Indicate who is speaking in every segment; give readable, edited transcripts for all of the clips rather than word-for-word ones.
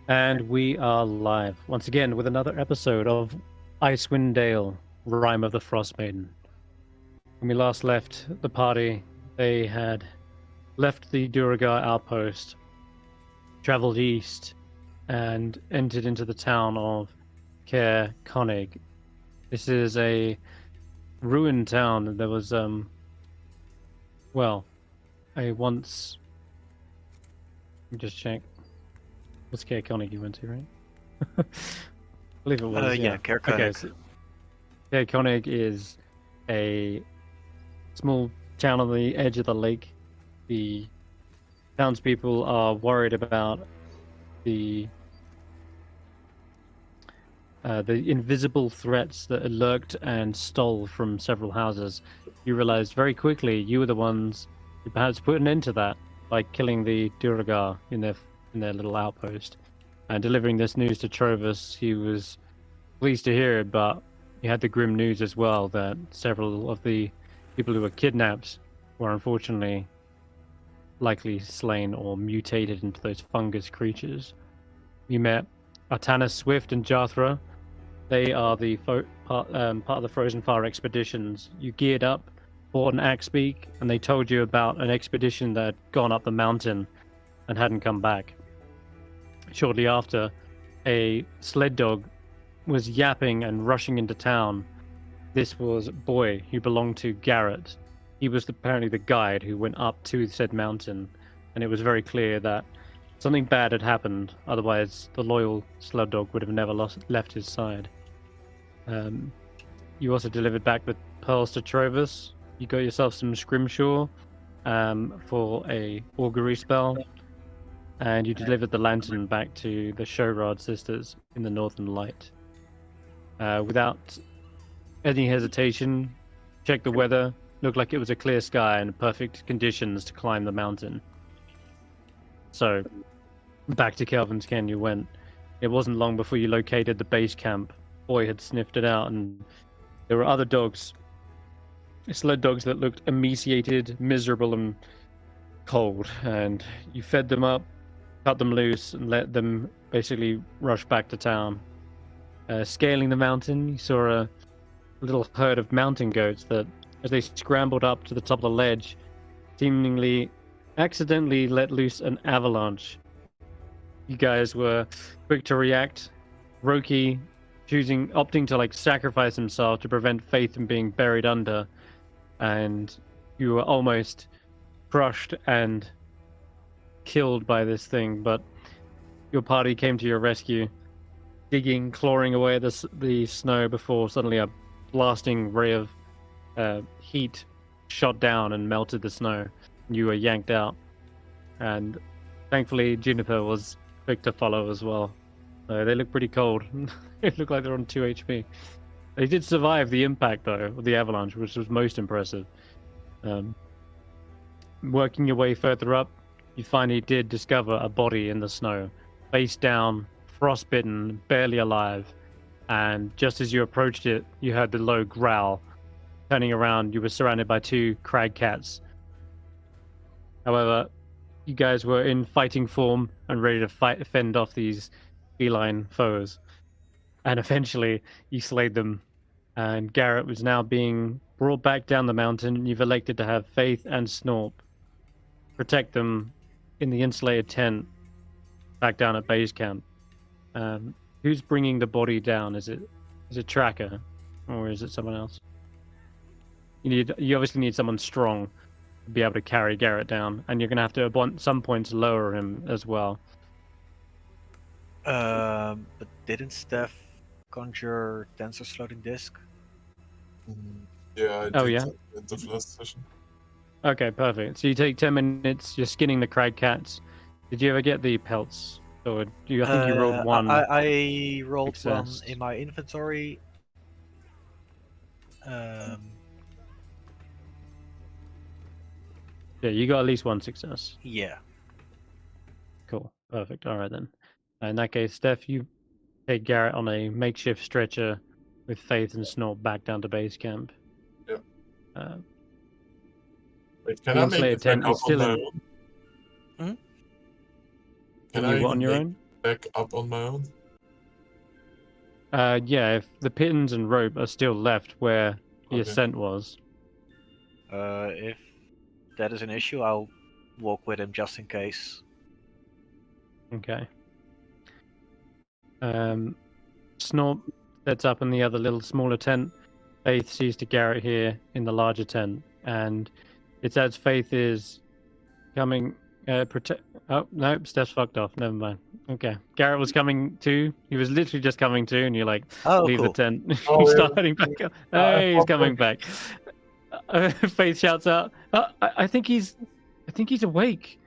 Speaker 1: And we are live once again with another episode of Icewindale, Rime of the Frostmaiden. When we last left the party, they had left the Duragar outpost, traveled east, and entered into the town of Caer Konig. This is a ruined town. There was, a once. Let me just check. What's Caer Konig you went to, right? I believe it was.
Speaker 2: Yeah, Caer Konig.
Speaker 1: Okay, so Caer Konig is a small town on the edge of the lake. The townspeople are worried about the invisible threats that lurked and stole from several houses. You realized very quickly you were the ones who perhaps put an end to that by killing the Duragar in their little outpost and delivering this news to Trovus. He was pleased to hear it, but he had the grim news as well that several of the people who were kidnapped were unfortunately likely slain or mutated into those fungus creatures. You met Artana Swift and Jathra. They are the part of the Frozen Fire expeditions. You geared up, bought an axe beak, and they told you about an expedition that had gone up the mountain and hadn't come back. Shortly after, a sled dog was yapping and rushing into town. This was Boy, who belonged to Garrett. He was apparently the guide who went up to said mountain, and it was very clear that something bad had happened. Otherwise, the loyal sled dog would have never left his side. You also delivered back the pearls to Trovus. You got yourself some scrimshaw for a augury spell, and you delivered the lantern back to the Showrod sisters in the Northern Light. Without any hesitation, checked the weather. Looked like it was a clear sky and perfect conditions to climb the mountain. So, back to Kelvin's Ken you went. It wasn't long before you located the base camp. Boy had sniffed it out, and there were other dogs. Sled dogs that looked emaciated, miserable, and cold. And you fed them up, cut them loose, and let them basically rush back to town. Scaling the mountain, you saw a little herd of mountain goats that, as they scrambled up to the top of the ledge, seemingly accidentally let loose an avalanche. You guys were quick to react. Roki opting to sacrifice himself to prevent Faith from being buried under, and you were almost crushed and killed by this thing, but your party came to your rescue, digging, clawing away at the snow before suddenly a blasting ray of heat shot down and melted the snow. You were yanked out, and thankfully Juniper was quick to follow as well. So they look pretty cold. It looked like they're on 2 HP. They did survive the impact though of the avalanche, which was most impressive. Working your way further up, you finally did discover a body in the snow, face down, frostbitten, barely alive. And just as you approached it, you heard the low growl. Turning around, you were surrounded by 2 crag cats. However, you guys were in fighting form and ready to fend off these feline foes. And eventually, you slayed them. And Garrett was now being brought back down the mountain. You've elected to have Faith and Snorp protect them in the insulated tent back down at base camp. Who's bringing the body down? Is it Tracker, or is it someone else? You obviously need someone strong to be able to carry Garrett down, and you're going to have to at some points lower him as well.
Speaker 2: But didn't Stef conjure Tensor Floating Disc?
Speaker 3: Yeah, I did
Speaker 1: yeah?
Speaker 3: at the last session.
Speaker 1: Okay, perfect. So you take 10 minutes, you're skinning the crag cats. Did you ever get the pelts? Or I think you rolled one.
Speaker 2: I rolled
Speaker 1: success.
Speaker 2: one in my inventory.
Speaker 1: Yeah, you got at least one success.
Speaker 2: Yeah.
Speaker 1: Cool. Perfect. All right, then. In that case, Steph, you take Garrett on a makeshift stretcher with Faith and Snort back down to base camp.
Speaker 3: Yeah. Wait, can
Speaker 1: the
Speaker 3: I make
Speaker 1: insulated
Speaker 3: it back
Speaker 1: tent
Speaker 3: up
Speaker 1: is still
Speaker 3: on my
Speaker 1: in.
Speaker 3: own?
Speaker 2: Hmm?
Speaker 3: Can
Speaker 1: you
Speaker 3: I
Speaker 1: what on your
Speaker 3: make
Speaker 1: own?
Speaker 3: back up on my own?
Speaker 1: Yeah, if the pins and rope are still left where the
Speaker 3: Okay.
Speaker 1: ascent was.
Speaker 2: If that is an issue, I'll walk with him just in case.
Speaker 1: Okay. Snort sets up in the other little smaller tent. Faith sees to Garrett here in the larger tent, and it's as Faith is coming. Oh no, Steph's fucked off. Never mind. Okay, Garrett was coming too. He was literally just coming to, and you're like,
Speaker 2: Oh,
Speaker 1: leave
Speaker 2: cool.
Speaker 1: the tent.
Speaker 3: Oh,
Speaker 1: You
Speaker 3: yeah.
Speaker 1: start heading back up. Hey, he's coming back. Faith shouts out, I think he's awake.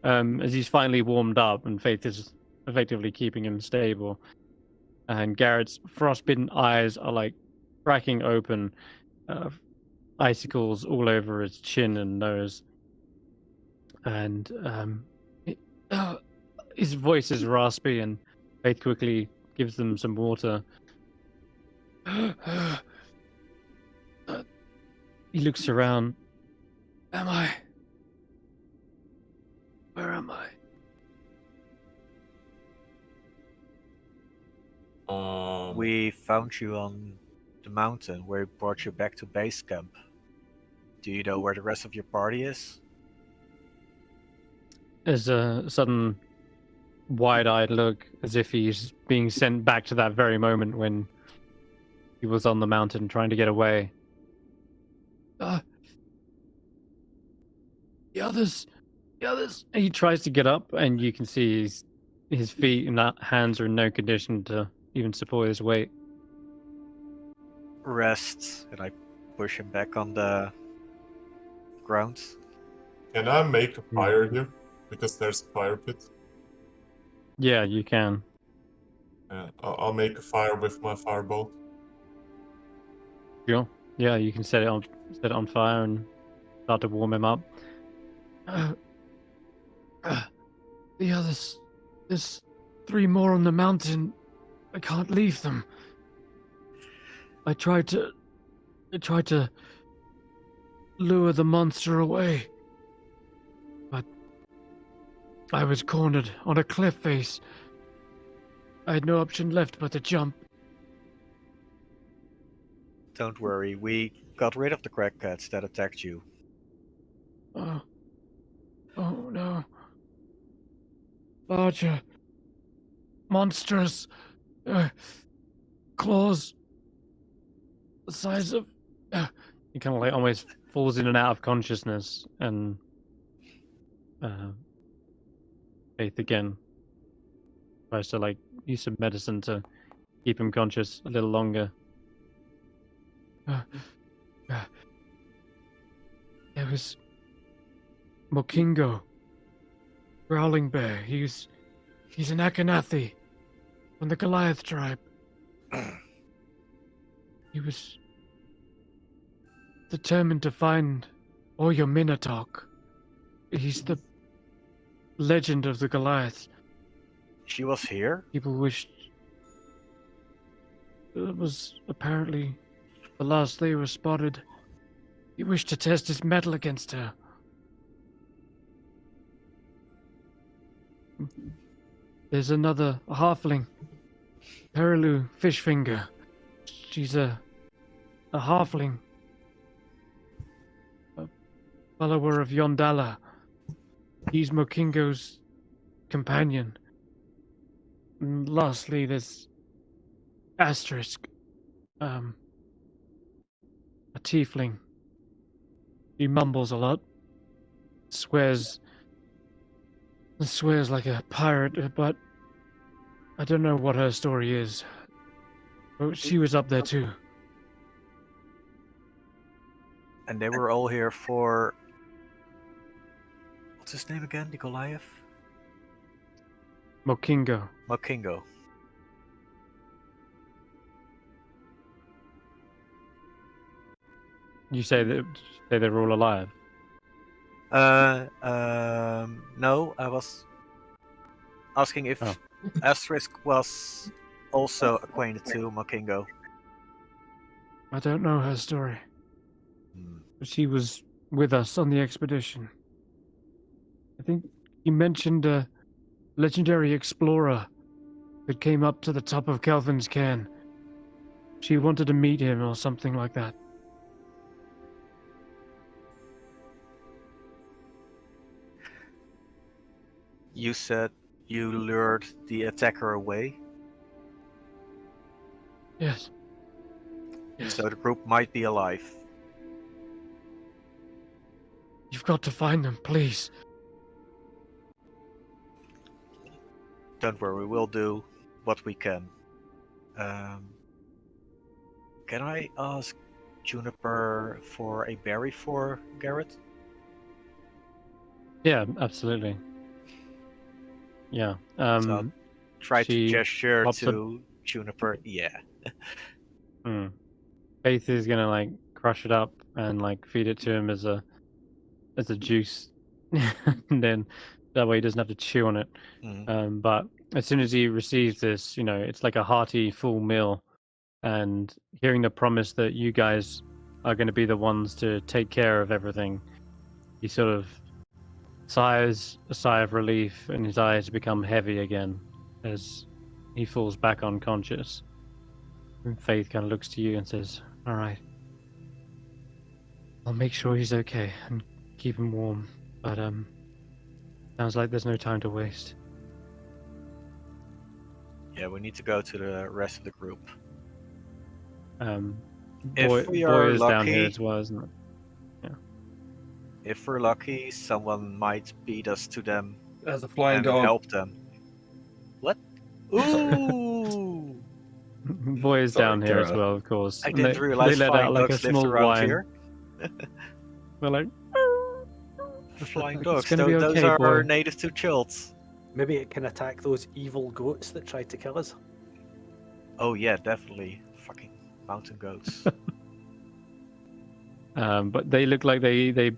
Speaker 1: As he's finally warmed up, and Faith is effectively keeping him stable. And Garrett's frostbitten eyes are like cracking open, icicles all over his chin and nose. And his voice is raspy, and Faith quickly gives them some water. He looks around. Where am I?
Speaker 2: We found you on the mountain where we brought you back to base camp. Do you know where the rest of your party is?
Speaker 1: There's a sudden wide-eyed look, as if he's being sent back to that very moment when he was on the mountain trying to get away. The others. He tries to get up, and you can see his feet and hands are in no condition to even support his weight.
Speaker 2: Rest, and I push him back on the ground.
Speaker 3: Can I make a fire here? Because there's a fire pit.
Speaker 1: Yeah, you can.
Speaker 3: I'll make a fire with my firebolt.
Speaker 1: Sure. Yeah, you can set it on fire and start to warm him up. The others. There's 3 more on the mountain. I can't leave them. I tried to lure the monster away, but I was cornered on a cliff face. I had no option left but to jump.
Speaker 2: Don't worry, we got rid of the crackheads that attacked you.
Speaker 1: Oh no. Larger. Monstrous. Claws. The size of... He kind of like almost falls in and out of consciousness, and Faith again tries to like use some medicine to keep him conscious a little longer. There was Mokingo, Growling Bear. He's an Akhenathi from the Goliath tribe. He was determined to find all your Minotaur. He's the legend of the Goliath.
Speaker 2: She was here?
Speaker 1: People wished... It was apparently the last they were spotted. He wished to test his mettle against her. There's another halfling, Perilu Fishfinger. She's a halfling, a follower of Yondala. He's Mokingo's companion. And lastly, there's Asterisk, a tiefling. He mumbles a lot, swears like a pirate, but I don't know what her story is. But she was up there too.
Speaker 2: And they were all here for... What's his name again? The Goliath?
Speaker 1: Mokingo.
Speaker 2: Mokingo.
Speaker 1: You say that they're all alive?
Speaker 2: No, I was asking if Asterisk was also acquainted to Mokingo.
Speaker 1: I don't know her story. But she was with us on the expedition. I think you mentioned a legendary explorer that came up to the top of Kelvin's cairn. She wanted to meet him or something like that.
Speaker 2: You said you lured the attacker away,
Speaker 1: Yes.
Speaker 2: so the group might be alive.
Speaker 1: You've got to find them, please.
Speaker 2: Don't worry, we'll do what we can. Can I ask Juniper for a berry for Garrett?
Speaker 1: Yeah, absolutely. Yeah.
Speaker 2: So try to
Speaker 1: she
Speaker 2: gesture
Speaker 1: pops
Speaker 2: to Juniper. Yeah.
Speaker 1: Faith is gonna like crush it up and like feed it to him as a juice, and then that way he doesn't have to chew on it. But as soon as he receives this, it's like a hearty, full meal, and hearing the promise that you guys are going to be the ones to take care of everything, he sort of sighs a sigh of relief, and his eyes become heavy again as he falls back unconscious. And Faith kind of looks to you and says, "All right, I'll make sure he's okay and keep him warm. But sounds like there's no time to waste."
Speaker 2: Yeah, we need to go to the rest of the group.
Speaker 1: Boy,
Speaker 2: we
Speaker 1: boy
Speaker 2: are
Speaker 1: is down here
Speaker 2: lucky-
Speaker 1: as well, isn't it?
Speaker 2: If we're lucky, someone might beat us to them
Speaker 4: There's a flying
Speaker 2: and
Speaker 4: dog.
Speaker 2: help them. What? Ooh!
Speaker 1: Boy is
Speaker 4: Sorry,
Speaker 1: down here as
Speaker 4: Garrett.
Speaker 1: well, of course.
Speaker 2: I
Speaker 1: And
Speaker 2: didn't realize
Speaker 1: they let
Speaker 2: flying
Speaker 1: out like a
Speaker 2: dogs lived
Speaker 1: small
Speaker 2: around
Speaker 1: whine.
Speaker 2: here.
Speaker 1: We're like,
Speaker 2: Flying
Speaker 1: It's
Speaker 2: dogs.
Speaker 1: gonna be
Speaker 2: Those
Speaker 1: okay,
Speaker 2: are
Speaker 1: boy.
Speaker 2: native to Chilts.
Speaker 5: Maybe it can attack those evil goats that tried to kill us.
Speaker 2: Oh yeah, definitely. Fucking mountain goats.
Speaker 1: but they look like they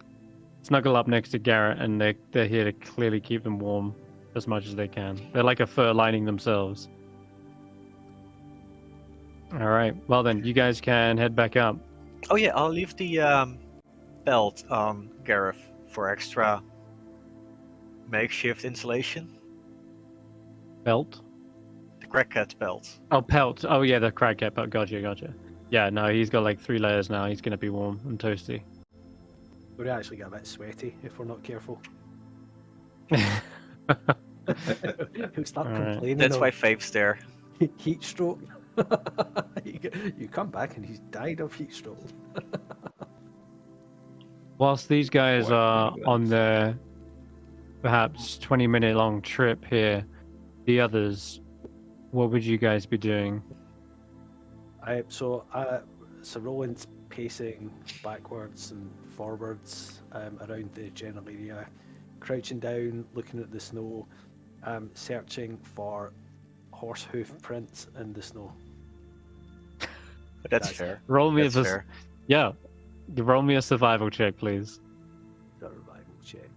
Speaker 1: snuggle up next to Garrett, and they're here to clearly keep them warm as much as they can. They're like a fur lining themselves. All right. Well then, you guys can head back up.
Speaker 2: Oh yeah, I'll leave the belt on Gareth for extra makeshift insulation.
Speaker 1: Belt.
Speaker 2: The crackhead belt.
Speaker 1: Oh, pelt. Oh yeah, the crackhead belt. Gotcha. Yeah, no, he's got like 3 layers now. He's gonna be warm and toasty.
Speaker 5: We'll actually get a bit sweaty if we're not careful. He'll start
Speaker 1: Alright.
Speaker 5: complaining.
Speaker 2: That's
Speaker 5: of
Speaker 2: why Faith's there.
Speaker 5: heat stroke. You come back and he's died of heat stroke.
Speaker 1: Whilst these guys
Speaker 4: Quite
Speaker 1: are
Speaker 4: good.
Speaker 1: on their perhaps 20-minute long trip here, the others, what would you guys be doing?
Speaker 5: So Roland's pacing backwards and forwards around the general area, crouching down, looking at the snow, searching for horse hoof prints in the snow.
Speaker 2: That's
Speaker 5: That's-
Speaker 2: fair.
Speaker 1: Roll me
Speaker 2: That's
Speaker 1: a
Speaker 2: fair.
Speaker 1: yeah. Roll me a survival check, please.
Speaker 5: Survival check.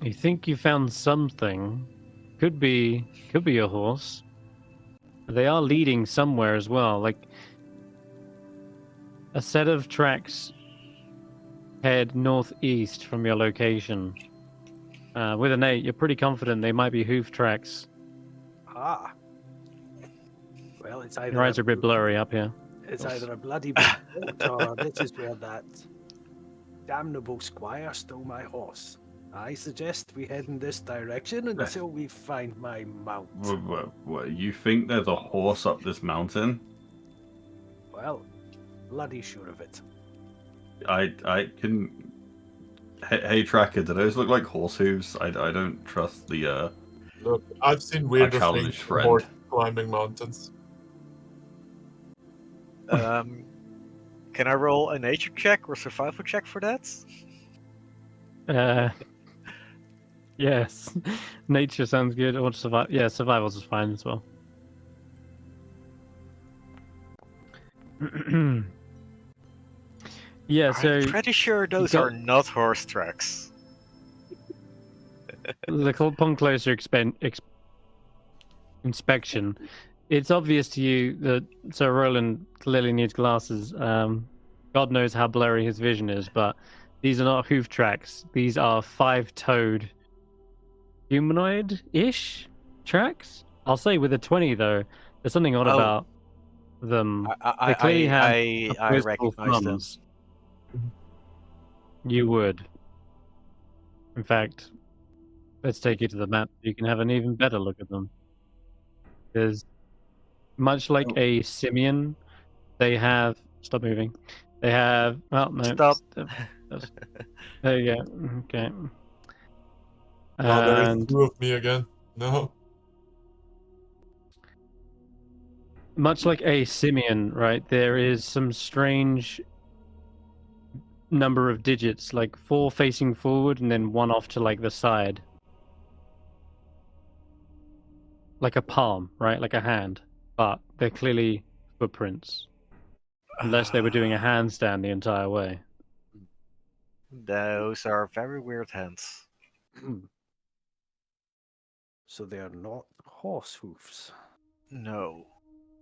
Speaker 1: You think you found something? Could be a horse. They are leading somewhere as well. Like a set of tracks head northeast from your location. With an 8, you're pretty confident they might be hoof tracks.
Speaker 5: Ah. Well, it's either
Speaker 1: Your eyes are a bit blurry up here.
Speaker 5: It's either a bloody big goat or this is where that damnable squire stole my horse. I suggest we head in this direction until we find my mount.
Speaker 4: What, you think there's a horse up this mountain?
Speaker 5: Well, bloody sure of it.
Speaker 4: I can. Hey, Tracker, do those look like horse hooves? I don't trust the.
Speaker 3: Look, I've seen weirder
Speaker 4: challenge
Speaker 3: things
Speaker 4: friend.
Speaker 3: before climbing mountains.
Speaker 2: Can I roll a nature check or survival check for that?
Speaker 1: Yes. Nature sounds good. Or survival. Yeah, survival's is fine as well. Yeah, so
Speaker 2: I'm pretty sure those
Speaker 1: got-
Speaker 2: are not horse tracks.
Speaker 1: upon closer inspection, it's obvious to you that Sir Roland clearly needs glasses. God knows how blurry his vision is, but these are not hoof tracks. These are 5-toed humanoid-ish tracks. I'll say with a 20 though. There's something odd
Speaker 2: Oh.
Speaker 1: about them.
Speaker 2: I
Speaker 1: They clearly have
Speaker 2: I
Speaker 1: opposable
Speaker 2: recognize them.
Speaker 1: thumbs. You would. In fact, let's take you to the map so you can have an even better look at them. There's much like a simian, they have. Stop moving. They have. Well, no.
Speaker 2: Stop.
Speaker 1: There you go. Okay.
Speaker 3: No, there is
Speaker 1: And
Speaker 3: 2 of me again. No.
Speaker 1: much like a simian, right? There is some strange number of digits, like 4 facing forward and then 1 off to like the side. Like a palm, right? Like a hand. But they're clearly footprints. Unless they were doing a handstand the entire way.
Speaker 2: Those are very weird hands.
Speaker 5: So they are not horse hoofs.
Speaker 2: No.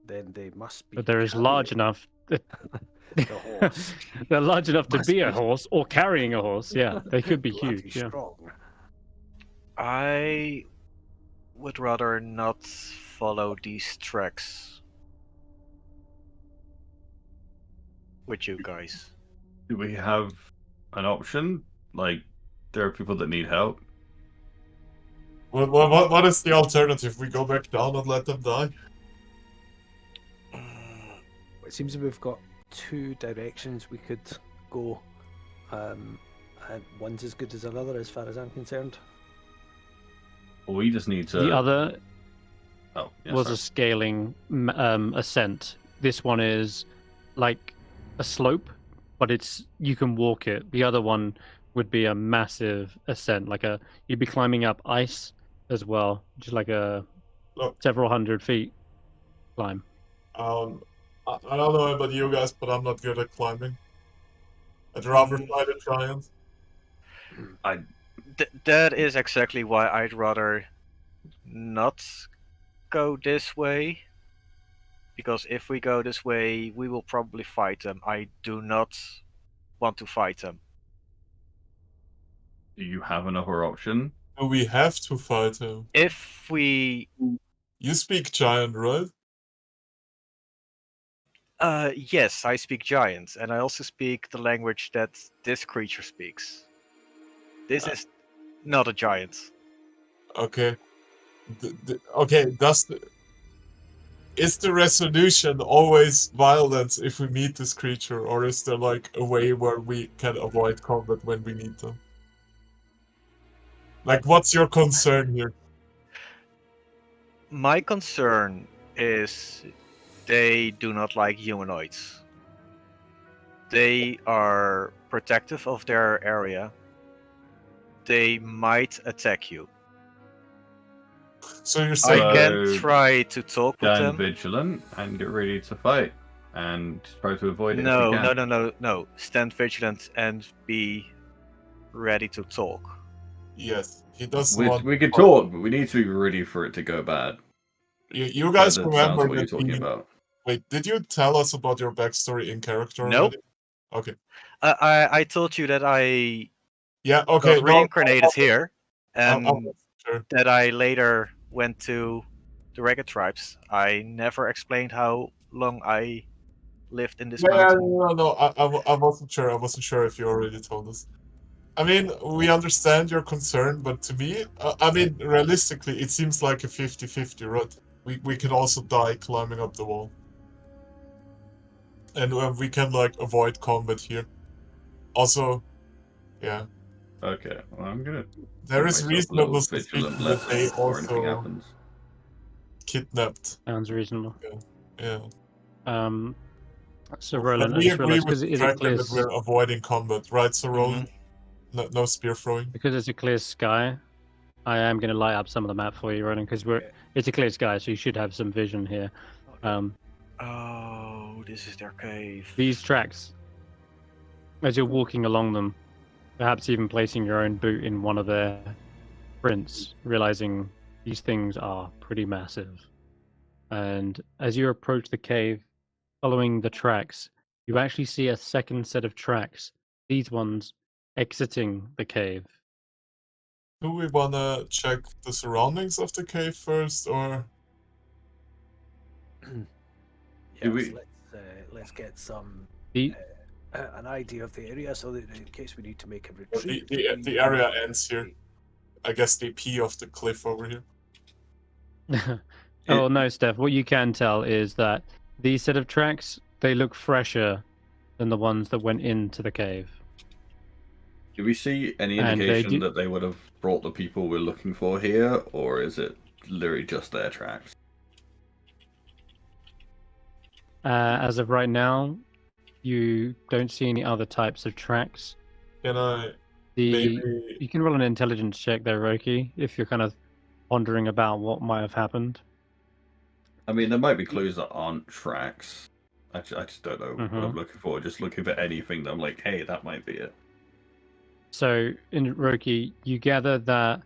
Speaker 5: Then they must be.
Speaker 1: But they're as large enough.
Speaker 5: the horse.
Speaker 1: They're large enough to
Speaker 5: Must
Speaker 1: be a
Speaker 5: be.
Speaker 1: horse or carrying a horse. Yeah, they could be
Speaker 5: Bloody
Speaker 1: huge. Yeah.
Speaker 5: strong.
Speaker 2: I would rather not follow these tracks with you guys.
Speaker 4: Do we have an option? Like, there are people that need help.
Speaker 3: What is the alternative? We go back down and let them die?
Speaker 5: It seems that we've got 2 directions we could go, and one's as good as another, as far as I'm concerned.
Speaker 4: We just need to.
Speaker 1: The other
Speaker 4: Oh, yeah,
Speaker 1: was
Speaker 4: sorry.
Speaker 1: a scaling ascent. This one is like a slope, but you can walk it. The other one would be a massive ascent, you'd be climbing up ice as well, just like a
Speaker 3: Look.
Speaker 1: several hundred feet climb.
Speaker 3: I don't know about you guys, but I'm not good at climbing. I'd rather fight a giant.
Speaker 2: That is exactly why I'd rather not go this way. Because if we go this way, we will probably fight them. I do not want to fight them.
Speaker 4: Do you have another option?
Speaker 3: Do we have to fight him?
Speaker 2: If we...
Speaker 3: You speak giant, right?
Speaker 2: Yes, I speak giant, and I also speak the language that this creature speaks. This is not a giant.
Speaker 3: Okay. Is the resolution always violence if we meet this creature, or is there like a way where we can avoid combat when we meet them? Like, what's your concern here?
Speaker 2: My concern is they do not like humanoids. They are protective of their area. They might attack you.
Speaker 3: So you're
Speaker 2: I
Speaker 3: saying
Speaker 2: can try to talk with
Speaker 4: Stand
Speaker 2: them.
Speaker 4: vigilant and get ready to fight, and try to avoid it. if you can.
Speaker 2: No. Stand vigilant and be ready to talk.
Speaker 3: yes, he doesn't want.
Speaker 4: We could talk, but we need to be ready for it to go bad.
Speaker 3: You guys
Speaker 4: That
Speaker 3: remember
Speaker 4: sounds what you're
Speaker 3: that
Speaker 4: talking about.
Speaker 3: Wait, did you tell us about your backstory in character
Speaker 2: Nope.
Speaker 3: already? Okay.
Speaker 2: I told you that I
Speaker 3: Yeah. Okay.
Speaker 2: got reincarnated here, and
Speaker 3: Sure.
Speaker 2: that I later went to the Ragged Tribes. I never explained how long I lived in this
Speaker 3: Yeah,
Speaker 2: mountain.
Speaker 3: no. I wasn't sure. I wasn't sure if you already told us. I mean, we understand your concern, but to me, I mean, realistically, it seems like a 50-50, right? We can also die climbing up the wall. And we can, like, avoid combat here. Also, yeah.
Speaker 4: Okay, well, I'm gonna.
Speaker 3: There
Speaker 4: make
Speaker 3: is
Speaker 4: myself a
Speaker 3: reasonable
Speaker 4: little
Speaker 3: suspicion
Speaker 4: vigilant
Speaker 3: that they
Speaker 4: left before anything
Speaker 3: also
Speaker 4: happens.
Speaker 3: kidnapped.
Speaker 1: Sounds reasonable.
Speaker 3: Yeah.
Speaker 1: So
Speaker 3: But
Speaker 1: Roland, I
Speaker 3: we
Speaker 1: just
Speaker 3: agree
Speaker 1: realized
Speaker 3: with
Speaker 1: because it is a
Speaker 3: Kraken
Speaker 1: clear
Speaker 3: that we're avoiding combat, right? So Roland, no spear throwing.
Speaker 1: because it's a clear sky. I am going to light up some of the map for you, Roland, because it's a clear sky, so you should have some vision here.
Speaker 2: Oh, this is their cave.
Speaker 1: These tracks, as you're walking along them, perhaps even placing your own boot in one of their prints, realizing these things are pretty massive. And as you approach the cave, following the tracks, you actually see a second set of tracks. These ones exiting the cave.
Speaker 3: Do we wanna check the surroundings of the cave first, or
Speaker 5: Yes,
Speaker 4: we-
Speaker 5: let's get some
Speaker 1: The
Speaker 5: an idea of the area, so that in case we need to make a
Speaker 3: well,
Speaker 5: retreat,
Speaker 3: the area ends here? I guess the P of the cliff over here.
Speaker 1: oh no, Steph. What you can tell is that these set of tracks, they look fresher than the ones that went into the cave.
Speaker 4: Do we see any
Speaker 1: And they
Speaker 4: indication
Speaker 1: do-
Speaker 4: that they would have brought the people we're looking for here, or is it literally just their tracks?
Speaker 1: As of right now, you don't see any other types of tracks.
Speaker 3: Can I
Speaker 1: You
Speaker 3: maybe?
Speaker 1: can roll an intelligence check there, Roki, if you're kind of pondering about what might have happened.
Speaker 4: I mean, there might be clues that aren't tracks. I just don't know what I'm
Speaker 1: Mhm.
Speaker 4: looking for. Just looking for anything that I'm like, hey, that might be it.
Speaker 1: So, in Roki, you gather that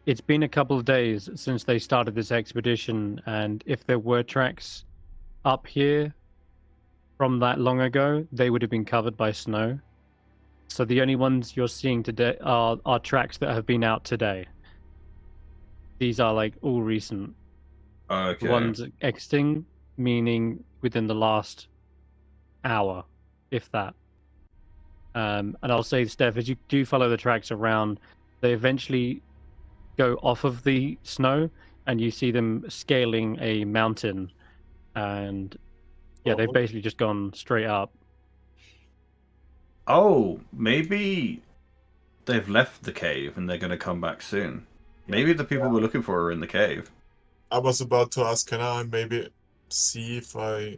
Speaker 1: it's been a couple of days since they started this expedition, and if there were tracks up here from that long ago, they would have been covered by snow. So the only ones you're seeing today are tracks that have been out today. These are like all recent.
Speaker 4: Okay.
Speaker 1: The ones exiting, meaning within the last hour, if that. And I'll say, Steph, as you do follow the tracks around, they eventually go off of the snow, and you see them scaling a mountain, and yeah, they've basically just gone straight up.
Speaker 4: Oh, maybe they've left the cave and they're going to come back soon. Maybe the people we're looking for are in the cave.
Speaker 3: I was about to ask, can I maybe see if I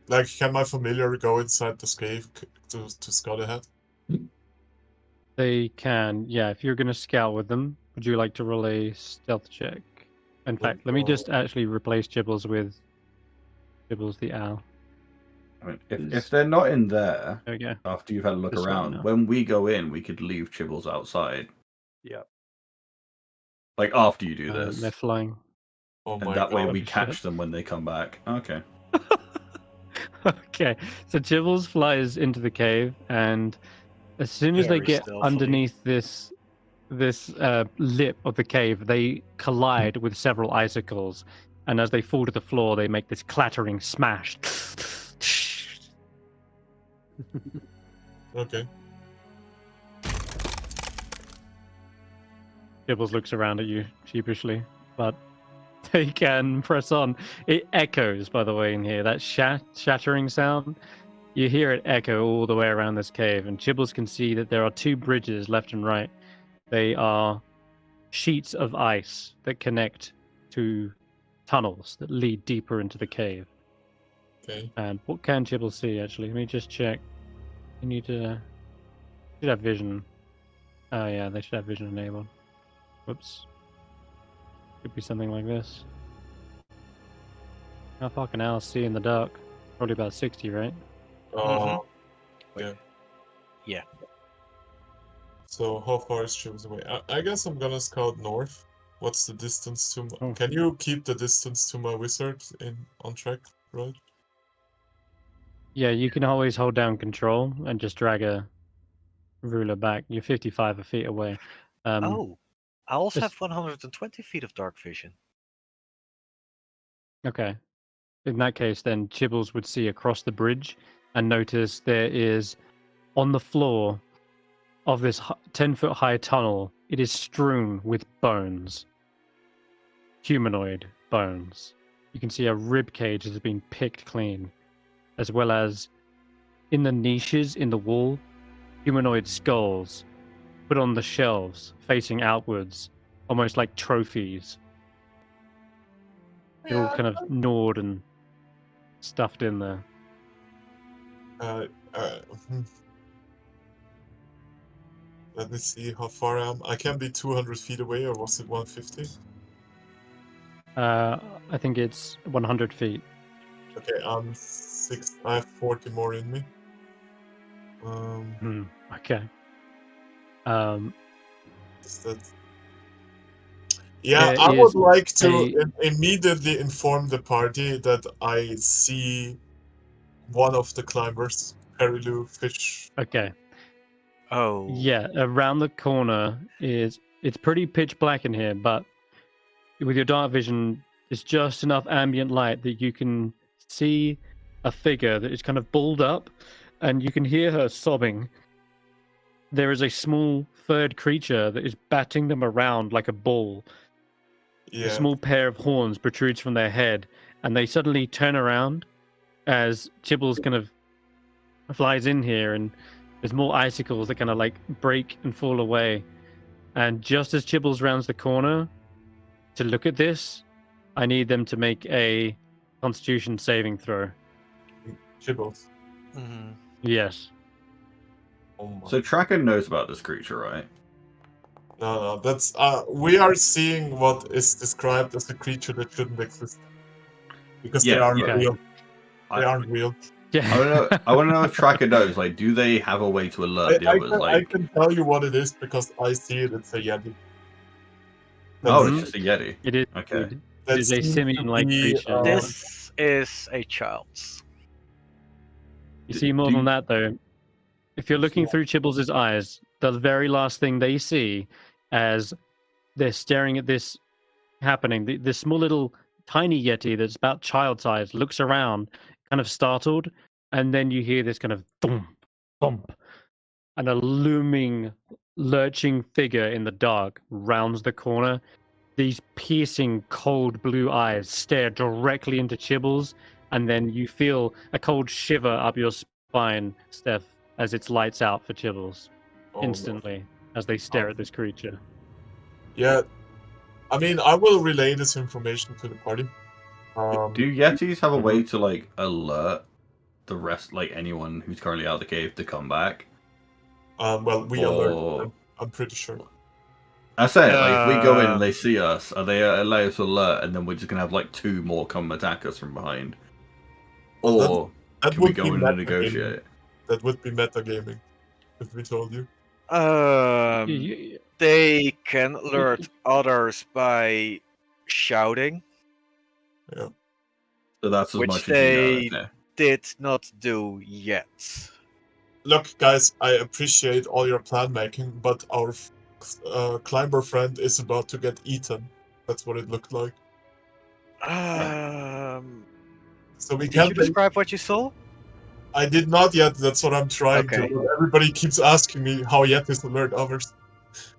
Speaker 3: like can my familiar go inside this cave to scout ahead?
Speaker 1: They can, yeah. If you're going to scout with them, would you like to roll a stealth check? In fact, let me just actually replace Gibbles with Gibbles the owl.
Speaker 4: I mean, if they're not in there
Speaker 1: There we go.
Speaker 4: after you've had a look
Speaker 1: This way
Speaker 4: around,
Speaker 1: now.
Speaker 4: when we go in, we could leave Chibbles outside.
Speaker 5: Yeah.
Speaker 4: Like after you do
Speaker 1: They're
Speaker 4: this,
Speaker 1: flying.
Speaker 3: Oh
Speaker 4: and
Speaker 3: my
Speaker 4: that way
Speaker 3: god!
Speaker 4: we
Speaker 1: Holy
Speaker 4: catch
Speaker 1: shit.
Speaker 4: them when they come back. Okay.
Speaker 1: Okay, so Gibbles flies into the cave, and as soon as they
Speaker 2: Very
Speaker 1: get
Speaker 2: stealthily.
Speaker 1: underneath this lip of the cave, they collide with several icicles, and as they fall to the floor, they make this clattering smash.
Speaker 3: Okay.
Speaker 1: Gibbles looks around at you sheepishly, but they can press on. It echoes, by the way, in here. That shattering sound, you hear it echo all the way around this cave, and Gibbles can see that there are two bridges left and right. They are sheets of ice that connect to tunnels that lead deeper into the cave.
Speaker 3: Okay.
Speaker 1: And what can Gibbles see, actually? Let me just check. You need to... should have vision. Oh, yeah, they should have vision enabled. Whoops. Could be something like this. How far can owls see in the dark? Probably about 60, right?
Speaker 3: Yeah.
Speaker 2: Yeah.
Speaker 3: So how far is Chibbles away? I guess I'm gonna scout north. What's the distance to?
Speaker 1: Oh.
Speaker 3: Can you keep the distance to my wizard on track, right?
Speaker 1: Yeah, you can always hold down control and just drag a ruler back. You're 55 feet away.
Speaker 2: Oh, owls
Speaker 1: just-
Speaker 2: have 120 feet of dark vision.
Speaker 1: Okay. In that case, then Chibbles would see across the bridge and notice there is, on the floor of this 10-foot high tunnel, it is strewn with bones. Humanoid bones. You can see a rib cage has been picked clean, as well as in the niches in the wall, humanoid skulls put on the shelves facing outwards, almost like trophies. They're all kind of gnawed and stuffed in there.
Speaker 3: Hmm. Let me see how far I am. I can be 200 feet away, or was it 150?
Speaker 1: I think it's 100 feet.
Speaker 3: Okay, I have 40 more in me.
Speaker 1: Okay.
Speaker 3: Is that? Yeah,
Speaker 1: There
Speaker 3: I
Speaker 1: is
Speaker 3: would like to immediately inform the party that I see one of the climbers, Perilu Fish.
Speaker 1: Okay.
Speaker 2: Oh.
Speaker 1: Yeah, around the corner it's pretty pitch black in here, but with your dark vision, it's just enough ambient light that you can see a figure that is kind of balled up, and you can hear her sobbing. There is a small furred creature that is batting them around like a ball.
Speaker 3: Yeah.
Speaker 1: A small pair of horns protrudes from their head, and they suddenly turn around as Chibbles kind of flies in here, and there's more icicles that kind of like break and fall away. And just as Chibbles rounds the corner to look at this, I need them to make a Constitution saving throw.
Speaker 3: Chibbles.
Speaker 2: Mhm.
Speaker 1: Yes.
Speaker 3: Oh my.
Speaker 4: So Tracker knows about this creature, right?
Speaker 3: No, that's we are seeing what is described as a creature that shouldn't exist. Because they
Speaker 4: Yeah,
Speaker 3: aren't
Speaker 1: yeah.
Speaker 3: real. They
Speaker 4: I-
Speaker 3: aren't real.
Speaker 1: Yeah.
Speaker 4: I want to know if Tracker knows. Like, do they have a way to alert the others?
Speaker 3: I can tell you what it is because I see it. It's a Yeti.
Speaker 4: Oh,
Speaker 1: Mhm.
Speaker 4: it's just a Yeti.
Speaker 1: It is.
Speaker 4: Okay.
Speaker 1: It
Speaker 3: That
Speaker 1: is a
Speaker 3: seems to
Speaker 1: simian-like
Speaker 3: be,
Speaker 1: creature.
Speaker 2: This is a child's.
Speaker 1: You see more than that, though. If you're looking through Chibbles' eyes, the very last thing they see as they're staring at this happening, this small little tiny Yeti that's about child size looks around, kind of startled, and then you hear this kind of thump, thump, and a looming, lurching figure in the dark rounds the corner. These piercing, cold blue eyes stare directly into Chibbles, and then you feel a cold shiver up your spine, Stef, as it's lights out for Chibbles
Speaker 3: oh, no.
Speaker 1: instantly as they stare at this creature.
Speaker 3: Yeah. I mean, I will relay this information to the party.
Speaker 4: Do Yetis have a way to like alert the rest, like anyone who's currently out of the cave, to come back?
Speaker 3: Well, we
Speaker 4: Or-
Speaker 3: alert them, I'm pretty sure.
Speaker 4: I say, like, if we go in and they see us, are they allowed to alert, and then we're just gonna have like 2 more come attack us from behind?
Speaker 3: Well,
Speaker 4: Or
Speaker 3: That
Speaker 4: can we
Speaker 3: would
Speaker 4: go
Speaker 3: be
Speaker 4: in and
Speaker 3: metagaming.
Speaker 4: negotiate?
Speaker 3: That would be metagaming, if we told you.
Speaker 2: They can alert others by shouting,
Speaker 4: So that's as
Speaker 2: which
Speaker 4: much
Speaker 2: they
Speaker 4: as you know. Okay.
Speaker 2: did not do yet.
Speaker 3: Look, guys, I appreciate all your plan making, but our climber friend is about to get eaten. That's what it looked like. So we
Speaker 2: Did
Speaker 3: can't.
Speaker 2: you describe what you saw?
Speaker 3: I did not yet. That's what I'm trying
Speaker 2: Okay.
Speaker 3: to. Everybody keeps asking me how Yetis alert others.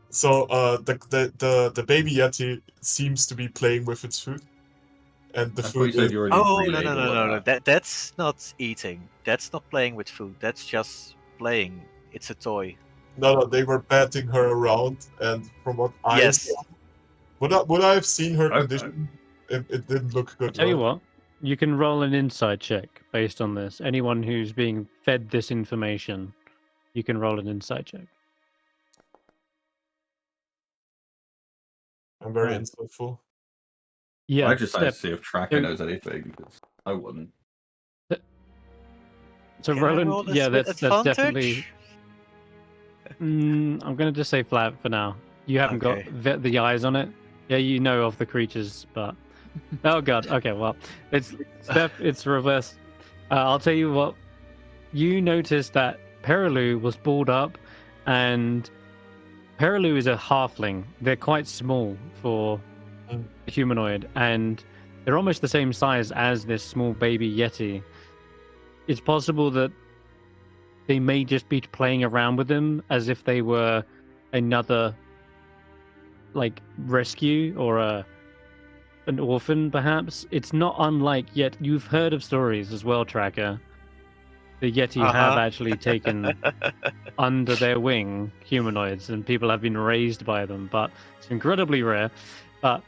Speaker 3: So the baby Yeti seems to be playing with its food, and the
Speaker 4: I thought
Speaker 3: food
Speaker 4: you said
Speaker 3: is
Speaker 4: you already
Speaker 2: Oh no
Speaker 4: relayed
Speaker 2: no
Speaker 4: all
Speaker 2: no
Speaker 4: of
Speaker 2: no no!
Speaker 4: that.
Speaker 2: That's not eating. That's not playing with food. That's just playing. It's a toy.
Speaker 3: no. They were patting her around, and from what I
Speaker 2: Yes.
Speaker 3: saw, would I have seen her
Speaker 4: Okay.
Speaker 3: condition? It didn't look good.
Speaker 1: I'll tell you
Speaker 3: right?
Speaker 1: what, you can roll an insight check based on this. Anyone who's being fed this information, you can roll an insight check.
Speaker 3: I'm very
Speaker 1: Right.
Speaker 3: insightful.
Speaker 1: Yeah,
Speaker 4: I just like to
Speaker 1: Steph,
Speaker 4: see if Tracker
Speaker 1: so-
Speaker 4: knows anything. 'Cause I wouldn't.
Speaker 1: so
Speaker 2: Can I roll
Speaker 1: Roland,
Speaker 2: this
Speaker 1: yeah,
Speaker 2: with
Speaker 1: that's
Speaker 2: advantage?
Speaker 1: definitely. I'm gonna just say flat for now. You haven't
Speaker 2: Okay.
Speaker 1: got the eyes on it. Yeah, you know of the creatures, but oh god. Okay, well, it's Steph. It's reverse. I'll tell you what. You noticed that Perilu was balled up, and Perilu is a halfling. They're quite small for a humanoid, and they're almost the same size as this small baby Yeti. It's possible that they may just be playing around with them as if they were another, like, rescue or an orphan, perhaps. It's not unlike, yet you've heard of stories as well, Tracker. The Yeti have
Speaker 2: Uh-huh.
Speaker 1: actually taken under their wing humanoids, and people have been raised by them, but it's incredibly rare. But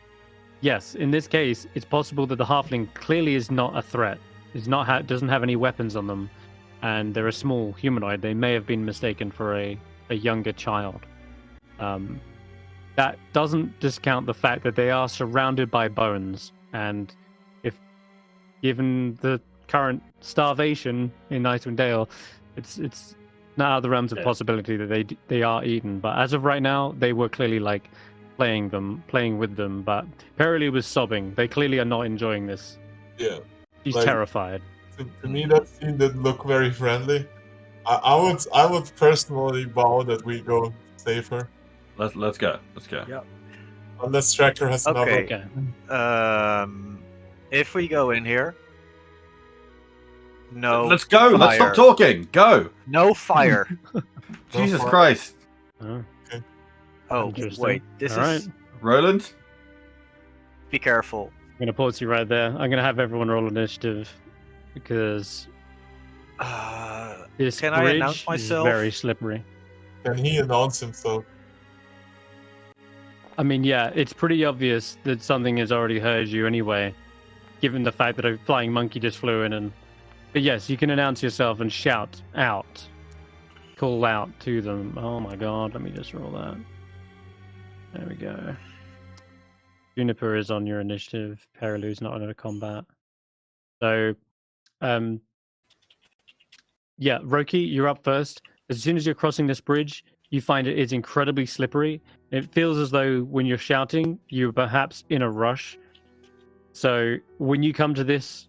Speaker 1: yes, in this case, it's possible that the halfling clearly is not a threat. It's not doesn't have any weapons on them, and they're a small humanoid. They may have been mistaken for a younger child. That doesn't discount the fact that they are surrounded by bones, and if given the current starvation in Icewindale, it's not out of the realms of possibility that they are eaten. But as of right now, they were clearly like playing with them, but Perilu was sobbing. They clearly are not enjoying this.
Speaker 3: Yeah.
Speaker 1: She's
Speaker 3: Like-
Speaker 1: terrified.
Speaker 3: To me, that scene didn't look very friendly. I would personally vow that we go save her.
Speaker 4: Let's go. Let's go.
Speaker 5: Yep.
Speaker 3: Unless Tracker has another.
Speaker 2: Okay. If we go in here, no.
Speaker 4: Let's go. Let's stop
Speaker 2: fire.
Speaker 4: talking. Go.
Speaker 2: No fire.
Speaker 4: Jesus
Speaker 3: fire.
Speaker 4: Christ.
Speaker 1: Oh,
Speaker 2: Oh
Speaker 1: interesting.
Speaker 2: wait, this
Speaker 1: All
Speaker 2: is.
Speaker 1: right.
Speaker 4: Roland.
Speaker 2: Be careful.
Speaker 1: I'm gonna pause you right there. I'm gonna have everyone roll initiative because this
Speaker 2: Can I
Speaker 1: bridge
Speaker 2: announce
Speaker 1: is
Speaker 2: myself?
Speaker 1: very slippery.
Speaker 3: Can he announce himself?
Speaker 1: I mean, yeah, it's pretty obvious that something has already heard you anyway, given the fact that a flying monkey just flew in. And but yes, you can announce yourself and shout out, call out to them. Oh my God, let me just roll that. There we go. Juniper is on your initiative. Perilu's not under combat. So, yeah, Roki, you're up first. As soon as you're crossing this bridge, you find it is incredibly slippery. It feels as though when you're shouting, you're perhaps in a rush. So when you come to this,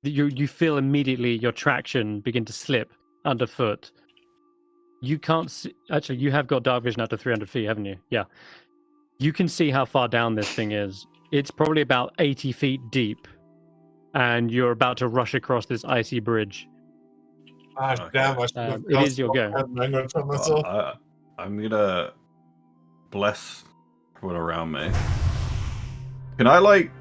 Speaker 1: you feel immediately your traction begin to slip underfoot. You can't see. Actually, you have got dark vision up to 300 feet, haven't you? Yeah. You can see how far down this thing is. It's probably about 80 feet deep, and you're about to rush across this icy bridge.
Speaker 3: Ah,
Speaker 4: Okay.
Speaker 3: damn! I should have
Speaker 1: It is your go.
Speaker 3: language on myself.
Speaker 4: I'm gonna bless everyone around me. Can I like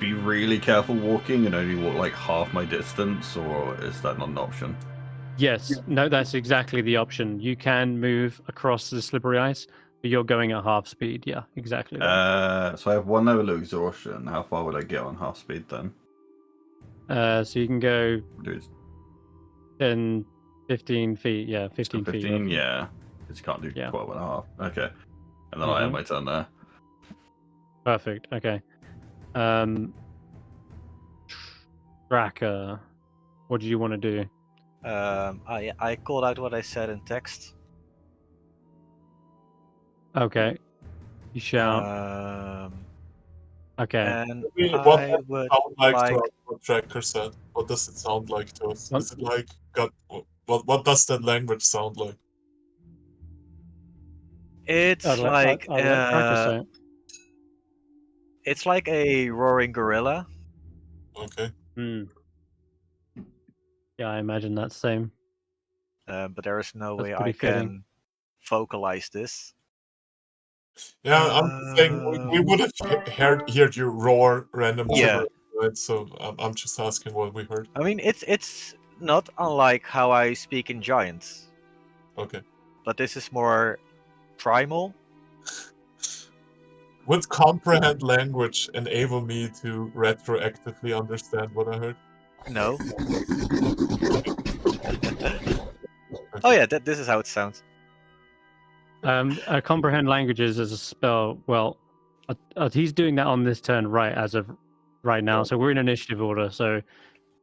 Speaker 4: be really careful walking and only walk like half my distance, or is that not an option?
Speaker 1: Yes, no, that's exactly the option. You can move across the slippery ice, but you're going at half speed. Yeah, exactly. That.
Speaker 4: So I have 1 level of exhaustion. How far would I get on half speed then?
Speaker 1: So you can go
Speaker 4: Dude,
Speaker 1: 10, 15 feet. Yeah, 15 feet.
Speaker 4: 15?
Speaker 1: roughly.
Speaker 4: Yeah. Because you can't do
Speaker 1: Yeah.
Speaker 4: 12 and a half. Okay. And then I end my turn there.
Speaker 1: Perfect. Okay. Tracker, what do you want to do?
Speaker 2: I called out what I said in text.
Speaker 1: Okay. You shout. Okay.
Speaker 2: And
Speaker 3: What
Speaker 2: I
Speaker 3: does it
Speaker 2: would
Speaker 3: sound like
Speaker 2: like.
Speaker 3: to us? What Tracker said? What does it sound like to us?
Speaker 1: What?
Speaker 3: Is it like what does that language sound like?
Speaker 2: It's
Speaker 1: I'll
Speaker 2: like
Speaker 1: let Tracker say it.
Speaker 2: it's like a roaring gorilla.
Speaker 3: Okay.
Speaker 1: Yeah, I imagine that's the same.
Speaker 2: But there is no
Speaker 1: That's
Speaker 2: way
Speaker 1: pretty
Speaker 2: I
Speaker 1: fitting.
Speaker 2: can vocalize this.
Speaker 3: Yeah, I'm just saying we would have heard you roar random
Speaker 2: Yeah.
Speaker 3: gibberish, right? So I'm just asking what we heard.
Speaker 2: I mean, it's not unlike how I speak in Giants,
Speaker 3: Okay.
Speaker 2: but this is more primal.
Speaker 3: Would comprehend language enable me to retroactively understand what I heard?
Speaker 2: No. Oh yeah, this is how it sounds.
Speaker 1: Comprehend languages as a spell. Well, he's doing that on this turn right as of right now. So we're in initiative order. So if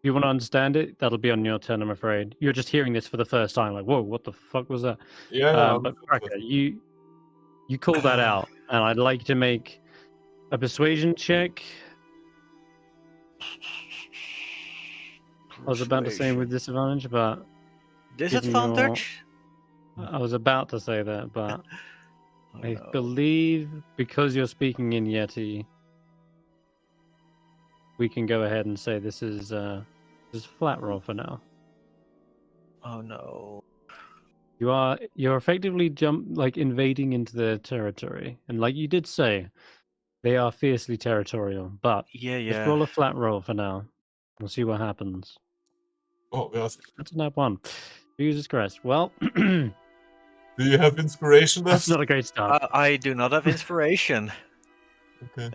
Speaker 1: you want to understand it, that'll be on your turn, I'm afraid. You're just hearing this for the first time, like, whoa, what the fuck was that?
Speaker 3: Yeah.
Speaker 1: But Cracker, you call that out, and I'd like to make a persuasion check. I was about to say with disadvantage, but
Speaker 2: Disadvantage?
Speaker 1: I was about to say that, but
Speaker 2: Oh,
Speaker 1: I
Speaker 2: no.
Speaker 1: believe because you're speaking in Yeti, we can go ahead and say this is flat roll for now.
Speaker 2: Oh no.
Speaker 1: You're effectively invading into their territory, and like you did say, they are fiercely territorial. But
Speaker 2: Yeah,
Speaker 1: just roll a flat roll for now. We'll see what happens.
Speaker 3: Oh God.
Speaker 1: That's a nat 1. Jesus Christ. Well,
Speaker 3: Do you have inspiration
Speaker 1: that's
Speaker 3: left?
Speaker 1: not a great start.
Speaker 2: I do not have inspiration.
Speaker 3: Okay.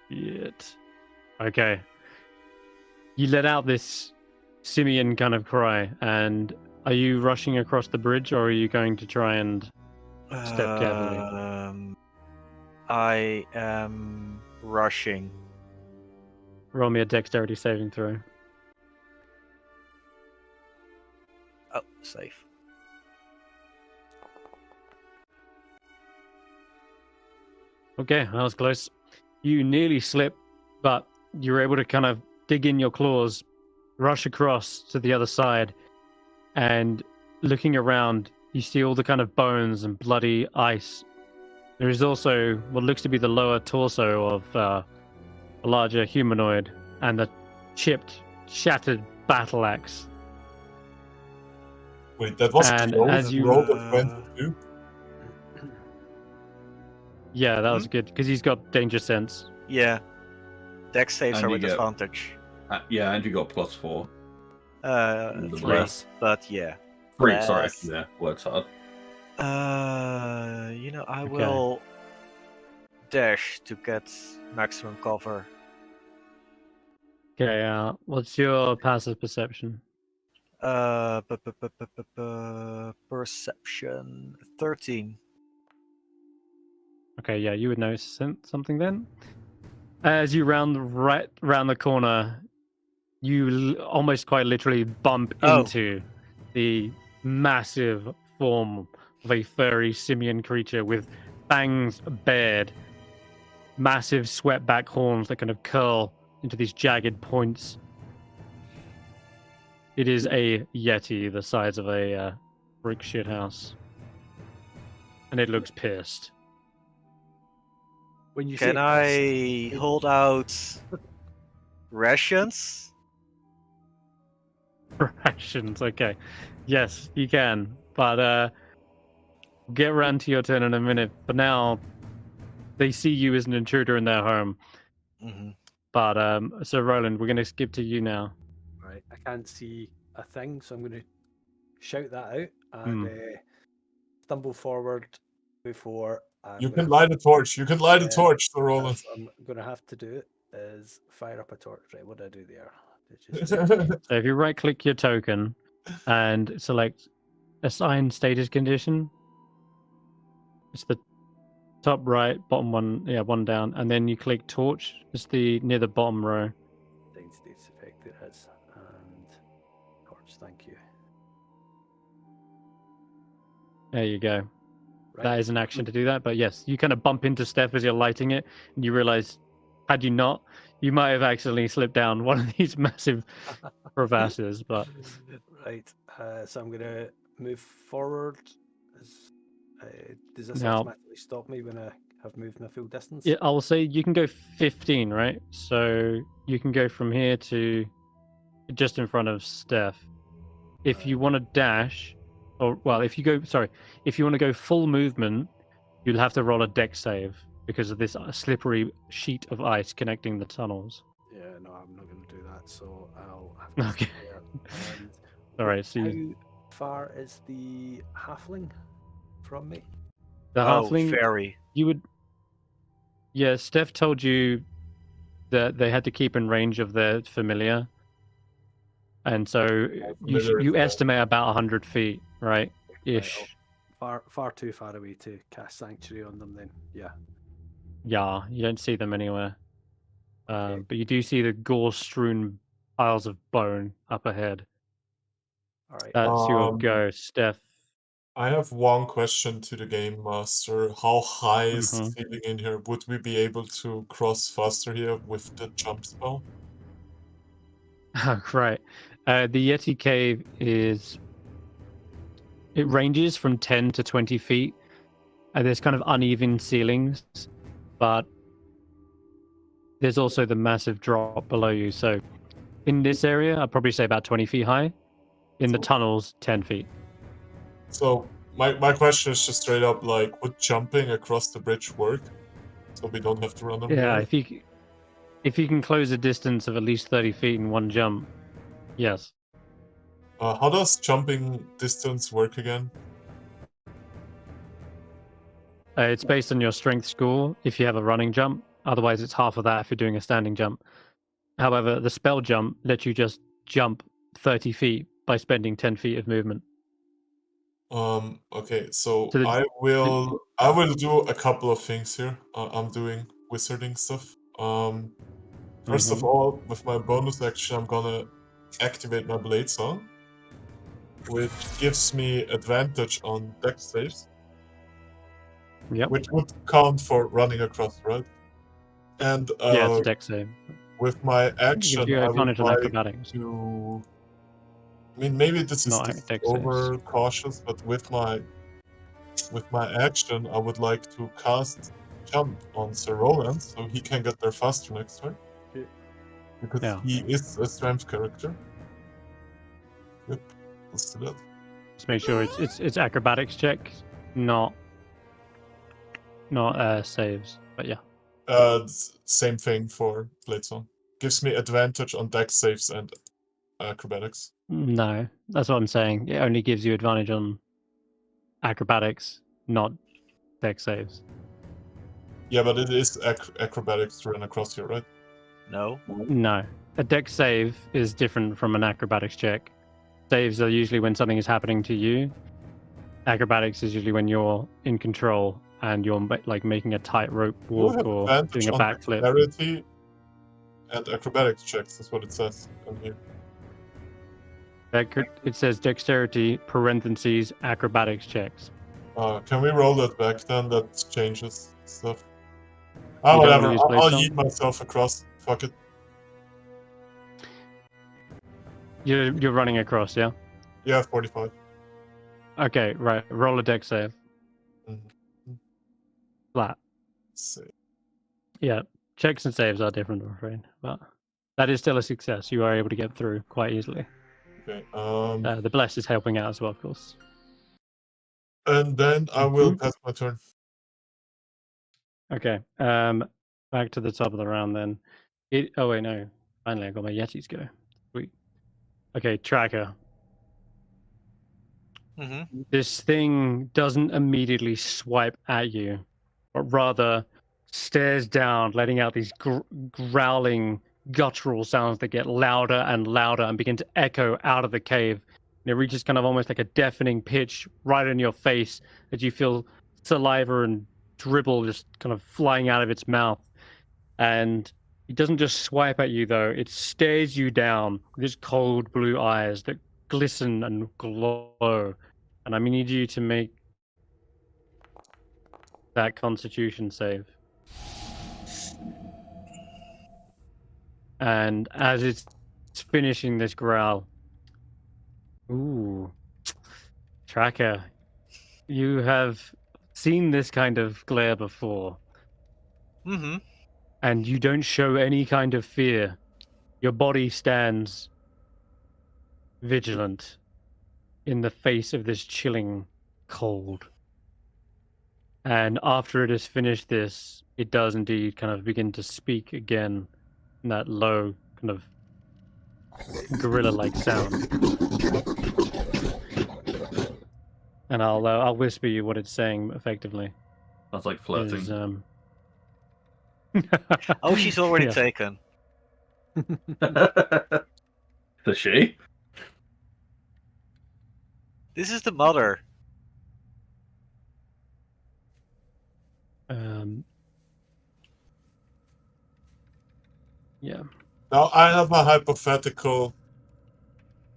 Speaker 1: Yet. Okay. You let out this simian kind of cry, and are you rushing across the bridge, or are you going to try and step carefully?
Speaker 2: I am rushing.
Speaker 1: Roll me a dexterity saving throw.
Speaker 2: Oh, safe.
Speaker 1: Okay, that was close. You nearly slip, but you were able to kind of dig in your claws, rush across to the other side, and looking around, you see all the kind of bones and bloody ice. There is also what looks to be the lower torso of a larger humanoid and the chipped, shattered battle axe.
Speaker 3: Wait, that was
Speaker 1: And
Speaker 3: close.
Speaker 1: as you-
Speaker 3: Rolled a 22.
Speaker 1: Yeah, that was good because he's got danger sense.
Speaker 2: Yeah. Dex saves
Speaker 4: And
Speaker 2: are
Speaker 4: you
Speaker 2: with
Speaker 4: get-
Speaker 2: advantage.
Speaker 4: Yeah, and you got +4. The
Speaker 2: 3,
Speaker 4: bless.
Speaker 2: but yeah.
Speaker 4: 3, sorry.
Speaker 2: Bless.
Speaker 4: Yeah, works hard.
Speaker 2: I
Speaker 1: Okay.
Speaker 2: will dash to get maximum cover.
Speaker 1: Okay, what's your passive perception?
Speaker 2: Perception 13.
Speaker 1: Okay, yeah, you would notice something then. As you right round the corner, you almost quite literally bump
Speaker 2: Oh.
Speaker 1: into the massive form of a furry simian creature with fangs bared, massive swept-back horns that kind of curl into these jagged points. It is a yeti the size of a brick shithouse, and it looks pissed.
Speaker 5: When you
Speaker 2: Can
Speaker 5: say
Speaker 2: I hold out rations?
Speaker 1: Rations, okay. Yes, you can. But get around to your turn in a minute. For now, they see you as an intruder in their home.
Speaker 2: Mm-hmm.
Speaker 1: But so Roland, we're gonna skip to you now.
Speaker 5: right, I can't see a thing, so I'm going to shout that out and stumble forward before
Speaker 3: You can light a torch. You can light a
Speaker 5: Yeah,
Speaker 3: torch, so Roland.
Speaker 5: I'm going to have to do it is fire up a torch. Right, what did I do there? Did you
Speaker 1: So if you right-click your token and select Assign Status Condition, it's the top right, bottom one, yeah, one down, and then you click Torch. It's the near the bottom row.
Speaker 5: Design states effect it is, and torch. Thank you.
Speaker 1: There you go.
Speaker 5: Right.
Speaker 1: That is an action to do that. But yes, you kind of bump into Steph as you're lighting it, and you realize, had you not, you might have accidentally slipped down one of these massive crevasses. But
Speaker 5: right, so I'm going to move forward. Does this
Speaker 1: Now-
Speaker 5: automatically stop me when I have moved my full distance?
Speaker 1: yeah, I'll say you can go 15, right? So you can go from here to just in front of Steph. If you want to dash, or well, if you want to go full movement, you'll have to roll a dex save because of this slippery sheet of ice connecting the tunnels.
Speaker 5: Yeah, no, I'm not going to do that. So I'll have to
Speaker 1: Okay.
Speaker 5: stay there. And
Speaker 1: All right, so you,
Speaker 5: how far is the halfling from me?
Speaker 1: the halfling,
Speaker 2: Very.
Speaker 1: you would. Yeah, Steph told you that they had to keep in range of their familiar, and so
Speaker 3: familiar
Speaker 1: you
Speaker 3: is,
Speaker 1: estimate about 100 feet, right? Ish.
Speaker 5: Far too far away to cast sanctuary on them. Then, yeah.
Speaker 1: Yeah, you don't see them anywhere. But you do see the gore-strewn piles of bone up ahead.
Speaker 5: All right.
Speaker 1: That's your
Speaker 3: Um,
Speaker 1: go, Steph.
Speaker 3: I have one question to the game master. How high is the
Speaker 1: Mhm.
Speaker 3: ceiling in here? Would we be able to cross faster here with the jump spell?
Speaker 1: Right. The Yeti cave it ranges from 10 to 20 feet. There's kind of uneven ceilings, but there's also the massive drop below you. So in this area, I'd probably say about 20 feet high. In the
Speaker 3: So-
Speaker 1: tunnels, 10 feet.
Speaker 3: So my question is just straight up like, would jumping across the bridge work? So we don't have to run on
Speaker 1: Yeah,
Speaker 3: here?
Speaker 1: if you can close a distance of at least 30 feet in one jump, yes.
Speaker 3: How does jumping distance work again?
Speaker 1: It's based on your strength score if you have a running jump. Otherwise, it's half of that if you're doing a standing jump. However, the spell jump lets you just jump 30 feet by spending 10 feet of movement.
Speaker 3: Okay, so
Speaker 1: So the-
Speaker 3: I will do a couple of things here. I'm doing wizarding stuff. First of
Speaker 1: Mhm.
Speaker 3: all, with my bonus action, I'm gonna activate my blade song, which gives me advantage on dex saves.
Speaker 1: Yep.
Speaker 3: which would count for running across, right? And
Speaker 1: Yeah, it's a dex save.
Speaker 3: with my
Speaker 1: It
Speaker 3: action,
Speaker 1: gives you
Speaker 3: I would
Speaker 1: advantage on
Speaker 3: like
Speaker 1: acrobatics.
Speaker 3: to. I mean, maybe this is
Speaker 1: Not
Speaker 3: just
Speaker 1: dex
Speaker 3: over cautious, but with my action, I would like to cast jump on Sir Roland so he can get there faster next turn.
Speaker 5: Okay.
Speaker 3: Because
Speaker 1: Yeah.
Speaker 3: he is a strength character. Yep, let's do that.
Speaker 1: Just make sure it's acrobatics check, not saves. But yeah.
Speaker 3: Same thing for Bladesong. Gives me advantage on dex saves and acrobatics.
Speaker 1: No, that's what I'm saying. It only gives you advantage on acrobatics, not dex saves.
Speaker 3: Yeah, but it is acrobatics to run across here, right?
Speaker 2: No.
Speaker 1: No, a dex save is different from an acrobatics check. Saves are usually when something is happening to you. Acrobatics is usually when you're in control and you're like making a tightrope
Speaker 3: You
Speaker 1: walk
Speaker 3: have
Speaker 1: or
Speaker 3: advantage
Speaker 1: doing a
Speaker 3: on
Speaker 1: backflip.
Speaker 3: dexterity and acrobatics checks, is what it says on here.
Speaker 1: It says dexterity parentheses acrobatics checks.
Speaker 3: Can we roll that back then? That changes stuff.
Speaker 1: You don't wanna
Speaker 3: Whatever.
Speaker 1: use
Speaker 3: I'll
Speaker 1: Bladesong?
Speaker 3: yeet myself across. Fuck it.
Speaker 1: You're running across, yeah.
Speaker 3: Yeah, 45.
Speaker 1: Okay, right. Roll a dex save.
Speaker 3: Mhm.
Speaker 1: Flat.
Speaker 3: Save.
Speaker 1: Yeah, checks and saves are different, I'm afraid, but that is still a success. You are able to get through quite easily.
Speaker 3: Okay.
Speaker 1: The bless is helping out as well, of course.
Speaker 3: And then I will
Speaker 1: Mhm.
Speaker 3: pass my turn.
Speaker 1: Okay. Back to the top of the round then. Oh wait, no. Finally, I got my Yetis go. Sweet. Okay, tracker.
Speaker 2: Mm-hmm.
Speaker 1: This thing doesn't immediately swipe at you, but rather stares down, letting out these growling, guttural sounds that get louder and louder and begin to echo out of the cave. And it reaches kind of almost like a deafening pitch right in your face as you feel saliva and dribble just kind of flying out of its mouth. And it doesn't just swipe at you, though. It stares you down with its cold blue eyes that glisten and glow. And I need you to make that Constitution save. And as it's finishing this growl, ooh, Tracker, you have seen this kind of glare before,
Speaker 2: Mm-hmm.
Speaker 1: and you don't show any kind of fear. Your body stands vigilant in the face of this chilling cold. And after it has finished this, it does indeed kind of begin to speak again in that low, kind of gorilla-like sound. And I'll whisper you what it's saying effectively.
Speaker 4: Sounds like flirting.
Speaker 1: Is,
Speaker 2: Oh, she's already
Speaker 1: Yeah.
Speaker 2: taken.
Speaker 4: Does she?
Speaker 2: This is the mother.
Speaker 1: Yeah.
Speaker 3: Now I have a hypothetical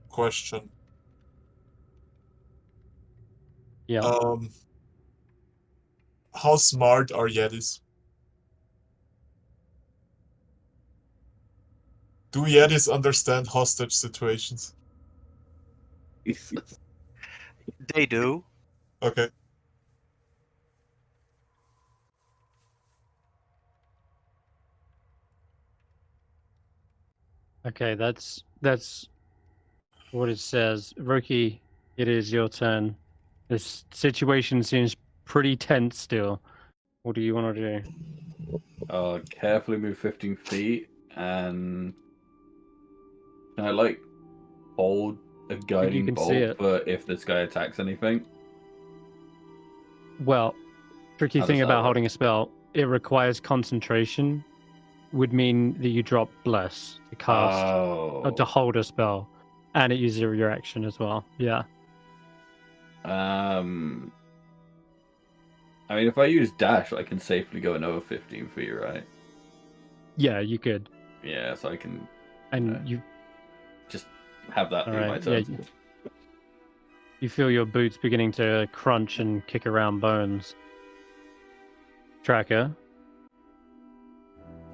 Speaker 3: question.
Speaker 1: Yeah.
Speaker 3: How smart are Yetis? Do Yetis understand hostage situations?
Speaker 4: Jesus.
Speaker 2: They do.
Speaker 3: Okay.
Speaker 1: Okay, that's what it says. Roki, it is your turn. This situation seems pretty tense still. What do you want to do?
Speaker 4: Carefully move 15 feet and can I hold a guiding
Speaker 1: can see
Speaker 4: bolt
Speaker 1: it.
Speaker 4: for if this guy attacks anything?
Speaker 1: Well, tricky
Speaker 4: How
Speaker 1: thing
Speaker 4: does that
Speaker 1: about
Speaker 4: work?
Speaker 1: holding a spell, it requires concentration. Would mean that you drop bless to cast to hold a spell, and it uses your action as well. Yeah.
Speaker 4: I mean, if I use dash, I can safely go another 15 feet, right?
Speaker 1: Yeah, you could.
Speaker 4: Yeah, so I can
Speaker 1: And you
Speaker 4: just have that be my
Speaker 1: Alright, yeah,
Speaker 4: turn.
Speaker 1: you feel your boots beginning to crunch and kick around bones. Tracker,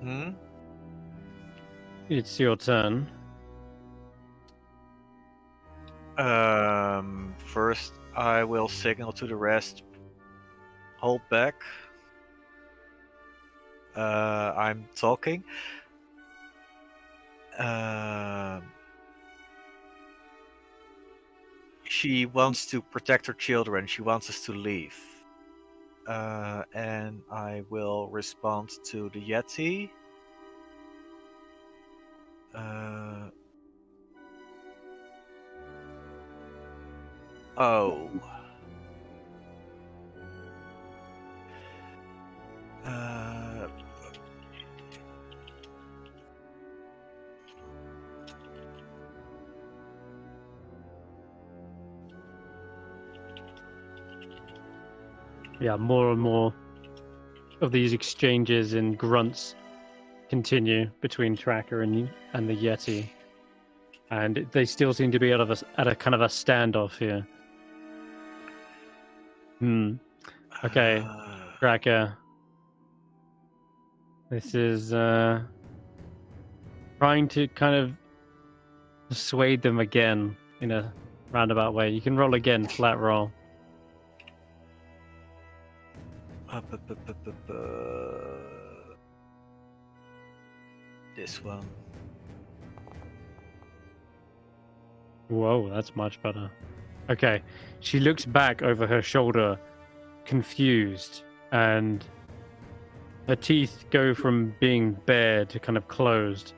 Speaker 2: Hmm?
Speaker 1: it's your turn.
Speaker 2: First, I will signal to the rest. Hold back. I'm talking. She wants to protect her children. She wants us to leave. And I will respond to the Yeti. Oh.
Speaker 1: Yeah, more and more of these exchanges and grunts continue between Tracker and the Yeti, and they still seem to be at a kind of a standoff here. Okay, Tracker. This is trying to kind of persuade them again in a roundabout way. You can roll again, flat roll.
Speaker 2: This one.
Speaker 1: Whoa, that's much better. Okay, she looks back over her shoulder, confused, and her teeth go from being bare to kind of closed.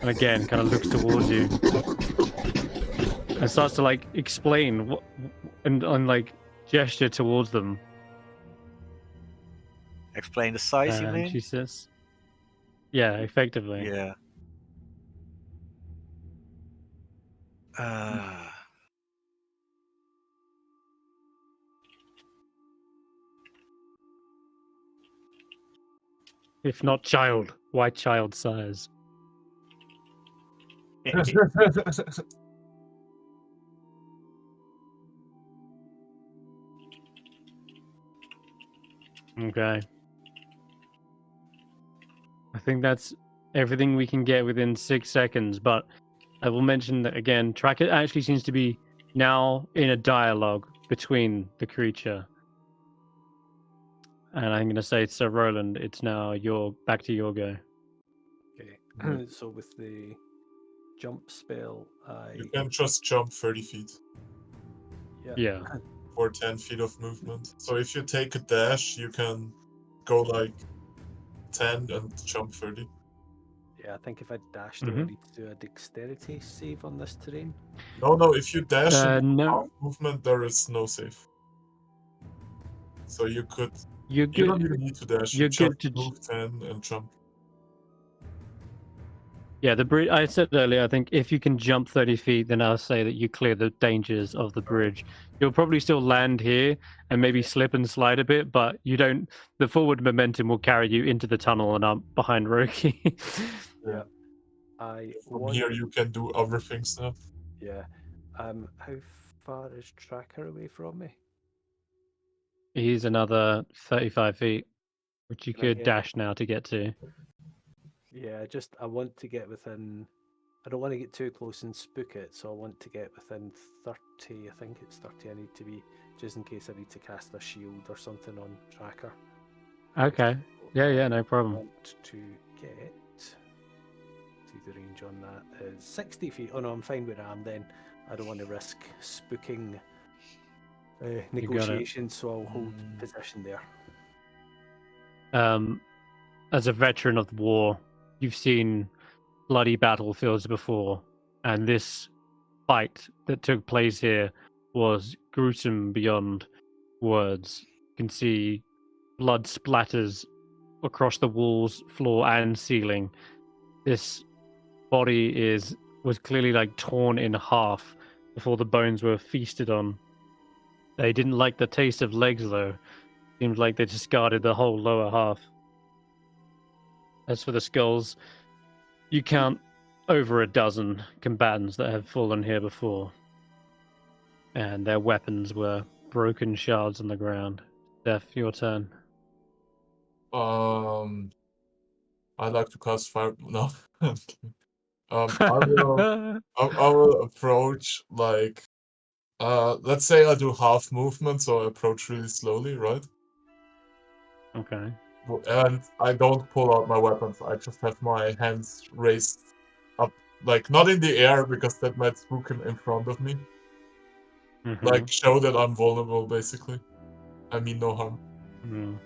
Speaker 1: And again, kind of looks towards you and starts to like explain what and like gesture towards them.
Speaker 2: Explain the size, you
Speaker 1: And
Speaker 2: mean?
Speaker 1: she says, "Yeah, effectively."
Speaker 2: Yeah.
Speaker 1: If not child, why child size? Okay. I think that's everything we can get within 6 seconds, but I will mention that again, Tracker actually seems to be now in a dialogue between the creature. And I'm going to say, Sir Roland, it's now back to your go.
Speaker 5: Okay. So with the jump spell,
Speaker 3: You can just jump 30 feet
Speaker 1: Yeah.
Speaker 3: or 10 feet of movement. So if you take a dash, you can go like 10 and jump 30.
Speaker 5: Yeah, I think if I dash, do I need to do a dexterity save on this terrain?
Speaker 3: No, if you dash in
Speaker 1: no.
Speaker 3: half movement, there is no save. So you could.
Speaker 1: You're
Speaker 3: You don't
Speaker 1: good.
Speaker 3: even need to dash.
Speaker 1: You're
Speaker 3: You just
Speaker 1: good to
Speaker 3: move 10 and jump.
Speaker 1: Yeah, the bridge. I said earlier, I think if you can jump 30 feet, then I'll say that you clear the dangers of the bridge. You'll probably still land here and maybe slip and slide a bit, but you don't. The forward momentum will carry you into the tunnel and up behind Roki.
Speaker 5: Yeah.
Speaker 3: From here, you can do other things now.
Speaker 5: Yeah. How far is Tracker away from me?
Speaker 1: He's another 35 feet, which you
Speaker 5: Can I
Speaker 1: could
Speaker 5: get-
Speaker 1: dash now to get to.
Speaker 5: Yeah, I want to get within. I don't want to get too close and spook it, so I want to get within 30. I think it's 30 I need to be, just in case I need to cast a shield or something on Tracker.
Speaker 1: Okay. Yeah, no
Speaker 5: I
Speaker 1: problem.
Speaker 5: want to get. See, the range on that is 60 feet. Oh no, I'm fine where I am then. I don't want to risk spooking negotiations, so I'll hold position there.
Speaker 1: As a veteran of the war, you've seen bloody battlefields before, and this fight that took place here was gruesome beyond words. You can see blood splatters across the walls, floor, and ceiling. This body was clearly like torn in half before the bones were feasted on. They didn't like the taste of legs, though. Seemed like they discarded the whole lower half. As for the skulls, you count over a dozen combatants that have fallen here before, and their weapons were broken shards on the ground. Stef, your turn.
Speaker 3: I'd like to cast fire. No. I will approach like let's say I do half movement, so I approach really slowly, right?
Speaker 1: Okay.
Speaker 3: And I don't pull out my weapons. I just have my hands raised up, like not in the air because that might spook him in front of me.
Speaker 1: Mhm.
Speaker 3: Like show that I'm vulnerable, basically. I mean no harm.
Speaker 1: Mm.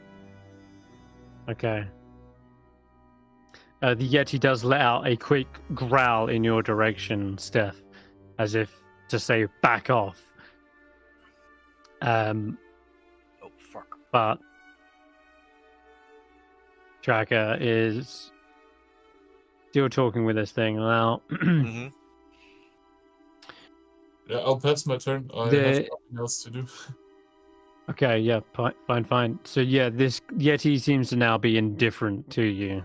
Speaker 1: Okay. The Yeti does let out a quick growl in your direction, Steph, as if to say "back off."
Speaker 2: Oh fuck.
Speaker 1: But Tracker is still talking with this thing now.
Speaker 2: Mm-hmm.
Speaker 3: Yeah, I'll pass my turn. I have nothing else to do.
Speaker 1: Okay, yeah, fine. So yeah, this Yeti seems to now be indifferent to you.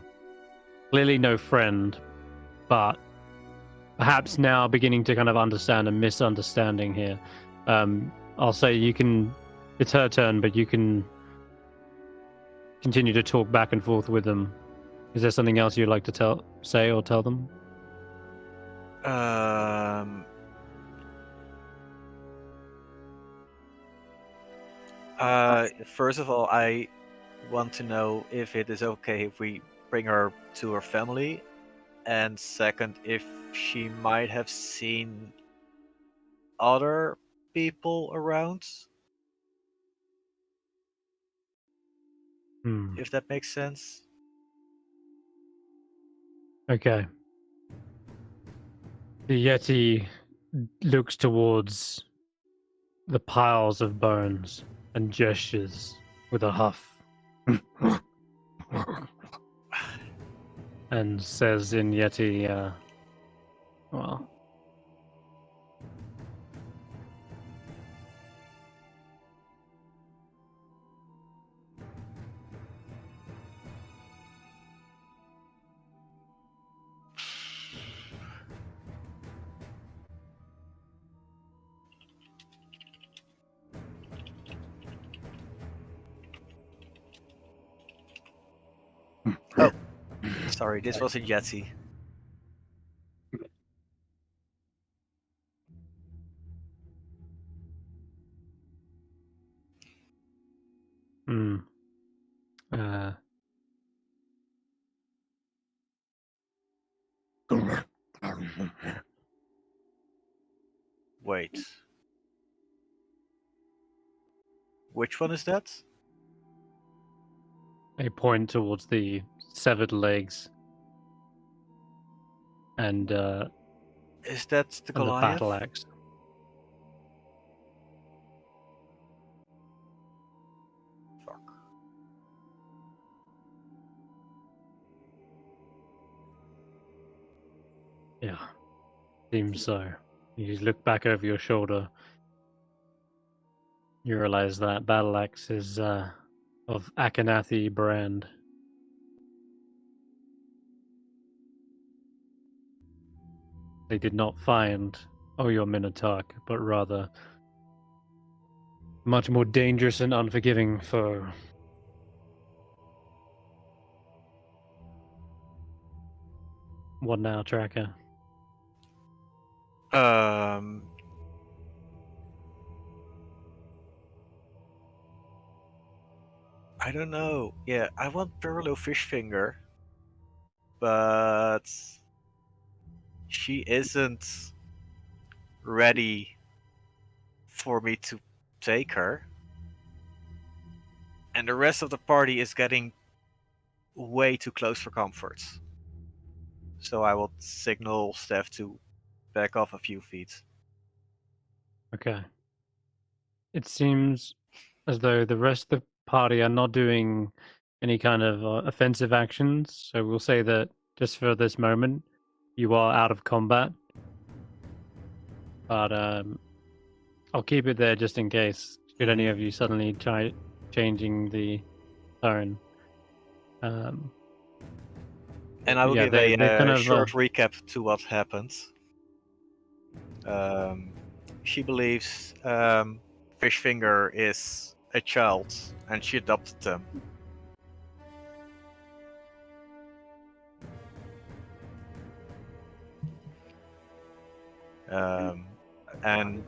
Speaker 1: Clearly no friend, but perhaps now beginning to kind of understand a misunderstanding here. I'll say you can. It's her turn, but you can continue to talk back and forth with them. Is there something else you'd like to say or tell them?
Speaker 2: First of all, I want to know if it is okay if we bring her to her family, and second, if she might have seen other people around. If that makes sense.
Speaker 1: Okay. The Yeti looks towards the piles of bones and gestures with a huff. And says in Yeti, well,
Speaker 2: Oh, sorry, this was a Yeti. Wait. Which one is that?
Speaker 1: a point towards the severed legs and
Speaker 2: Is that the
Speaker 1: the
Speaker 2: Goliath?
Speaker 1: battle axe.
Speaker 2: Fuck.
Speaker 1: Yeah, seems so. You look back over your shoulder. You realize that battle axe is of Akhenathi brand. They did not find Oyo Minotaur, but rather much more dangerous and unforgiving foe. What now, Tracker?
Speaker 2: I don't know. Yeah, I want Parallel Fishfinger, but she isn't ready for me to take her. And the rest of the party is getting way too close for comfort. So I will signal Stef to back off a few feet.
Speaker 1: Okay. It seems as though the rest of the party are not doing any kind of offensive actions. So we'll say that just for this moment, you are out of combat. But I'll keep it there just in case. Should any of you suddenly try changing the tone?
Speaker 2: And I will
Speaker 1: yeah,
Speaker 2: give
Speaker 1: they kind
Speaker 2: a
Speaker 1: of,
Speaker 2: short recap to what happened. She believes Fishfinger is a child, and she adopted them. And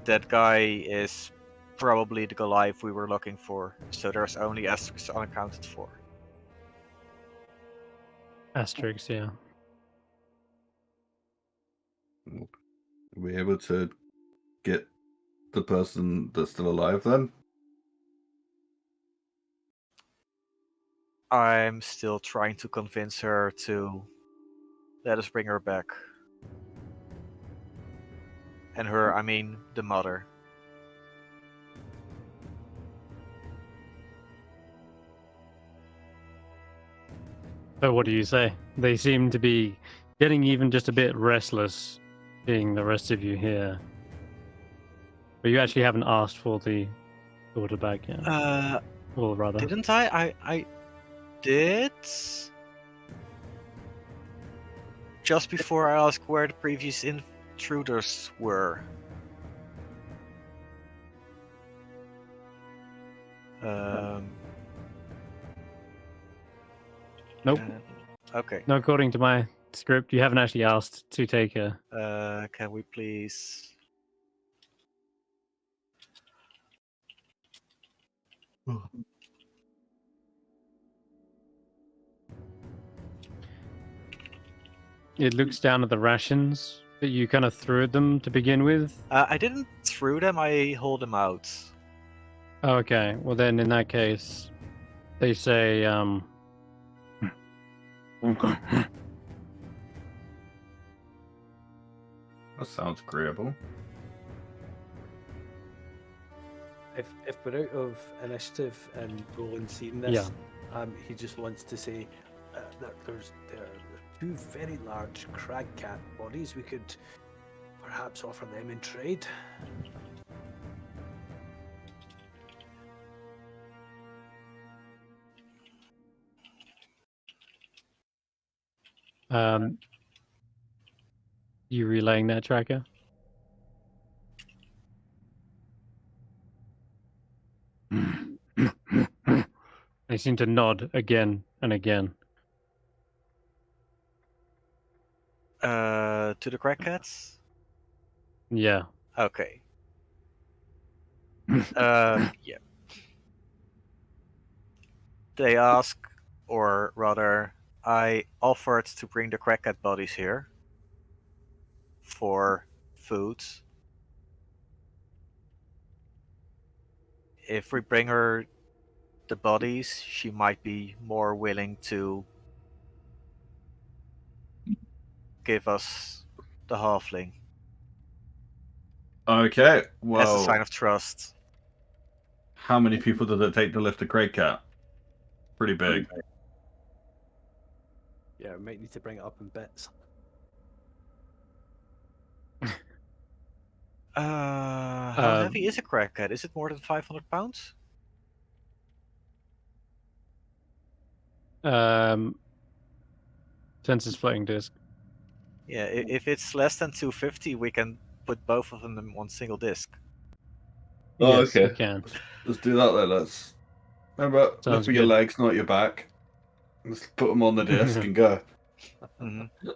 Speaker 2: that guy is probably the Goliath we were looking for, so there's only asterisks unaccounted for.
Speaker 1: Asterix, yeah.
Speaker 4: Are we able to get the person that's still alive then?
Speaker 2: I'm still trying to convince her to let us bring her back. And her, I mean the mother.
Speaker 1: So what do you say? They seem to be getting even just a bit restless seeing the rest of you here. But you actually haven't asked for the daughter back yet. Or rather.
Speaker 2: Didn't I? I did. Just before I asked where the previous intruders were.
Speaker 1: Nope.
Speaker 2: Okay.
Speaker 1: No, according to my script, you haven't actually asked to take her.
Speaker 2: Can we please?
Speaker 1: It looks down at the rations that you kind of threw at them to begin with.
Speaker 2: I didn't throw them. I hold them out.
Speaker 1: Okay, well then in that case, they say,
Speaker 4: That sounds agreeable.
Speaker 5: If we're out of initiative and Roland seeing this, he just wants to say that there are two very large crag cat bodies. We could perhaps offer them in trade.
Speaker 1: you relaying that, Tracker? They seem to nod again and again.
Speaker 2: To the crack cats?
Speaker 1: Yeah.
Speaker 2: Okay. Yeah. They ask, or rather, I offered to bring the crack cat bodies here for food. If we bring her the bodies, she might be more willing to give us the halfling
Speaker 4: Okay,
Speaker 2: as a
Speaker 4: well,
Speaker 2: sign of trust.
Speaker 4: how many people did it take to lift a great cat? Pretty big.
Speaker 5: Yeah, we might need to bring it up in bits.
Speaker 2: How heavy is a crack cat? Is it more than 500 pounds?
Speaker 1: Census floating disc.
Speaker 2: Yeah, if it's less than 250, we can put both of them in one single disc.
Speaker 4: Oh,
Speaker 1: Yes,
Speaker 4: okay.
Speaker 1: you can.
Speaker 4: Let's do that then. Let's remember,
Speaker 1: Sounds
Speaker 4: lift with your
Speaker 1: good.
Speaker 4: legs, not your back. Let's put them on the disc and go.
Speaker 2: Mm-hmm.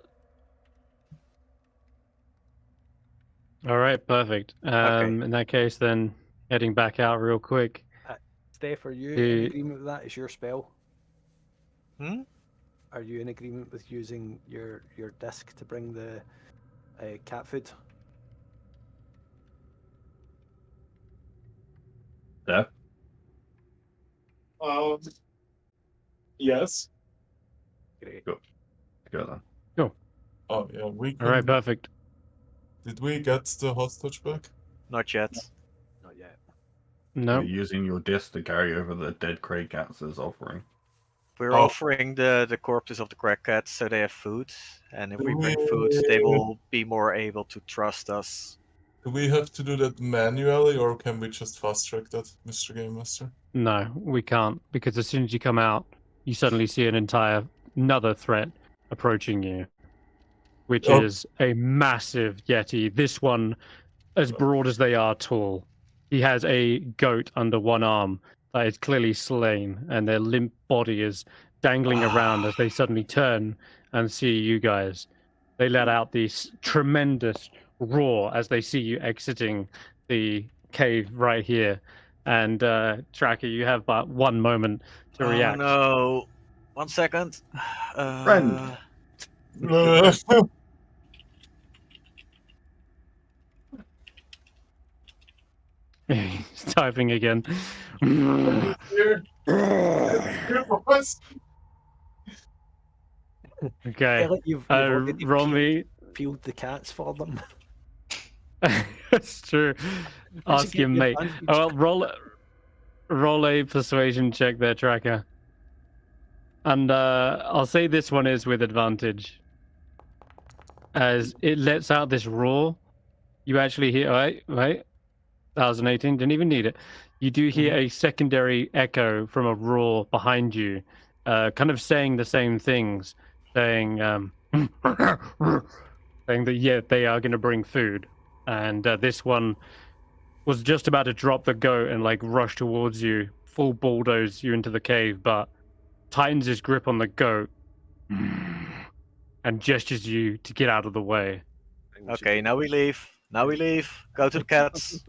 Speaker 1: All right, perfect. In that case, then heading back out real quick.
Speaker 5: Steph, are you
Speaker 1: The-
Speaker 5: in agreement with that? Is your spell?
Speaker 2: Hmm?
Speaker 5: Are you in agreement with using your disc to bring the cat food?
Speaker 4: Yeah.
Speaker 3: Yes.
Speaker 5: Great.
Speaker 4: Go then.
Speaker 3: Oh yeah, we can.
Speaker 1: All right, perfect.
Speaker 3: Did we get the hostage back?
Speaker 2: Not yet.
Speaker 5: Not yet.
Speaker 1: No,
Speaker 4: You're using your disc to carry over the dead Cray cats as offering.
Speaker 2: We're
Speaker 3: Oh.
Speaker 2: offering the corpses of the crack cats so they have food, and if
Speaker 3: Do
Speaker 2: we bring
Speaker 3: we-
Speaker 2: food, they will be more able to trust us.
Speaker 3: Do we have to do that manually, or can we just fast track that, Mr. Game Master?
Speaker 1: no, we can't, because as soon as you come out, you suddenly see another threat approaching you, which
Speaker 3: Oh.
Speaker 1: is a massive Yeti. This one, as broad as they are tall. he has a goat under one arm that is clearly slain, and their limp body is dangling around as they suddenly turn and see you guys. They let out this tremendous roar as they see you exiting the cave right here. And Tracker, you have but one moment to react.
Speaker 2: no! 1 second.
Speaker 4: Friend.
Speaker 1: He's typing again.
Speaker 3: Here. Here, boys.
Speaker 1: Okay.
Speaker 5: You've already
Speaker 1: Romy,
Speaker 5: peeled the cats for them.
Speaker 1: that's true. Ask
Speaker 5: give
Speaker 1: him,
Speaker 5: you
Speaker 1: mate.
Speaker 5: advantage.
Speaker 1: Oh, well, roll a persuasion check there, Tracker. And I'll say this one is with advantage. As it lets out this roar, you actually hear, wait, 1018, didn't even need it. You do hear a secondary echo from a roar behind you, kind of saying the same things, saying, saying that, yeah, they are going to bring food. And this one was just about to drop the goat and like rush towards you, full bulldoze you into the cave, but tightens his grip on the goat and gestures you to get out of the way.
Speaker 2: Okay, now we leave. Now we leave. Go to the cats.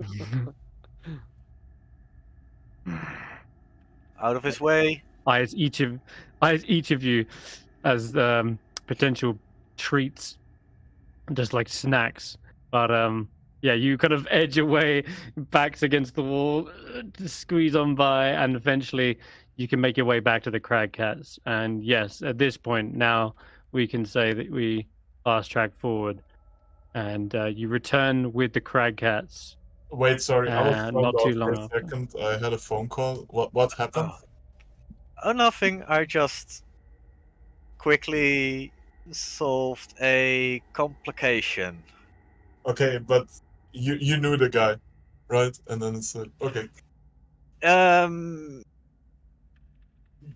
Speaker 2: Out of his way.
Speaker 1: Eyes each of you as potential treats, just like snacks. But yeah, you kind of edge away, backs against the wall, squeeze on by, and eventually you can make your way back to the crag cats. And yes, at this point now we can say that we fast track forward, and you return with the crag cats.
Speaker 3: Wait, sorry, I was phoned
Speaker 1: not
Speaker 3: off
Speaker 1: too
Speaker 3: for
Speaker 1: long
Speaker 3: a
Speaker 1: after.
Speaker 3: second. I had a phone call. What happened?
Speaker 2: Oh, nothing. I just quickly solved a complication.
Speaker 3: Okay, but you knew the guy, right? And then it's like, okay.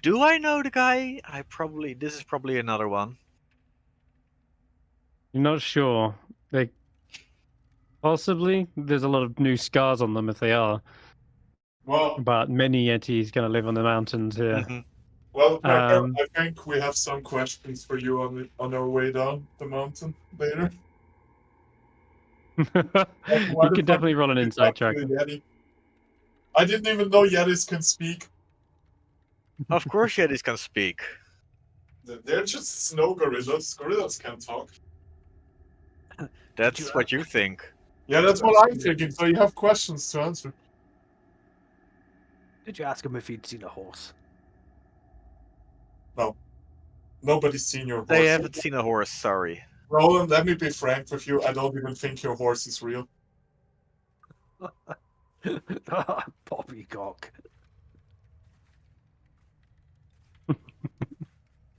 Speaker 2: Do I know the guy? This is probably another one.
Speaker 1: You're not sure. They possibly there's a lot of new scars on them if they are.
Speaker 3: Well,
Speaker 1: But many Yetis gonna live on the mountains here.
Speaker 2: Mhm.
Speaker 3: well, Parker,
Speaker 1: Um,
Speaker 3: I think we have some questions for you on our way down the mountain later.
Speaker 1: you
Speaker 3: Why the
Speaker 1: can
Speaker 3: fuck
Speaker 1: definitely roll an
Speaker 3: did you
Speaker 1: insight
Speaker 3: talk to
Speaker 1: tracker.
Speaker 3: a Yeti? I didn't even know Yetis can speak.
Speaker 2: Of course, Yetis can speak.
Speaker 3: They're just snow gorillas. Gorillas can't talk.
Speaker 2: That's what you think.
Speaker 3: Yeah, that's
Speaker 5: you
Speaker 3: what
Speaker 5: ask
Speaker 3: I'm
Speaker 5: him if
Speaker 3: thinking.
Speaker 5: he's-
Speaker 3: So you have questions to answer.
Speaker 5: Did you ask him if he'd seen a horse?
Speaker 3: Nobody's seen your horse.
Speaker 2: They haven't seen a horse, sorry.
Speaker 3: Roland, let me be frank with you. I don't even think your horse is real.
Speaker 5: Poppycock.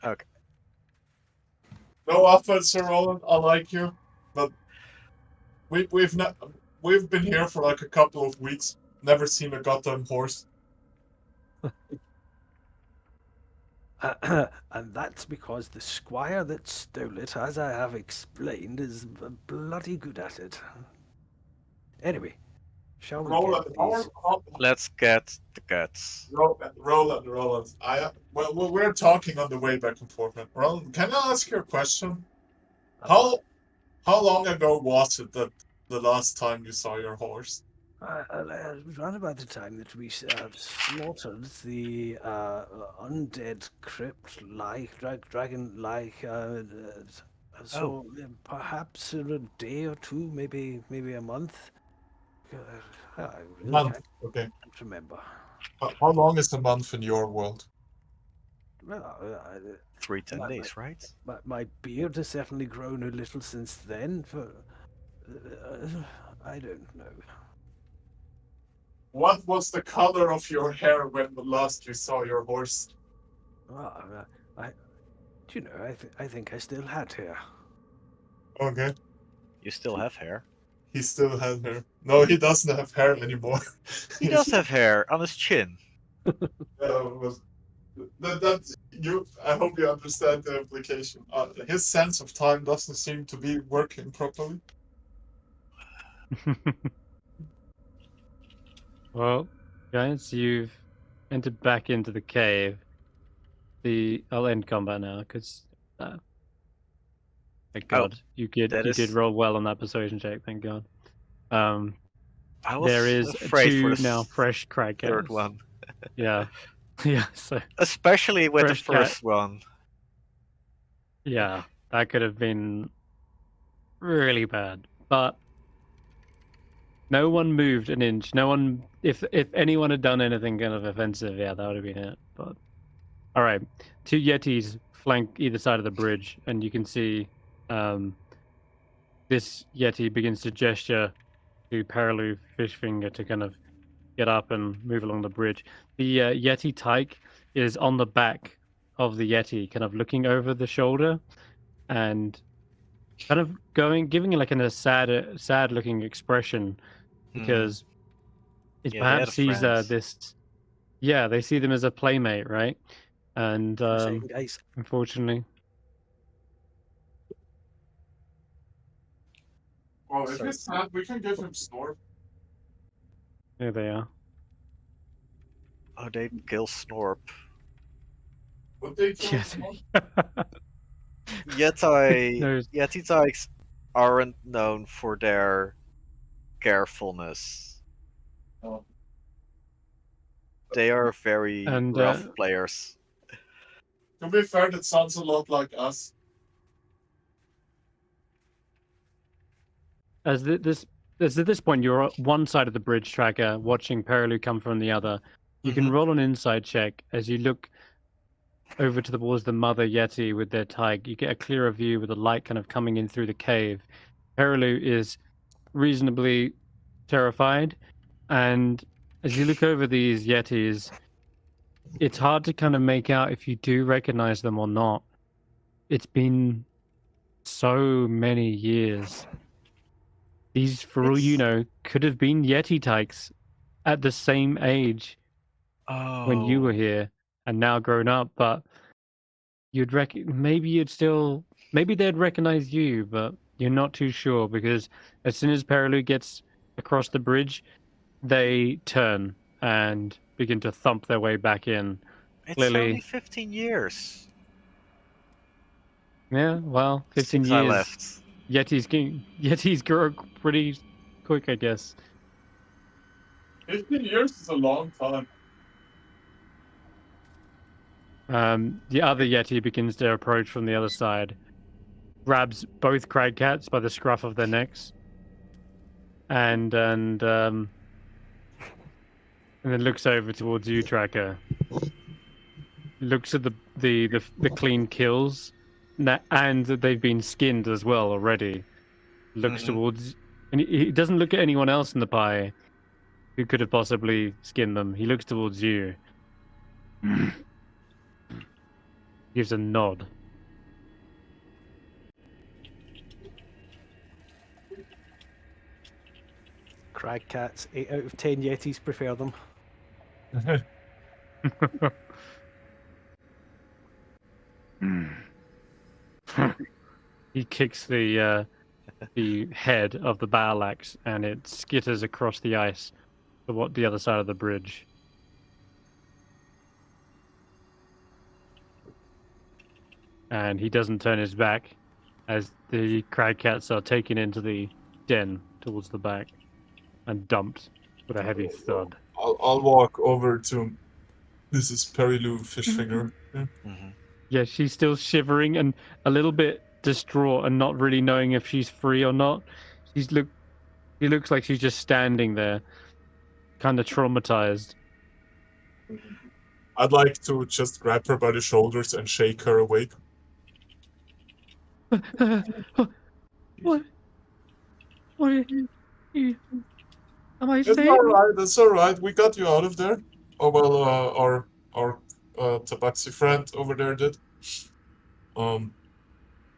Speaker 2: Okay.
Speaker 3: No offense, Sir Roland. I like you, but we've been here for like a couple of weeks. Never seen a goddamn horse.
Speaker 5: And that's because the squire that stole it, as I have explained, is bloody good at it. Anyway, shall we
Speaker 3: Roland,
Speaker 5: get these?
Speaker 2: Let's get the cats.
Speaker 3: Roland. Well, we're talking on the way back and forth. Man. Roland, can I ask you a question? How long ago was it that the last time you saw your horse?
Speaker 5: It was around about the time that we slaughtered the undead crypt-like, dragon-like. So perhaps in a day or two, maybe a month. I really
Speaker 3: Month. Okay.
Speaker 5: can't remember.
Speaker 3: How long is a month in your world?
Speaker 5: Well,
Speaker 2: 10 days, right?
Speaker 5: my beard has certainly grown a little since then. I don't know.
Speaker 3: What was the color of your hair when the last you saw your horse?
Speaker 5: Well, do you know? I think I still had hair.
Speaker 3: Okay.
Speaker 2: You still have hair.
Speaker 3: He still has hair. No, he doesn't have hair anymore.
Speaker 2: He does have hair on his chin.
Speaker 3: I hope you understand the implication. His sense of time doesn't seem to be working properly.
Speaker 1: Well, guys, you've entered back into the cave. I'll end combat now because, thank God, you
Speaker 2: that
Speaker 1: did
Speaker 2: is-
Speaker 1: roll well on that persuasion check. Thank God.
Speaker 2: I was
Speaker 1: There is
Speaker 2: afraid for
Speaker 1: two
Speaker 2: the
Speaker 1: now fresh crag
Speaker 2: third
Speaker 1: cats.
Speaker 2: one,
Speaker 1: Yeah, yeah. So
Speaker 2: especially with the
Speaker 1: Fresh cat.
Speaker 2: first one.
Speaker 1: yeah, that could have been really bad, but no one moved an inch. No one, if anyone had done anything kind of offensive, yeah, that would have been it. But all right, two Yetis flank either side of the bridge, and you can see this Yeti begins to gesture to Paralu Fishfinger to kind of get up and move along the bridge. The Yeti tyke is on the back of the Yeti, kind of looking over the shoulder, and kind of giving it like a sad looking expression because it
Speaker 2: Yeah, they had
Speaker 1: perhaps
Speaker 2: a
Speaker 1: sees
Speaker 2: friend.
Speaker 1: this. Yeah, they see them as a playmate, right? And
Speaker 5: Second, guys.
Speaker 1: unfortunately,
Speaker 3: Well, if
Speaker 2: So-
Speaker 3: he's sad, we can give him snore.
Speaker 1: there they are.
Speaker 2: Oh, they kill Snorp.
Speaker 3: But they kill
Speaker 1: Yes.
Speaker 3: snore.
Speaker 1: There's-
Speaker 2: Yeti tykes aren't known for their carefulness.
Speaker 3: Oh.
Speaker 2: They are very
Speaker 1: And,
Speaker 2: rough players.
Speaker 3: To be fair, that sounds a lot like us.
Speaker 1: As at this point, you're on one side of the bridge tracker, watching Perilu come from the other. You can
Speaker 2: Mhm.
Speaker 1: roll an insight check as you look over towards the mother Yeti with their tyke. You get a clearer view with the light kind of coming in through the cave. Perilu is reasonably terrified, and as you look over these Yetis, it's hard to kind of make out if you do recognize them or not. It's been so many years. These, for all you know, could have been Yeti tykes at the same age
Speaker 2: Oh.
Speaker 1: when you were here and now grown up, but maybe they'd recognize you, but you're not too sure because as soon as Perilu gets across the bridge, they turn and begin to thump their way back in.
Speaker 2: It's
Speaker 1: clearly-
Speaker 2: only 15 years
Speaker 1: Yeah, well, 15
Speaker 2: since
Speaker 1: years.
Speaker 2: I left.
Speaker 1: Yetis grow pretty quick, I guess.
Speaker 3: 15 years is a long time.
Speaker 1: The other Yeti begins to approach from the other side, grabs both crag cats by the scruff of their necks, and then looks over towards you, Tracker. Looks at the clean kills, and that they've been skinned as well already. Looks
Speaker 2: Mhm.
Speaker 1: towards, and he doesn't look at anyone else in the pie who could have possibly skinned them. He looks towards you. Gives a nod.
Speaker 5: Crag cats, 8 out of 10 Yetis prefer them.
Speaker 1: He kicks the head of the battle axe, and it skitters across the ice to the other side of the bridge. And he doesn't turn his back as the crag cats are taken into the den towards the back and dumped with a heavy thud.
Speaker 3: I'll walk over to Mrs. Perilu Fishfinger. Yeah.
Speaker 2: Mhm.
Speaker 1: Yeah, she's still shivering and a little bit distraught and not really knowing if she's free or not. She looks like she's just standing there, kind of traumatized.
Speaker 3: I'd like to just grab her by the shoulders and shake her awake.
Speaker 1: What? What? Am I
Speaker 3: It's
Speaker 1: safe?
Speaker 3: alright, it's alright. We got you out of there. Oh well, our Tabaxi friend over there did. So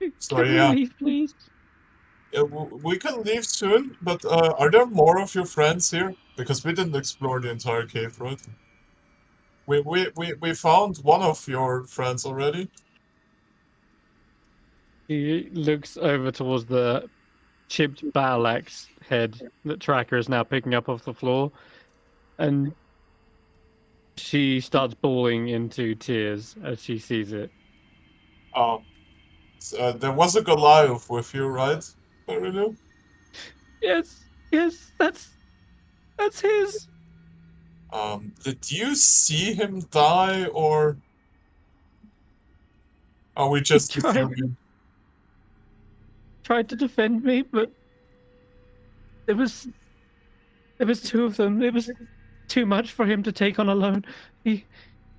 Speaker 1: Can we
Speaker 3: yeah,
Speaker 1: leave, please?
Speaker 3: we can leave soon. But are there more of your friends here? Because we didn't explore the entire cave, right? We found one of your friends already.
Speaker 1: He looks over towards the chipped battle axe head that Tracker is now picking up off the floor, And she starts bawling into tears as she sees it.
Speaker 3: There was a Goliath with you, right, Marilu?
Speaker 1: Yes, that's his.
Speaker 3: Did you see him die, or are we just assuming?
Speaker 1: Tried to defend me, but there was two of them. It was too much for him to take on alone. He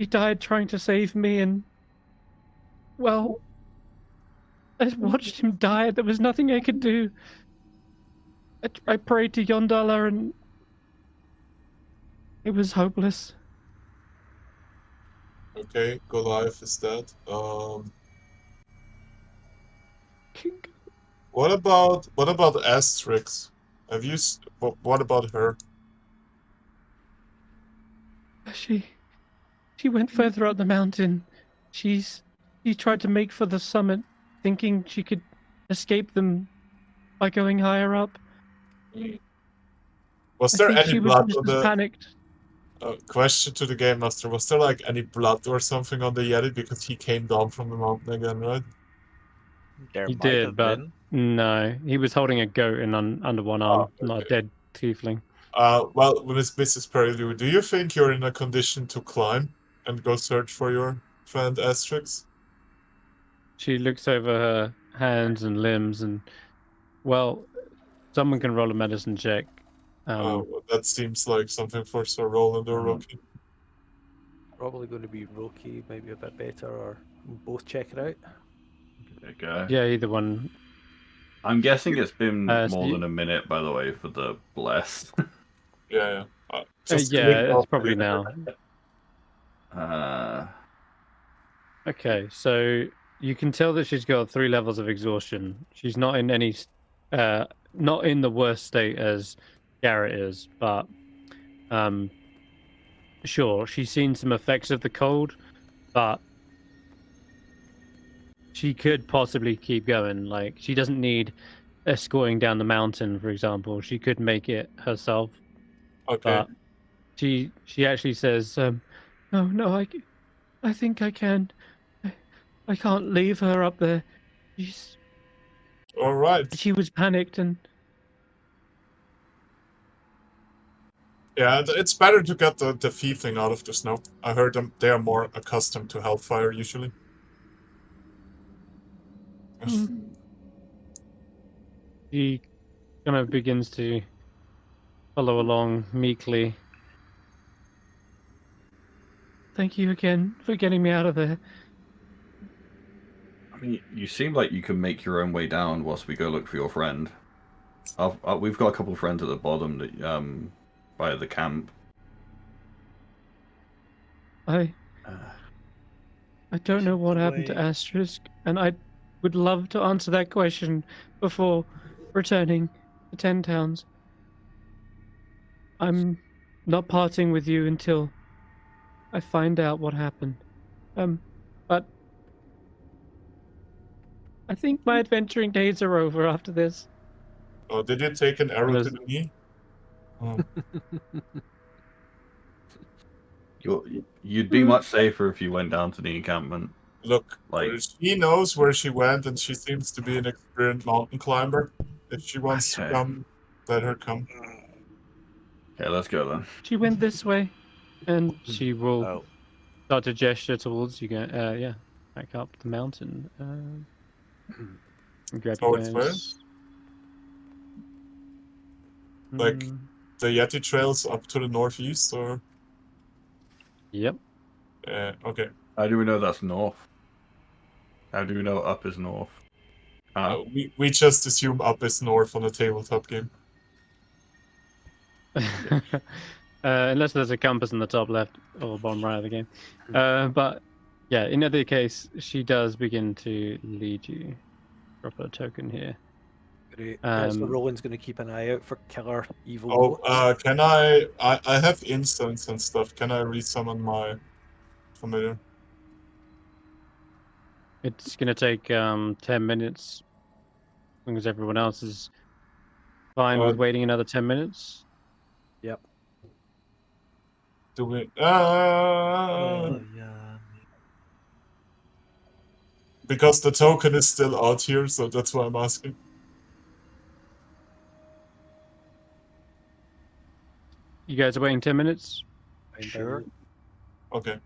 Speaker 1: died trying to save me, and well, I watched him die. There was nothing I could do. I prayed to Yondala, and it was hopeless.
Speaker 3: Okay, Goliath is dead. What about Asterix? What about her?
Speaker 1: She went further up the mountain. She tried to make for the summit, thinking she could escape them by going higher up.
Speaker 3: Was
Speaker 1: I
Speaker 3: there
Speaker 1: think
Speaker 3: any
Speaker 1: she was
Speaker 3: blood
Speaker 1: just
Speaker 3: on
Speaker 1: as
Speaker 3: the
Speaker 1: panicked.
Speaker 3: question to the game master? Was there like any blood or something on the Yeti because he came down from the mountain again, right?
Speaker 2: There
Speaker 1: He
Speaker 2: might
Speaker 1: did,
Speaker 2: have
Speaker 1: but
Speaker 2: been.
Speaker 1: no, he was holding a goat under one arm, not a
Speaker 3: okay.
Speaker 1: dead tiefling.
Speaker 3: Well, Mrs. Peridu, do you think you're in a condition to climb and go search for your friend Asterix?
Speaker 1: She looks over her hands and limbs, and well, someone can roll a medicine check.
Speaker 3: That seems like something for Sir Roland or Roki.
Speaker 5: Probably going to be Roki, maybe a bit better, or both check it out.
Speaker 4: There you go.
Speaker 1: Yeah, either one.
Speaker 4: I'm guessing it's been
Speaker 1: So
Speaker 4: more than a minute, by the way, for the bless.
Speaker 3: Yeah.
Speaker 1: yeah,
Speaker 3: Just
Speaker 1: it's probably now. Okay, so you can tell that she's got 3 levels of exhaustion. She's not in any, not in the worst state as Garrett is, but sure, she's seen some effects of the cold, but she could possibly keep going. Like, she doesn't need escorting down the mountain, for example. She could make it herself.
Speaker 3: Okay.
Speaker 1: But she actually says, no, I think I can. I can't leave her up there.
Speaker 3: All right.
Speaker 1: She was panicked, and
Speaker 3: yeah, it's better to get the thieving out of the snow. I heard they are more accustomed to hellfire usually.
Speaker 1: She kind of begins to follow along meekly. Thank you again for getting me out of there.
Speaker 4: I mean, you seem like you can make your own way down whilst we go look for your friend. We've got a couple of friends at the bottom that by the camp.
Speaker 1: I don't know what happened to Asterisk, and I would love to answer that question before returning to 10 Towns. I'm not parting with you until I find out what happened. But I think my adventuring days are over after this.
Speaker 3: Oh, did you take an arrow to the knee? Oh.
Speaker 4: You'd be much safer if you went down to the encampment.
Speaker 3: Look,
Speaker 4: like
Speaker 3: she knows where she went, and she seems to be an experienced mountain climber. If she wants to come, let her come.
Speaker 4: Okay, let's go then.
Speaker 1: She went this way, and she will start to gesture towards you. Yeah, back up the mountain. Grab your guys.
Speaker 3: Like the Yeti trails up to the northeast, or?
Speaker 1: Yep.
Speaker 3: Okay.
Speaker 4: How do we know that's north? How do we know up is north?
Speaker 3: We just assume up is north on a tabletop game.
Speaker 1: Unless there's a compass in the top left or bottom right of the game. But yeah, in either case, she does begin to lead you. Drop a token here.
Speaker 5: Great. So Roland's going to keep an eye out for killer evil goats.
Speaker 3: Can I have instants and stuff. Can I resummon my familiar?
Speaker 1: It's going to take 10 minutes. As long as everyone else is fine with waiting another 10 minutes.
Speaker 5: Yep.
Speaker 3: Do we?
Speaker 2: Yeah.
Speaker 3: Because the token is still out here, so that's why I'm asking.
Speaker 1: You guys are waiting 10 minutes?
Speaker 5: Fine by
Speaker 2: Sure.
Speaker 5: me.
Speaker 3: Okay,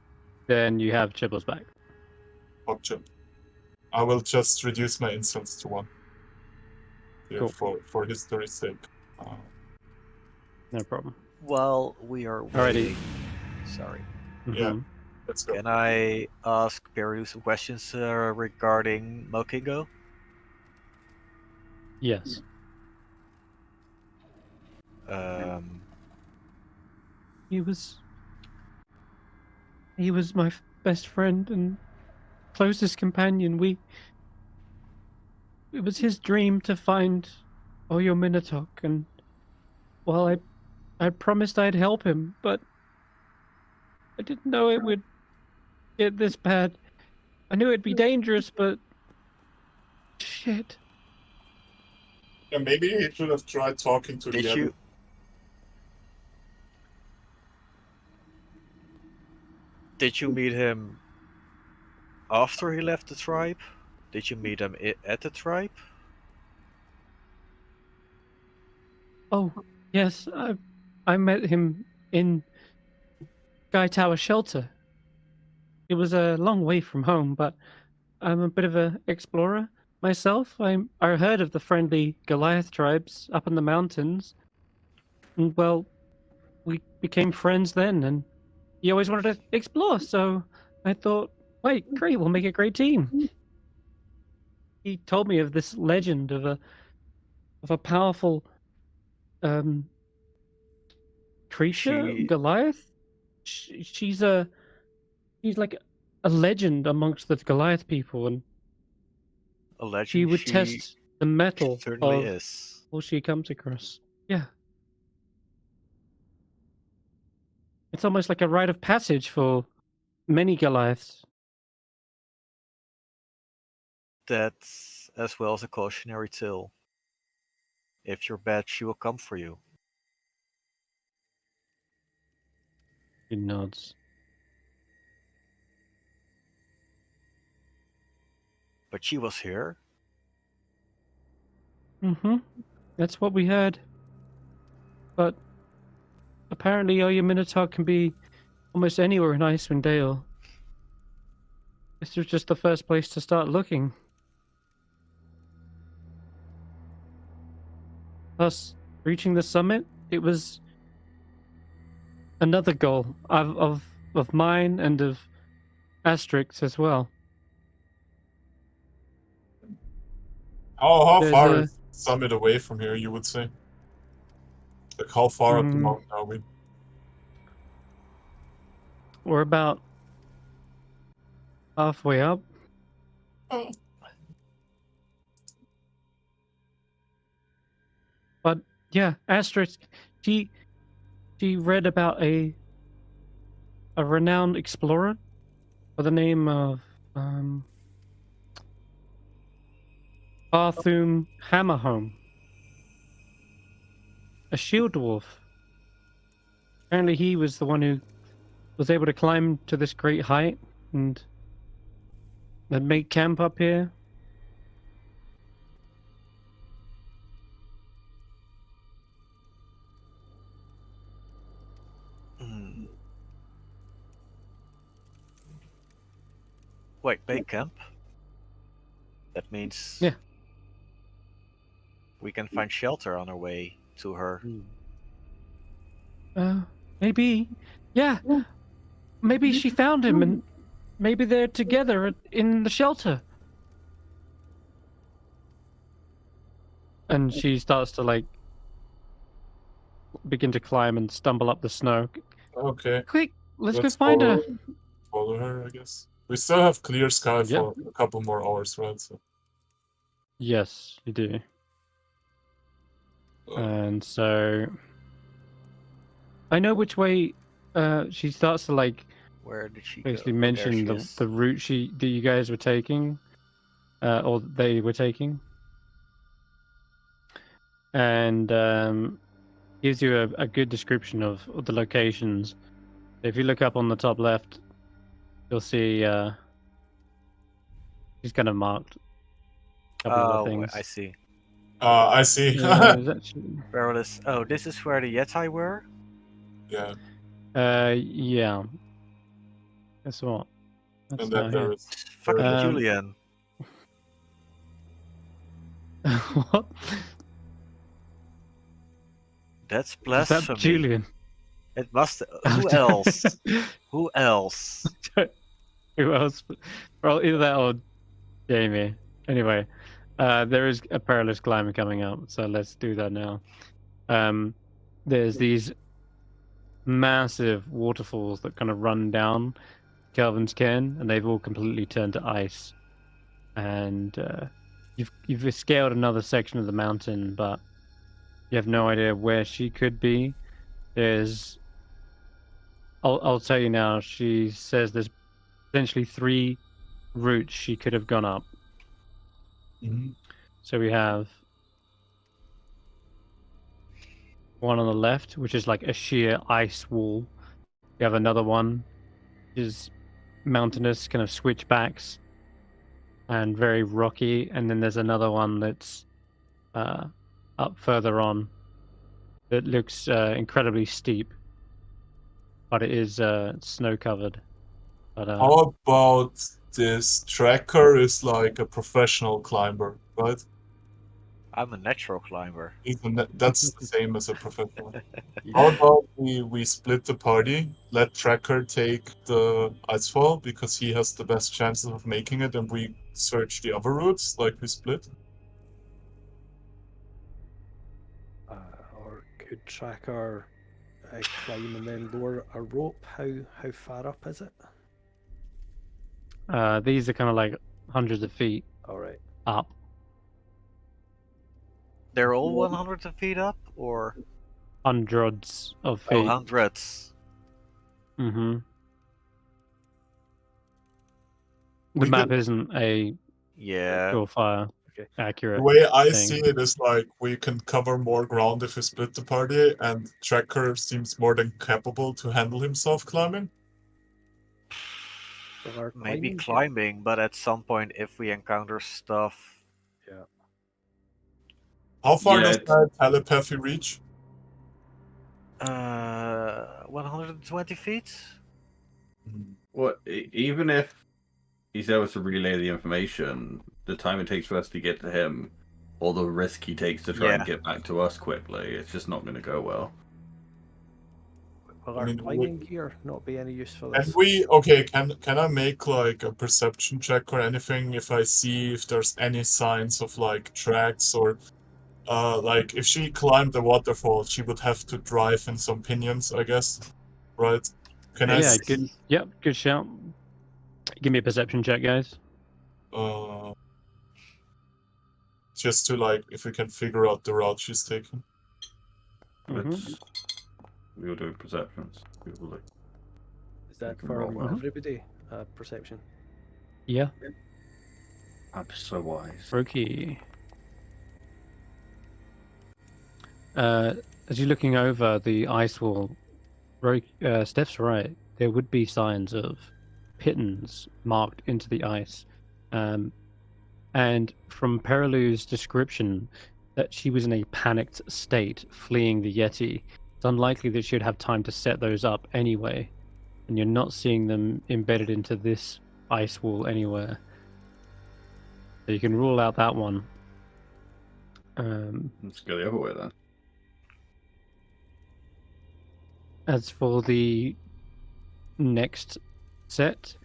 Speaker 1: Then you have Chibbles back.
Speaker 3: gotcha. I will just reduce my insults to 1. Yeah,
Speaker 1: Cool.
Speaker 3: for history's sake.
Speaker 1: No problem.
Speaker 2: While we are
Speaker 1: Alrighty.
Speaker 2: waiting, sorry.
Speaker 3: Yeah.
Speaker 1: Mhm.
Speaker 3: Let's go.
Speaker 2: Can I ask Peru some questions regarding Mokingo?
Speaker 1: Yes. He was my best friend and closest companion. It was his dream to find Oyo Minotaur, and well, I promised I'd help him, but I didn't know it would get this bad. I knew it'd be dangerous, but shit.
Speaker 3: Yeah, maybe he should have tried talking to
Speaker 2: Did
Speaker 3: the
Speaker 2: you
Speaker 3: other.
Speaker 2: did you meet him after he left the tribe? Did you meet him at the tribe?
Speaker 1: Oh, yes, I met him in Sky Tower Shelter. It was a long way from home, but I'm a bit of an explorer myself. I heard of the friendly Goliath tribes up in the mountains. And well, we became friends then, and he always wanted to explore, so I thought, wait, great, we'll make a great team. He told me of this legend of a powerful creature,
Speaker 2: She
Speaker 1: Goliath. She's like a legend amongst the Goliath people, and
Speaker 2: a legend.
Speaker 1: she would
Speaker 2: She
Speaker 1: test the metal
Speaker 2: certainly
Speaker 1: of
Speaker 2: is.
Speaker 1: all she comes across. Yeah. It's almost like a rite of passage for many Goliaths.
Speaker 2: That's as well as a cautionary tale. If you're bad, she will come for you.
Speaker 1: He nods.
Speaker 2: But she was here.
Speaker 1: Mm-hmm. That's what we heard. But apparently Oya Minotaur can be almost anywhere in Icewindale. This was just the first place to start looking. Plus, reaching the summit, it was another goal of mine and of Asterix as well.
Speaker 3: How
Speaker 1: There's
Speaker 3: far
Speaker 1: a-
Speaker 3: is Summit away from here, you would say? Like, how far up the
Speaker 1: Mm.
Speaker 3: mountain are we?
Speaker 1: We're about halfway up.
Speaker 3: Oh.
Speaker 1: But yeah, Asterix, she read about a renowned explorer by the name of Barthum Hammerhome, a shield dwarf. Apparently, he was the one who was able to climb to this great height and make camp up here.
Speaker 2: Hmm. Wait, make camp? That means
Speaker 1: Yeah.
Speaker 2: we can find shelter on our way to her.
Speaker 1: Maybe, yeah. Maybe she found him, and maybe they're together in the shelter. And she starts to like begin to climb and stumble up the snow.
Speaker 3: Okay,
Speaker 1: Quick, let's go
Speaker 3: let's
Speaker 1: find her.
Speaker 3: follow her, I guess. We still have clear sky
Speaker 1: Yep.
Speaker 3: for a couple more hours, right? So,
Speaker 1: Yes, you do. And so I know which way she starts to like
Speaker 2: Where did she
Speaker 1: basically
Speaker 2: go?
Speaker 1: mention
Speaker 2: There she is.
Speaker 1: the route that you guys were taking, or they were taking, and gives you a good description of the locations If you look up on the top left, you'll see he's kind of marked a couple of the things.
Speaker 2: I see.
Speaker 3: I see.
Speaker 1: Is actually...
Speaker 2: Perilous. Oh, this is where the Yeti were?
Speaker 3: Yeah.
Speaker 1: Yeah. Guess what? That's
Speaker 3: And then
Speaker 1: not
Speaker 3: there
Speaker 1: here.
Speaker 3: is.
Speaker 2: Fucking
Speaker 1: Um,
Speaker 2: Julian.
Speaker 1: What?
Speaker 2: That's
Speaker 1: Is that
Speaker 2: blasphemy.
Speaker 1: Julian?
Speaker 2: It must. Who else? Who else?
Speaker 1: Who else? Well, either that or Jamie. Anyway, there is a perilous climb coming up, so let's do that now. There's these massive waterfalls that kind of run down Kelvin's Cairn, and they've all completely turned to ice. And you've scaled another section of the mountain, but you have no idea where she could be. There's, I'll tell you now. She says there's potentially 3 routes she could have gone up.
Speaker 3: Mhm.
Speaker 1: So we have one on the left, which is like a sheer ice wall. We have another one, which is mountainous, kind of switchbacks, and very rocky. And then there's another one that's up further on that looks incredibly steep, but it is snow covered. But
Speaker 3: How about this tracker is like a professional climber, right?
Speaker 2: I'm a natural climber.
Speaker 3: That's the same as a professional. How about we split the party, let Tracker take the Icefall because he has the best chances of making it, and we search the other routes like we split?
Speaker 5: Or could Tracker climb and then lower a rope? How far up is it?
Speaker 1: these are kind of like hundreds of feet
Speaker 5: All right.
Speaker 1: up.
Speaker 2: They're all 100 feet up, or
Speaker 1: Hundreds of
Speaker 2: oh,
Speaker 1: feet.
Speaker 2: hundreds.
Speaker 1: Mm-hmm. The
Speaker 3: We
Speaker 1: map
Speaker 3: could-
Speaker 1: isn't a
Speaker 2: Yeah.
Speaker 1: surefire
Speaker 5: Okay.
Speaker 1: accurate.
Speaker 3: The way I
Speaker 1: thing.
Speaker 3: see it is like we can cover more ground if we split the party, and Tracker seems more than capable to handle himself climbing.
Speaker 5: Well, our
Speaker 2: Maybe
Speaker 5: climbing's-
Speaker 2: climbing, but at some point, if we encounter stuff,
Speaker 3: How far
Speaker 4: Yeah,
Speaker 3: does
Speaker 4: it's-
Speaker 3: that telepathy reach?
Speaker 2: 120 feet.
Speaker 4: Well, even if he's able to relay the information, the time it takes for us to get to him, or the risk he takes to try and
Speaker 2: Yeah.
Speaker 4: get back to us quickly, it's just not going to go well.
Speaker 5: Will
Speaker 3: I
Speaker 5: our
Speaker 3: mean,
Speaker 5: climbing gear not be any use for
Speaker 3: And
Speaker 5: this?
Speaker 3: can I make like a perception check or anything if I see if there's any signs of like tracks or like if she climbed the waterfall, she would have to drive in some pinions, I guess, right? Can I
Speaker 1: Yeah,
Speaker 3: see,
Speaker 1: good. Yep, good shout. Give me a perception check, guys.
Speaker 3: just to like if we can figure out the route she's taking?
Speaker 4: Let's. We were doing perceptions. People like,
Speaker 5: Is that
Speaker 4: can
Speaker 5: for
Speaker 4: roll well.
Speaker 5: everybody? Perception.
Speaker 1: Yeah,
Speaker 4: I'm so wise.
Speaker 1: Roki. As you're looking over the ice wall, Stef's right. There would be signs of pittons marked into the ice. And from Perilou's description, that she was in a panicked state fleeing the Yeti, it's unlikely that she'd have time to set those up anyway. And you're not seeing them embedded into this ice wall anywhere. So you can rule out that one.
Speaker 4: Let's go the other way then.
Speaker 1: As for the next set,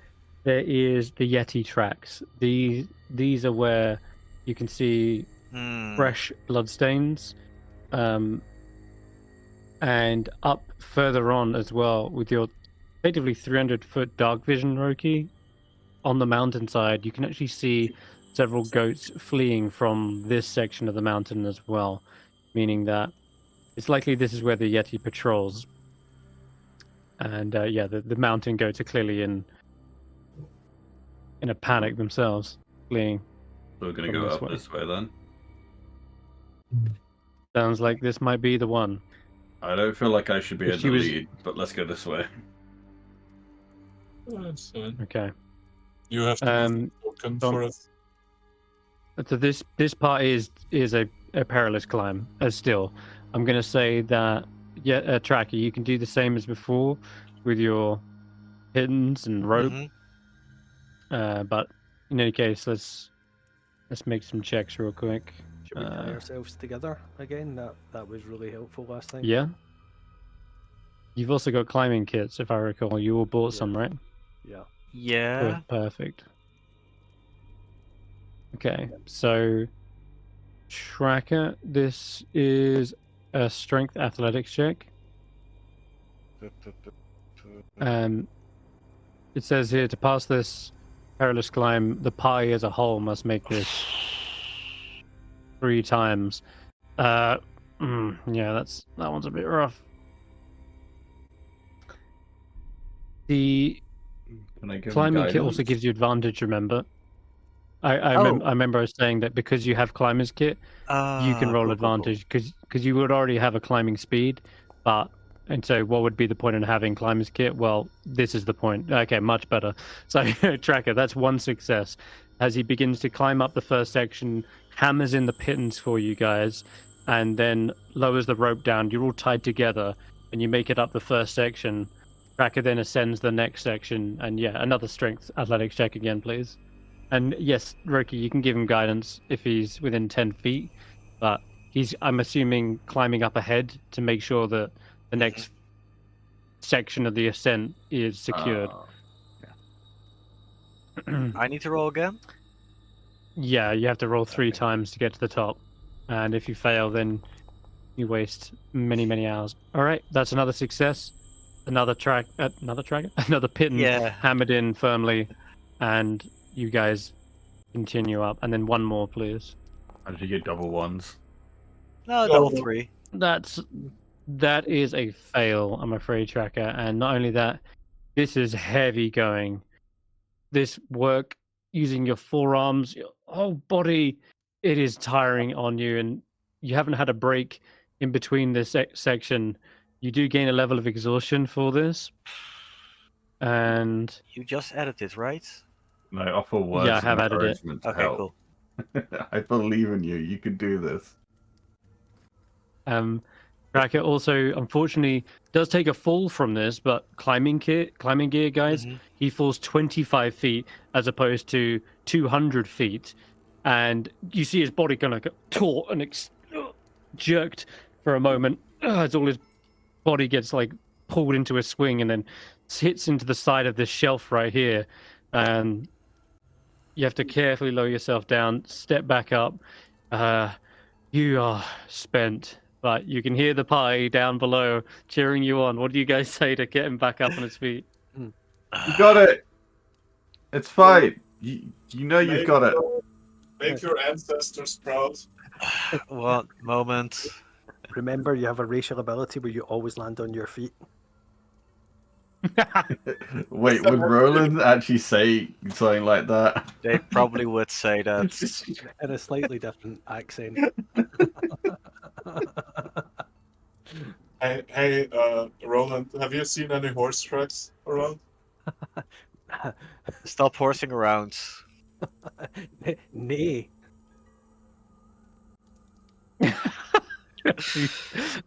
Speaker 1: there is the Yeti tracks. These are where you can see fresh bloodstains, and up further on as well with your effectively 300-foot dark vision, Roki. On the mountainside, you can actually see several goats fleeing from this section of the mountain as well, meaning that it's likely this is where the Yeti patrols. And yeah, the mountain goats are clearly in a panic themselves, fleeing.
Speaker 4: So we're going to
Speaker 1: From
Speaker 4: go
Speaker 1: this
Speaker 4: up
Speaker 1: way.
Speaker 4: this way then.
Speaker 1: Sounds like this might be the one.
Speaker 4: I don't feel like I should be
Speaker 1: If
Speaker 4: in
Speaker 1: she
Speaker 4: the
Speaker 1: was-
Speaker 4: lead, but let's go this way.
Speaker 3: That's fine.
Speaker 1: Okay.
Speaker 3: You have to move the token for us.
Speaker 1: So this part is a perilous climb. Still, I'm gonna say that Tracker, you can do the same as before with your pittons and rope. But in any case, let's make some checks real quick.
Speaker 5: Should we tie ourselves together again? That was really helpful last time.
Speaker 1: Yeah. You've also got climbing kits, if I recall. You all bought some, right?
Speaker 5: Yeah.
Speaker 2: Yeah.
Speaker 1: Perfect. Okay, so Tracker, this is a strength athletics check. It says here to pass this perilous climb, the party as a whole must make this 3 times. Yeah, that one's a bit rough. The climbing kit also gives you advantage, remember? I remember I was saying that because you have climber's kit, you can roll advantage because you would already have a climbing speed, and so what would be the point in having climber's kit? Well, this is the point. Okay, much better. So Tracker, that's 1 success. As he begins to climb up the first section, hammers in the pittons for you guys, and then lowers the rope down. You're all tied together, and you make it up the first section. Tracker then ascends the next section, and another strength athletics check again, please. And yes, Roki, you can give him guidance if he's within 10 feet, but I'm assuming, climbing up ahead to make sure that the next section of the ascent is secured.
Speaker 2: I need to roll again?
Speaker 1: Yeah, you have to roll 3 times to get to the top. And if you fail, then you waste many, many hours. All right, that's another success. Another pitten hammered in firmly, and you guys continue up. And then 1 more, please.
Speaker 4: How did you get double ones?
Speaker 2: No, double 3.
Speaker 1: That is a fail, I'm afraid, Tracker. And not only that, this is heavy going. This work using your forearms, your whole body, it is tiring on you, and you haven't had a break in between this section. You do gain a level of exhaustion for this. And
Speaker 2: you just added it, right?
Speaker 4: No, I offer words
Speaker 1: I have added it.
Speaker 4: to help.
Speaker 2: Cool.
Speaker 4: I believe in you. You can do this.
Speaker 1: Tracker also, unfortunately, does take a fall from this, but climbing gear, guys, he falls 25 feet as opposed to 200 feet. And you see his body kind of taut and jerked for a moment as all his body gets pulled into a swing and then hits into the side of this shelf right here. And you have to carefully lower yourself down, step back up. You are spent. But you can hear the party down below cheering you on. What do you guys say to get him back up on his feet?
Speaker 4: You got it. It's fine. You know you've got it.
Speaker 3: Make your ancestors proud.
Speaker 2: 1 moment.
Speaker 5: Remember, you have a racial ability where you always land on your feet.
Speaker 4: Wait, would Roland actually say something like that?
Speaker 2: They probably would say that.
Speaker 5: In a slightly different accent.
Speaker 3: Hey, Roland, have you seen any horse tracks around?
Speaker 2: Stop horsing around.
Speaker 5: Nay.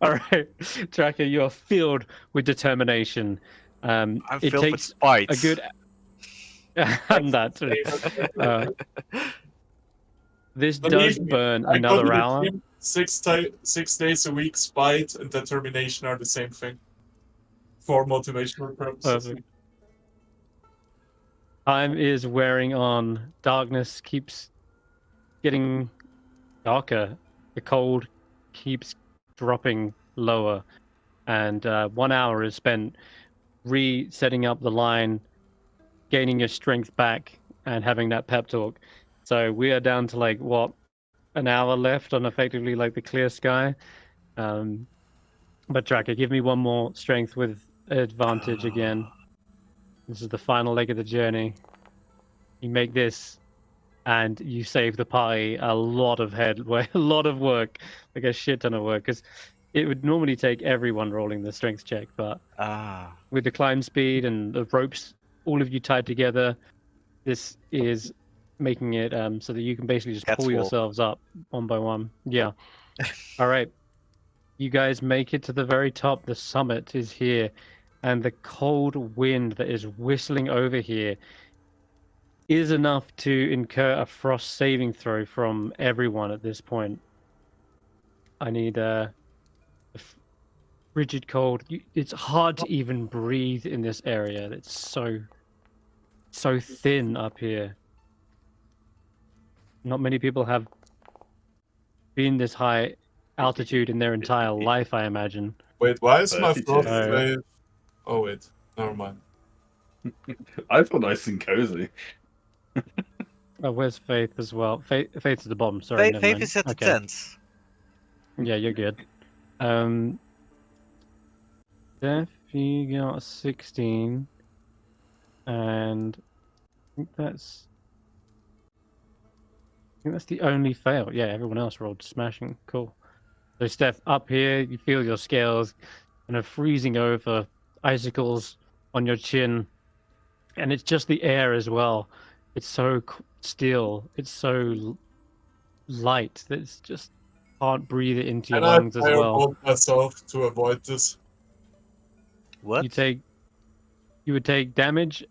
Speaker 1: All right, Tracker, you are filled with determination.
Speaker 2: I'm
Speaker 1: it
Speaker 2: filled with
Speaker 1: takes
Speaker 2: spite.
Speaker 1: a good and that too. This does burn another hour.
Speaker 3: 6 days a week, spite and determination are the same thing. For motivational purposes.
Speaker 1: Perfect. Time is wearing on. Darkness keeps getting darker. The cold keeps dropping lower. And 1 hour is spent resetting up the line, gaining your strength back, and having that pep talk. So we are down to an hour left on effectively the clear sky. But Tracker, give me 1 more strength with advantage again. This is the final leg of the journey. You make this, and you save the party a lot of headway, a lot of work, a shit ton of work, because it would normally take everyone rolling the strength check, but with the climb speed and the ropes all of you tied together. This is making it so that you can basically just pull
Speaker 2: Catwalk.
Speaker 1: yourselves up one by one. Yeah. All right. You guys make it to the very top. The summit is here, and the cold wind that is whistling over here is enough to incur a frost saving throw from everyone at this point. I need frigid cold. It's hard to even breathe in this area. It's so thin up here. Not many people have been this high altitude in their entire life, I imagine.
Speaker 3: Wait, why is my
Speaker 4: 32.
Speaker 3: frost wave? Oh wait, never mind.
Speaker 4: I feel nice and cozy.
Speaker 1: Oh, where's Faith as well? Faith's at the bottom. Sorry, never
Speaker 2: Faith
Speaker 1: mind.
Speaker 2: is at the
Speaker 1: Okay.
Speaker 2: tent.
Speaker 1: Yeah, you're good. Stef, you got 16, and I think that's the only fail. Yeah, everyone else rolled smashing. Cool. So Stef, up here, you feel your scales kind of freezing over, icicles on your chin, and it's just the air as well. It's so still. It's so light that it's just can't breathe it into your
Speaker 3: And I
Speaker 1: lungs as well.
Speaker 3: firebolt myself to avoid this.
Speaker 2: What?
Speaker 1: You would take damage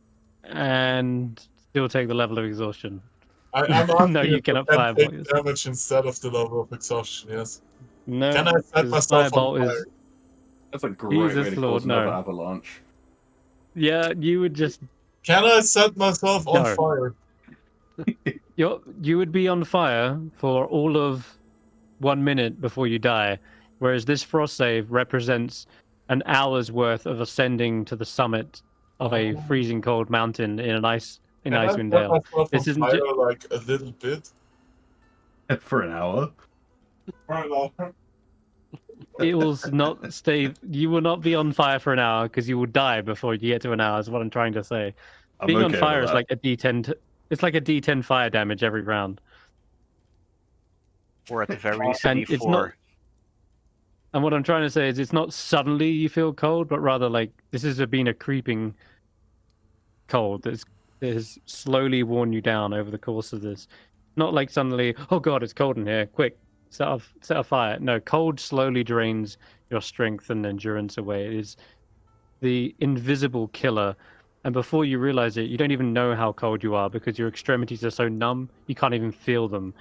Speaker 1: and still take the level of exhaustion.
Speaker 3: I'm asking
Speaker 1: No, you
Speaker 3: if
Speaker 1: cannot
Speaker 3: I can
Speaker 1: firebolt
Speaker 3: take
Speaker 1: yourself.
Speaker 3: damage instead of the level of exhaustion, yes.
Speaker 1: No,
Speaker 3: Can I set
Speaker 1: because
Speaker 3: myself on
Speaker 1: firebolt
Speaker 3: fire?
Speaker 1: is.
Speaker 4: That's a great way
Speaker 1: Jesus
Speaker 4: to
Speaker 1: Lord,
Speaker 4: cause another
Speaker 1: no.
Speaker 4: avalanche.
Speaker 1: Yeah, you would just.
Speaker 3: Can I set myself on
Speaker 1: No.
Speaker 3: fire?
Speaker 1: You would be on fire for all of 1 minute before you die, whereas this frost save represents an hour's worth of ascending to the summit of a freezing cold mountain in
Speaker 3: Can I set
Speaker 1: Icewindale.
Speaker 3: myself
Speaker 1: This
Speaker 3: on
Speaker 1: isn't
Speaker 3: fire like a little bit?
Speaker 4: For an hour.
Speaker 3: For an hour?
Speaker 1: It will not stay. You will not be on fire for an hour because you will die before you get to an hour. Is what I'm trying to say.
Speaker 4: I'm
Speaker 1: Being
Speaker 4: okay
Speaker 1: on fire
Speaker 4: with
Speaker 1: is
Speaker 4: that.
Speaker 1: like a D10. It's like a D10 fire damage every round.
Speaker 2: Or at the very least,
Speaker 1: And
Speaker 2: D4.
Speaker 1: it's not- And what I'm trying to say is, it's not suddenly you feel cold, but rather like this has been a creeping cold that has slowly worn you down over the course of this. Not like suddenly, oh god, it's cold in here. Quick, set a fire. No, cold slowly drains your strength and endurance away. It is the invisible killer. And before you realize it, you don't even know how cold you are because your extremities are so numb, you can't even feel them.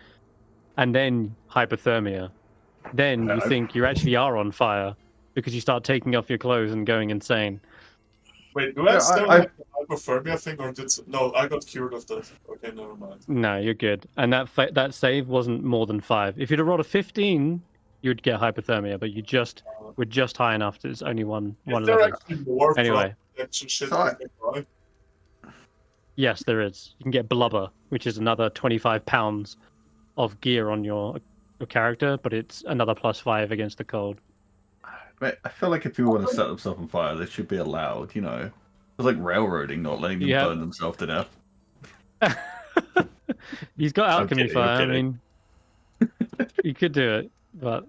Speaker 1: And then hypothermia. Then you think you actually are on fire because you start taking off your clothes and going insane.
Speaker 3: Wait, do I
Speaker 4: Yeah,
Speaker 3: still
Speaker 4: I-
Speaker 3: have the hypothermia thing, or no? I got cured of that. Okay, never mind.
Speaker 1: No, you're good. And that save wasn't more than 5. If you'd have rolled a 15, you'd get hypothermia, but you were just high enough that it's only one
Speaker 3: Is there
Speaker 1: level.
Speaker 3: actually more
Speaker 1: Anyway.
Speaker 3: protection shit
Speaker 4: So I-
Speaker 3: we can buy?
Speaker 1: Yes, there is. You can get blubber, which is another 25 pounds of gear on your character, but it's another +5 against the cold.
Speaker 4: But I feel like if people want to set themselves on fire, they should be allowed, you know. It's like railroading, not letting them
Speaker 1: Yeah.
Speaker 4: burn themselves to death.
Speaker 1: He's got
Speaker 4: I'm
Speaker 1: alchemy
Speaker 4: kidding, I'm
Speaker 1: fire. I
Speaker 4: kidding.
Speaker 1: mean, you could do it, but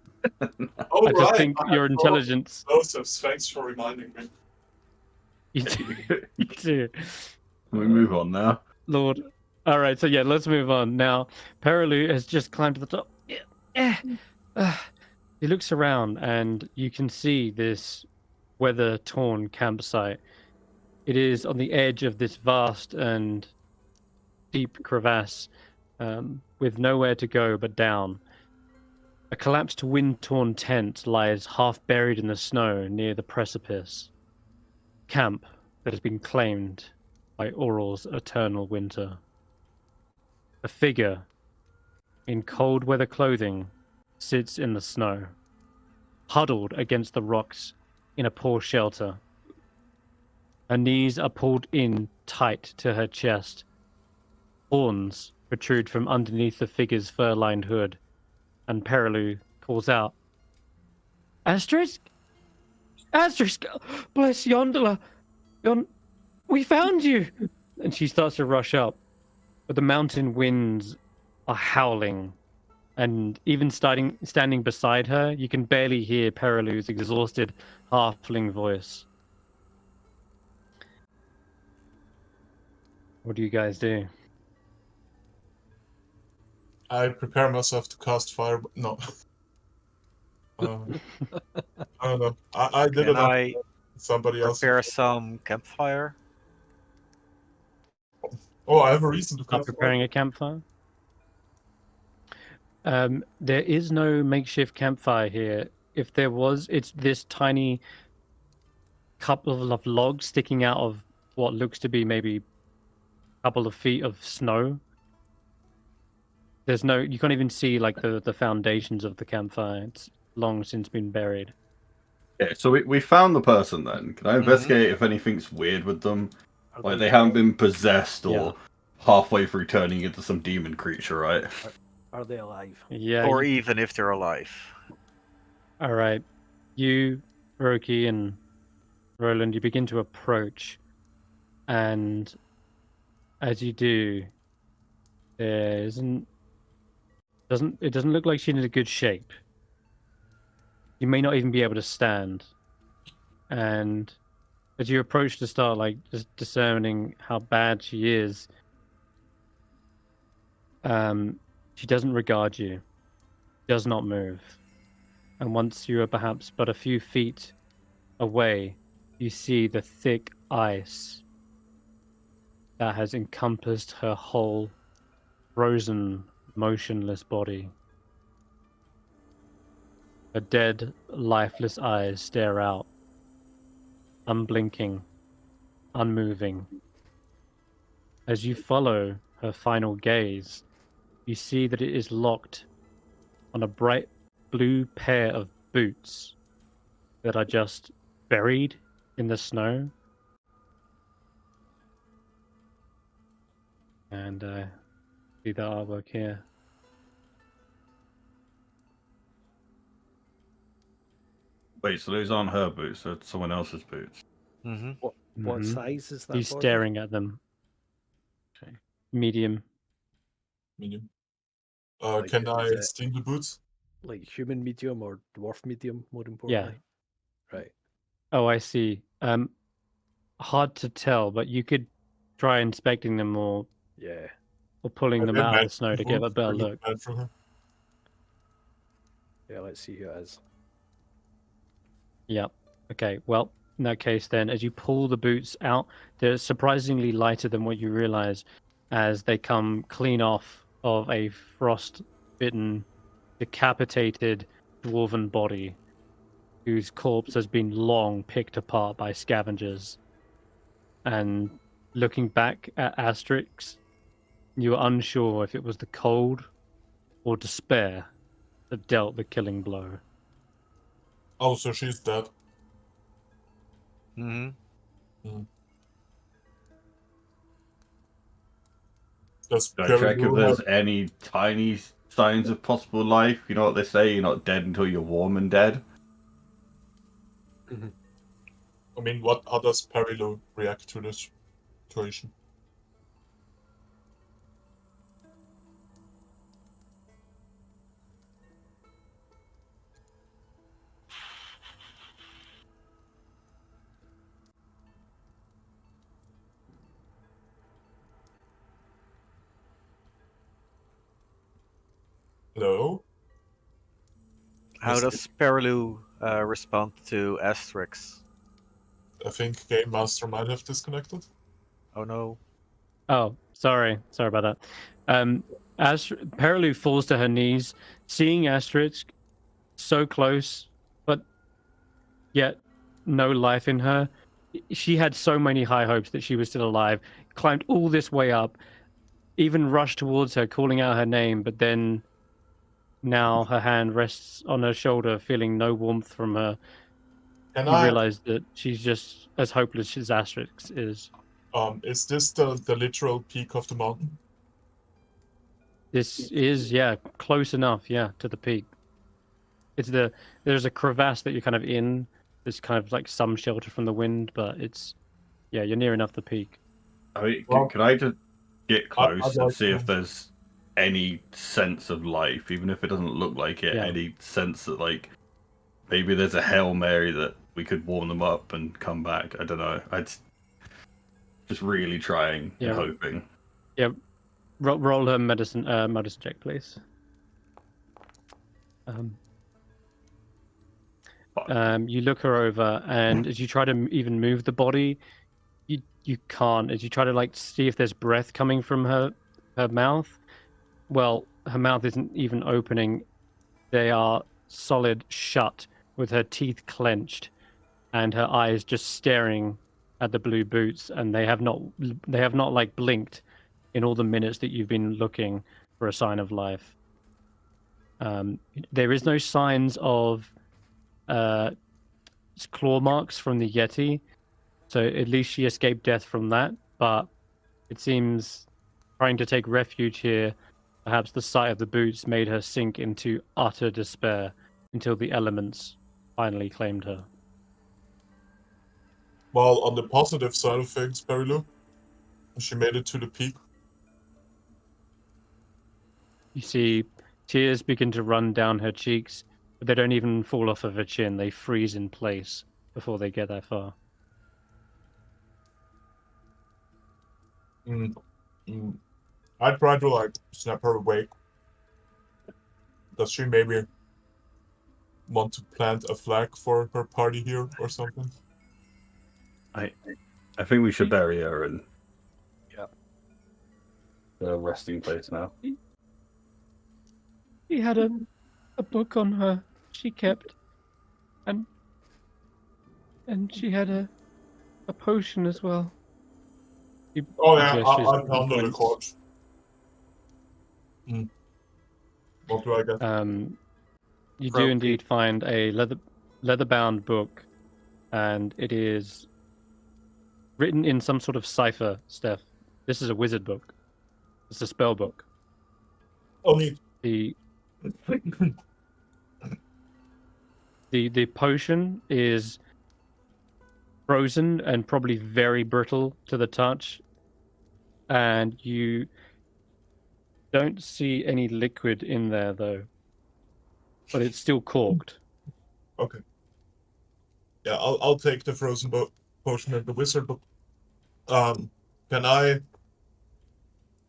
Speaker 3: Oh,
Speaker 1: I just
Speaker 3: right,
Speaker 1: think
Speaker 3: I
Speaker 1: your
Speaker 3: have
Speaker 1: intelligence.
Speaker 3: explosives. Thanks for reminding me.
Speaker 1: You do. You do.
Speaker 4: We move on now.
Speaker 1: Lord. All right, so yeah, let's move on. Now, Perilu has just climbed to the top. He looks around and you can see this weather-torn campsite. It is on the edge of this vast and deep crevasse with nowhere to go but down. A collapsed wind-torn tent lies half buried in the snow near the precipice. Camp that has been claimed by Aural's eternal winter. A figure in cold weather clothing sits in the snow, huddled against the rocks in a poor shelter. Her knees are pulled in tight to her chest. Horns protrude from underneath the figure's fur-lined hood, and Perilu calls out, "Asterisk? Asterisk! Bless Yondala! We found you!" And she starts to rush up, but the mountain winds are howling, and even standing beside her, you can barely hear Perilu's exhausted halfling voice. What do you guys do?
Speaker 3: I prepare myself to cast fire. No. I don't know. I did
Speaker 2: Can
Speaker 3: it on
Speaker 2: I
Speaker 3: somebody else.
Speaker 2: prepare some campfire?
Speaker 3: Oh, I have a reason to
Speaker 1: Start
Speaker 3: cast fire.
Speaker 1: preparing a campfire. There is no makeshift campfire here. If there was, it's this tiny couple of logs sticking out of what looks to be maybe a couple of feet of snow. There's no, you can't even see like the foundations of the campfire. It's long since been buried.
Speaker 4: Okay, so we found the person then. Can I investigate if anything's weird with them?
Speaker 5: Are
Speaker 4: Like they haven't been possessed or halfway through turning into some demon creature, right?
Speaker 5: Are they alive?
Speaker 1: Yeah.
Speaker 2: Or even if they're alive.
Speaker 1: All right. You, Roki, and Roland, you begin to approach, and as you do, there doesn't look like she's in a good shape. You may not even be able to stand. And as you approach to start like just discerning how bad she is, she doesn't regard you, does not move. And once you are perhaps but a few feet away, you see the thick ice that has encompassed her whole frozen, motionless body. Her dead, lifeless eyes stare out, unblinking, unmoving. As you follow her final gaze, you see that it is locked on a bright blue pair of boots that are just buried in the snow. And see the artwork here.
Speaker 4: Wait, so those aren't her boots, they're someone else's boots.
Speaker 2: Mm-hmm.
Speaker 5: What
Speaker 1: Mhm.
Speaker 5: size is that?
Speaker 1: He's
Speaker 5: body?
Speaker 1: staring at them.
Speaker 4: Okay.
Speaker 1: Medium.
Speaker 3: Medium.
Speaker 5: Like,
Speaker 3: Can I
Speaker 5: is it-
Speaker 3: steal the boots?
Speaker 5: Like human medium or dwarf medium, more importantly? Right.
Speaker 1: Oh, I see. Hard to tell, but you could try inspecting them or
Speaker 5: Yeah.
Speaker 1: pulling them
Speaker 3: They're
Speaker 1: out of the
Speaker 3: magic
Speaker 1: snow to get a
Speaker 3: boots,
Speaker 1: better
Speaker 3: they look
Speaker 1: look.
Speaker 3: bad for her.
Speaker 5: Yeah, let's see who it is.
Speaker 1: Yep. Okay. Well, in that case, then, as you pull the boots out, they're surprisingly lighter than what you realize, as they come clean off of a frost-bitten, decapitated dwarven body, whose corpse has been long picked apart by scavengers. And looking back at Asterix, you were unsure if it was the cold or despair that dealt the killing blow.
Speaker 3: Oh, so she's dead.
Speaker 2: Mm-hmm.
Speaker 3: Does
Speaker 4: Can I check if
Speaker 3: Perilou
Speaker 4: there's
Speaker 3: have...
Speaker 4: any tiny signs of possible life? You know what they say, you're not dead until you're warm and dead.
Speaker 3: I mean, how does Perilou react to this situation? Hello?
Speaker 2: How
Speaker 3: Yes,
Speaker 2: does Perilou respond to Asterix?
Speaker 3: I think Game Master might have disconnected.
Speaker 2: Oh no.
Speaker 1: Oh, sorry about that. Perilou falls to her knees, seeing Asterix so close, but yet no life in her. She had so many high hopes that she was still alive, climbed all this way up, even rushed towards her, calling out her name, but then now her hand rests on her shoulder, feeling no warmth from her.
Speaker 3: Can
Speaker 1: You
Speaker 3: I...
Speaker 1: realize that she's just as hopeless as Asterix is.
Speaker 3: Is this the literal peak of the mountain?
Speaker 1: This is, yeah, close enough, yeah, to the peak. There's a crevasse that you're kind of in. There's kind of like some shelter from the wind, but you're near enough the peak.
Speaker 4: I mean,
Speaker 3: Well,
Speaker 4: can I just get close
Speaker 3: I'd
Speaker 4: and
Speaker 3: like
Speaker 4: see
Speaker 3: to-
Speaker 4: if there's any sense of life, even if it doesn't look like it,
Speaker 1: Yeah.
Speaker 4: any sense that, like, maybe there's a Hail Mary that we could warm them up and come back. I don't know. Just Just really trying
Speaker 1: Yeah.
Speaker 4: and hoping.
Speaker 1: Roll her medicine check, please. You look her over, and as you try to even move the body, you can't. As you try to like see if there's breath coming from her mouth, well, her mouth isn't even opening. They are solid shut, with her teeth clenched, and her eyes just staring at the blue boots, and they have not like blinked in all the minutes that you've been looking for a sign of life. There is no signs of claw marks from the Yeti, so at least she escaped death from that. But it seems trying to take refuge here, perhaps the sight of the boots made her sink into utter despair until the elements finally claimed her.
Speaker 3: Well, on the positive side of things, Perilu, she made it to the peak.
Speaker 1: You see tears begin to run down her cheeks, but they don't even fall off of her chin. They freeze in place before they get that far.
Speaker 3: I try to like snap her awake. Does she maybe want to plant a flag for her party here or something?
Speaker 4: I think we should bury her in
Speaker 5: Yeah.
Speaker 4: the resting place now.
Speaker 1: He had a book on her she kept, and she had a potion as well.
Speaker 3: Oh yeah,
Speaker 1: gestures
Speaker 3: I found the
Speaker 1: points.
Speaker 3: corpse. What do I get?
Speaker 1: You do
Speaker 2: Roki.
Speaker 1: indeed find a leather-bound book, and it is written in some sort of cipher, Stef. This is a wizard book. It's a spell book.
Speaker 3: Oh, neat.
Speaker 1: The potion is frozen and probably very brittle to the touch, and you don't see any liquid in there though, but it's still corked.
Speaker 3: Okay. Yeah, I'll take the frozen potion and the wizard book. Can I?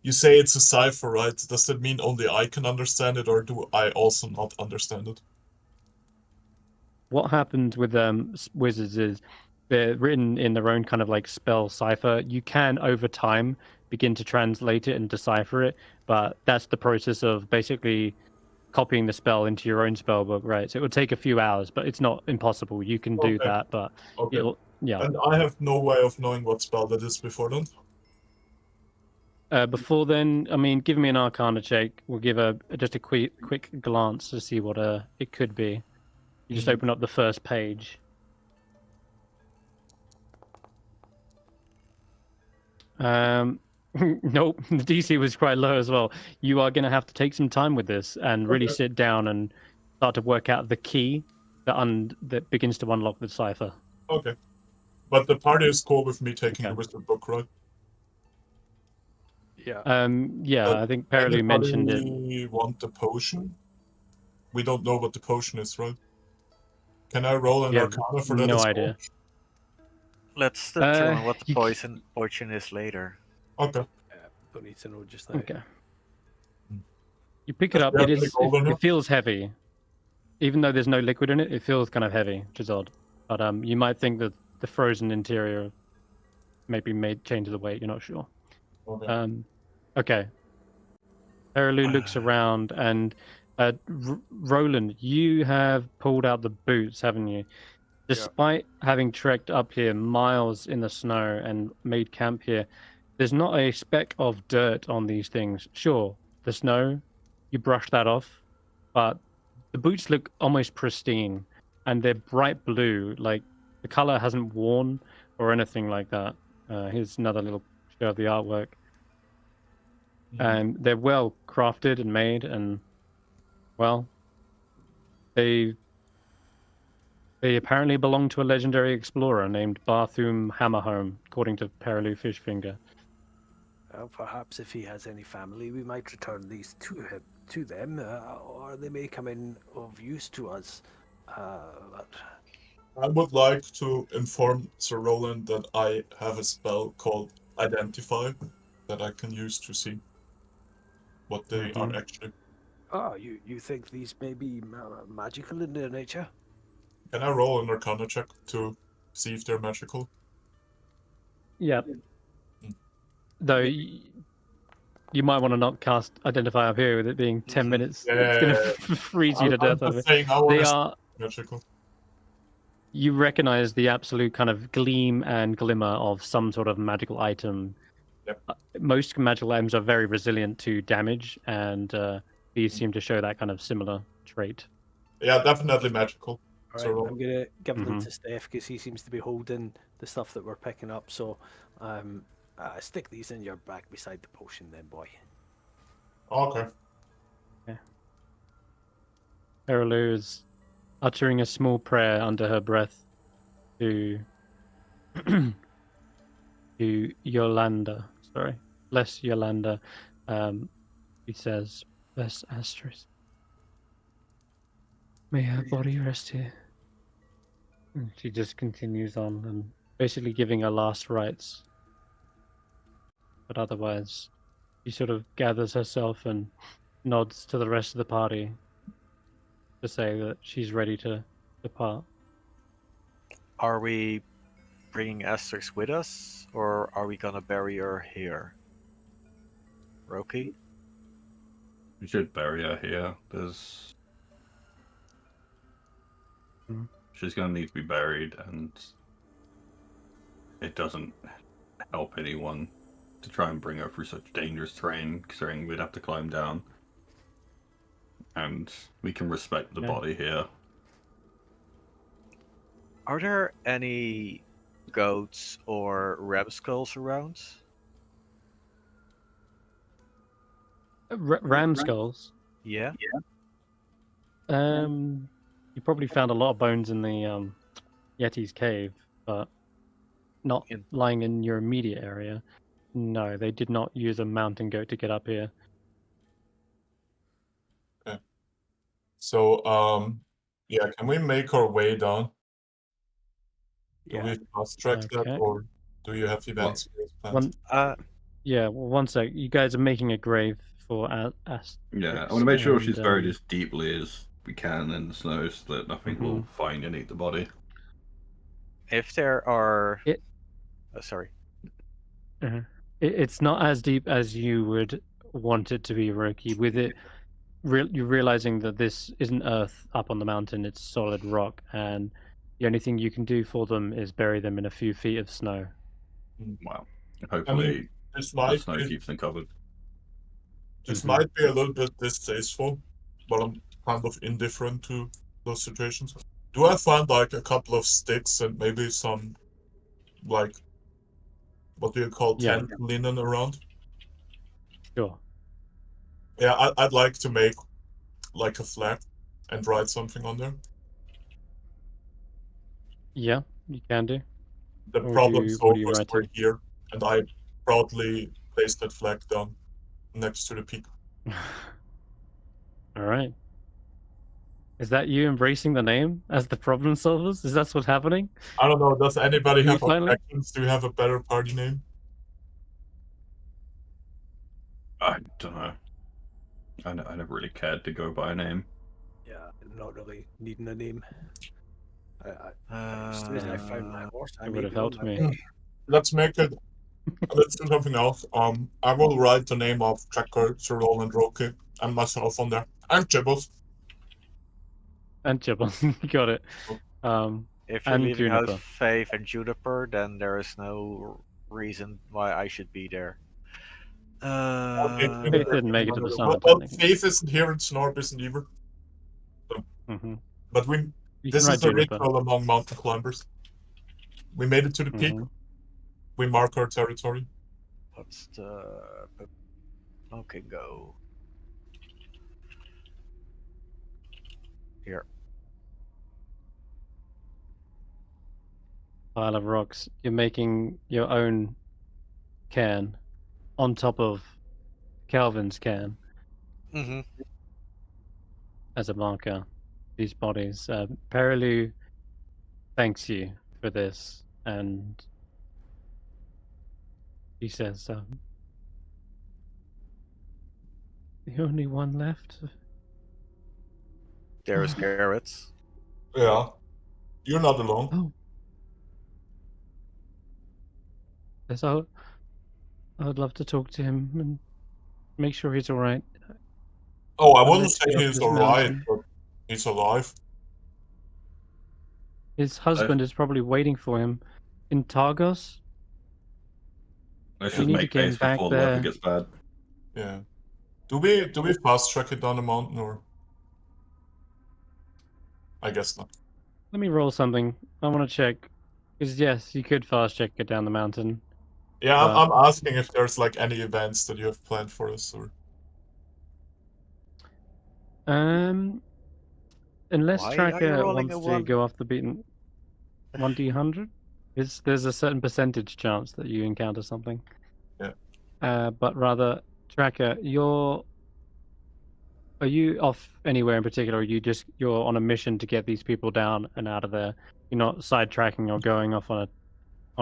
Speaker 3: You say it's a cipher, right? Does that mean only I can understand it, or do I also not understand it?
Speaker 1: What happens with wizards is they're written in their own kind of like spell cipher. You can over time begin to translate it and decipher it, but that's the process of basically copying the spell into your own spell book, right? So it would take a few hours, but it's not impossible. You can do
Speaker 3: Okay.
Speaker 1: that, but
Speaker 3: Okay.
Speaker 1: yeah.
Speaker 3: And I have no way of knowing what spell that is before then.
Speaker 1: Before then, I mean, give me an Arcana check. We'll give just a quick glance to see what it could be. You just open up the first page. Nope, the DC was quite low as well. You are going to have to take some time with this and really sit down and start to work out the key that begins to unlock the cipher.
Speaker 3: Okay. But the party is cool with me taking the wizard book, right?
Speaker 5: Yeah.
Speaker 1: Yeah, I think Perilu mentioned it.
Speaker 3: We want the potion. We don't know what the potion is, right? Can I roll an
Speaker 1: Yeah,
Speaker 3: Arcana for that?
Speaker 1: no
Speaker 3: as
Speaker 1: idea.
Speaker 2: Let's determine what the
Speaker 1: you-
Speaker 2: potion is later.
Speaker 3: well? Okay.
Speaker 5: Don't need to know just now.
Speaker 1: Okay. You pick it
Speaker 3: Does
Speaker 1: up.
Speaker 3: it have
Speaker 1: It
Speaker 3: any
Speaker 1: is.
Speaker 3: gold on
Speaker 1: It
Speaker 3: it?
Speaker 1: feels heavy, even though there's no liquid in it. It feels kind of heavy, which is odd. But you might think that the frozen interior maybe changes the weight. You're not sure.
Speaker 3: Okay.
Speaker 1: Okay. Perilu looks around, and Roland, you have pulled out the boots, haven't you? Despite having trekked up here miles in the snow and made camp here, there's not a speck of dirt on these things. Sure, the snow, you brush that off, but the boots look almost pristine, and they're bright blue. Like the color hasn't worn or anything like that. Here's another little show of the artwork. And they're well crafted and made, and well, they apparently belong to a legendary explorer named Barthum Hammerhome, according to Perilu Fishfinger.
Speaker 5: Well, perhaps if he has any family, we might return these to them, or they may come in of use to us. But
Speaker 3: I would like to inform Sir Roland that I have a spell called identify that I can use to see what they are
Speaker 1: Mhm.
Speaker 3: actually.
Speaker 5: Ah, you think these may be magical in their nature?
Speaker 3: Can I roll an Arcana check to see if they're magical?
Speaker 1: Yeah.
Speaker 3: Mm.
Speaker 1: Though you might want to not cast Identify up here with it being 10 minutes. It's going to freeze you to
Speaker 3: I'm
Speaker 1: death over
Speaker 3: just
Speaker 1: it.
Speaker 3: saying I want
Speaker 1: They
Speaker 3: to
Speaker 1: are.
Speaker 3: see magical.
Speaker 1: You recognize the absolute kind of gleam and glimmer of some sort of magical item.
Speaker 3: Yep.
Speaker 1: Most magical items are very resilient to damage, and these
Speaker 3: Mm.
Speaker 1: seem to show that kind of similar trait.
Speaker 3: Yeah, definitely magical.
Speaker 5: All
Speaker 3: So
Speaker 5: right,
Speaker 3: roll.
Speaker 5: I'm gonna give them
Speaker 1: Mhm.
Speaker 5: to Stef because he seems to be holding the stuff that we're picking up. So, stick these in your bag beside the potion, then, boy.
Speaker 3: Okay.
Speaker 1: Erelu is uttering a small prayer under her breath to to Yolanda. Sorry, bless Yolanda. He says, "Bless Astris. May her body rest here." And she just continues on and basically giving her last rites. But otherwise, she sort of gathers herself and nods to the rest of the party to say that she's ready to depart.
Speaker 2: Are we bringing Asterix with us, or are we gonna bury her here? Roki?
Speaker 4: We should bury her here. There's.
Speaker 1: Mhm.
Speaker 4: She's gonna need to be buried, and it doesn't help anyone to try and bring her through such dangerous terrain, considering we'd have to climb down. And we can respect the
Speaker 1: Okay.
Speaker 4: body here.
Speaker 2: Are there any goats or ram skulls around?
Speaker 1: Ram skulls.
Speaker 2: Yeah.
Speaker 1: You probably found a lot of bones in the Yeti's cave, but not
Speaker 2: In-
Speaker 1: lying in your immediate area. No, they did not use a mountain goat to get up here.
Speaker 3: So yeah, can we make our way down? Do
Speaker 5: Yeah.
Speaker 3: we fast track that,
Speaker 1: Okay.
Speaker 3: or do you have events planned?
Speaker 1: One,
Speaker 2: Uh,
Speaker 1: yeah, well, one sec. You guys are making a grave for Asterix.
Speaker 4: Yeah, I want to make sure she's buried
Speaker 1: and,
Speaker 4: as deeply as we can in the snow so that nothing will find and eat the body.
Speaker 2: if there are,
Speaker 1: It-
Speaker 2: sorry.
Speaker 1: It's not as deep as you would want it to be, Roki. With it, you're realizing that this isn't earth up on the mountain; it's solid rock, and the only thing you can do for them is bury them in a few feet of snow.
Speaker 4: Wow. Hopefully,
Speaker 3: This
Speaker 4: the
Speaker 3: might
Speaker 4: snow
Speaker 3: be,
Speaker 4: keeps them covered.
Speaker 3: this might be a little bit distasteful, but I'm kind of indifferent to those situations. Do I find like a couple of sticks and maybe some like what do you call
Speaker 1: Yeah.
Speaker 3: tent linen around?
Speaker 1: Sure.
Speaker 3: Yeah, I'd like to make like a flag and write something on there.
Speaker 1: Yeah, you can do.
Speaker 3: The
Speaker 1: What
Speaker 3: problem
Speaker 1: what are you
Speaker 3: solvers were
Speaker 1: writing?
Speaker 3: here, and I proudly placed that flag down next to the peak.
Speaker 1: All right. Is that you embracing the name as the problem solvers? Is that what's happening?
Speaker 3: I don't know, does anybody
Speaker 1: You
Speaker 3: have
Speaker 1: finally?
Speaker 3: objections? Do you have a better party name?
Speaker 4: I don't know. I never really cared to go by a name.
Speaker 5: Yeah, not really needing a name. As soon as I found my horse, I
Speaker 1: It
Speaker 5: may
Speaker 1: would have
Speaker 5: be on
Speaker 1: helped
Speaker 5: my
Speaker 1: me.
Speaker 5: way.
Speaker 3: Let's make it. Let's do something else. I will write the name of Tracker, Sir Roland, Roki, and myself on there, and Chibbles.
Speaker 1: And Chibble, you got it.
Speaker 2: If you're
Speaker 1: And
Speaker 2: leaving
Speaker 1: Juniper.
Speaker 2: out Faith and Juniper, then there is no reason why I should be there.
Speaker 1: Faith didn't make it to the summit,
Speaker 3: Well,
Speaker 1: technically.
Speaker 3: Faith isn't here, and Snorp isn't either.
Speaker 1: Mm-hmm.
Speaker 3: But
Speaker 1: You
Speaker 3: this
Speaker 1: can write
Speaker 3: is a
Speaker 1: Juniper.
Speaker 3: ritual among mountain climbers. We made it to the peak.
Speaker 1: Mhm.
Speaker 3: We mark our territory.
Speaker 2: What's the okay go here?
Speaker 1: Pile of rocks. You're making your own cairn on top of Calvin's cairn
Speaker 2: Mm-hmm.
Speaker 1: as a marker. These bodies. Perilu thanks you for this, and He says, the only one left.
Speaker 2: There's Garrett.
Speaker 3: Yeah. You're not alone.
Speaker 1: Oh. Yes, I would love to talk to him and make sure he's alright.
Speaker 3: Oh, I
Speaker 1: I'm
Speaker 3: wouldn't
Speaker 1: meant to
Speaker 3: say
Speaker 1: be up
Speaker 3: he's
Speaker 1: this
Speaker 3: alright,
Speaker 1: mountain.
Speaker 3: but he's alive.
Speaker 1: His husband is probably waiting for him in Targos.
Speaker 4: Let's
Speaker 1: We
Speaker 4: just
Speaker 1: need to
Speaker 4: make
Speaker 1: get him
Speaker 4: base
Speaker 1: back
Speaker 4: before the weather
Speaker 1: there.
Speaker 4: gets bad.
Speaker 3: Yeah. Do we fast track it down the mountain, or? I guess not.
Speaker 1: Let me roll something. I want to check. Because yes, you could fast check it down the mountain.
Speaker 3: Yeah,
Speaker 1: But-
Speaker 3: I'm asking if there's like any events that you have planned for us, or.
Speaker 1: Unless
Speaker 2: Why are you
Speaker 1: Tracker
Speaker 2: rolling
Speaker 1: wants
Speaker 2: a
Speaker 1: to
Speaker 2: one?
Speaker 1: go off the beaten 1d100, there's a certain percentage chance that you encounter something.
Speaker 3: Yeah.
Speaker 1: But rather, Tracker, are you off anywhere in particular, or are you're on a mission to get these people down and out of there? You're not sidetracking or going off on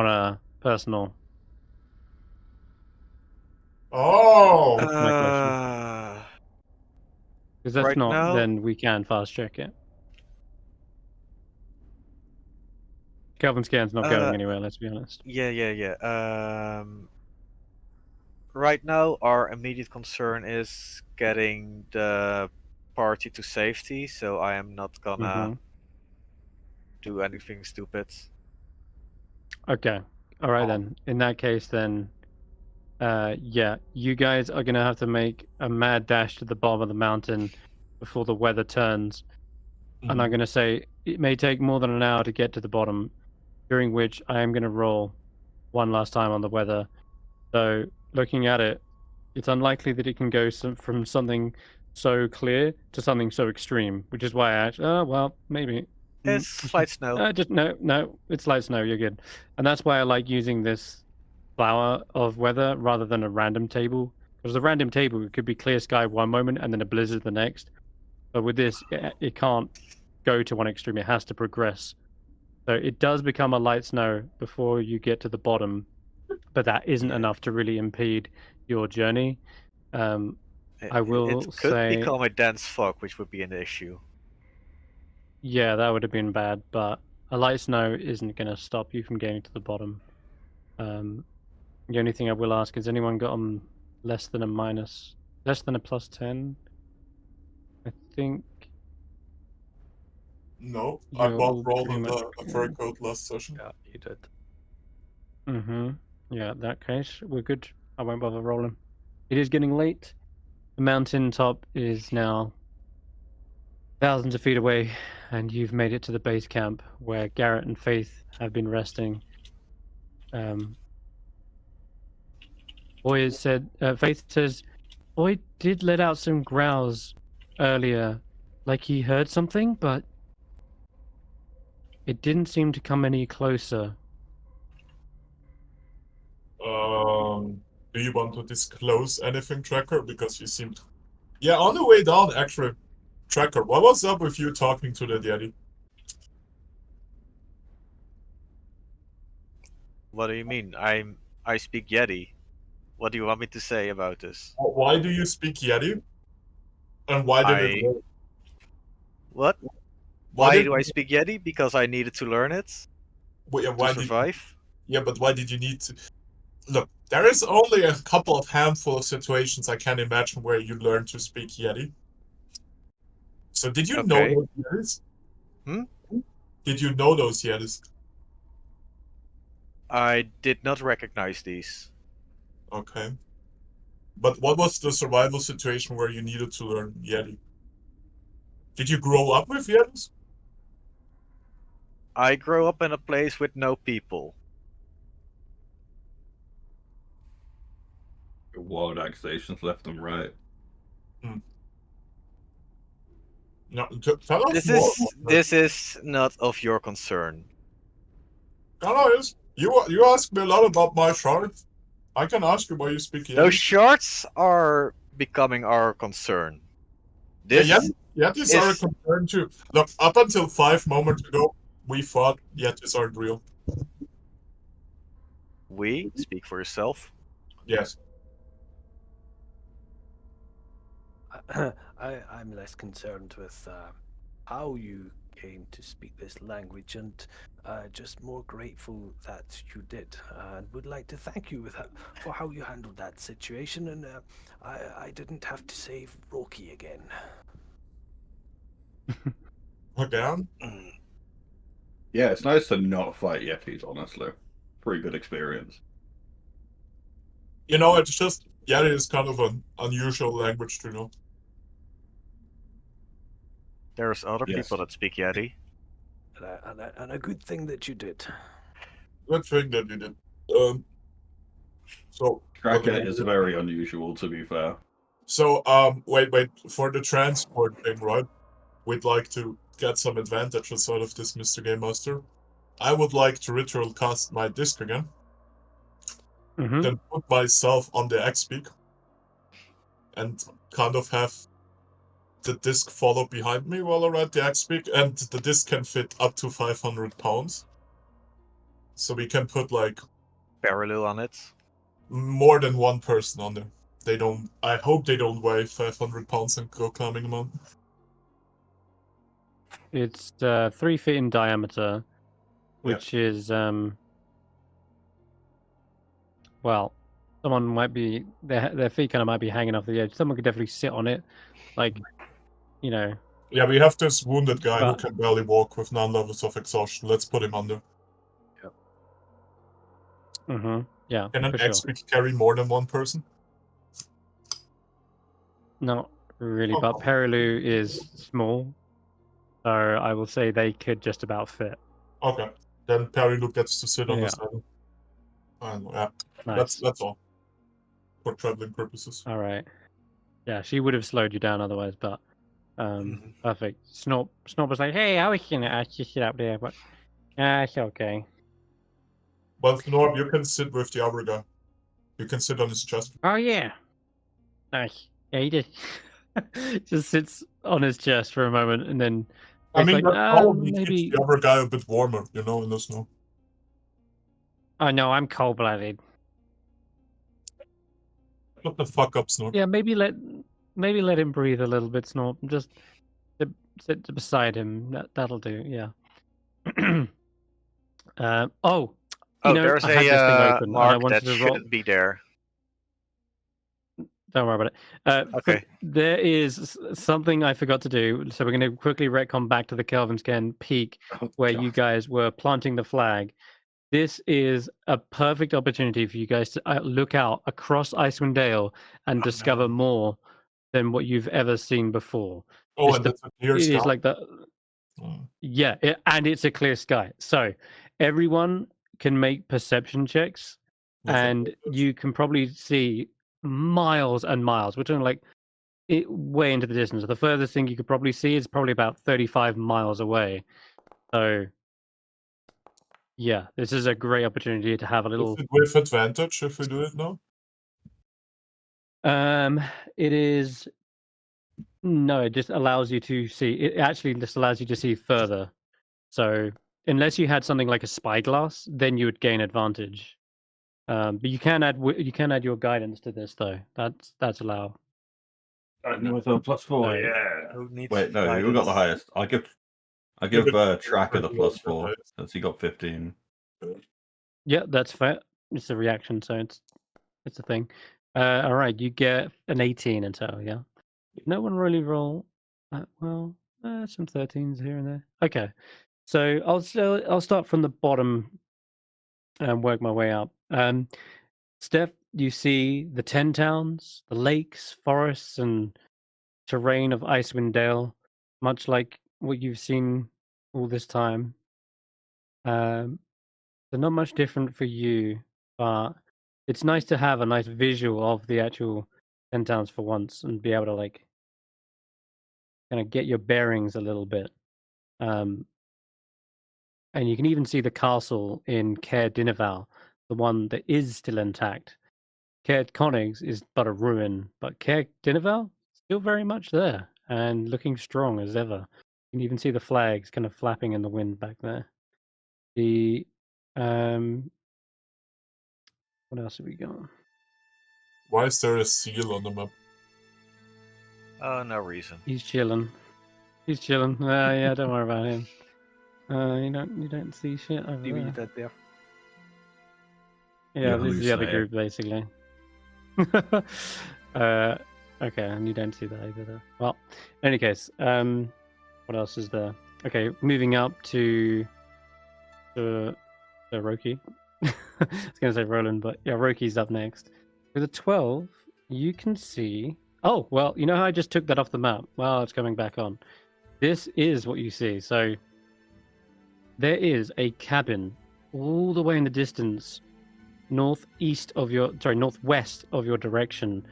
Speaker 1: a personal.
Speaker 3: Oh!
Speaker 1: That's my question. Because that's
Speaker 2: right
Speaker 1: not,
Speaker 2: now-
Speaker 1: then we can fast check it. Kelvin Scan's not going anywhere, let's be honest.
Speaker 2: Yeah. Right now, our immediate concern is getting the party to safety, so I am not gonna do anything stupid.
Speaker 1: Okay. All right then. In that case, then, yeah, you guys are gonna have to make a mad dash to the bottom of the mountain before the weather turns. And I'm gonna say it may take more than an hour to get to the bottom, during which I am gonna roll one last time on the weather. So looking at it, it's unlikely that it can go from something so clear to something so extreme, which is why I actually, well, maybe.
Speaker 2: It's slight snow.
Speaker 1: Just no, it's light snow. You're good, and that's why I like using this flower of weather rather than a random table. Because a random table, it could be clear sky one moment and then a blizzard the next. But with this, it can't go to one extreme. It has to progress. So it does become a light snow before you get to the bottom, but that isn't
Speaker 2: Yeah.
Speaker 1: enough to really impede your journey. I will
Speaker 2: It could
Speaker 1: say,
Speaker 2: become a dense fog, which would be an issue.
Speaker 1: yeah, that would have been bad, but a light snow isn't going to stop you from getting to the bottom. The only thing I will ask is, anyone got less than a plus 10? I think.
Speaker 3: No,
Speaker 1: You're
Speaker 3: I bought
Speaker 1: all pretty
Speaker 3: Roland
Speaker 1: much
Speaker 3: a fur coat last session.
Speaker 5: Yeah, you did.
Speaker 1: Yeah, in that case, we're good. I won't bother rolling. It is getting late. The mountain top is now thousands of feet away, and you've made it to the base camp where Garrett and Faith have been resting. Faith says, Boy did let out some growls earlier, like he heard something, but it didn't seem to come any closer.
Speaker 3: Do you want to disclose anything, Tracker? Because you seemed... Yeah, on the way down, actually, Tracker, what was up with you talking to the Yeti?
Speaker 2: What do you mean? I speak Yeti. What do you want me to say about this?
Speaker 3: Why do you speak Yeti? And why did it work?
Speaker 2: What? Why do I speak Yeti? Because I needed to learn it to survive.
Speaker 3: But why did you need to... Look, there is only a couple of handful of situations I can imagine where you learn to speak Yeti. So did you know those Yetis? Did you know those Yetis?
Speaker 2: I did not recognize these.
Speaker 3: Okay. But what was the survival situation where you needed to learn Yeti? Did you grow up with Yetis?
Speaker 2: I grew up in a place with no people.
Speaker 4: Wild accusations left and right.
Speaker 3: No, tell us
Speaker 2: This is not of your concern.
Speaker 3: No, you ask me a lot about my shards. I can ask you why you speak Yeti.
Speaker 2: Those shards are becoming our concern.
Speaker 3: Yetis are a concern too. Look, up until 5 moments ago, we thought Yetis aren't real.
Speaker 2: We? Speak for yourself.
Speaker 3: Yes.
Speaker 5: I'm less concerned with how you came to speak this language, and just more grateful that you did, and would like to thank you for how you handled that situation. And I didn't have to save Roki again.
Speaker 3: Again?
Speaker 4: Yeah, it's nice to not fight Yetis, honestly. Pretty good experience.
Speaker 3: You know, it's just Yeti is kind of an unusual language to know.
Speaker 2: There's other
Speaker 4: Yes.
Speaker 2: people that speak Yeti.
Speaker 5: And a good thing that you did.
Speaker 3: Good thing that you did. So
Speaker 4: Kraken
Speaker 3: okay.
Speaker 4: is very unusual, to be fair.
Speaker 3: So wait. For the transport thing, right? We'd like to get some advantages out of this, Mr. Game Master. I would like to ritual cast my disc again.
Speaker 1: Mm-hmm.
Speaker 3: Then put myself on the X peak and kind of have the disc follow behind me while I'm at the X peak, and the disc can fit up to 500 pounds. So we can put like
Speaker 2: Parallel on it.
Speaker 3: more than one person on there. They don't. I hope they don't weigh 500 pounds and go climbing a mountain.
Speaker 1: It's 3 feet in diameter, which is well, someone might be their feet kind of might be hanging off the edge. Someone could definitely sit on it, like, you know.
Speaker 3: Yeah, we have this wounded guy who
Speaker 1: But-
Speaker 3: can barely walk with 9 levels of exhaustion. Let's put him under.
Speaker 1: Mm-hmm. Yeah,
Speaker 3: Can an
Speaker 1: for sure.
Speaker 3: X-Peak carry more than one person?
Speaker 1: Not really,
Speaker 3: Oh,
Speaker 1: but
Speaker 3: oh.
Speaker 1: Perilu is small, so I will say they could just about fit.
Speaker 3: Okay. Then Perilu gets to sit on
Speaker 1: Yeah.
Speaker 3: the saddle. And yeah,
Speaker 1: Nice.
Speaker 3: that's all. For traveling purposes.
Speaker 1: All right. Yeah, she would have slowed you down otherwise, but perfect. Snort was like, "Hey, I was gonna ask you to sit up there, but it's okay."
Speaker 3: But Norm, you can sit with the other guy. You can sit on his chest.
Speaker 1: Oh yeah, nice. Yeah, he just just sits on his chest for a moment, and then
Speaker 3: I
Speaker 1: it's
Speaker 3: mean,
Speaker 1: like,
Speaker 3: that probably
Speaker 1: maybe.
Speaker 3: keeps the other guy a bit warmer, you know, in the snow.
Speaker 1: Oh no, I'm cold-blooded.
Speaker 3: Shut the fuck up, Snort.
Speaker 1: Yeah, maybe let him breathe a little bit, Snort. Just sit beside him. That'll do. Yeah. Oh, you know,
Speaker 2: there's
Speaker 1: I had this thing
Speaker 2: a
Speaker 1: open, and I
Speaker 2: mark
Speaker 1: wanted
Speaker 2: that
Speaker 1: to roll.
Speaker 2: shouldn't be there.
Speaker 1: Don't worry about it.
Speaker 2: Okay.
Speaker 1: There is something I forgot to do, so we're going to quickly retcon back to the Kelvin's Ken peak where you guys were planting the flag. This is a perfect opportunity for you guys to look out across Icewindale and discover more than what you've ever seen before.
Speaker 3: Oh,
Speaker 1: It's
Speaker 3: and that's a clear
Speaker 1: It
Speaker 3: sky.
Speaker 1: is like the yeah, and it's a clear sky. So everyone can make perception checks, and you can probably see miles and miles. We're talking like way into the distance. The furthest thing you could probably see is probably about 35 miles away. So yeah, this is a great opportunity to have a little.
Speaker 3: Is it with advantage if we do it now?
Speaker 1: It is. No, it just allows you to see. It actually just allows you to see further. So unless you had something like a spyglass, then you would gain advantage. But you can add your guidance to this though. That's allowed.
Speaker 4: With a +4,
Speaker 1: Right.
Speaker 4: yeah.
Speaker 2: Who needs
Speaker 4: Wait, no, who got the
Speaker 2: guidance?
Speaker 4: highest? I give Tracker the
Speaker 3: Regular
Speaker 4: +4
Speaker 3: highest.
Speaker 4: since he got 15.
Speaker 1: Yeah, that's fair. It's a reaction, so it's a thing. All right, you get an 18 in total. Yeah. No one really roll. Well, some 13s here and there. Okay, so I'll start from the bottom and work my way up. Steph, you see the 10 towns, the lakes, forests, and terrain of Icewindale, much like what you've seen all this time. They're not much different for you, but it's nice to have a nice visual of the actual 10 towns for once and be able to like kind of get your bearings a little bit. And you can even see the castle in Caer Dineval, the one that is still intact. Caer Conigs is but a ruin, but Caer Dineval still very much there and looking strong as ever. You can even see the flags kind of flapping in the wind back there. The what else have we got?
Speaker 3: Why is there a seal on the map?
Speaker 2: No reason.
Speaker 1: He's chilling. He's chilling. Yeah, don't worry about him. You don't see shit over
Speaker 5: See what you
Speaker 1: there.
Speaker 5: did there.
Speaker 1: Yeah,
Speaker 4: You're
Speaker 1: this is the other
Speaker 4: hallucinating.
Speaker 1: group basically. Okay, and you don't see that either. Though. Well, in any case, what else is there? Okay, moving up to the Roki. I was gonna say Roland, but yeah, Roki's up next. With a 12, you can see. Oh, well, you know how I just took that off the map? Well, it's coming back on. This is what you see. So there is a cabin all the way in the distance, northwest of your direction,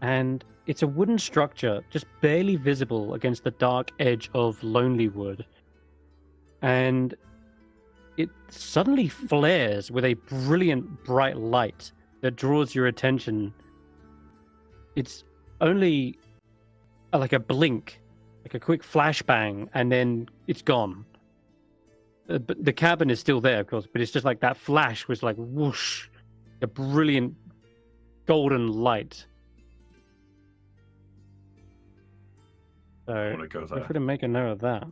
Speaker 1: and it's a wooden structure just barely visible against the dark edge of Lonelywood. And it suddenly flares with a brilliant bright light that draws your attention. It's only like a blink, like a quick flashbang, and then it's gone. But the cabin is still there, of course, but it's just like that flash was like whoosh, a brilliant golden light. So
Speaker 4: I want to go
Speaker 1: feel
Speaker 4: there.
Speaker 1: free to make a note of that.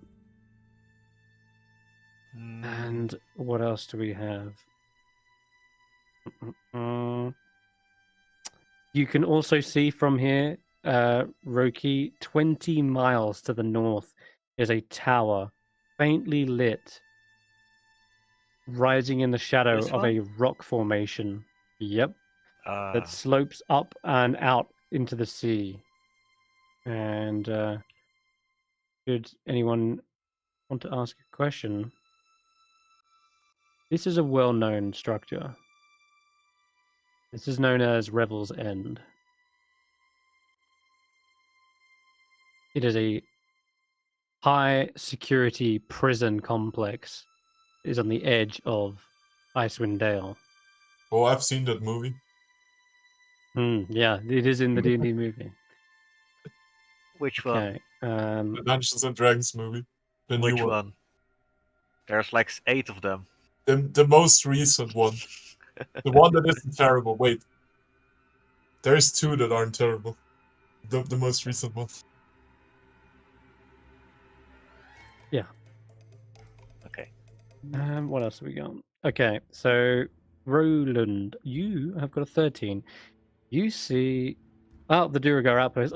Speaker 2: Mm,
Speaker 1: And what else do we have? You can also see from here, Roki, 20 miles to the north is a tower, faintly lit, rising in the shadow
Speaker 2: This
Speaker 1: of
Speaker 2: one?
Speaker 1: a rock formation. Yep,
Speaker 2: Ah,
Speaker 1: that slopes up and out into the sea. And should anyone want to ask a question? This is a well-known structure. This is known as Revel's End. It is a high-security prison complex. It is on the edge of Icewindale.
Speaker 3: Oh, I've seen that movie.
Speaker 1: Yeah, it is in the D&D movie.
Speaker 2: which one?
Speaker 1: Okay.
Speaker 3: The Dungeons and Dragons movie. The new
Speaker 2: Which
Speaker 3: one.
Speaker 2: one? There's like 8 of them.
Speaker 3: The most recent one. The one that isn't terrible. Wait. There's 2 that aren't terrible. The most recent one.
Speaker 2: Okay.
Speaker 1: What else have we got? Okay, so Roland, you have got a 13. You see... Oh, the Duragar outpost.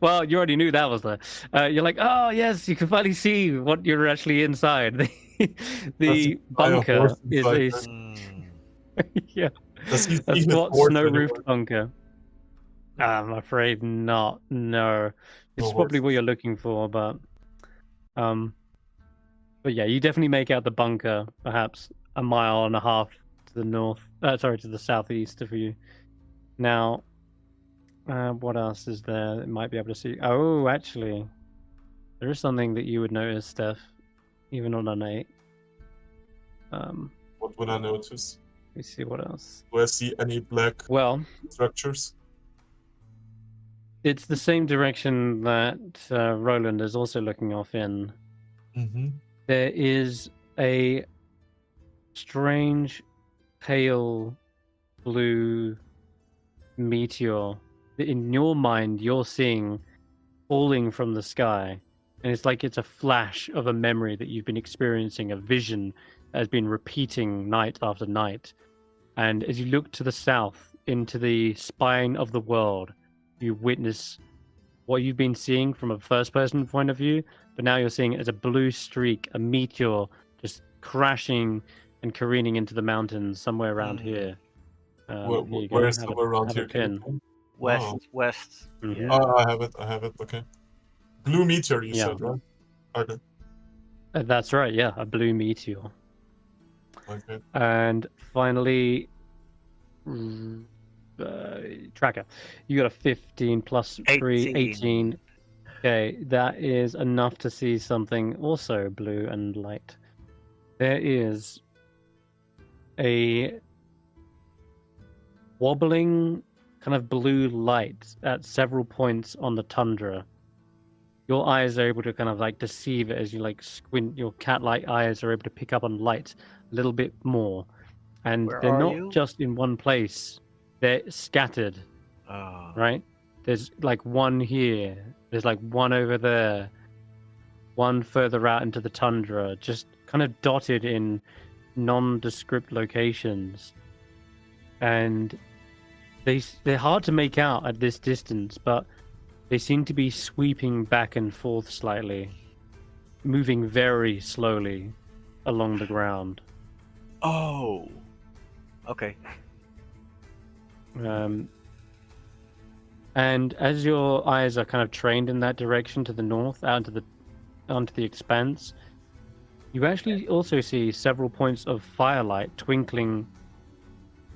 Speaker 1: Well, you already knew that was there. You're like, oh, yes, you can finally see what you're actually inside. The bunker
Speaker 3: horse
Speaker 1: is
Speaker 3: inside
Speaker 1: a...
Speaker 3: there.
Speaker 2: Mm,
Speaker 1: yeah,
Speaker 3: Does he
Speaker 1: a
Speaker 3: see his
Speaker 1: squat
Speaker 3: horse
Speaker 1: snow-roofed
Speaker 3: anywhere?
Speaker 1: bunker. I'm afraid not. No, it's
Speaker 3: No
Speaker 1: probably what
Speaker 3: horses.
Speaker 1: you're looking for, but yeah, you definitely make out the bunker, perhaps a mile and a half to the north. Sorry, to the southeast of you. Now, what else is there that might be able to see? Oh, actually, there is something that you would notice, Steph, even on an 8.
Speaker 3: What would I notice?
Speaker 1: Let me see what else.
Speaker 3: Do I see any black
Speaker 1: Well,
Speaker 3: structures?
Speaker 1: it's the same direction that Roland is also looking off in.
Speaker 3: Mm-hmm.
Speaker 1: There is a strange pale blue meteor that in your mind you're seeing falling from the sky, and it's like it's a flash of a memory that you've been experiencing, a vision that has been repeating night after night. And as you look to the south into the spine of the world, you witness what you've been seeing from a first person point of view, but now you're seeing it as a blue streak, a meteor just crashing and careening into the mountains somewhere around here. Here you go.
Speaker 3: Where's
Speaker 1: Have
Speaker 3: somewhere around
Speaker 1: have a
Speaker 3: here? Can you
Speaker 1: pin.
Speaker 3: pin?
Speaker 2: west,
Speaker 3: Oh.
Speaker 2: west.
Speaker 1: Mhm.
Speaker 2: Yeah.
Speaker 3: Oh, I have it. Okay. Blue meteor, you
Speaker 1: Yeah.
Speaker 3: said, right? Okay.
Speaker 1: That's right, yeah, a blue meteor.
Speaker 3: Okay.
Speaker 1: And finally, Tracker, you got a 15 plus 3, 18. Okay, that is enough to see something also blue and light. There is a wobbling kind of blue light at several points on the tundra. Your eyes are able to kind of like deceive it as you like squint. Your cat-like eyes are able to pick up on light a little bit more. And
Speaker 2: Where
Speaker 1: they're
Speaker 2: are
Speaker 1: not
Speaker 2: you?
Speaker 1: just in one place. They're scattered right? There's like one here. There's like one over there. One further out into the tundra, just kind of dotted in nondescript locations. And they're hard to make out at this distance, but they seem to be sweeping back and forth slightly, moving very slowly along the ground.
Speaker 2: Oh. Okay.
Speaker 1: And as your eyes are kind of trained in that direction to the north, out onto the expanse, you actually also see several points of firelight twinkling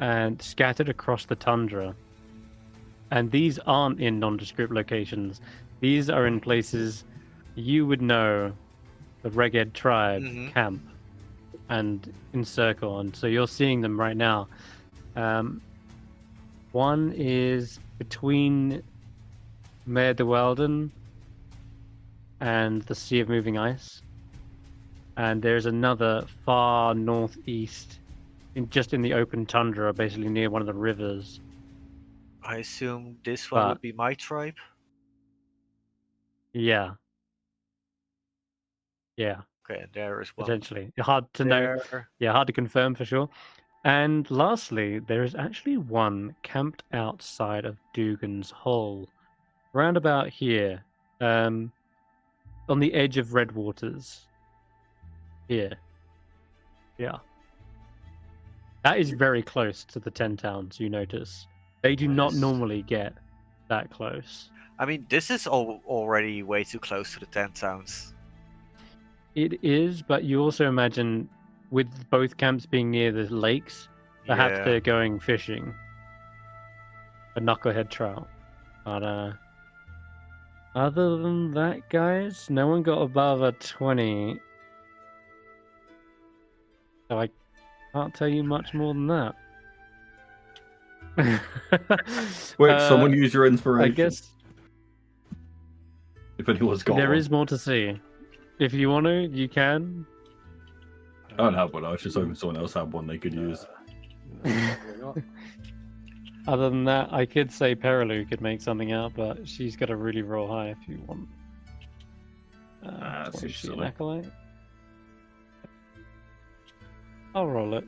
Speaker 1: and scattered across the tundra. And these aren't in nondescript locations. These are in places you would know the Reged tribe camp and encircle on. So you're seeing them right now. One is between Mer de Welden and the Sea of Moving Ice. And there's another far northeast, just in the open tundra, basically near one of the rivers.
Speaker 2: I assume this one would be my tribe.
Speaker 1: Yeah. Yeah.
Speaker 2: Okay, and there is one.
Speaker 1: Potentially. Hard to know. Yeah, hard to confirm for sure. And lastly, there is actually one camped outside of Dugan's Hole, round about here, on the edge of Red Waters. Here. Yeah. That is very close to the 10 towns, you notice. They do not normally get that close.
Speaker 2: I mean, this is already way too close to the 10 towns.
Speaker 1: It is, but you also imagine with both camps being near the lakes, perhaps they're going fishing. A knucklehead trout. But other than that, guys, no one got above a 20. So I can't tell you much more than that.
Speaker 4: Wait, someone use your inspiration.
Speaker 1: I guess
Speaker 4: if anyone's got
Speaker 1: there
Speaker 4: one.
Speaker 1: is more to see. If you want to, you can.
Speaker 4: I don't have one. I was just hoping someone else had one they could use.
Speaker 1: Other than that, I could say Perilu could make something out, but she's got to really roll high if you want.
Speaker 4: That
Speaker 1: What
Speaker 4: seems
Speaker 1: is she, an
Speaker 4: silly.
Speaker 1: acolyte? I'll roll it.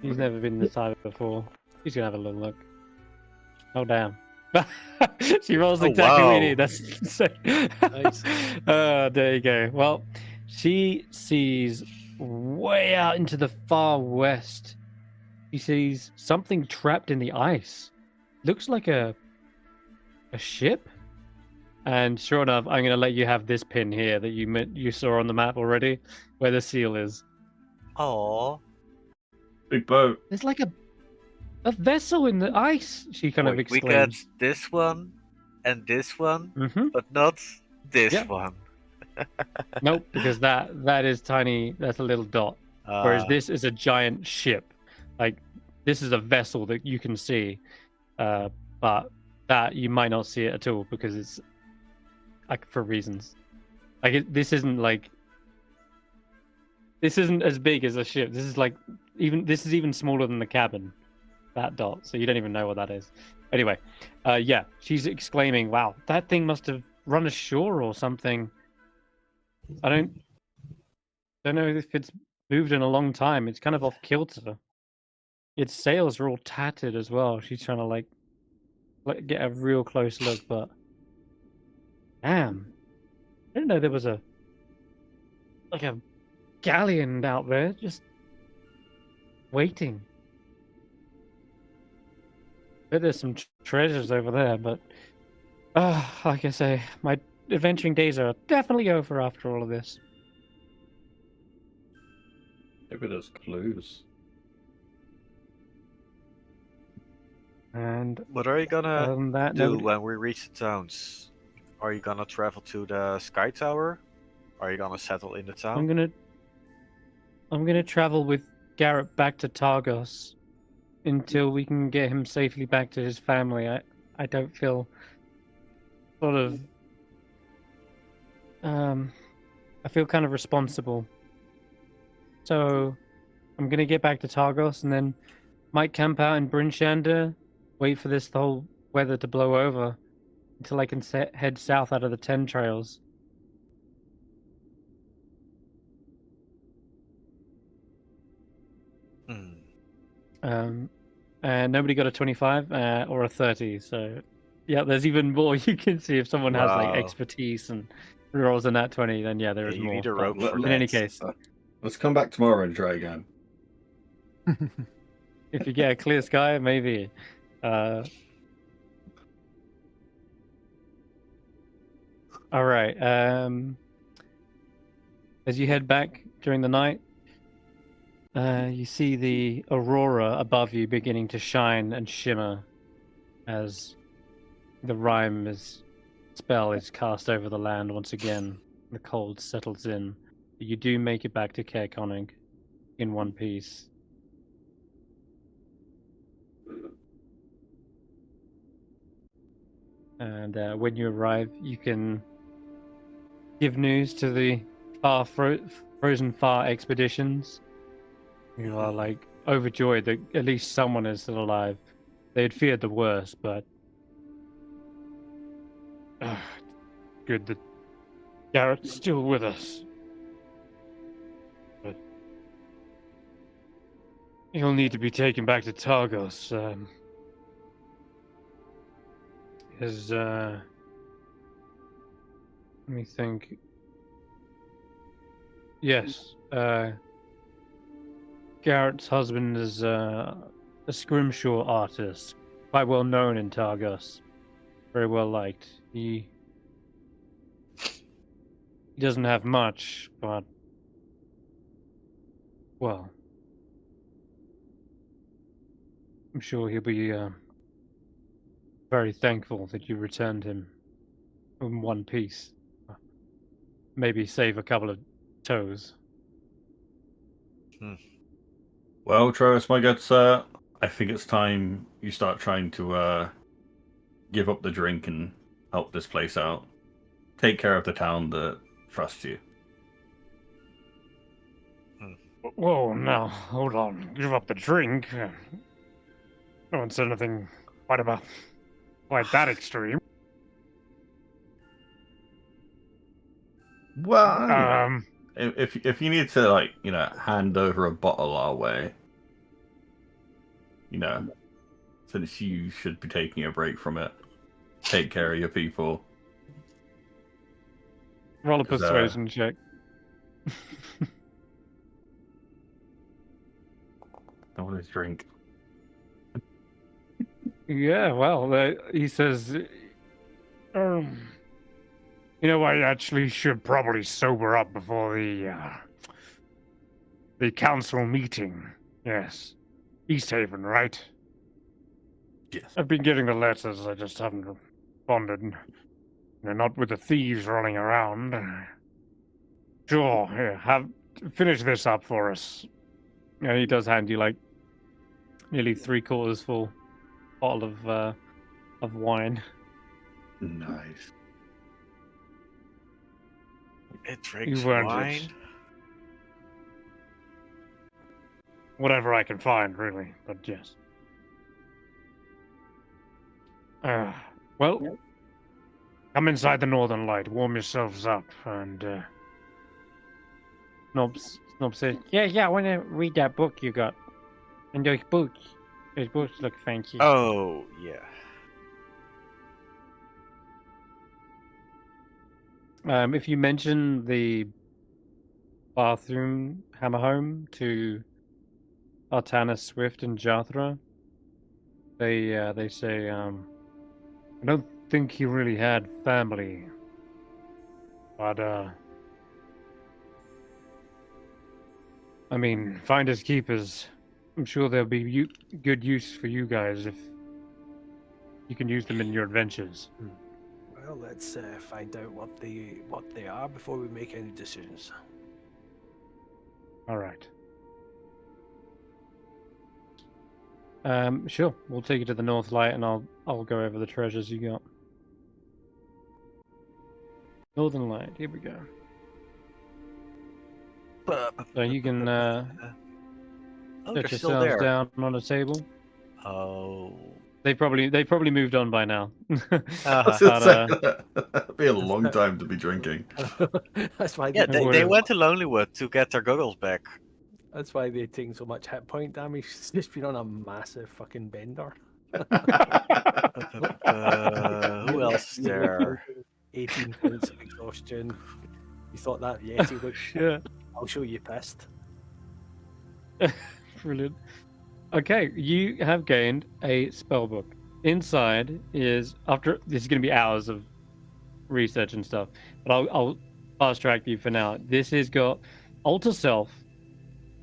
Speaker 1: He's never been this high before. He's gonna have a little look. Oh damn! She rolls exactly what you need. That's insane.
Speaker 5: Nice.
Speaker 1: There you go. Well, she sees way out into the far west. She sees something trapped in the ice. Looks like a ship. And sure enough, I'm gonna let you have this pin here that you saw on the map already, where the seal is.
Speaker 2: Oh.
Speaker 4: Big boat.
Speaker 1: There's like a vessel in the ice. She kind of
Speaker 2: We
Speaker 1: exclaimed.
Speaker 2: get this one and this one,
Speaker 1: Mm-hmm.
Speaker 2: but not this
Speaker 1: Yeah.
Speaker 2: one.
Speaker 1: Nope, because that is tiny. That's a little dot. Whereas this is a giant ship. Like this is a vessel that you can see, but that you might not see it at all because it's like for reasons. Like this isn't as big as a ship. This is like even smaller than the cabin. That dot, so you don't even know what that is. Anyway, yeah, she's exclaiming, "Wow, that thing must have run ashore or something." I don't know if it's moved in a long time. It's kind of off kilter. Its sails are all tattered as well. She's trying to like get a real close look, but damn, I didn't know there was a galleon out there just waiting. Bet there's some treasures over there, but like I say, my adventuring days are definitely over after all of this.
Speaker 4: Maybe there's clues.
Speaker 1: And
Speaker 2: What are you
Speaker 1: other
Speaker 2: gonna
Speaker 1: than that,
Speaker 2: do
Speaker 1: nobody-
Speaker 2: when we reach the towns? Are you gonna travel to the Sky Tower? Are you gonna settle in the
Speaker 1: I'm
Speaker 2: town?
Speaker 1: gonna travel with Garrett back to Targos until we can get him safely back to his family. I don't feel sort of I feel kind of responsible. So I'm gonna get back to Targos and then might camp out in Bryn Shander, wait for this whole weather to blow over until I can head south out of the 10 trails.
Speaker 2: Hmm.
Speaker 1: And nobody got a 25 or a 30, so yeah, there's even more you can see if someone has like
Speaker 2: Wow.
Speaker 1: expertise and rolls in that 20, then yeah, there is
Speaker 2: You
Speaker 1: more.
Speaker 2: need a
Speaker 1: But
Speaker 2: rogue for
Speaker 1: in any
Speaker 2: that.
Speaker 1: case,
Speaker 4: Let's come back tomorrow and try again.
Speaker 1: if you get a clear sky, maybe. All right. As you head back during the night, you see the aurora above you beginning to shine and shimmer as the Rime spell is cast over the land once again. The cold settles in. You do make it back to Caer Konig in one piece. And when you arrive, you can give news to the Frozen Far expeditions. You are like overjoyed that at least someone is still alive. They had feared the worst, but good that Garrett's still with us. But he'll need to be taken back to Targos. Let me think. Yes, Garrett's husband is a scrimshaw artist, quite well known in Targos, very well liked. He doesn't have much, but well, I'm sure he'll be very thankful that you returned him in one piece. Maybe save a couple of toes.
Speaker 4: Well, Travis, my good sir, I think it's time you start trying to give up the drink and help this place out. Take care of the town that trusts you.
Speaker 1: Whoa, now, hold on. Give up the drink? No one said anything quite that extreme.
Speaker 4: Well, if you need to, like, hand over a bottle our way, since you should be taking a break from it, take care of your people.
Speaker 1: Roll a persuasion check.
Speaker 4: I want to drink.
Speaker 1: Yeah, well, he says, I actually should probably sober up before the council meeting. Yes. East Haven, right?
Speaker 4: Yes.
Speaker 1: I've been getting the letters, I just haven't responded. Not with the thieves rolling around. Sure, here, finish this up for us. Yeah, he does hand you like nearly 3/4 full bottle of wine.
Speaker 4: Nice.
Speaker 2: It drinks
Speaker 1: You earned
Speaker 2: wine.
Speaker 1: it. Whatever I can find, really, but yes. Well, come inside the Northern Light, warm yourselves up, and Snob says, yeah, I want to read that book you got. And those boots look fancy.
Speaker 2: Oh, yeah.
Speaker 1: If you mention the bathroom hammer home to Artana, Swift, and Jathra, they say, I don't think he really had family, but I mean, finders keepers. I'm sure there'll be good use for you guys if you can use them in your adventures.
Speaker 5: Well, let's find out what they are before we make any decisions.
Speaker 1: All right. Sure. We'll take you to the North Light, and I'll go over the treasures you got. Northern Light. Here we go. So you can
Speaker 2: Oh,
Speaker 1: set
Speaker 2: they're still
Speaker 1: yourselves
Speaker 2: there.
Speaker 1: down on a table.
Speaker 2: Oh,
Speaker 1: They probably moved on by now.
Speaker 2: Uh-huh.
Speaker 4: That's it,
Speaker 1: But,
Speaker 4: that'd be a long time to be drinking.
Speaker 5: That's why
Speaker 2: Yeah, they
Speaker 1: would've-
Speaker 2: went to Lonelywood to get their goggles back.
Speaker 5: That's why they're taking so much hit point damage. It's just been on a massive fucking bender.
Speaker 2: Who else is there?
Speaker 5: 18 points of exhaustion. You thought that Yeti would.
Speaker 1: Yeah.
Speaker 5: I'll show you pissed.
Speaker 1: Brilliant. Okay, you have gained a spell book. Inside is this is going to be hours of research and stuff, but I'll fast track you for now. This has got Alter Self,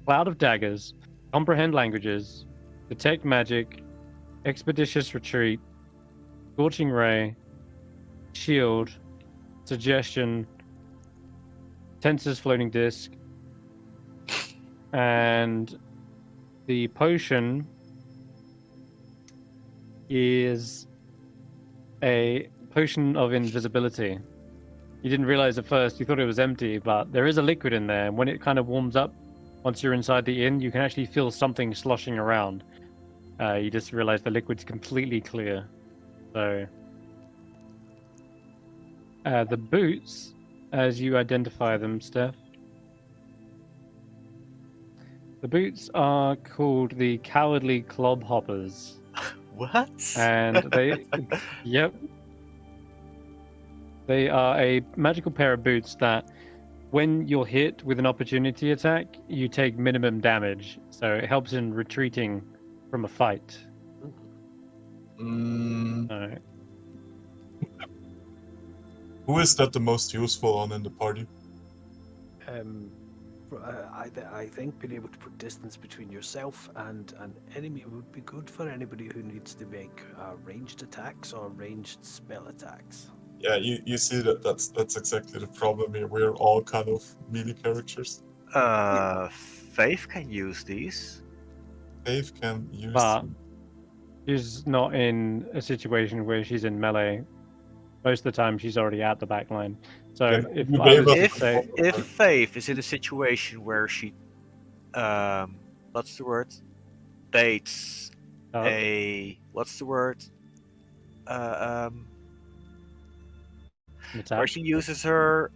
Speaker 1: Cloud of Daggers, Comprehend Languages, Detect Magic, Expeditious Retreat, Scorching Ray, Shield, Suggestion, Tensor's Floating Disc, and the potion is a potion of invisibility. You didn't realize at first, you thought it was empty, but there is a liquid in there. And when it kind of warms up, once you're inside the inn, you can actually feel something sloshing around. You just realize the liquid's completely clear. So, the boots, as you identify them, Stef, the boots are called the Cowardly Clobhoppers.
Speaker 2: What?
Speaker 1: And they, yep. They are a magical pair of boots that, when you're hit with an opportunity attack, you take minimum damage. So it helps in retreating from a fight. Alright.
Speaker 3: Who is that the most useful on in the party?
Speaker 5: I think being able to put distance between yourself and an enemy would be good for anybody who needs to make ranged attacks or ranged spell attacks.
Speaker 3: Yeah, you see that's exactly the problem here. We're all kind of melee characters.
Speaker 2: Faith can use these.
Speaker 3: Dave can use
Speaker 1: But
Speaker 3: them.
Speaker 1: she's not in a situation where she's in melee. Most of the time, she's already at the back line. So
Speaker 3: Yeah,
Speaker 1: if
Speaker 3: you
Speaker 1: I
Speaker 3: gave
Speaker 1: was
Speaker 3: us-
Speaker 1: to
Speaker 2: If
Speaker 1: say,
Speaker 2: if Faith is in a situation where she, what's the word? Dates a what's the word? Where
Speaker 1: attack,
Speaker 2: she uses her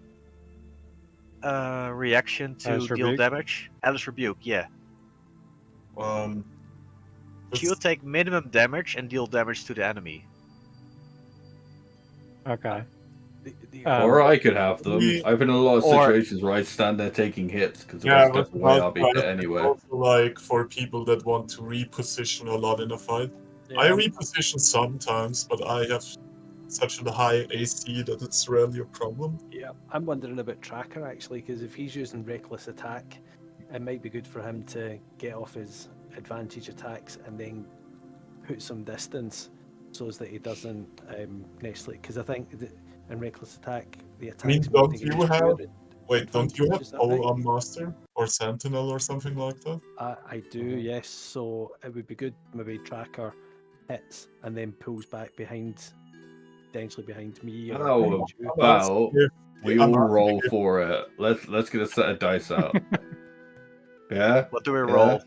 Speaker 2: reaction to
Speaker 1: Alice
Speaker 2: deal
Speaker 1: Rebuke?
Speaker 2: damage. Alice Rebuke, yeah. She'll
Speaker 3: It's-
Speaker 2: take minimum damage and deal damage to the enemy.
Speaker 1: okay.
Speaker 5: The
Speaker 4: Or I could have them.
Speaker 3: We-
Speaker 4: I've been in a lot of
Speaker 2: or-
Speaker 4: situations where I stand there taking hits because if
Speaker 3: Yeah,
Speaker 4: I step
Speaker 3: but
Speaker 4: away, I'll be hit anyway.
Speaker 3: also like for people that want to reposition a lot in a fight. I reposition sometimes, but I have such a high AC that it's rarely a problem.
Speaker 5: Yeah, I'm wondering about Tracker actually, because if he's using Reckless Attack, it might be good for him to get off his advantage attacks and then put some distance so as that he doesn't necessarily. Because I think that in Reckless Attack, the attacks.
Speaker 3: mean,
Speaker 5: may
Speaker 3: don't
Speaker 5: take
Speaker 3: you
Speaker 5: a
Speaker 3: have-
Speaker 5: short-
Speaker 3: Wait, don't you have
Speaker 5: Is that right?
Speaker 3: Pole Master or Sentinel or something like that?
Speaker 5: I do, yes. So it would be good maybe Tracker hits and then pulls back behind, potentially behind me. Or
Speaker 4: How
Speaker 5: behind you.
Speaker 4: about
Speaker 3: If-
Speaker 4: we
Speaker 3: I'm
Speaker 4: all
Speaker 3: asking
Speaker 4: roll
Speaker 3: if-
Speaker 4: for it? Let's get a set of dice out. Yeah.
Speaker 2: What do we
Speaker 4: Yeah.
Speaker 2: roll?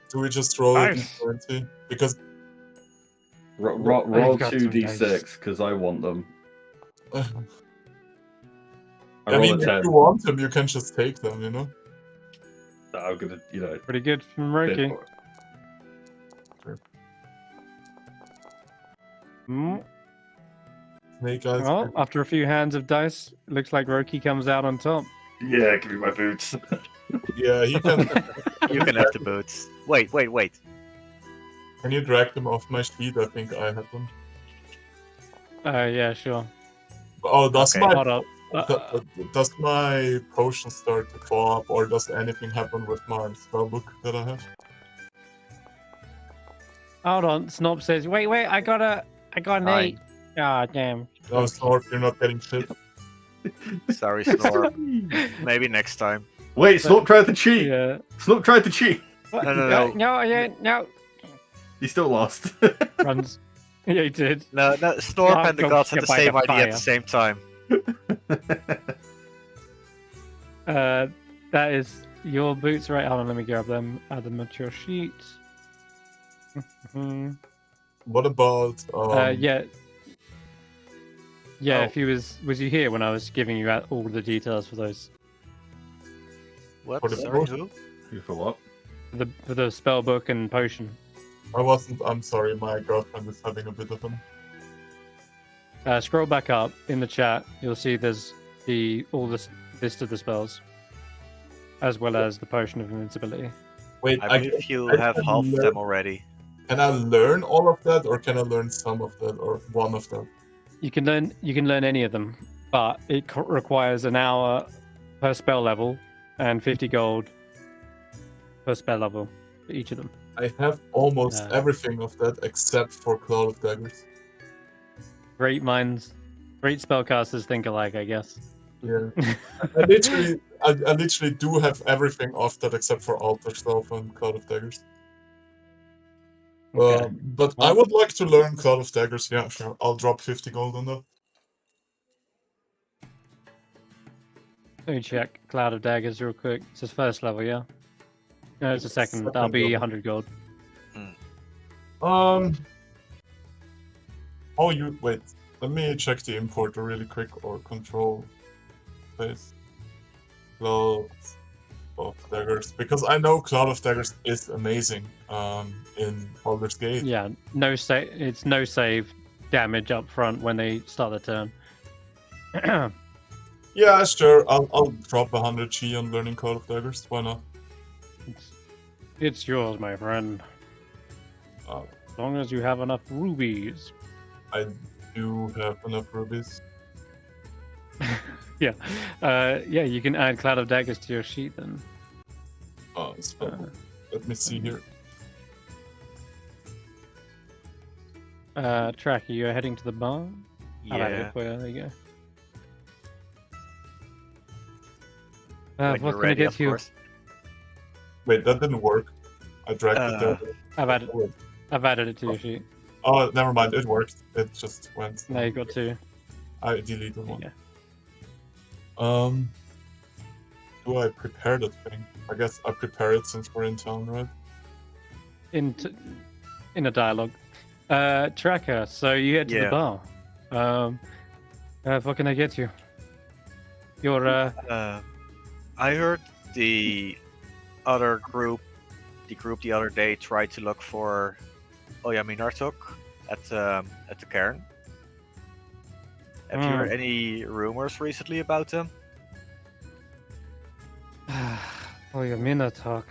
Speaker 3: Do we just roll it
Speaker 1: Nice.
Speaker 3: d20? Because
Speaker 4: Roll
Speaker 1: got
Speaker 4: two
Speaker 1: some
Speaker 4: d6 because I want them. I
Speaker 3: I
Speaker 4: roll
Speaker 3: mean,
Speaker 4: a
Speaker 3: if
Speaker 4: 10.
Speaker 3: you want them, you can just take them, you know?
Speaker 4: I'm gonna,
Speaker 1: Pretty good from
Speaker 4: bid
Speaker 1: Roki.
Speaker 4: for it.
Speaker 1: Mm.
Speaker 3: Snake Eyes.
Speaker 1: Well, after a few hands of dice, looks like Roki comes out on top.
Speaker 4: Yeah, give me my boots.
Speaker 3: Yeah, he can.
Speaker 2: You can have the boots. Wait.
Speaker 3: Can you drag them off my sheet? I think I have them.
Speaker 1: Yeah, sure.
Speaker 3: Oh, does
Speaker 2: Okay.
Speaker 3: my
Speaker 1: Hold up.
Speaker 3: does my potion start to fall up, or does anything happen with my spellbook that I have?
Speaker 1: Hold on. Snob says, wait, I got an
Speaker 2: Hi.
Speaker 1: 8. Ah, damn.
Speaker 3: No, Snorp, you're not getting shit.
Speaker 2: Sorry, Snore. Maybe next time.
Speaker 4: Wait, Snort tried to cheat.
Speaker 1: Yeah.
Speaker 4: Snort tried to cheat.
Speaker 1: What?
Speaker 2: No.
Speaker 1: No.
Speaker 4: He still lost.
Speaker 1: Runs. Yeah, he did.
Speaker 2: No, Snorp
Speaker 1: Yeah,
Speaker 2: and the
Speaker 1: go
Speaker 2: gods had the
Speaker 1: get by
Speaker 2: same
Speaker 1: the
Speaker 2: idea at
Speaker 1: fire.
Speaker 2: the same time.
Speaker 1: That is your boots, right? Hold on, let me grab them. Add them to your sheet.
Speaker 3: What about
Speaker 1: Yeah. Yeah,
Speaker 2: Oh.
Speaker 1: if he was you here when I was giving you out all the details for those
Speaker 2: What?
Speaker 3: For the
Speaker 2: Sorry,
Speaker 3: potion?
Speaker 2: who?
Speaker 4: You for what?
Speaker 1: for the spell book and potion?
Speaker 3: I wasn't. I'm sorry, my girlfriend is having a bit of an.
Speaker 1: Scroll back up in the chat. You'll see there's all this list of the spells, as well as the potion of invincibility.
Speaker 3: Wait,
Speaker 2: I believe you have
Speaker 3: can
Speaker 2: half of
Speaker 3: learn-
Speaker 2: them already.
Speaker 3: Can I learn all of that, or can I learn some of that, or one of them?
Speaker 1: You can learn any of them, but it requires an hour per spell level and 50 gold per spell level for each of them.
Speaker 3: I have almost
Speaker 1: Uh,
Speaker 3: everything of that except for Cloud of Daggers.
Speaker 1: Great spellcasters think alike, I guess.
Speaker 3: Yeah, I literally do have everything of that except for Altar Staff and Cloud of Daggers.
Speaker 1: Okay.
Speaker 3: But I
Speaker 1: Well-
Speaker 3: would like to learn Cloud of Daggers. Yeah, sure. I'll drop 50 gold on that.
Speaker 1: Let me check Cloud of Daggers real quick. It's his first level, yeah? No, it's a second. That'll
Speaker 3: Second
Speaker 1: be
Speaker 3: level.
Speaker 1: 100 gold.
Speaker 3: Oh, you wait. Let me check the importer really quick, or control space. Cloud of Daggers, because I know Cloud of Daggers is amazing. In Baldur's Gate.
Speaker 1: Yeah, it's no save damage up front when they start the turn.
Speaker 3: Yeah, sure. I'll drop 100 chi on learning Cloud of Daggers. Why not?
Speaker 1: It's yours, my friend.
Speaker 3: Uh,
Speaker 1: As long as you have enough rubies.
Speaker 3: I do have enough rubies.
Speaker 1: Yeah. Yeah, you can add Cloud of Daggers to your sheet then.
Speaker 3: Spell. Let me see here.
Speaker 1: Tracker, you're heading to the bar? I've added
Speaker 2: Yeah.
Speaker 1: it for you. There you go.
Speaker 2: When
Speaker 1: What
Speaker 2: you're
Speaker 1: can I
Speaker 2: ready,
Speaker 1: get
Speaker 2: of
Speaker 1: you?
Speaker 2: course.
Speaker 3: Wait, that didn't work. I dragged it there.
Speaker 1: I've added
Speaker 3: Wait.
Speaker 1: it to your sheet.
Speaker 3: Oh, never mind. It worked. It just went.
Speaker 1: Now you got two.
Speaker 3: I deleted one.
Speaker 1: Yeah.
Speaker 3: Do I prepare that thing? I guess I prepare it since we're in town, right?
Speaker 1: In a dialogue. Tracker, so you head to the
Speaker 2: Yeah.
Speaker 1: bar. What can I get you? Your
Speaker 2: I heard the other group, the other day tried to look for Oyaminartok at the cairn. Have you heard any rumors recently about them?
Speaker 1: Oh, your Minotaur.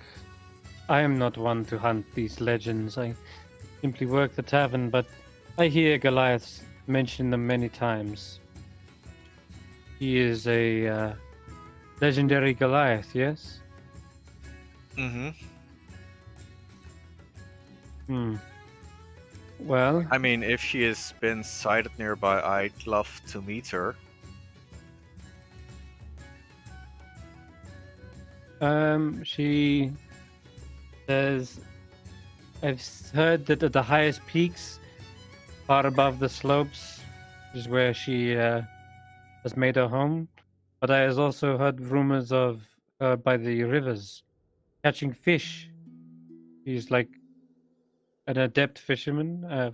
Speaker 1: I am not one to hunt these legends. I simply work the tavern, but I hear Goliath mention them many times. He is a legendary Goliath, yes?
Speaker 2: Mm-hmm.
Speaker 1: Well,
Speaker 2: I mean, if she has been sighted nearby, I'd love to meet her.
Speaker 1: She says, I've heard that at the highest peaks, far above the slopes, is where she has made her home. But I has also heard rumors of her by the rivers, catching fish. She's like an adept fisherwoman.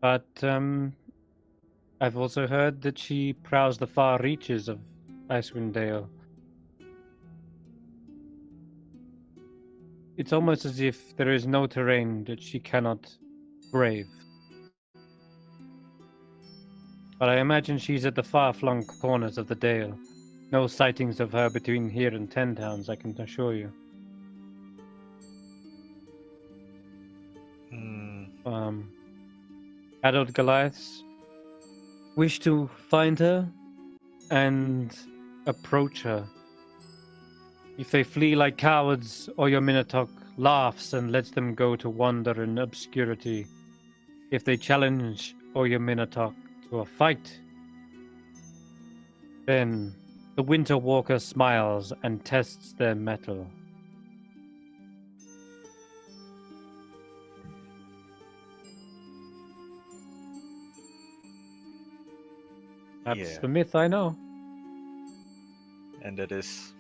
Speaker 1: But I've also heard that she prowls the far reaches of Icewindale. It's almost as if there is no terrain that she cannot brave. But I imagine she's at the far-flung corners of the Dale. No sightings of her between here and 10 Towns, I can assure you. Adult Goliaths wish to find her and approach her. If they flee like cowards, or your Minotaur laughs and lets them go to wander in obscurity. If they challenge or your Minotaur to a fight, then the Winter Walker smiles and tests their mettle. That's the myth I know.
Speaker 2: And that is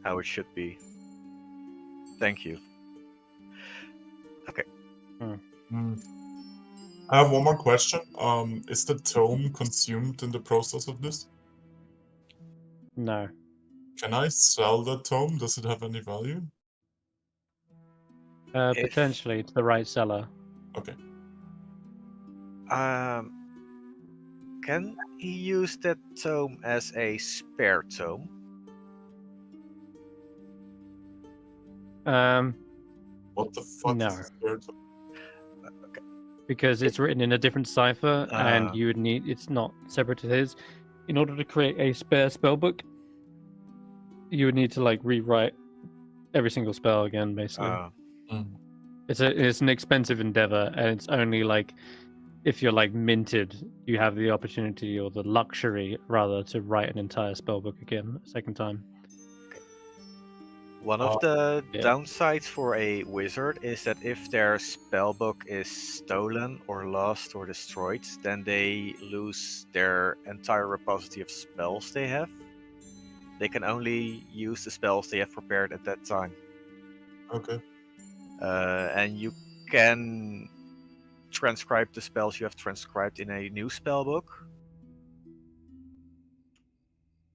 Speaker 2: how it should be. Thank you.
Speaker 3: Hmm. I have one more question. Is the tome consumed in the process of this?
Speaker 1: No.
Speaker 3: Can I sell the tome? Does it have any value?
Speaker 2: If-
Speaker 1: Potentially to the right seller.
Speaker 3: Okay.
Speaker 2: Can he use that tome as a spare tome?
Speaker 3: What the fuck
Speaker 1: No.
Speaker 3: is this third tome?
Speaker 1: Because it's written in a different cipher, and you would need it's not separate to his. In order to create a spare spellbook, you would need to like rewrite every single spell again, basically.
Speaker 3: Mm.
Speaker 1: It's an expensive endeavor, and it's only like if you're like minted, you have the opportunity or the luxury rather to write an entire spellbook again a second time.
Speaker 2: One of the
Speaker 1: yeah.
Speaker 2: downsides for a wizard is that if their spellbook is stolen or lost or destroyed, then they lose their entire repository of spells they have. They can only use the spells they have prepared at that time.
Speaker 3: Okay.
Speaker 2: And you can transcribe the spells you have transcribed in a new spellbook.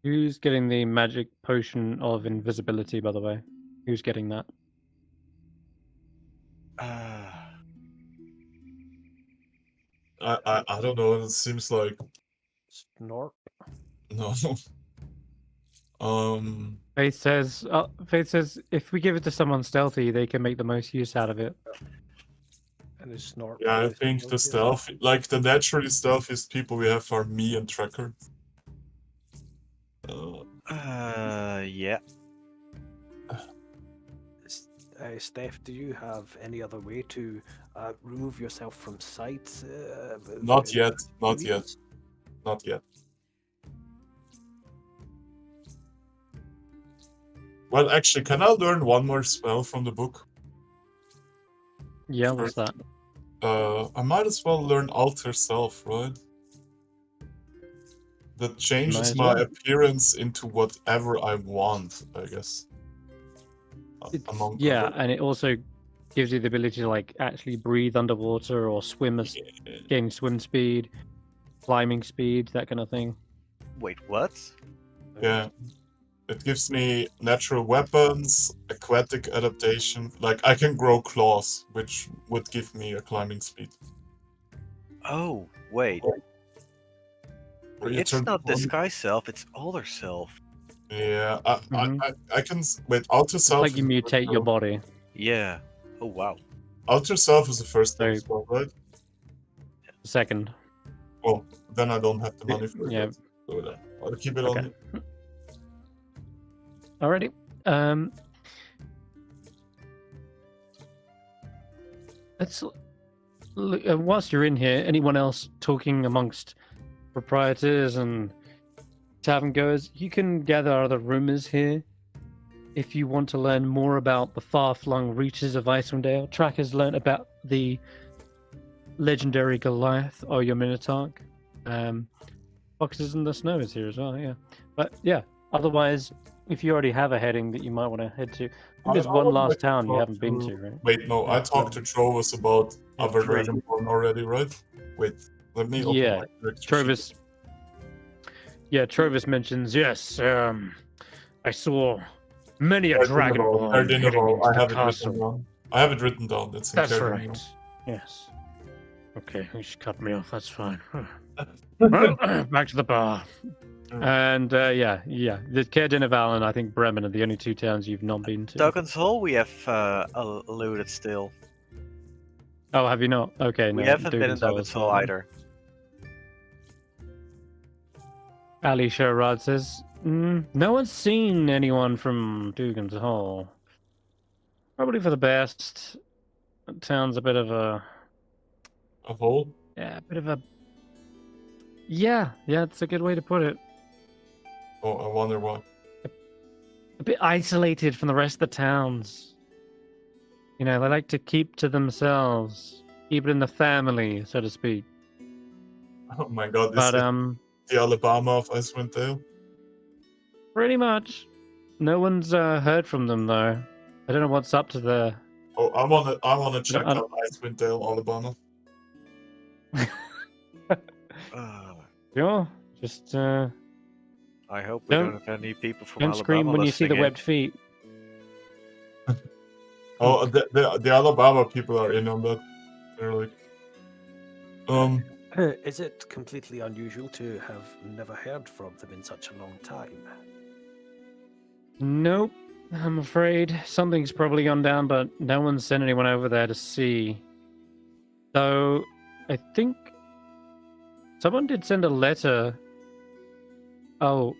Speaker 1: Who's getting the magic potion of invisibility, by the way? Who's getting that?
Speaker 3: I don't know. It seems like
Speaker 5: Snort.
Speaker 3: no.
Speaker 1: Faith says if we give it to someone stealthy, they can make the most use out of it.
Speaker 5: And his snort.
Speaker 3: Yeah, I
Speaker 5: is
Speaker 3: think the
Speaker 5: stealthy.
Speaker 3: stealth, like the naturally stealthiest people we have are me and Tracker.
Speaker 2: Yeah.
Speaker 5: Stef, do you have any other way to remove yourself from sight?
Speaker 3: Not yet. Not yet. Not yet. Well, actually, can I learn one more spell from the book?
Speaker 1: Yeah, what's that?
Speaker 3: I might as well learn Alter Self, right? That
Speaker 1: Might
Speaker 3: changes
Speaker 1: as
Speaker 3: my
Speaker 1: well.
Speaker 3: appearance into whatever I want, I guess. Among
Speaker 1: Yeah,
Speaker 3: other-
Speaker 1: and it also gives you the ability to like actually breathe underwater or swim, gain swim speed, climbing speed, that kind of thing.
Speaker 2: Wait, what?
Speaker 3: Yeah. It gives me natural weapons, aquatic adaptation. Like, I can grow claws, which would give me a climbing speed.
Speaker 2: Oh, wait.
Speaker 3: Or you
Speaker 2: It's
Speaker 3: turn
Speaker 2: not
Speaker 3: one-
Speaker 2: disguise self, it's older self.
Speaker 3: Yeah,
Speaker 1: Mhm.
Speaker 3: I can... Wait, Alter
Speaker 1: It's
Speaker 3: Self...
Speaker 1: like you
Speaker 3: is the
Speaker 1: mutate your
Speaker 3: first
Speaker 1: body.
Speaker 2: Yeah. Oh, wow.
Speaker 3: Alter Self is the first
Speaker 1: So-
Speaker 3: spell, right?
Speaker 1: Second.
Speaker 3: Well, then I don't have the money for
Speaker 1: Yeah.
Speaker 3: it. So I'll keep it
Speaker 1: Okay.
Speaker 3: on.
Speaker 1: Alrighty. Let's look, whilst you're in here, anyone else talking amongst proprietors and tavern goers, you can gather other rumors here. If you want to learn more about the far-flung reaches of Icewindale, Track has learnt about the legendary Goliath or your Minotaur. Foxes in the Snow is here as well, yeah. But yeah, otherwise, if you already have a heading that you might want to head to, there's
Speaker 3: I
Speaker 1: one
Speaker 3: would
Speaker 1: last
Speaker 3: like to
Speaker 1: town you
Speaker 3: talk
Speaker 1: haven't been
Speaker 3: to-
Speaker 1: to, right?
Speaker 3: Wait, no, I talked to Trovus about
Speaker 1: Yeah,
Speaker 3: other
Speaker 1: Trovus.
Speaker 3: Dragonborn already, right? Wait, let me open
Speaker 1: Yeah,
Speaker 3: my character sheet.
Speaker 1: Trovis. Yeah, Trovis mentions, yes, I saw many a dragonborn heading
Speaker 3: Cardinal,
Speaker 1: into
Speaker 3: I
Speaker 1: the
Speaker 3: have it written
Speaker 1: castle.
Speaker 3: down. I have it written down. It's in
Speaker 1: That's
Speaker 3: Cardinal.
Speaker 1: right. Yes. Okay, you just cut me off. That's fine. Well, back to the bar. And yeah, the Cardinal and I think Bremen are the only two towns you've not been to.
Speaker 2: Duggan's Hall we have alluded still.
Speaker 1: Oh, have you not? Okay,
Speaker 2: We
Speaker 1: no.
Speaker 2: haven't been in
Speaker 1: Dugan's Hall
Speaker 2: Duggan's
Speaker 1: is
Speaker 2: Hall
Speaker 1: fine.
Speaker 2: either.
Speaker 1: Ali Sherrod says, no one's seen anyone from Dugan's Hall. Probably for the best. The town's a bit of a
Speaker 3: hole?
Speaker 1: Yeah, a bit of a... Yeah, it's a good way to put it.
Speaker 3: Oh, I wonder why.
Speaker 1: A bit isolated from the rest of the towns. You know, they like to keep to themselves. Keep it in the family, so to speak.
Speaker 3: Oh my god, this
Speaker 1: But,
Speaker 3: is the Alabama of Icewindale.
Speaker 1: pretty much. No one's heard from them, though. I don't know what's up to there.
Speaker 3: Oh, I wanna check
Speaker 1: I'm-
Speaker 3: out Icewindale, Alabama.
Speaker 1: Sure. Just
Speaker 2: I hope we
Speaker 1: Don't-
Speaker 2: don't have any people from
Speaker 1: don't
Speaker 2: Alabama
Speaker 1: scream when you see the
Speaker 2: listening in.
Speaker 1: webbed feet.
Speaker 3: Oh, the Alabama people are in on that. They're like,
Speaker 5: Is it completely unusual to have never heard from them in such a long time?
Speaker 1: Nope. I'm afraid something's probably gone down, but no one's sent anyone over there to see. So, I think someone did send a letter. Oh,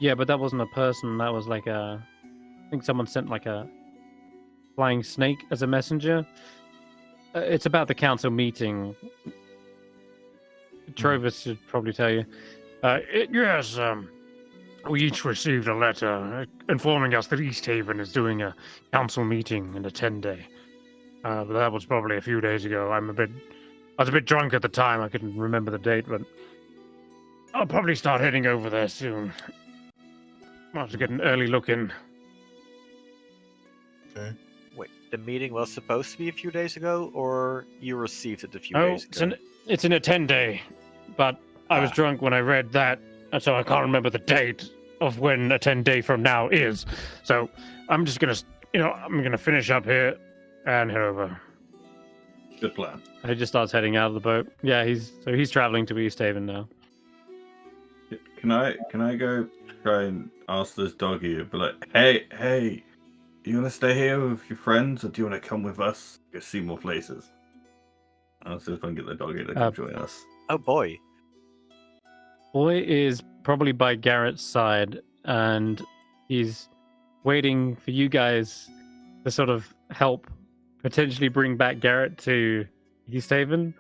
Speaker 1: yeah, but that wasn't a person. That was like a. I think someone sent like a flying snake as a messenger. It's about the council meeting. Trovis should probably tell you. Yes, we each received a letter informing us that East Haven is doing a council meeting in a 10-day. But that was probably a few days ago. I was a bit drunk at the time. I couldn't remember the date, but I'll probably start heading over there soon. I'll have to get an early look in.
Speaker 3: okay.
Speaker 2: Wait, the meeting was supposed to be a few days ago, or you received it a few
Speaker 1: Oh,
Speaker 2: days ago?
Speaker 1: it's in a 10-day, but I was drunk when I read that, and so I can't remember the date of when a 10-day from now is. So I'm just gonna, I'm gonna finish up here and head over.
Speaker 4: Good plan.
Speaker 1: And he just starts heading out of the boat. Yeah, he's traveling to East Haven now.
Speaker 4: Can I go try and ask this doggy? Be like, hey, do you want to stay here with your friends, or do you want to come with us? Go see more places. I'll see if I can get the doggy to come join us.
Speaker 2: Oh boy.
Speaker 1: Boy is probably by Garrett's side, and he's waiting for you guys to sort of help potentially bring back Garrett to East Haven.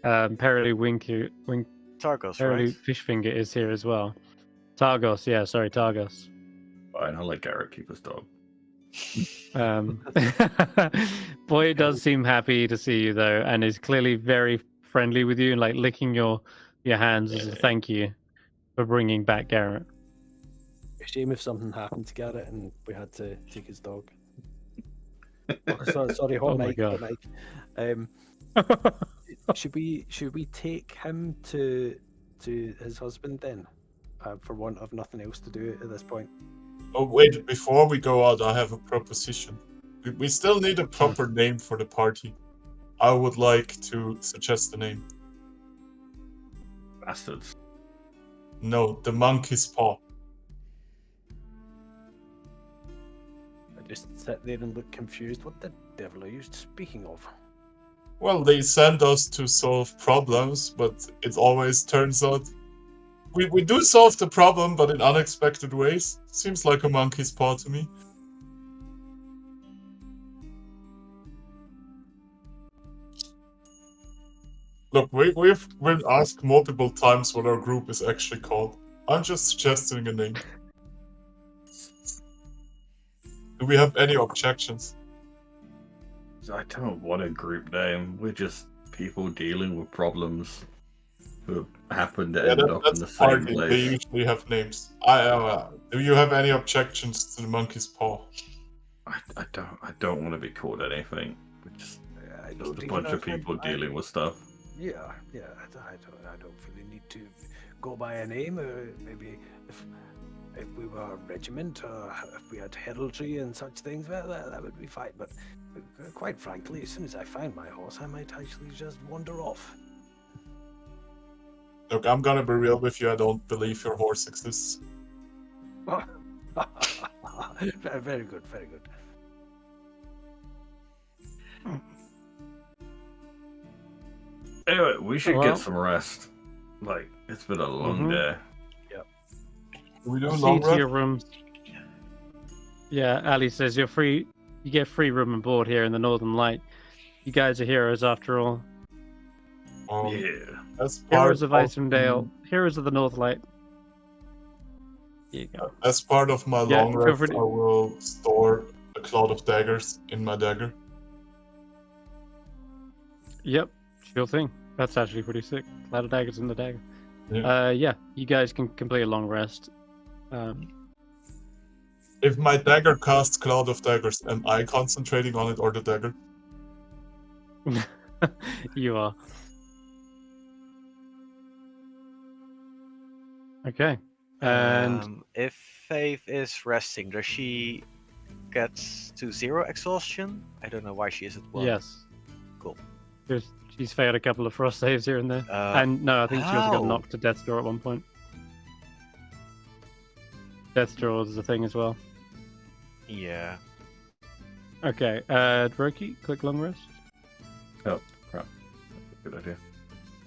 Speaker 1: Apparently
Speaker 2: Targos,
Speaker 1: apparently
Speaker 2: right?
Speaker 1: Fishfinger is here as well. Targos, yeah, sorry, Targos.
Speaker 4: Fine, I'll let Garrett keep his dog.
Speaker 1: Boy does seem happy to see you though, and is clearly very friendly with you and like licking your hands as a thank you for bringing back Garrett.
Speaker 5: A shame if something happened to Garrett and we had to take his dog. Sorry, hot
Speaker 1: Oh my
Speaker 5: mic,
Speaker 1: God.
Speaker 5: hot mic. Should we take him to his husband then, for want of nothing else to do at this point?
Speaker 3: Oh wait, before we go out, I have a proposition. We still need a proper name for the party. I would like to suggest a name.
Speaker 4: Bastards.
Speaker 3: No, the monkey's paw.
Speaker 5: I just sit there and look confused. What the devil are you speaking of?
Speaker 3: Well, they send us to solve problems, but it always turns out we do solve the problem, but in unexpected ways. Seems like a monkey's paw to me. Look, we've been asked multiple times what our group is actually called. I'm just suggesting a name. Do we have any objections?
Speaker 4: I don't want a group name. We're just people dealing with problems who have happened to end up in
Speaker 3: That's
Speaker 4: the
Speaker 3: the
Speaker 4: same
Speaker 3: party. They
Speaker 4: place.
Speaker 3: usually have names. Do you have any objections to the monkey's paw?
Speaker 4: I don't want to be called anything. We're just
Speaker 5: I
Speaker 4: a bunch of people dealing with stuff.
Speaker 5: Yeah. I don't really need to go by a name. Maybe if we were a regiment or if we had heraldry and such things, well, that would be fine. But quite frankly, as soon as I find my horse, I might actually just wander off.
Speaker 3: Look, I'm gonna be real with you. I don't believe your horse exists.
Speaker 5: Very good, very good.
Speaker 4: Anyway, we should
Speaker 1: Well.
Speaker 4: get some rest. Like, it's been a long day.
Speaker 3: Do we do a
Speaker 1: Proceed
Speaker 3: long
Speaker 1: to
Speaker 3: rest?
Speaker 1: your rooms. Yeah, Ali says you're free. You get free room and board here in the Northern Light. You guys are heroes after all.
Speaker 4: Yeah.
Speaker 3: As part
Speaker 1: Heroes of Icewindale. Heroes of the North Light. Here you go.
Speaker 3: As part of my
Speaker 1: Yeah,
Speaker 3: long
Speaker 1: feel
Speaker 3: rest,
Speaker 1: free to-
Speaker 3: I will store a cloud of daggers in my dagger.
Speaker 1: Yep, sure thing. That's actually pretty sick. A lot of daggers in the dagger.
Speaker 3: Yeah.
Speaker 1: Yeah, you guys can complete a long rest.
Speaker 3: If my dagger casts Cloud of Daggers, am I concentrating on it or the dagger?
Speaker 1: You are. Okay. And
Speaker 2: if Faith is resting, does she get to 0 exhaustion? I don't know why she is at 1.
Speaker 1: yes.
Speaker 2: Cool.
Speaker 1: She's failed a couple of frost saves here and there. And no, I think she also got knocked to Death's Door at one point. Death's Door is a thing as well.
Speaker 2: Yeah.
Speaker 1: Okay, Roki, quick long rest.
Speaker 4: Oh, crap. Good idea.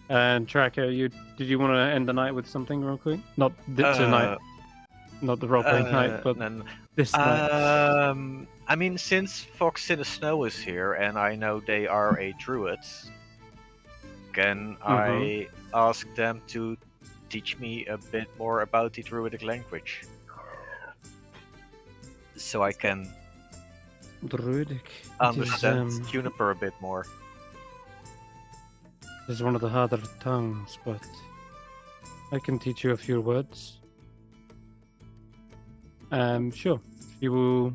Speaker 1: And Tracker, did you want to end the night with something real quick? Not tonight, not the role-playing night, but this night.
Speaker 2: I mean, since Fox in the Snow is here, and I know they are a druid, can I ask them to teach me a bit more about the druidic language? So I can
Speaker 1: Druidic.
Speaker 2: understand Juniper a bit more.
Speaker 1: This is one of the harder tongues, but I can teach you a few words. Sure. She will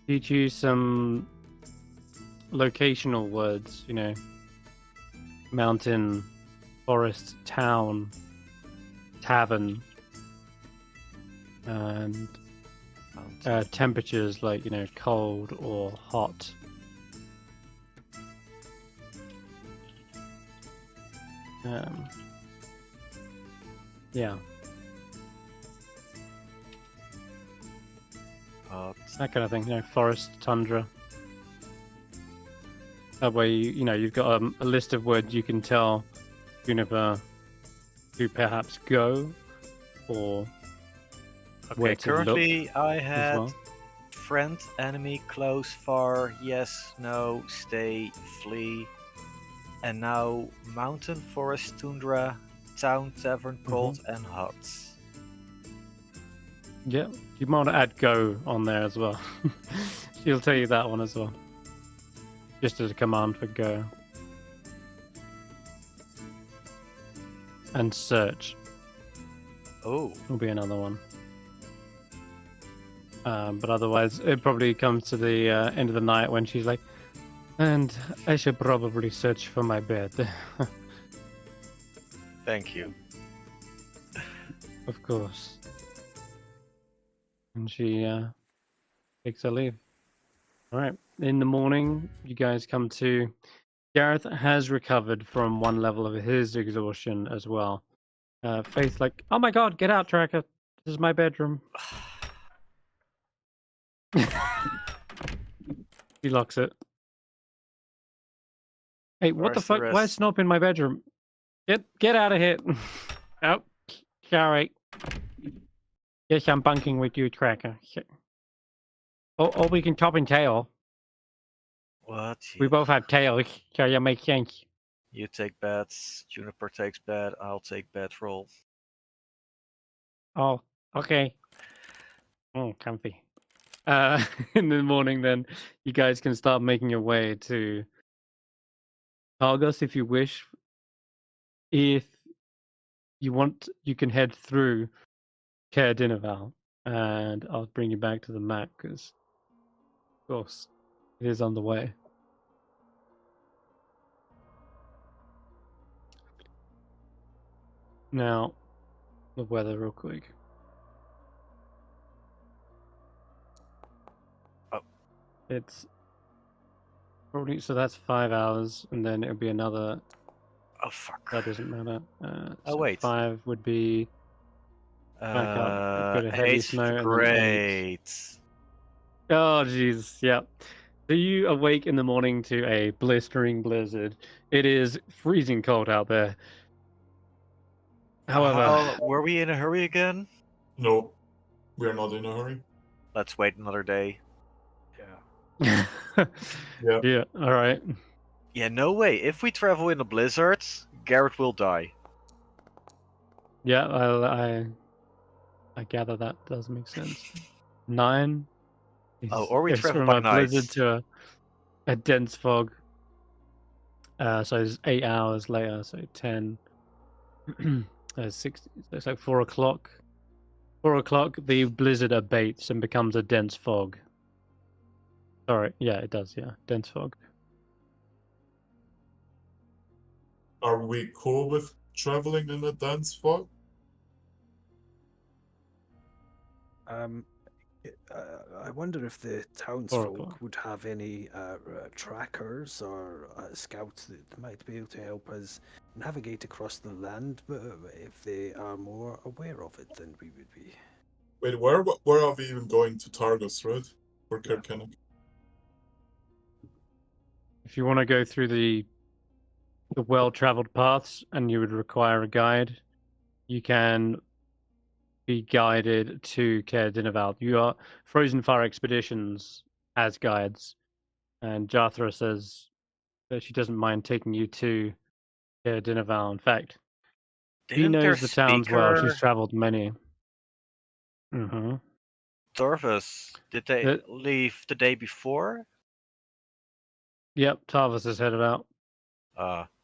Speaker 1: teach you some locational words, mountain, forest, town, tavern, and temperatures like, cold or hot. Yeah. That kind of thing, forest, tundra. That way, you've got a list of words you can tell Juniper to perhaps go, or where to
Speaker 2: currently
Speaker 1: look
Speaker 2: I had
Speaker 1: well.
Speaker 2: friend, enemy, close, far, yes, no, stay, flee, and now mountain, forest, tundra, town, tavern, cold, and hot.
Speaker 1: Yeah, you might want to add go on there as well. She'll tell you that one as well. Just as a command for go. And search
Speaker 2: Oh.
Speaker 1: will be another one. But otherwise, it probably comes to the end of the night when she's like, and I should probably search for my bed.
Speaker 2: Thank you.
Speaker 1: Of course. And she takes her leave. All right. In the morning, you guys come to. Gareth has recovered from one level of his exhaustion as well. Faith, like, oh my god, get out, Tracker. This is my bedroom. He locks it. Hey, what the
Speaker 2: Where's the
Speaker 1: fuck? Why is
Speaker 2: rest?
Speaker 1: Snob in my bedroom? Get out of here. Oh, sorry. Yes, I'm bunking with you, Tracker. Or we can top and tail.
Speaker 2: What?
Speaker 1: We both have tails, so that makes sense.
Speaker 2: You take beds, Juniper takes bed, I'll take bed roll.
Speaker 1: Oh, okay. Oh, comfy. In the morning, then, you guys can start making your way to Targos if you wish. If you want, you can head through Caer Dineval, and I'll bring you back to the map, because, of course, it is on the way. Now, the weather real quick.
Speaker 2: Oh.
Speaker 1: It's probably, so that's 5 hours, and then it'll be another,
Speaker 2: Oh fuck.
Speaker 1: that doesn't matter.
Speaker 2: Oh,
Speaker 1: So
Speaker 2: wait.
Speaker 1: 5 would be back up, go to heavy
Speaker 2: 8's
Speaker 1: snow, and then
Speaker 2: great.
Speaker 1: Oh, jeez, yeah. So you awake in the morning to a blistering blizzard. It is freezing cold out there. However,
Speaker 2: Were we in a hurry again?
Speaker 3: No, we are not in a hurry.
Speaker 2: Let's wait another day.
Speaker 5: Yeah.
Speaker 3: Yeah.
Speaker 1: yeah, all right.
Speaker 2: Yeah, no way. If we travel in a blizzard, Garrett will die.
Speaker 1: Yeah, I gather that does make sense. 9.
Speaker 2: Or we
Speaker 1: is
Speaker 2: travel
Speaker 1: from
Speaker 2: by
Speaker 1: a
Speaker 2: night.
Speaker 1: blizzard to a dense fog. So it's 8 hours later, so 10. 60. So it's like 4 o'clock. 4 o'clock, the blizzard abates and becomes a dense fog. Sorry, yeah, it does, yeah. Dense fog.
Speaker 3: Are we cool with traveling in a dense fog?
Speaker 5: I wonder if the
Speaker 1: 4
Speaker 5: townsfolk
Speaker 1: o'clock.
Speaker 5: would have any trackers or scouts that might be able to help us navigate across the land, but if they are more aware of it than we would be.
Speaker 3: Wait, where are we even going to Targos, right? For
Speaker 5: Yeah.
Speaker 3: Kerkenek?
Speaker 1: If you want to go through the well-traveled paths and you would require a guide, you can be guided to Caer Dineval. You are Frozen Fire Expeditions as guides, and Jathra says that she doesn't mind taking you to Caer Dineval. In fact, she
Speaker 2: Didn't their
Speaker 1: knows the towns well. She's
Speaker 2: speaker
Speaker 1: traveled many. Mm-hmm.
Speaker 2: Dorvus, did they leave the day before?
Speaker 1: Yep, Tarvis is headed out.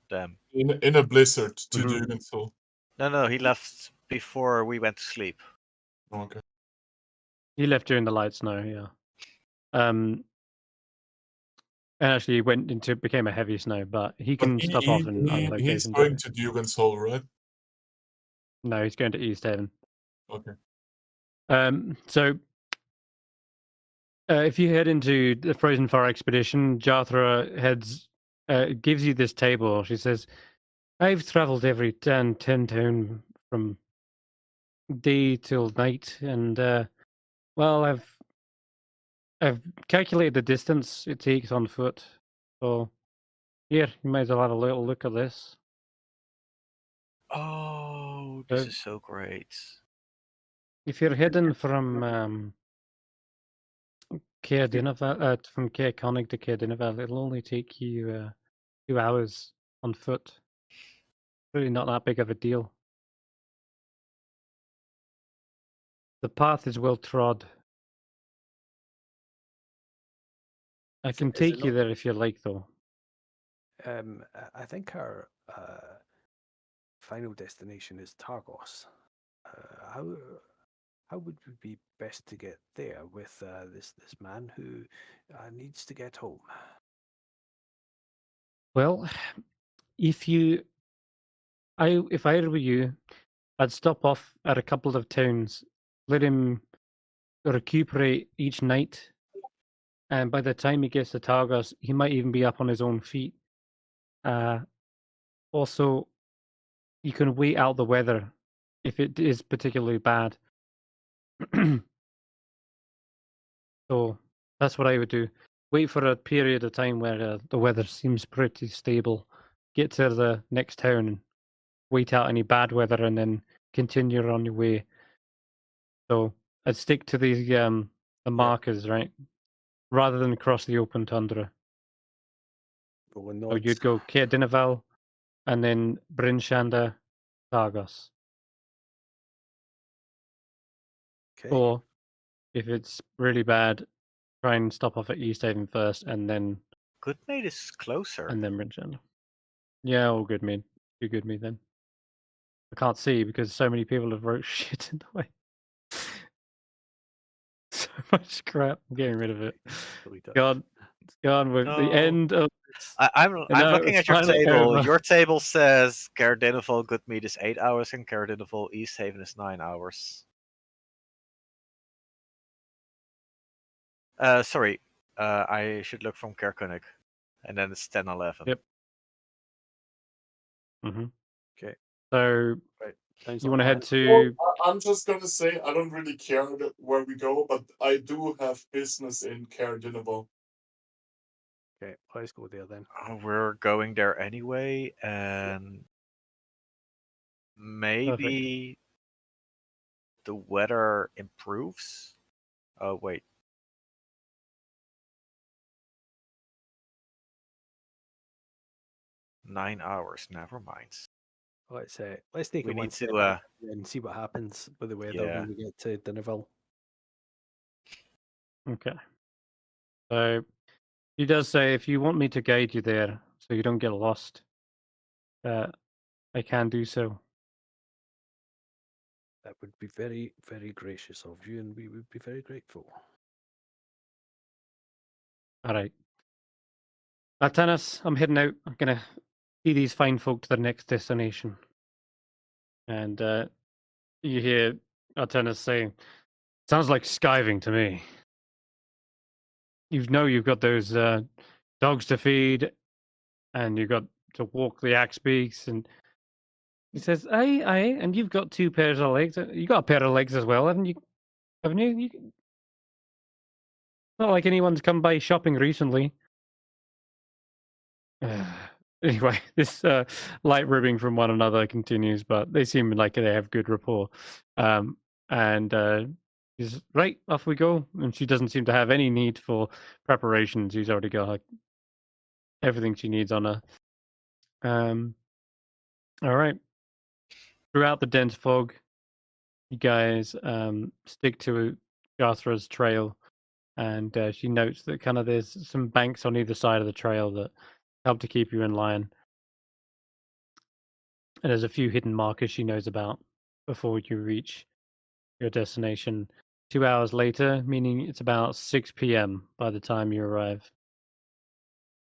Speaker 2: Damn.
Speaker 3: In a blizzard to
Speaker 1: Mhm.
Speaker 3: Dugenthal.
Speaker 2: No, he left before we went to sleep.
Speaker 3: Okay.
Speaker 1: He left during the light snow, yeah. And actually became a heavy snow, but he
Speaker 3: But
Speaker 1: can stop off on
Speaker 3: he's
Speaker 1: location.
Speaker 3: going to Dugenthal, right?
Speaker 1: No, he's going to East Haven.
Speaker 3: Okay.
Speaker 1: So if you head into the Frozen Fire Expedition, Jathra gives you this table. She says, I've travelled every 10 town from day till night, and well, I've calculated the distance it takes on foot. So here, you might as well have a little look at this.
Speaker 2: Oh, this is so great.
Speaker 1: If you're heading from Caer Dineval, from Caer Connig to Caer Dineval, it'll only take you 2 hours on foot. Really not that big of a deal. The path is well trod. I can take you there if you like, though.
Speaker 5: I think our final destination is Targos. How would we be best to get there with this man who needs to get home?
Speaker 1: Well, if I were you, I'd stop off at a couple of towns, let him recuperate each night, and by the time he gets to Targos, he might even be up on his own feet. Also, you can wait out the weather if it is particularly bad. So that's what I would do. Wait for a period of time where the weather seems pretty stable. Get to the next town and wait out any bad weather, and then continue on your way. So I'd stick to the markers, right, rather than cross the open tundra. So you'd go Caer Dineval, and then Bryn Shander, Targos.
Speaker 5: Okay.
Speaker 1: Or if it's really bad, try and stop off at East Haven first, and then
Speaker 2: Goodmaid is closer.
Speaker 1: Bryn Shander. Yeah, all good, mate. You good, me then. I can't see because so many people have wrote shit in the way. So much crap. I'm getting rid of it. God, it's gone with the
Speaker 2: No.
Speaker 1: end of.
Speaker 2: I'm looking at your
Speaker 1: finally
Speaker 2: table.
Speaker 1: over.
Speaker 2: Your table says Caer Dineval Goodmead is 8 hours and Caer Dineval East Haven is 9 hours. Sorry. I should look from Caer Konig. And then it's 10:11.
Speaker 1: Yep. Mm-hmm.
Speaker 5: Okay.
Speaker 1: So
Speaker 5: Sounds
Speaker 1: you
Speaker 5: like
Speaker 1: want to
Speaker 5: a
Speaker 1: head
Speaker 5: plan.
Speaker 1: to?
Speaker 3: I'm just gonna say I don't really care where we go, but I do have business in Caer Dineval.
Speaker 5: Okay, let's go there then.
Speaker 2: We're going there anyway, and maybe the weather improves. Oh wait. Nine hours. Never mind.
Speaker 5: Let's take
Speaker 2: We
Speaker 5: it one
Speaker 2: need
Speaker 5: step
Speaker 2: to,
Speaker 5: at a time and see what happens with the weather
Speaker 2: yeah.
Speaker 5: when we get to Dineval.
Speaker 1: Okay. So he does say if you want me to guide you there, so you don't get lost, I can do so.
Speaker 5: That would be very, very gracious of you, and we would be very grateful.
Speaker 1: All right. Tennis, I'm heading out. I'm gonna see these fine folk to their next destination. And you hear Artenis saying, "Sounds like skiving to me. You've got those dogs to feed, and you've got to walk the axe beaks." And he says, "Aye, and you've got 2 pairs of legs. You got a pair of legs as well, haven't you? Haven't you? It's not like anyone's come by shopping recently." Anyway, this light ribbing from one another continues, but they seem like they have good rapport. And he's right, off we go. And she doesn't seem to have any need for preparations. He's already got like, everything she needs on her. All right. Throughout the dense fog, you guys stick to Jathra's trail, and she notes that kind of there's some banks on either side of the trail that help to keep you in line. And there's a few hidden markers she knows about before you reach your destination. 2 hours later, meaning it's about 6 p.m. by the time you arrive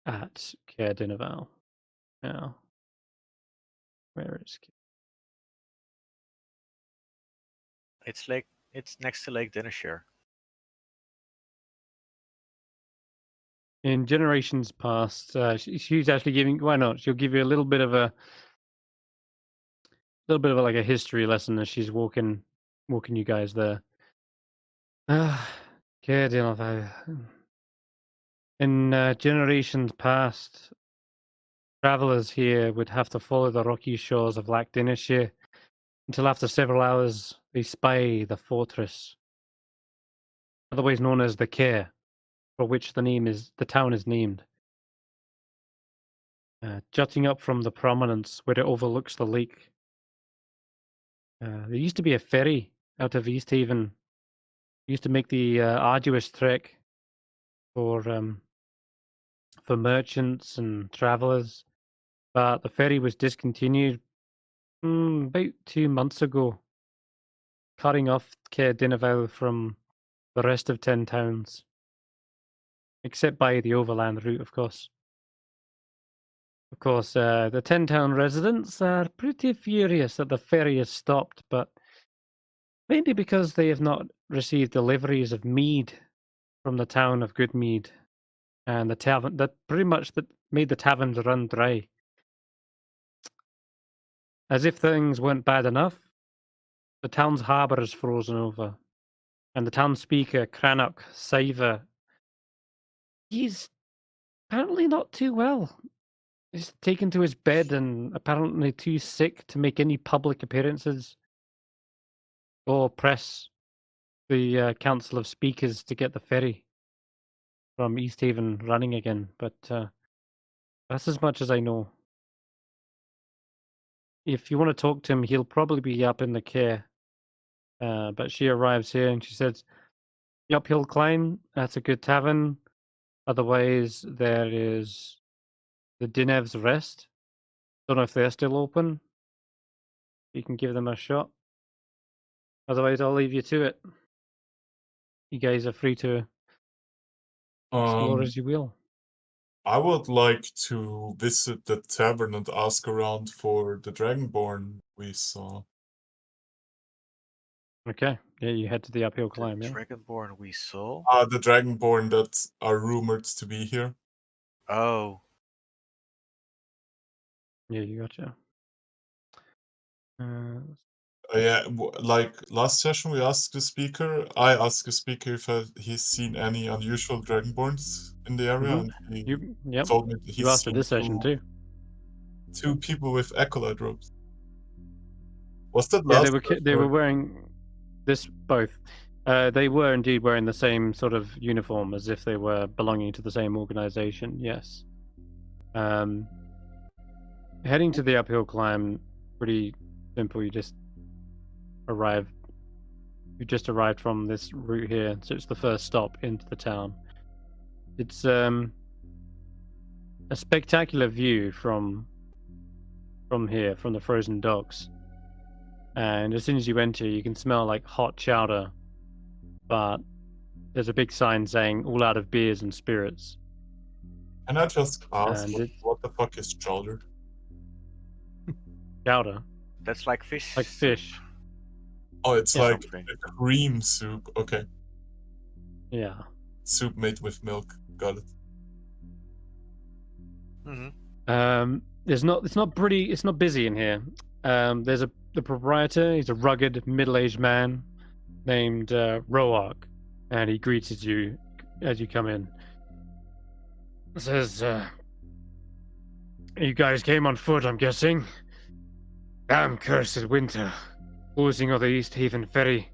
Speaker 1: at Caer Dineval. Now, where is
Speaker 2: It's next to Lake Dinnershire.
Speaker 1: in generations past, she's actually giving. Why not? She'll give you a little bit of like a history lesson as she's walking you guys there. Caer Dineval. In generations past, travelers here would have to follow the rocky shores of Lac Dinnershire until after several hours they spy the fortress, otherwise known as the Caer, for which the town is named. Jutting up from the prominence where it overlooks the lake, there used to be a ferry out of East Haven. It used to make the arduous trek for merchants and travelers, but the ferry was discontinued about 2 months ago, cutting off Caer Dineval from the rest of 10 towns, except by the overland route, of course. Of course, the 10-town residents are pretty furious that the ferry has stopped, but mainly because they have not received deliveries of mead from the town of Goodmead, and the tavern that made the taverns run dry. As if things weren't bad enough, the town's harbour is frozen over, and the town speaker, Cranach Steivei, he's apparently not too well. He's taken to his bed and apparently too sick to make any public appearances or press the Council of Speakers to get the ferry from East Haven running again. But that's as much as I know. If you want to talk to him, he'll probably be up in the Caer. But she arrives here and she says, "The uphill climb, that's a good tavern. Otherwise, there is the Dinev's Rest. Don't know if they're still open. You can give them a shot. Otherwise, I'll leave you to it. You guys are free to explore as you will."
Speaker 3: I would like to visit the tavern and ask around for the Dragonborn we saw.
Speaker 1: Okay. Yeah, you head to the uphill
Speaker 2: The
Speaker 1: climb, yeah?
Speaker 2: Dragonborn we saw.
Speaker 3: The Dragonborn that are rumored to be here.
Speaker 2: Oh,
Speaker 1: Yeah, you gotcha.
Speaker 3: Yeah, like last session we asked the speaker. I asked the speaker if he's seen any unusual Dragonborns in the area, and he
Speaker 1: Yep.
Speaker 3: told me that he's
Speaker 1: You asked her
Speaker 3: seen
Speaker 1: this session too.
Speaker 3: two people with acolyte robes. Was that
Speaker 1: Yeah,
Speaker 3: last?
Speaker 1: they were wearing this both. They were indeed wearing the same sort of uniform as if they were belonging to the same organization. Yes. Heading to the uphill climb, pretty simple. You just arrived from this route here, so it's the first stop into the town. It's a spectacular view from here, from the frozen docks. And as soon as you enter, you can smell like hot chowder, but there's a big sign saying all out of beers and spirits.
Speaker 3: Can I just ask
Speaker 1: And
Speaker 3: what the fuck is chowder?
Speaker 1: Chowder,
Speaker 2: That's like fish.
Speaker 1: like
Speaker 2: soup.
Speaker 1: fish.
Speaker 3: Oh, it's
Speaker 1: Yeah.
Speaker 3: like
Speaker 2: Something.
Speaker 3: a cream soup. Okay.
Speaker 1: Yeah.
Speaker 3: Soup made with milk. Got it.
Speaker 1: It's not busy in here. There's the proprietor. He's a rugged middle-aged man named Roark, and he greets you as you come in. Says, "You guys came on foot, I'm guessing. Damn cursed winter, closing of the East Haven ferry.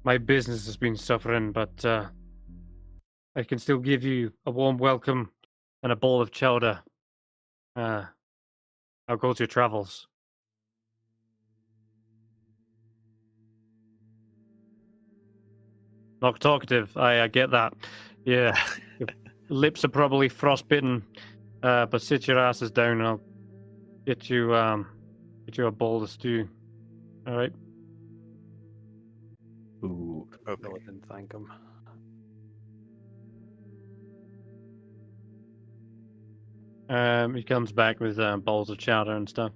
Speaker 1: My business has been suffering, but I can still give you a warm welcome and a bowl of chowder. How goes your travels?" Not talkative. I get that. Yeah, your lips are probably frostbitten. But sit your asses down, and I'll get you a bowl of stew. All right.
Speaker 4: Ooh.
Speaker 2: Okay.
Speaker 5: No, I didn't thank him.
Speaker 1: He comes back with bowls of chowder and stuff.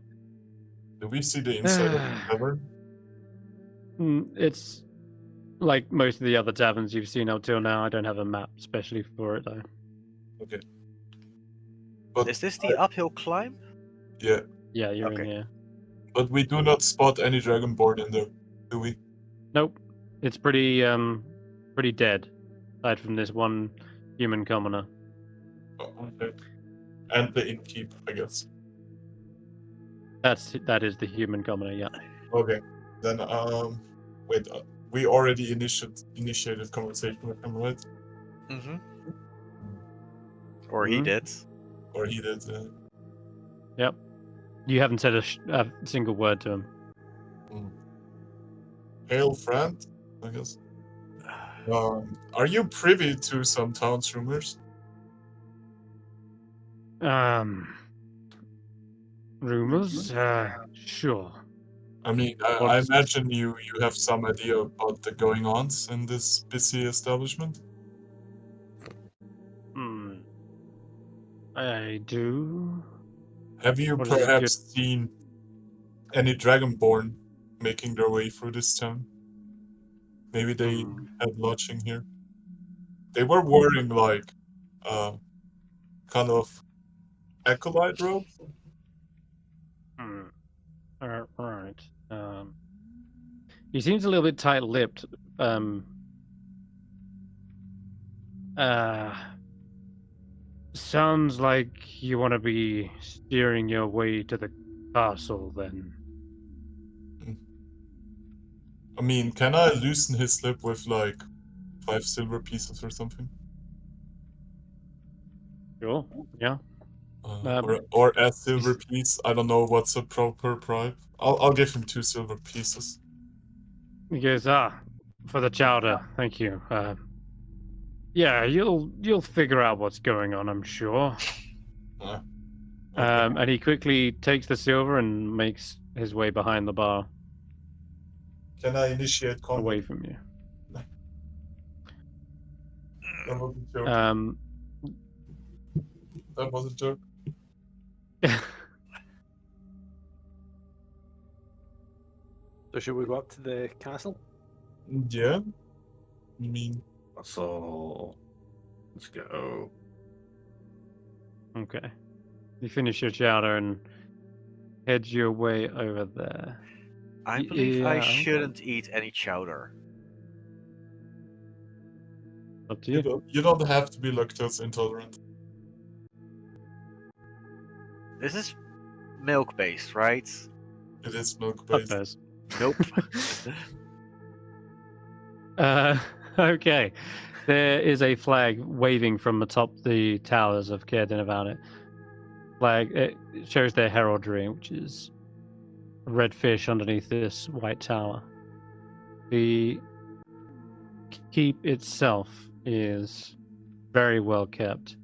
Speaker 3: Do we see the inside of the tavern?
Speaker 1: It's like most of the other taverns you've seen up till now. I don't have a map especially for it though.
Speaker 3: Okay. But
Speaker 2: Is this the uphill climb?
Speaker 3: yeah,
Speaker 1: Yeah, you're in
Speaker 2: Okay.
Speaker 1: here.
Speaker 3: but we do not spot any dragonborn in there, do we?
Speaker 1: Nope. It's pretty dead, aside from this one human commoner.
Speaker 3: Oh, okay. And the innkeep, I guess.
Speaker 1: That is the human commoner. Yeah.
Speaker 3: Okay. Then wait. We already initiated conversation with him, right?
Speaker 2: Mm-hmm. Or he
Speaker 1: Mhm.
Speaker 2: did.
Speaker 3: Or he did.
Speaker 1: Yep. You haven't said a single word to him.
Speaker 3: Hail, friend. I guess. Are you privy to some town's rumors?
Speaker 1: Rumors? Sure.
Speaker 3: I mean, I
Speaker 1: What's-
Speaker 3: imagine you have some idea about the going-ons in this busy establishment.
Speaker 1: I do.
Speaker 3: Have you
Speaker 1: What is it,
Speaker 3: perhaps seen any dragonborn making their way through this town? Maybe they had lodging here. They were wearing like kind of acolyte robes.
Speaker 1: Right. He seems a little bit tight-lipped. Sounds like you want to be steering your way to the castle, then.
Speaker 3: I mean, can I loosen his lip with like 5 silver pieces or something?
Speaker 1: Sure. Yeah.
Speaker 3: Or a silver piece. I don't know what's a proper bribe. I'll give him 2 silver pieces.
Speaker 1: He goes, for the chowder, thank you. Yeah, you'll figure out what's going on, I'm sure.
Speaker 3: Okay.
Speaker 1: And he quickly takes the silver and makes his way behind the bar,
Speaker 3: Can I initiate combat?
Speaker 1: away from you.
Speaker 3: That was a joke. That was a joke.
Speaker 5: So should we go up to the castle?
Speaker 3: Yeah. I mean,
Speaker 4: So let's go.
Speaker 1: Okay. You finish your chowder and head your way over there.
Speaker 2: I believe I
Speaker 1: Yeah.
Speaker 2: shouldn't eat any chowder.
Speaker 1: Up to you.
Speaker 3: you don't have to be lactose intolerant.
Speaker 2: This is milk based, right?
Speaker 3: It is milk
Speaker 1: Fuck
Speaker 3: based.
Speaker 1: those.
Speaker 2: Nope.
Speaker 1: Okay. There is a flag waving from atop the towers of Cairden about it. Flag, it shows their heraldry, which is a red fish underneath this white tower. The keep itself is very well kept.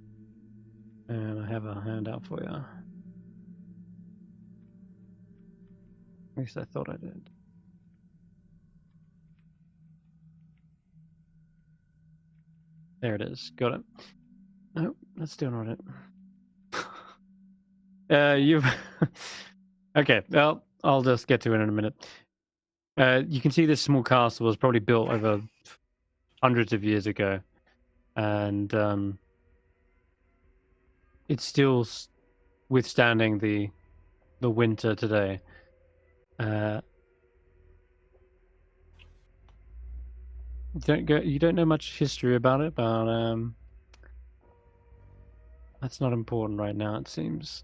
Speaker 1: And I have a handout for you. At least I thought I did. There it is. Got it. No, that's still not it. You've... Okay, well, I'll just get to it in a minute. You can see this small castle was probably built over hundreds of years ago. And it's still withstanding the winter today. You don't know much history about it, but that's not important right now, it seems.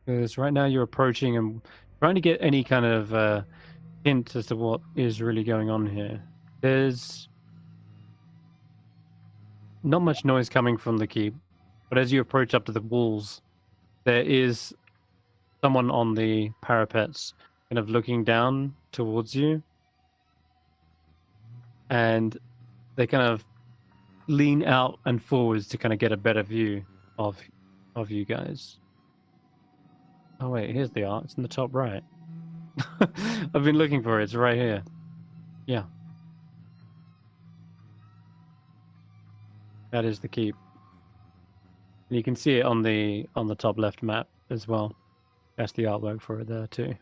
Speaker 1: Because right now you're approaching and trying to get any kind of hint as to what is really going on here. There's not much noise coming from the keep, but as you approach up to the walls, there is someone on the parapets kind of looking down towards you. And they kind of lean out and forwards to kind of get a better view of you guys. Oh wait, here's the art. It's in the top right. I've been looking for it. It's right here. Yeah. That is the keep. And you can see it on the top left map as well. That's the artwork for it there too.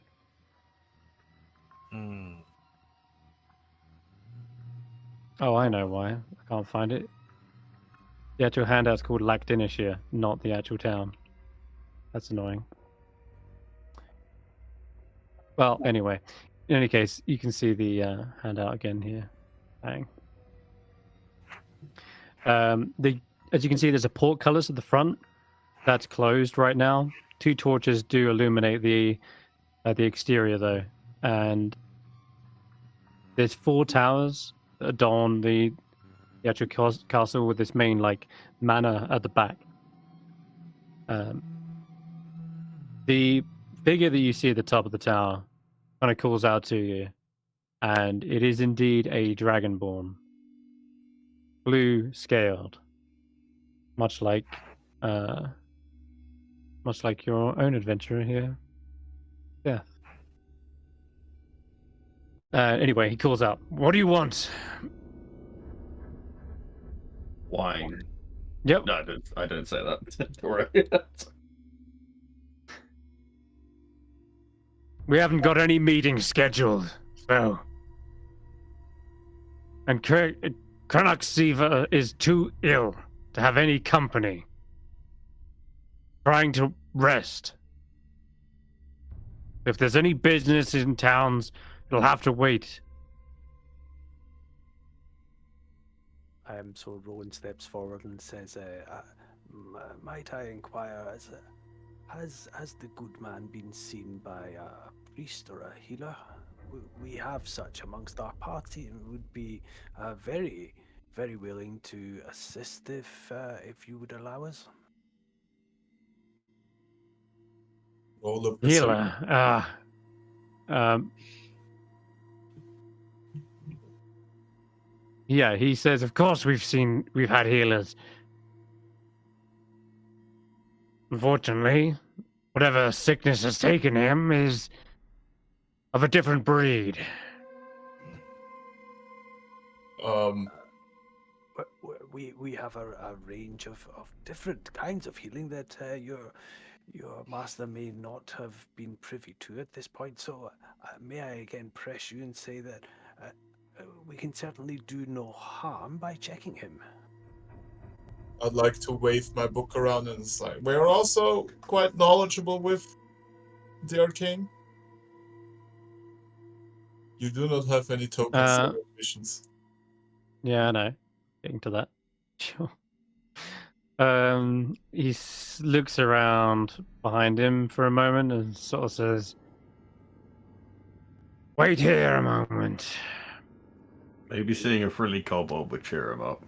Speaker 2: Hmm.
Speaker 1: Oh, I know why. I can't find it. The actual handout's called Lacdinishire, not the actual town. That's annoying. Well, anyway. In any case, you can see the handout again here. Bang. As you can see, there's a portcullis at the front. That's closed right now. 2 torches do illuminate the exterior, though. And there's 4 towers that adorn the actual castle with this main manor at the back. The figure that you see at the top of the tower kind of calls out to you, and it is indeed a dragonborn, blue scaled, much like your own adventurer here, Stef. Anyway, he calls out, "What do you want?"
Speaker 4: Wine.
Speaker 1: Yep.
Speaker 4: No, I don't say that. Don't worry.
Speaker 1: We haven't got any meetings scheduled, so. And Cranach Siva is too ill to have any company. Trying to rest. If there's any business in towns, it'll have to wait.
Speaker 5: So Roland steps forward and says, might I inquire, has the good man been seen by a priest or a healer? We have such amongst our party and would be very, very willing to assist if you would allow us.
Speaker 3: Roll a perception.
Speaker 1: Healer. Yeah, he says, of course we've had healers. Unfortunately, whatever sickness has taken him is of a different breed.
Speaker 5: We have a range of different kinds of healing that your master may not have been privy to at this point. So may I again press you and say that we can certainly do no harm by checking him.
Speaker 3: I'd like to wave my book around and it's like, we're also quite knowledgeable with the arcane. You do not have any tokens or missions.
Speaker 1: Yeah, I know. Getting to that. Sure. He looks around behind him for a moment and sort of says, "Wait here a moment."
Speaker 4: Maybe seeing a friendly kobold would cheer him up.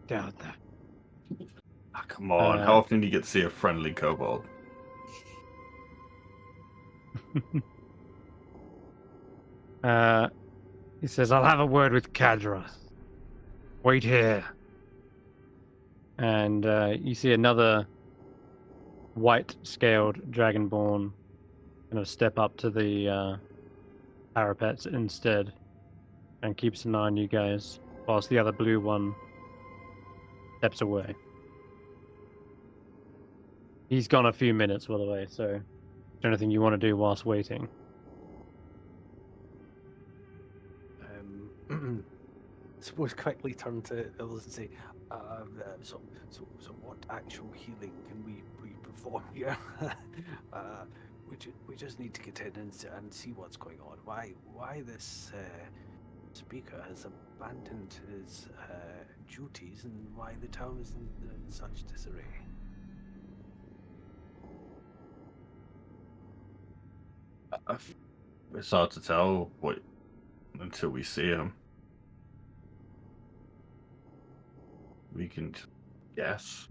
Speaker 1: Doubt that.
Speaker 4: Ah, come on, how often do you get to see a friendly kobold?
Speaker 1: He says, "I'll have a word with Kadra. Wait here." And you see another white-scaled dragonborn kind of step up to the parapets instead and keeps an eye on you guys, whilst the other blue one steps away. He's gone a few minutes, by the way, so is there anything you want to do whilst waiting?
Speaker 5: Suppose quickly turn to Illis and say, so what actual healing can we perform here? We just need to get in and see what's going on. Why this speaker has abandoned his duties, and why the town is in such disarray.
Speaker 4: It's hard to tell until we see him. We can guess.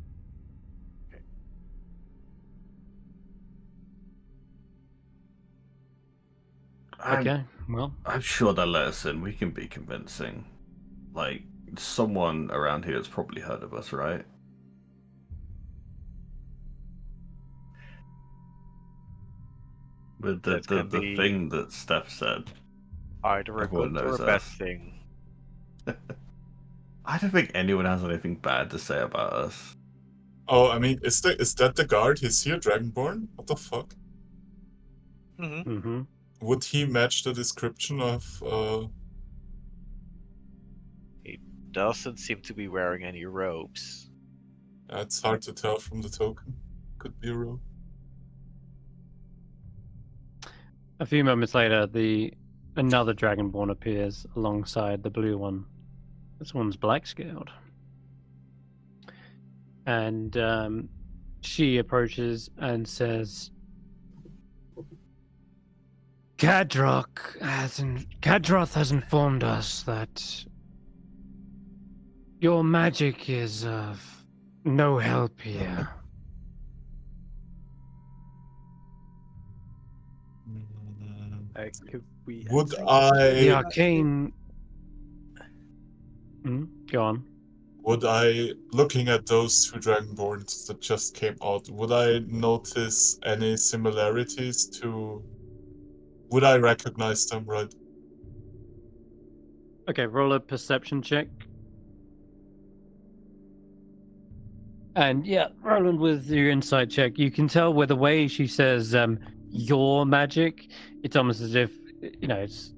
Speaker 1: Okay, well,
Speaker 4: I'm sure they'll let us in. We can be convincing. Like, someone around here has probably heard of us, right? With the thing that Stef said.
Speaker 2: Either a
Speaker 4: Everyone
Speaker 2: good or a
Speaker 4: knows
Speaker 2: bad
Speaker 4: us.
Speaker 2: thing.
Speaker 4: I don't think anyone has anything bad to say about us.
Speaker 3: Oh, I mean, is that the guard? He's here, Dragonborn? What the fuck?
Speaker 1: mm-hmm.
Speaker 3: Would he match the description of
Speaker 2: He doesn't seem to be wearing any robes.
Speaker 3: It's hard to tell from the token. Could be a rogue.
Speaker 1: A few moments later, another dragonborn appears alongside the blue one. This one's black-scaled. And she approaches and says, Kadroth has informed us that your magic is of no help here.
Speaker 5: Could we
Speaker 3: Would
Speaker 5: insight
Speaker 3: I-
Speaker 1: The arcane... Go on.
Speaker 3: Would I, looking at those two Dragonborns that just came out, would I notice any similarities to... Would I recognize them, right?
Speaker 1: Okay, roll a perception check. And yeah, Roland, with your insight check, you can tell with the way she says your magic, it's almost as if, it's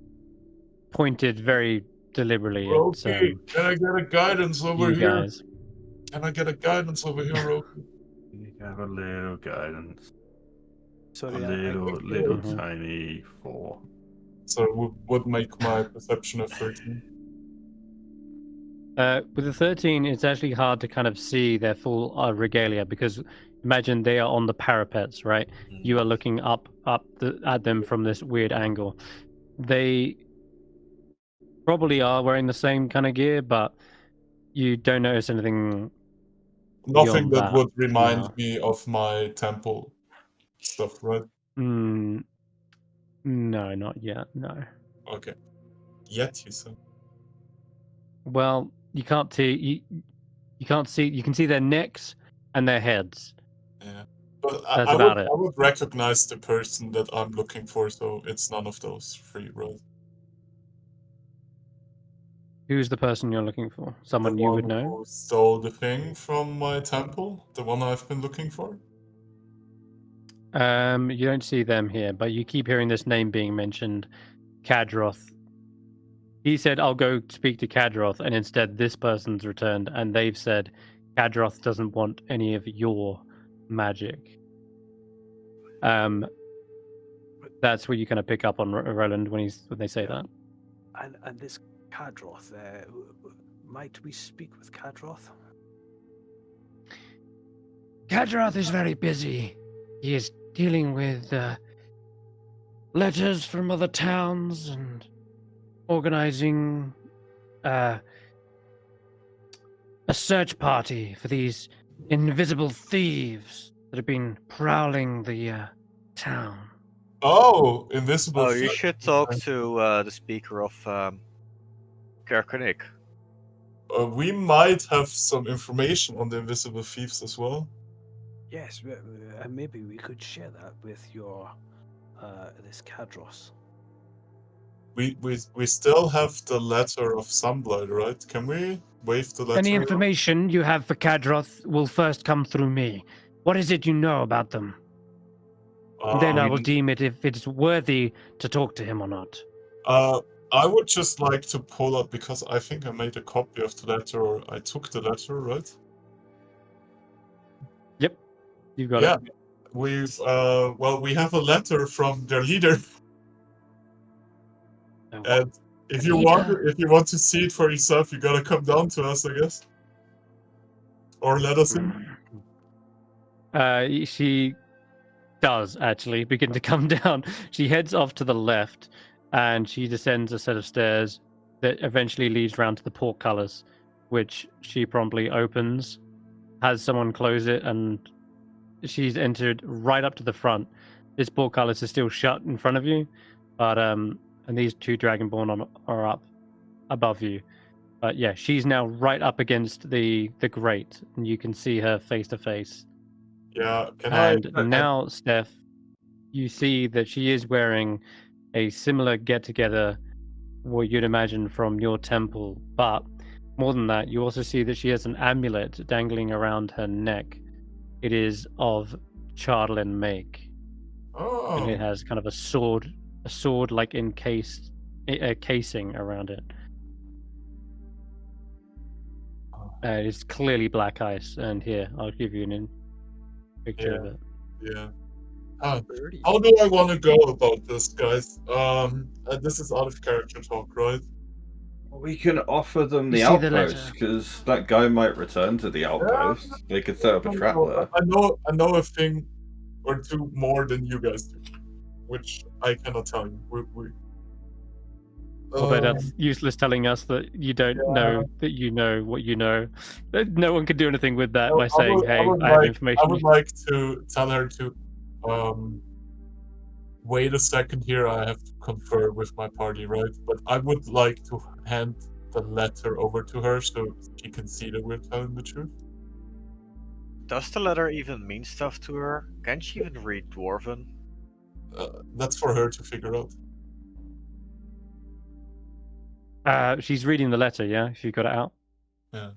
Speaker 1: pointed very deliberately at
Speaker 3: Roki, can I get a guidance over
Speaker 1: you
Speaker 3: here?
Speaker 1: guys.
Speaker 3: Can I get a guidance over here, Roki?
Speaker 4: You have a little guidance.
Speaker 5: Sorry,
Speaker 4: A
Speaker 5: I
Speaker 4: little
Speaker 1: Mhm.
Speaker 4: tiny 4.
Speaker 3: So it would make my perception of 13.
Speaker 1: With the 13, it's actually hard to kind of see their full regalia because imagine they are on the parapets, right? You are looking up at them from this weird angle. They probably are wearing the same kind of gear, but you don't notice anything.
Speaker 3: Nothing
Speaker 1: beyond
Speaker 3: that
Speaker 1: that,
Speaker 3: would remind
Speaker 1: no.
Speaker 3: me of my temple stuff, right?
Speaker 1: No, not yet. No.
Speaker 3: Okay. Yet, you said.
Speaker 1: Well, you can't see. You can't see. You can see their necks and their heads.
Speaker 3: Yeah. But
Speaker 1: That's
Speaker 3: I
Speaker 1: about it.
Speaker 3: would recognize the person that I'm looking for, so it's none of those three, right?
Speaker 1: Who's the person you're looking for? Someone
Speaker 3: The
Speaker 1: you would
Speaker 3: one
Speaker 1: know?
Speaker 3: who stole the thing from my temple? The one I've been looking for?
Speaker 1: You don't see them here, but you keep hearing this name being mentioned, Kadroth. He said, "I'll go speak to Kadroth," and instead this person's returned, and they've said, "Kadroth doesn't want any of your magic." That's where you kind of pick up on Roland when they say that.
Speaker 5: And this Kadroth, might we speak with Kadroth?
Speaker 1: Kadroth is very busy. He is dealing with letters from other towns and organizing a search party for these invisible thieves that have been prowling the town.
Speaker 3: Oh, invisible.
Speaker 2: Oh, you
Speaker 3: thing.
Speaker 2: should talk to the speaker of Kerkenik.
Speaker 3: We might have some information on the invisible thieves as well.
Speaker 5: Yes, maybe we could share that with your this Cadros.
Speaker 3: We still have the letter of Sunblight, right? Can we wave the letter?
Speaker 1: Any information you have for Kadroth will first come through me. What is it you know about them? Then I will deem it if it's worthy to talk to him or not.
Speaker 3: I would just like to pull up, because I think I made a copy of the letter, or I took the letter, right?
Speaker 1: Yep, you got
Speaker 3: Yeah.
Speaker 1: it.
Speaker 3: We've well, we have a letter from their leader, and if you want to see it for yourself, you gotta come down to us, I guess, or let us in.
Speaker 1: She does actually begin to come down. She heads off to the left, and she descends a set of stairs that eventually leads round to the portcullis, which she promptly opens, has someone close it, and she's entered right up to the front. This portcullis is still shut in front of you, but and these two dragonborn are up above you. But yeah, she's now right up against the grate, and you can see her face to face.
Speaker 3: Yeah,
Speaker 1: And now, Stef, you see that she is wearing a similar get-together, what you'd imagine from your temple. But more than that, you also see that she has an amulet dangling around her neck. It is of Chardlin make, and it has kind of a sword like encased, a casing around it. It's clearly black ice, and here I'll give you a picture of it.
Speaker 3: Yeah. How do I want to go about this, guys? This is out of character talk, right?
Speaker 4: We can offer them the
Speaker 1: You see the
Speaker 4: outpost,
Speaker 1: letter?
Speaker 4: because that guy might return to the outpost. They could set up a trap there.
Speaker 3: I know a thing or two more than you guys do, which I cannot tell you.
Speaker 1: Although that's useless telling us that you don't know that you know what you know. No one can do anything with that by saying, "Hey, I have information."
Speaker 3: I would like to tell her to wait a second here. I have to confer with my party, right? But I would like to hand the letter over to her so she can see that we're telling the truth.
Speaker 2: Does the letter even mean stuff to her? Can she even read Dwarven?
Speaker 3: That's for her to figure out.
Speaker 1: She's reading the letter. Yeah, if you got it out.
Speaker 3: Yeah.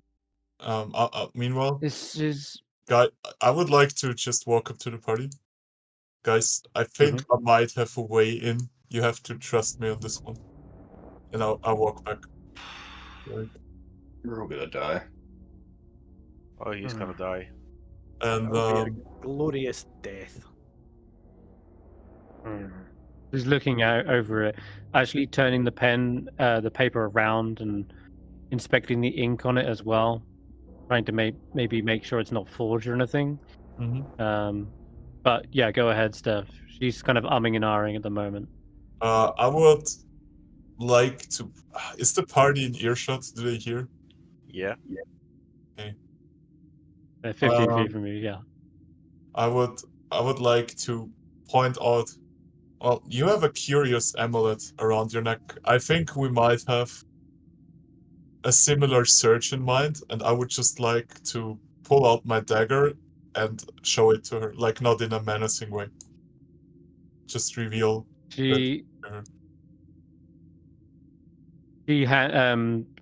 Speaker 3: Meanwhile,
Speaker 1: This is.
Speaker 3: guy, I would like to just walk up to the party. Guys, I think I might have a way in. You have to trust me on this one. And I'll walk back. Right.
Speaker 4: We're all gonna die.
Speaker 2: Oh, he's gonna die.
Speaker 3: And
Speaker 5: That'll be a glorious death.
Speaker 1: She's looking out over it, actually turning the paper around and inspecting the ink on it as well, trying to maybe make sure it's not forged or anything. But yeah, go ahead, Steph. She's kind of umming and ahhing at the moment.
Speaker 3: I would like to. Is the party in earshot? Do they hear?
Speaker 2: Yeah.
Speaker 3: Okay.
Speaker 1: They're 15 feet from you. Yeah.
Speaker 3: I would like to point out. Well, you have a curious amulet around your neck. I think we might have a similar search in mind, and I would just like to pull out my dagger and show it to her, like not in a menacing way. Just reveal.
Speaker 1: She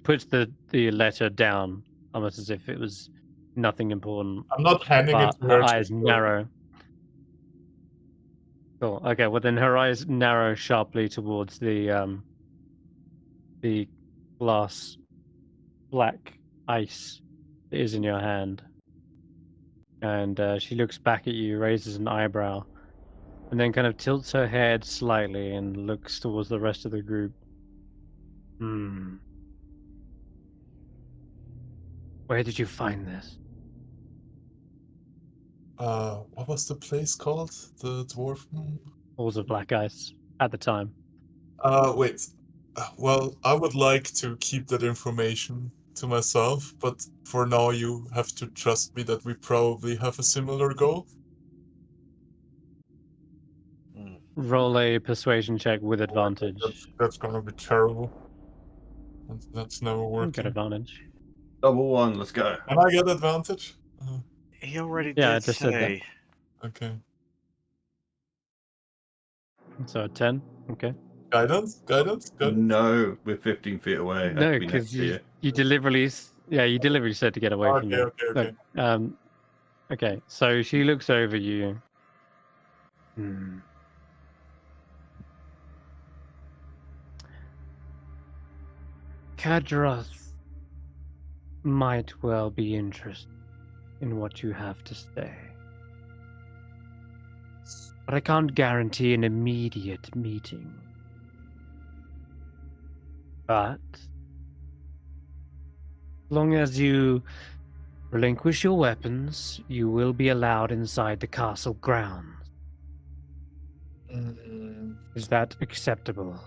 Speaker 1: puts the letter down, almost as if it was nothing important.
Speaker 3: I'm not handing it to her.
Speaker 1: Her eyes narrow. Cool. Okay. Well, then her eyes narrow sharply towards the glass black ice that is in your hand, and she looks back at you, raises an eyebrow, and then kind of tilts her head slightly and looks towards the rest of the group. Where did you find this?
Speaker 3: What was the place called? The dwarf?
Speaker 1: Halls of Black Ice at the time.
Speaker 3: Wait. Well, I would like to keep that information to myself, but for now you have to trust me that we probably have a similar goal.
Speaker 1: Roll a persuasion check with advantage.
Speaker 3: That's gonna be terrible. That's never working.
Speaker 1: Get advantage.
Speaker 4: Double one, let's go.
Speaker 3: Can I get advantage?
Speaker 2: He already
Speaker 1: Yeah, I
Speaker 2: did
Speaker 1: just said that.
Speaker 2: say.
Speaker 3: Okay.
Speaker 1: So 10. Okay.
Speaker 3: Guidance?
Speaker 4: No, we're 15 feet away. I
Speaker 1: No,
Speaker 4: could be next
Speaker 1: because
Speaker 4: to you.
Speaker 1: you deliberately, you deliberately said to get away from
Speaker 3: Okay,
Speaker 1: them.
Speaker 3: okay.
Speaker 1: Look, okay. So she looks over you. Hmm. Kadroth might well be interested in what you have to say. But I can't guarantee an immediate meeting. But as long as you relinquish your weapons, you will be allowed inside the castle grounds.
Speaker 3: Mm,
Speaker 1: Is that acceptable?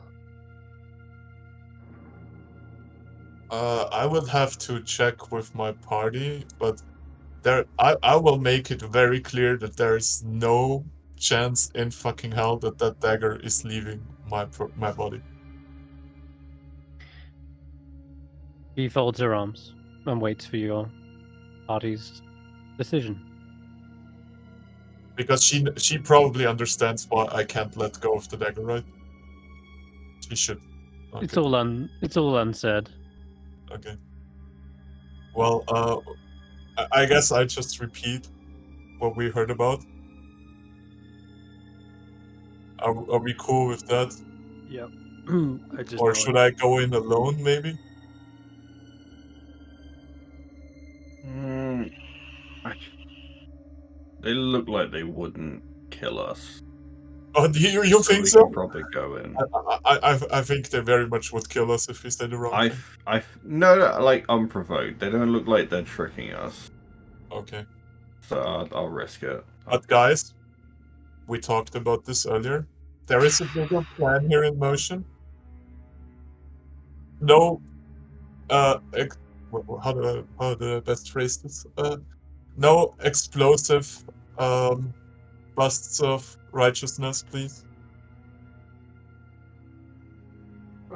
Speaker 3: I would have to check with my party, but I will make it very clear that there is no chance in fucking hell that that dagger is leaving my body.
Speaker 1: She folds her arms and waits for your party's decision.
Speaker 3: Because she probably understands why I can't let go of the dagger, right? She should. Okay.
Speaker 1: It's all unsaid.
Speaker 3: Okay. Well, I guess I just repeat what we heard about. Are we cool with that?
Speaker 5: Yep. I just
Speaker 3: Or
Speaker 5: nod.
Speaker 3: should I go in alone, maybe?
Speaker 4: They look like they wouldn't kill us.
Speaker 3: Oh, do you think
Speaker 4: We
Speaker 3: so?
Speaker 4: can probably go in.
Speaker 3: I think they very much would kill us if we said the wrong thing.
Speaker 4: No, like unprovoked. They don't look like they're tricking us.
Speaker 3: Okay.
Speaker 4: So I'll risk it.
Speaker 3: But guys, we talked about this earlier. There is a bigger plan here in motion. No, how do I best phrase this? No explosive busts of righteousness, please.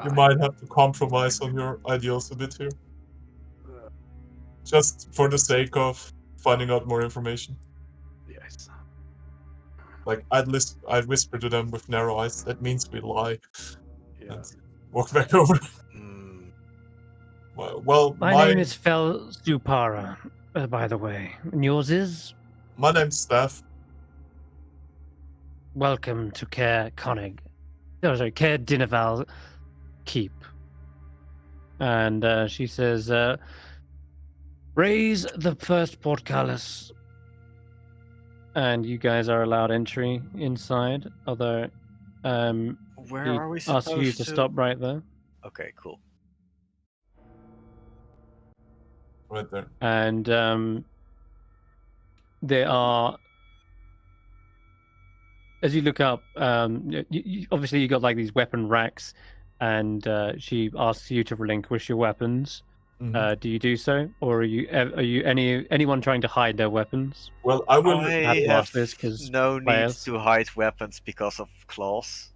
Speaker 3: You might have to compromise on your ideals a bit here. Just for the sake of finding out more information.
Speaker 5: Yes.
Speaker 3: Like, I'd whisper to them with narrow eyes. That means we lie.
Speaker 5: Yeah.
Speaker 3: And walk back over.
Speaker 2: Mm,
Speaker 3: Well,
Speaker 1: My name is Fel Supara, by the way. And yours is?
Speaker 3: My name's Stef.
Speaker 1: Welcome to Caer Konig. Oh, sorry, Caer Dinaval Keep. And she says, raise the first portcullis. And you guys are allowed entry inside, although
Speaker 2: where
Speaker 1: she
Speaker 2: are we
Speaker 1: asks
Speaker 2: supposed
Speaker 1: you to stop right there.
Speaker 2: Okay, cool.
Speaker 3: Right there.
Speaker 1: And there are, as you look up, obviously you got like these weapon racks, and she asks you to relinquish your weapons.
Speaker 3: Mhm.
Speaker 1: Do you do so, or are you anyone trying to hide their weapons?
Speaker 3: Well, I will.
Speaker 2: I
Speaker 1: have to
Speaker 2: have
Speaker 1: ask this 'cause
Speaker 2: no need
Speaker 1: players.
Speaker 2: to hide weapons because of claws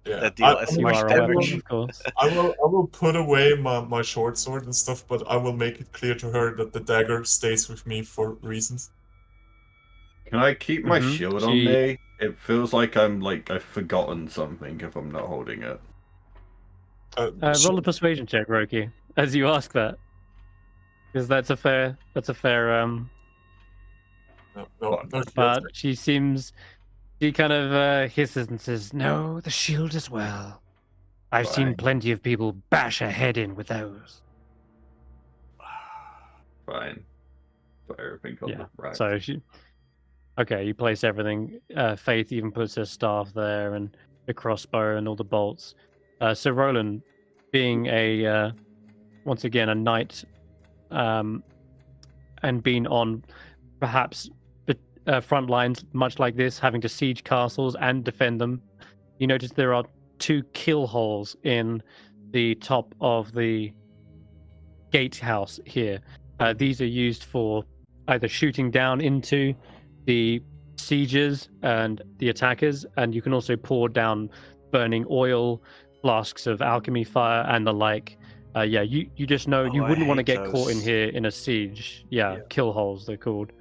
Speaker 3: Yeah,
Speaker 2: that deal as
Speaker 1: You
Speaker 2: much
Speaker 1: are a weapon,
Speaker 2: damage.
Speaker 1: of course.
Speaker 3: I will put away my short sword and stuff, but I will make it clear to her that the dagger stays with me for reasons.
Speaker 4: Can I keep my
Speaker 1: Mhm.
Speaker 4: shield on me? It feels like I've forgotten something if I'm not holding it.
Speaker 1: Roll a persuasion check, Roki, as you ask that, because that's a fair.
Speaker 3: No,
Speaker 1: But she kind of hisses and says, "No, the shield as well. I've seen
Speaker 4: Fine.
Speaker 1: plenty of people bash a head in with those."
Speaker 4: Fine. Put everything on the rack.
Speaker 1: So okay, you place everything. Faith even puts her staff there and the crossbow and all the bolts. So Roland, being a once again a knight, and being on perhaps the front lines much like this, having to siege castles and defend them, you notice there are 2 kill holes in the top of the gatehouse here. These are used for either shooting down into the siegers and the attackers, and you can also pour down burning oil, flasks of alchemy fire, and the like. You just know you
Speaker 2: Oh, I
Speaker 1: wouldn't want to
Speaker 2: hate
Speaker 1: get caught in
Speaker 2: those.
Speaker 1: here in a siege. Yeah,
Speaker 5: Yeah.
Speaker 1: kill holes they're called.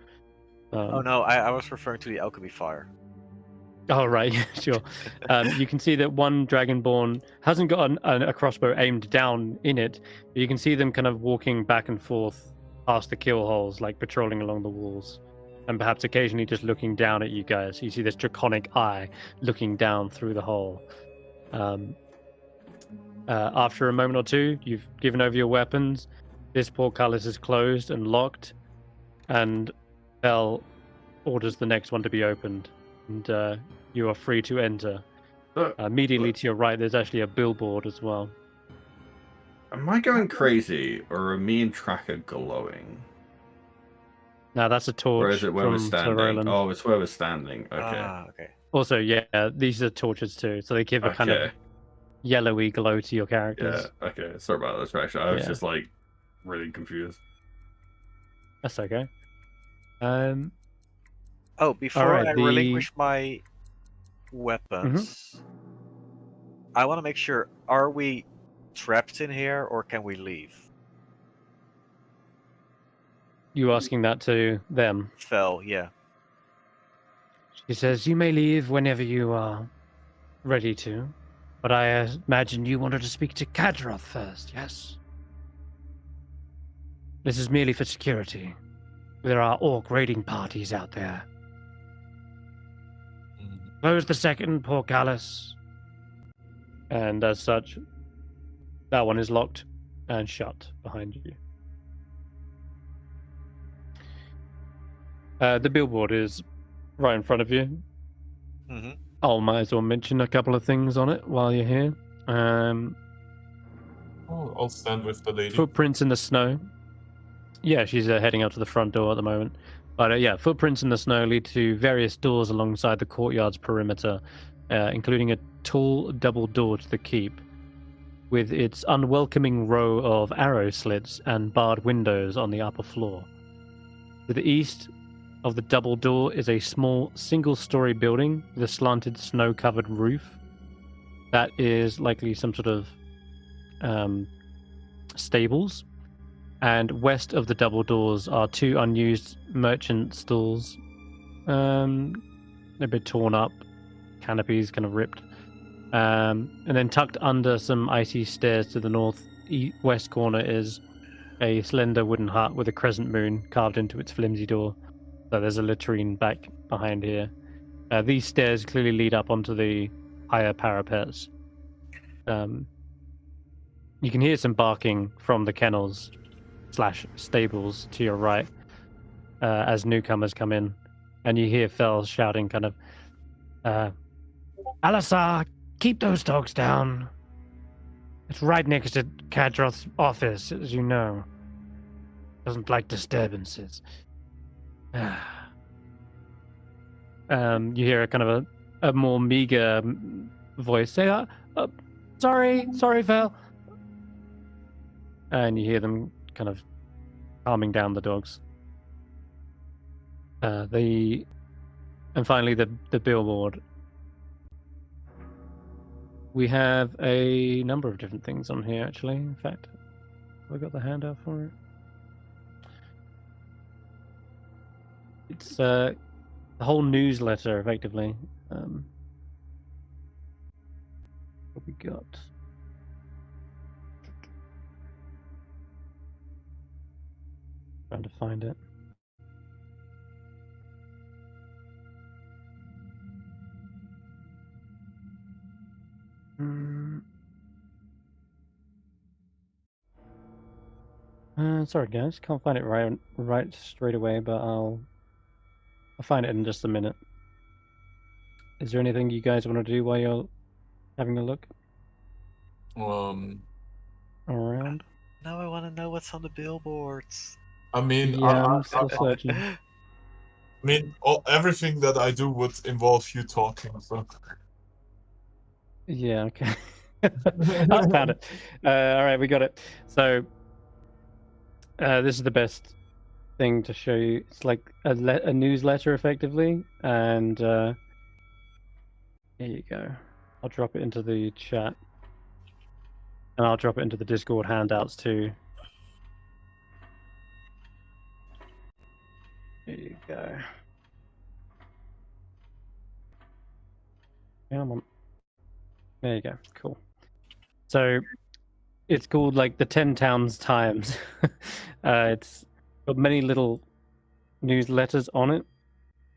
Speaker 2: Oh no, I was referring to the alchemy fire.
Speaker 1: Oh, right, sure. You can see that one Dragonborn hasn't got a crossbow aimed down in it, but you can see them kind of walking back and forth past the kill holes, like patrolling along the walls, and perhaps occasionally just looking down at you guys. You see this draconic eye looking down through the hole. After a moment or two, you've given over your weapons. This portcullis is closed and locked, and Bell orders the next one to be opened, and you are free to enter. Immediately to your right, there's actually a billboard as well.
Speaker 4: Am I going crazy, or are me and Tracker glowing?
Speaker 1: Now that's a torch.
Speaker 4: Or is it where we're
Speaker 1: from Sir
Speaker 4: standing?
Speaker 1: Roland.
Speaker 4: Oh, it's where we're standing. Okay.
Speaker 2: Ah, okay.
Speaker 1: Also, yeah, these are torches too, so they give a kind of yellowy glow to your characters.
Speaker 4: Yeah, okay. Sorry about that distraction. I was
Speaker 1: Yeah.
Speaker 4: just like really confused.
Speaker 1: That's okay.
Speaker 2: Oh, before
Speaker 1: Alright,
Speaker 2: I
Speaker 1: the-
Speaker 2: relinquish my weapons, I want to make sure: are we trapped in here, or can we leave?
Speaker 1: You asking that to them?
Speaker 2: Fell, yeah.
Speaker 1: She says, "You may leave whenever you are ready to, but I imagine you wanted to speak to Kadroth first, yes? This is merely for security. There are orc raiding parties out there. Close the second portcullis." And as such, that one is locked and shut behind you. The billboard is right in front of you.
Speaker 2: Mm-hmm.
Speaker 1: I might as well mention a couple of things on it while you're here.
Speaker 3: I'll stand with the lady.
Speaker 1: Footprints in the snow. Yeah, she's heading out to the front door at the moment. But yeah, footprints in the snow lead to various doors alongside the courtyard's perimeter, including a tall double door to the keep, with its unwelcoming row of arrow slits and barred windows on the upper floor. To the east of the double door is a small single-story building with a slanted snow-covered roof. That is likely some sort of stables. And west of the double doors are two unused merchant stalls. They're a bit torn up, canopies kind of ripped. And then tucked under some icy stairs to the north-west corner is a slender wooden hut with a crescent moon carved into its flimsy door. So there's a latrine back behind here. These stairs clearly lead up onto the higher parapets. You can hear some barking from the kennels / stables to your right as newcomers come in, and you hear Fel shouting kind of, "Alasar, keep those dogs down. It's right next to Kadroth's office, as you know. Doesn't like disturbances." You hear a kind of a more meager voice say, sorry, Fel." And you hear them kind of calming down the dogs. And finally the billboard. We have a number of different things on here, actually. In fact, have I got the handout for it? It's the whole newsletter, effectively. What we got? Trying to find it. Sorry guys, can't find it right straight away, but I'll find it in just a minute. Is there anything you guys want to do while you're having a look around?
Speaker 2: Now I want to know what's on the billboards.
Speaker 3: I mean,
Speaker 1: Yeah, I'm still searching.
Speaker 3: I mean, everything that I do would involve you talking. So.
Speaker 1: Yeah, okay. I found it. All right, we got it. So this is the best thing to show you. It's like a newsletter, effectively, and here you go. I'll drop it into the chat, and I'll drop it into the Discord handouts too. There you go. Come on. There you go. Cool. So it's called like the 10 Towns Times. It's got many little newsletters on it.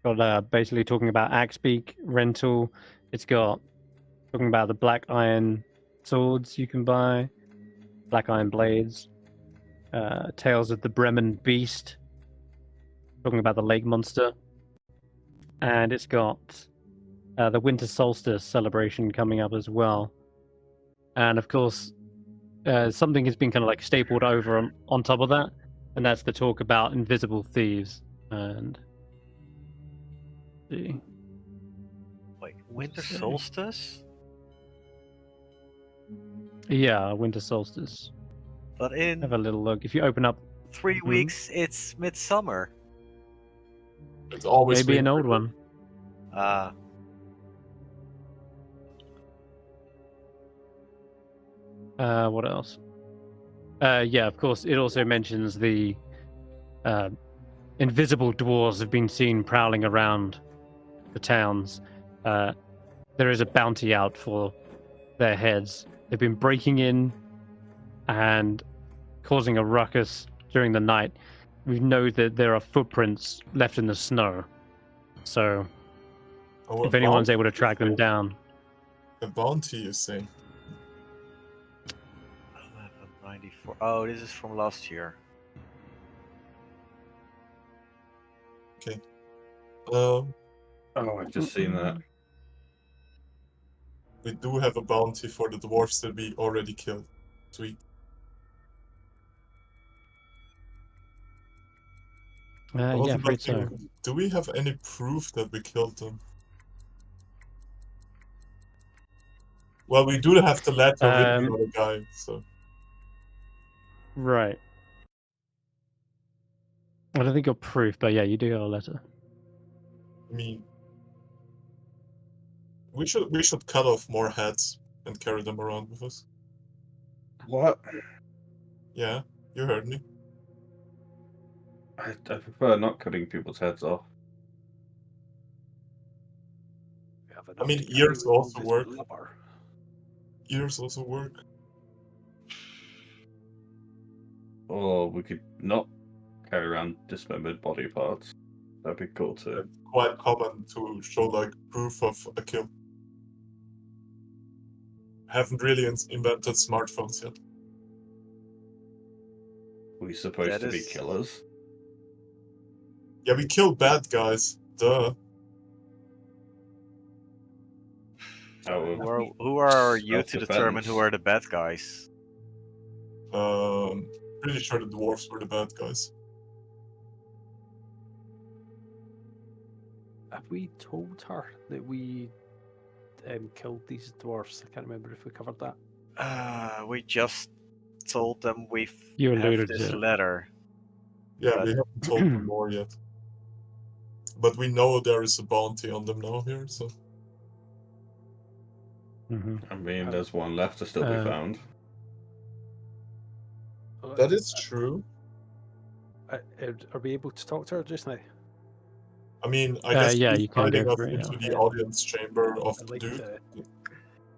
Speaker 1: Got basically talking about Axebeak rental. It's got talking about the black iron swords you can buy, black iron blades, Tales of the Bremen Beast, talking about the lake monster, and it's got the winter solstice celebration coming up as well. And of course, something has been kind of like stapled over on top of that, and that's the talk about invisible thieves. And see.
Speaker 2: Wait, winter solstice?
Speaker 1: Yeah, winter solstice.
Speaker 2: But in
Speaker 1: Have a little look. If you open up,
Speaker 2: 3 weeks, it's midsummer.
Speaker 3: It's always
Speaker 1: maybe an
Speaker 3: winter.
Speaker 1: old one. What else? Yeah, of course. It also mentions the invisible dwarves have been seen prowling around the towns. There is a bounty out for their heads. They've been breaking in and causing a ruckus during the night. We know that there are footprints left in the snow. So,
Speaker 3: Oh,
Speaker 1: if anyone's able to track them down.
Speaker 3: A bounty, you say?
Speaker 2: 1194. Oh, this is from last year.
Speaker 3: Okay.
Speaker 4: Oh, I've just seen that.
Speaker 3: We do have a bounty for the dwarfs that we already killed. Sweet. I was
Speaker 1: Yeah,
Speaker 3: about
Speaker 1: afraid so.
Speaker 3: thinking, do we have any proof that we killed them? Well, we do have the letter written by the guy, so.
Speaker 1: Right. I don't think you're proof, but yeah, you do have a letter.
Speaker 3: I mean, we should cut off more heads and carry them around with us.
Speaker 4: What?
Speaker 3: Yeah, you heard me.
Speaker 4: I prefer not cutting people's heads off.
Speaker 5: We have
Speaker 3: I
Speaker 5: enough
Speaker 3: mean,
Speaker 5: to carry
Speaker 3: ears
Speaker 5: with all
Speaker 3: also
Speaker 5: this
Speaker 3: work.
Speaker 5: blubber.
Speaker 3: Ears also work.
Speaker 4: Or we could not carry around dismembered body parts. That'd be cool too.
Speaker 3: It's quite common to show like proof of a kill. Haven't really invented smartphones yet.
Speaker 4: Are we supposed
Speaker 2: That
Speaker 4: to be
Speaker 2: is-
Speaker 4: killers?
Speaker 3: Yeah, we kill bad guys. Duh.
Speaker 4: Oh,
Speaker 2: Who are you to
Speaker 4: Self-defense.
Speaker 2: determine who are the bad guys?
Speaker 3: Pretty sure the dwarfs were the bad guys.
Speaker 5: Have we told her that we killed these dwarfs? I can't remember if we covered that.
Speaker 2: We just told them we
Speaker 1: You
Speaker 2: have
Speaker 1: alluded
Speaker 2: this
Speaker 1: to it.
Speaker 2: letter.
Speaker 3: Yeah,
Speaker 2: But-
Speaker 3: we haven't told them more yet. But we know there is a bounty on them now here, so.
Speaker 1: Mhm.
Speaker 4: I mean, there's one left to still be found.
Speaker 3: That is true.
Speaker 5: Are we able to talk to her just now?
Speaker 3: I mean, I guess
Speaker 1: yeah,
Speaker 3: she's
Speaker 1: you can
Speaker 3: guiding
Speaker 1: go
Speaker 3: us
Speaker 1: for it,
Speaker 3: into
Speaker 1: yeah.
Speaker 3: the audience chamber of
Speaker 5: I'd
Speaker 3: the
Speaker 5: like
Speaker 3: dude.
Speaker 5: to.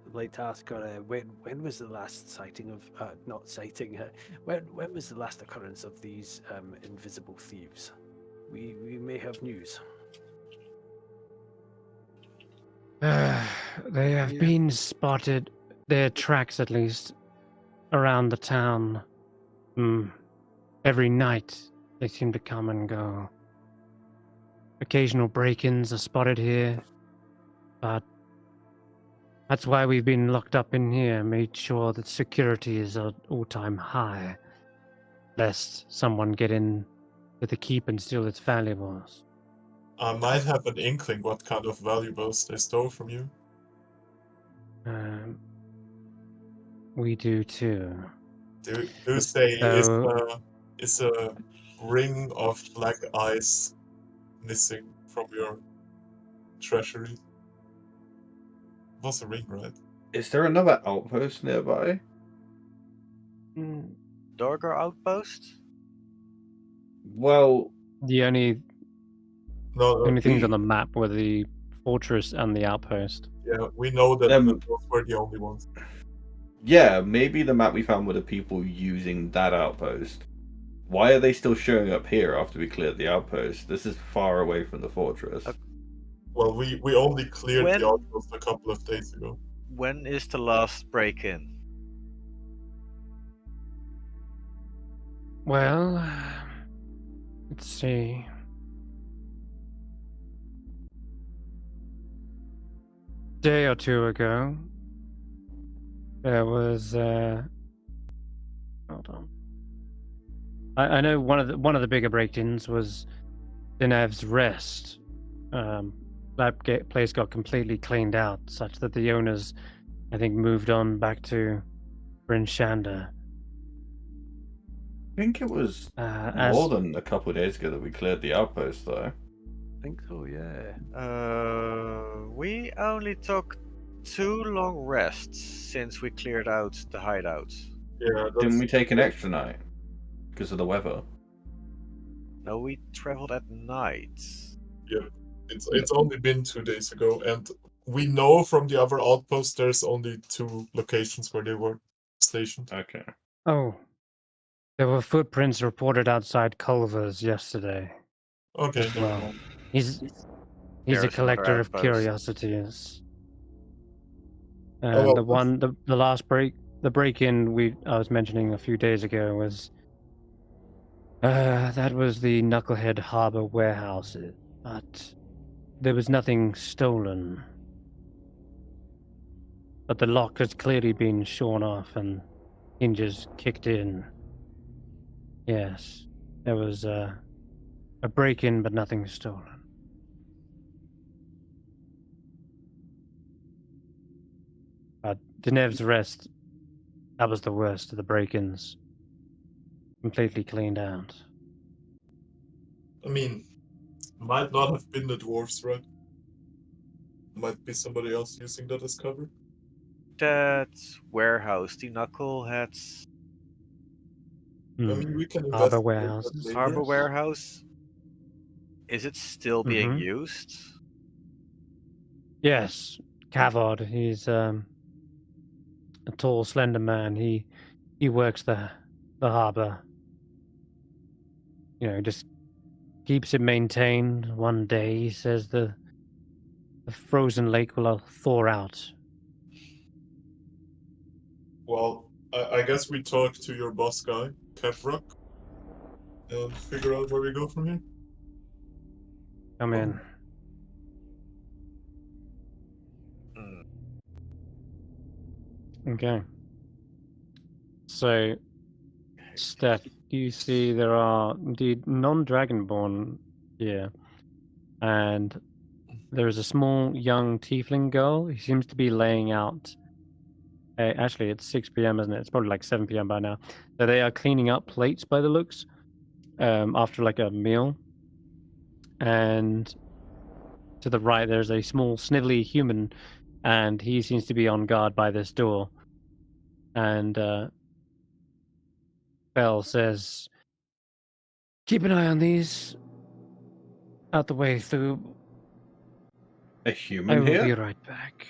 Speaker 5: I'd like to ask her when was the last sighting of not sighting when was the last occurrence of these invisible thieves? We may have news.
Speaker 1: They have
Speaker 5: Yeah.
Speaker 1: been spotted, their tracks at least, around the town. Every night they seem to come and go. Occasional break-ins are spotted here, but that's why we've been locked up in here, made sure that security is at all-time high, lest someone get in to the keep and steal its valuables.
Speaker 3: I might have an inkling what kind of valuables they stole from you.
Speaker 1: We do too.
Speaker 3: Do you say
Speaker 1: So-
Speaker 3: is a ring of black ice missing from your treasury? It was a ring, right?
Speaker 4: Is there another outpost nearby?
Speaker 2: Dorger outpost?
Speaker 4: Well,
Speaker 1: The only
Speaker 3: No,
Speaker 1: The only things on the map were the fortress and the outpost.
Speaker 3: yeah, we know that those were the only ones.
Speaker 4: Yeah, maybe the map we found were the people using that outpost. Why are they still showing up here after we cleared the outpost? This is far away from the fortress.
Speaker 3: Well, we only cleared
Speaker 2: When-
Speaker 3: the outpost a couple of days ago.
Speaker 2: When is the last break-in?
Speaker 1: Well, let's see. Day or two ago, there was. Hold on. I know one of the bigger break-ins was Dinev's Rest. That place got completely cleaned out, such that the owners, I think, moved on back to Bryn Shander.
Speaker 4: I think it was more than a couple of days ago that we cleared the outpost, though.
Speaker 5: I think so, yeah.
Speaker 2: We only took 2 long rests since we cleared out the hideouts.
Speaker 3: Yeah,
Speaker 4: Didn't we
Speaker 3: that's
Speaker 4: take an extra night because of the weather?
Speaker 2: No, we traveled at night.
Speaker 3: it's only been 2 days ago, and we know from the other outposts there's only 2 locations where they were stationed.
Speaker 4: Okay.
Speaker 1: Oh, there were footprints reported outside Culver's yesterday.
Speaker 3: Okay, never
Speaker 1: Well,
Speaker 3: mind.
Speaker 1: he's
Speaker 2: There's
Speaker 1: a
Speaker 2: another
Speaker 1: collector of
Speaker 2: outpost.
Speaker 1: curiosities. And
Speaker 3: well,
Speaker 1: the last break-in I was mentioning a few days ago was that was the Knucklehead Harbor warehouse, but there was nothing stolen. But the lock has clearly been shorn off and hinges kicked in. Yes, there was a break-in, but nothing stolen. Dinev's Rest, that was the worst of the break-ins. Completely cleaned out.
Speaker 3: I mean, might not have been the dwarves, right? Might be somebody else using that as cover.
Speaker 2: That warehouse, the Knuckleheads
Speaker 3: I mean, we can
Speaker 1: Harbor
Speaker 3: investigate
Speaker 1: warehouses.
Speaker 3: that later.
Speaker 2: Harbor Warehouse. Is it still being
Speaker 1: Mhm.
Speaker 2: used?
Speaker 1: Yes, Kavod. He's a tall, slender man. He works the harbor. You know, just keeps it maintained. One day, he says the frozen lake will thaw out.
Speaker 3: Well, I guess we talk to your boss guy, Kevrock, and figure out where we go from here.
Speaker 1: Come in.
Speaker 2: Hmm.
Speaker 1: Okay. So, Stef, you see there are indeed non-dragonborn here, and there is a small young tiefling girl who seems to be laying out. Actually, it's 6 p.m., isn't it? It's probably like 7 p.m. by now. So they are cleaning up plates by the looks, after like a meal. And to the right, there's a small, snivelly human, and he seems to be on guard by this door. And Bell says, "Keep an eye on these. Out the way through.
Speaker 4: A
Speaker 1: I
Speaker 4: human
Speaker 1: will
Speaker 4: here?
Speaker 1: be right back."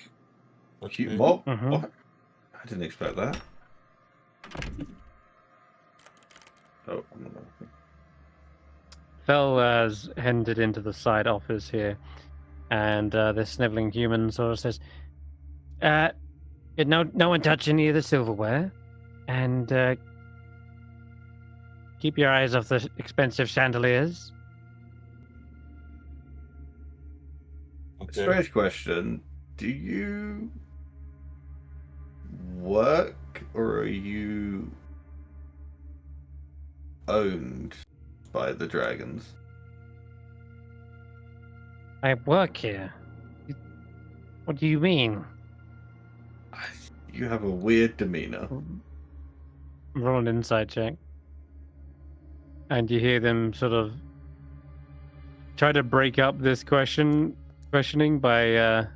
Speaker 3: Okay.
Speaker 4: What?
Speaker 1: Mhm.
Speaker 4: What? I didn't expect that. Oh,
Speaker 1: Fell has headed into the side office here, and this sniveling human sort of says, no one touch any of the silverware, and keep your eyes off the expensive chandeliers."
Speaker 3: Okay.
Speaker 4: Strange question. Do you work or are you owned by the dragons?
Speaker 1: "I work here." "What do you mean?"
Speaker 4: You have a weird demeanor.
Speaker 1: Roll an insight check. And you hear them sort of try to break up this questioning by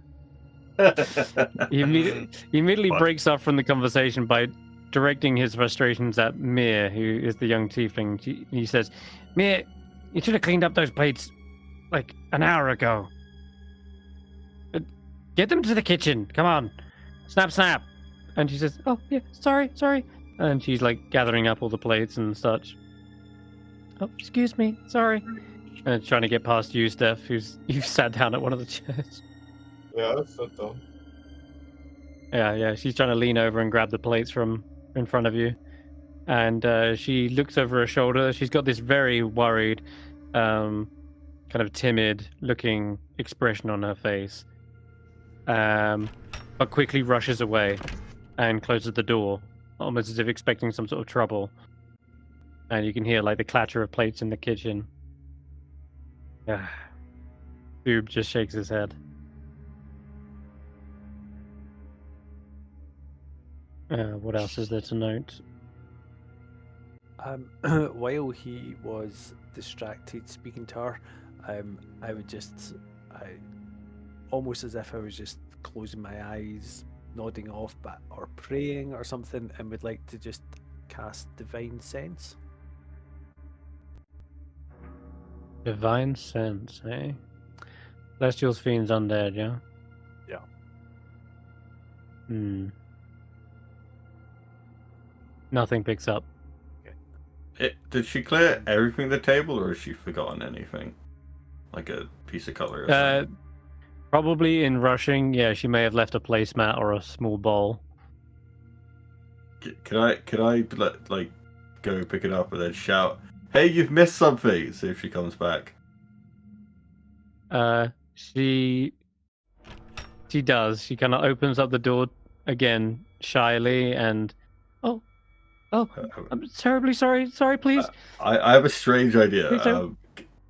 Speaker 1: he immediately
Speaker 2: What?
Speaker 1: breaks off from the conversation by directing his frustrations at Mir, who is the young tiefling. He says, "Mir, you should have cleaned up those plates like an hour ago. Get them to the kitchen. Come on. Snap, snap. And she says, oh, yeah, sorry. And she's like gathering up all the plates and such. Oh, excuse me. Sorry. And trying to get past you, Stef, you've sat down at one of the chairs.
Speaker 3: Yeah, I sat down.
Speaker 1: Yeah. She's trying to lean over and grab the plates from in front of you. And she looks over her shoulder. She's got this very worried, kind of timid looking expression on her face. But quickly rushes away and closes the door, almost as if expecting some sort of trouble. And you can hear like the clatter of plates in the kitchen. Boob just shakes his head. What else is there to note?
Speaker 5: While he was distracted speaking to her, I would just, almost as if I was just closing my eyes, nodding off, or praying or something, and would like to just cast Divine Sense.
Speaker 1: Divine Sense, eh? Celestials, Fiends, Undead, yeah? Yeah. Nothing picks up.
Speaker 4: Did she clear everything at the table, or has she forgotten anything? Like a piece of cutlery or something?
Speaker 1: Probably in rushing, yeah, she may have left a placemat or a small bowl.
Speaker 4: Could I like go pick it up and then shout, "Hey, you've missed something!" See if she comes back.
Speaker 1: She does. She kind of opens up the door again shyly and, oh, I'm terribly sorry. Sorry, please.
Speaker 4: I have a strange idea.
Speaker 1: Please don't.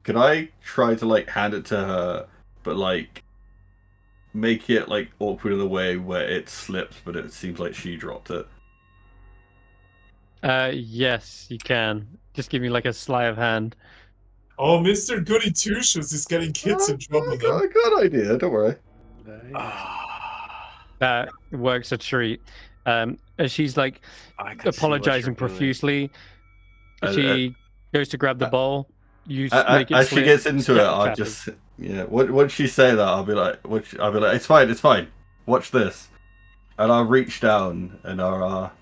Speaker 4: Could I try to like hand it to her, but like make it like awkward in a way where it slips, but it seems like she dropped it?
Speaker 1: Yes, you can. Just give me like a sleight of hand.
Speaker 3: Oh, Mr. Goody Two Shoes is getting kids in trouble.
Speaker 4: I got a good idea. Don't worry.
Speaker 1: That works a treat. As she's like apologizing profusely, she goes to grab the bowl. You make it
Speaker 4: as she
Speaker 1: slip,
Speaker 4: gets into it, I'll
Speaker 1: shatters.
Speaker 4: just Once she say that, I'll be like, it's fine. Watch this, and I'll reach down and I'll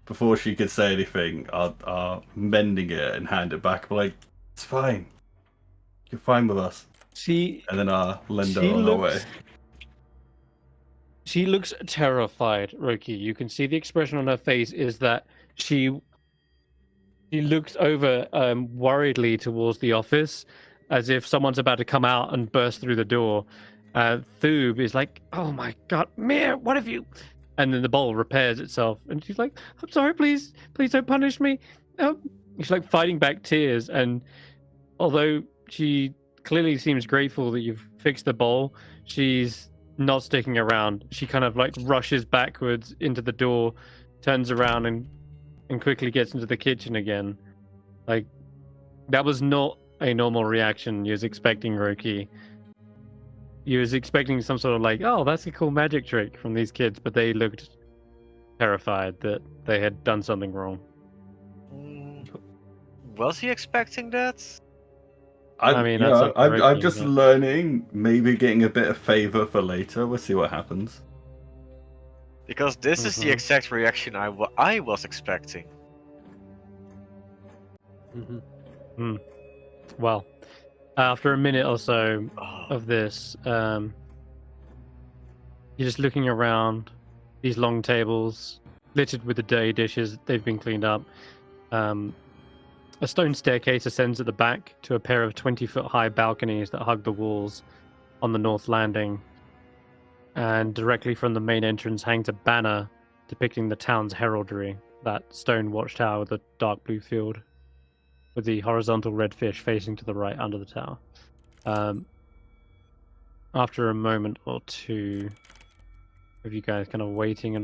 Speaker 4: before she could say anything, I'll mending it and hand it back. But like, it's fine. You're fine with us. And then I'll lend her on her way.
Speaker 1: She looks terrified, Roki. You can see the expression on her face is that she looks over worriedly towards the office as if someone's about to come out and burst through the door. Thoob is like, oh my god, Mir, what have you... And then the bowl repairs itself. And she's like, I'm sorry, please don't punish me. She's like fighting back tears. And although she clearly seems grateful that you've fixed the bowl, she's not sticking around. She kind of like rushes backwards into the door, turns around and quickly gets into the kitchen again. Like, that was not a normal reaction you was expecting, Roki. You was expecting some sort of like, oh, that's a cool magic trick from these kids, but they looked terrified that they had done something wrong.
Speaker 2: Was he expecting that?
Speaker 4: I'm just learning, maybe getting a bit of favor for later. We'll see what happens.
Speaker 2: Because this is the exact reaction I was expecting.
Speaker 1: Well, after a minute or so of this, you're just looking around these long tables littered with the dirty dishes. They've been cleaned up. A stone staircase ascends at the back to a pair of 20-foot high balconies that hug the walls on the north landing. And directly from the main entrance hangs a banner depicting the town's heraldry, that stone watchtower with a dark blue field, with the horizontal red fish facing to the right under the tower. After a moment or two of you guys kind of waiting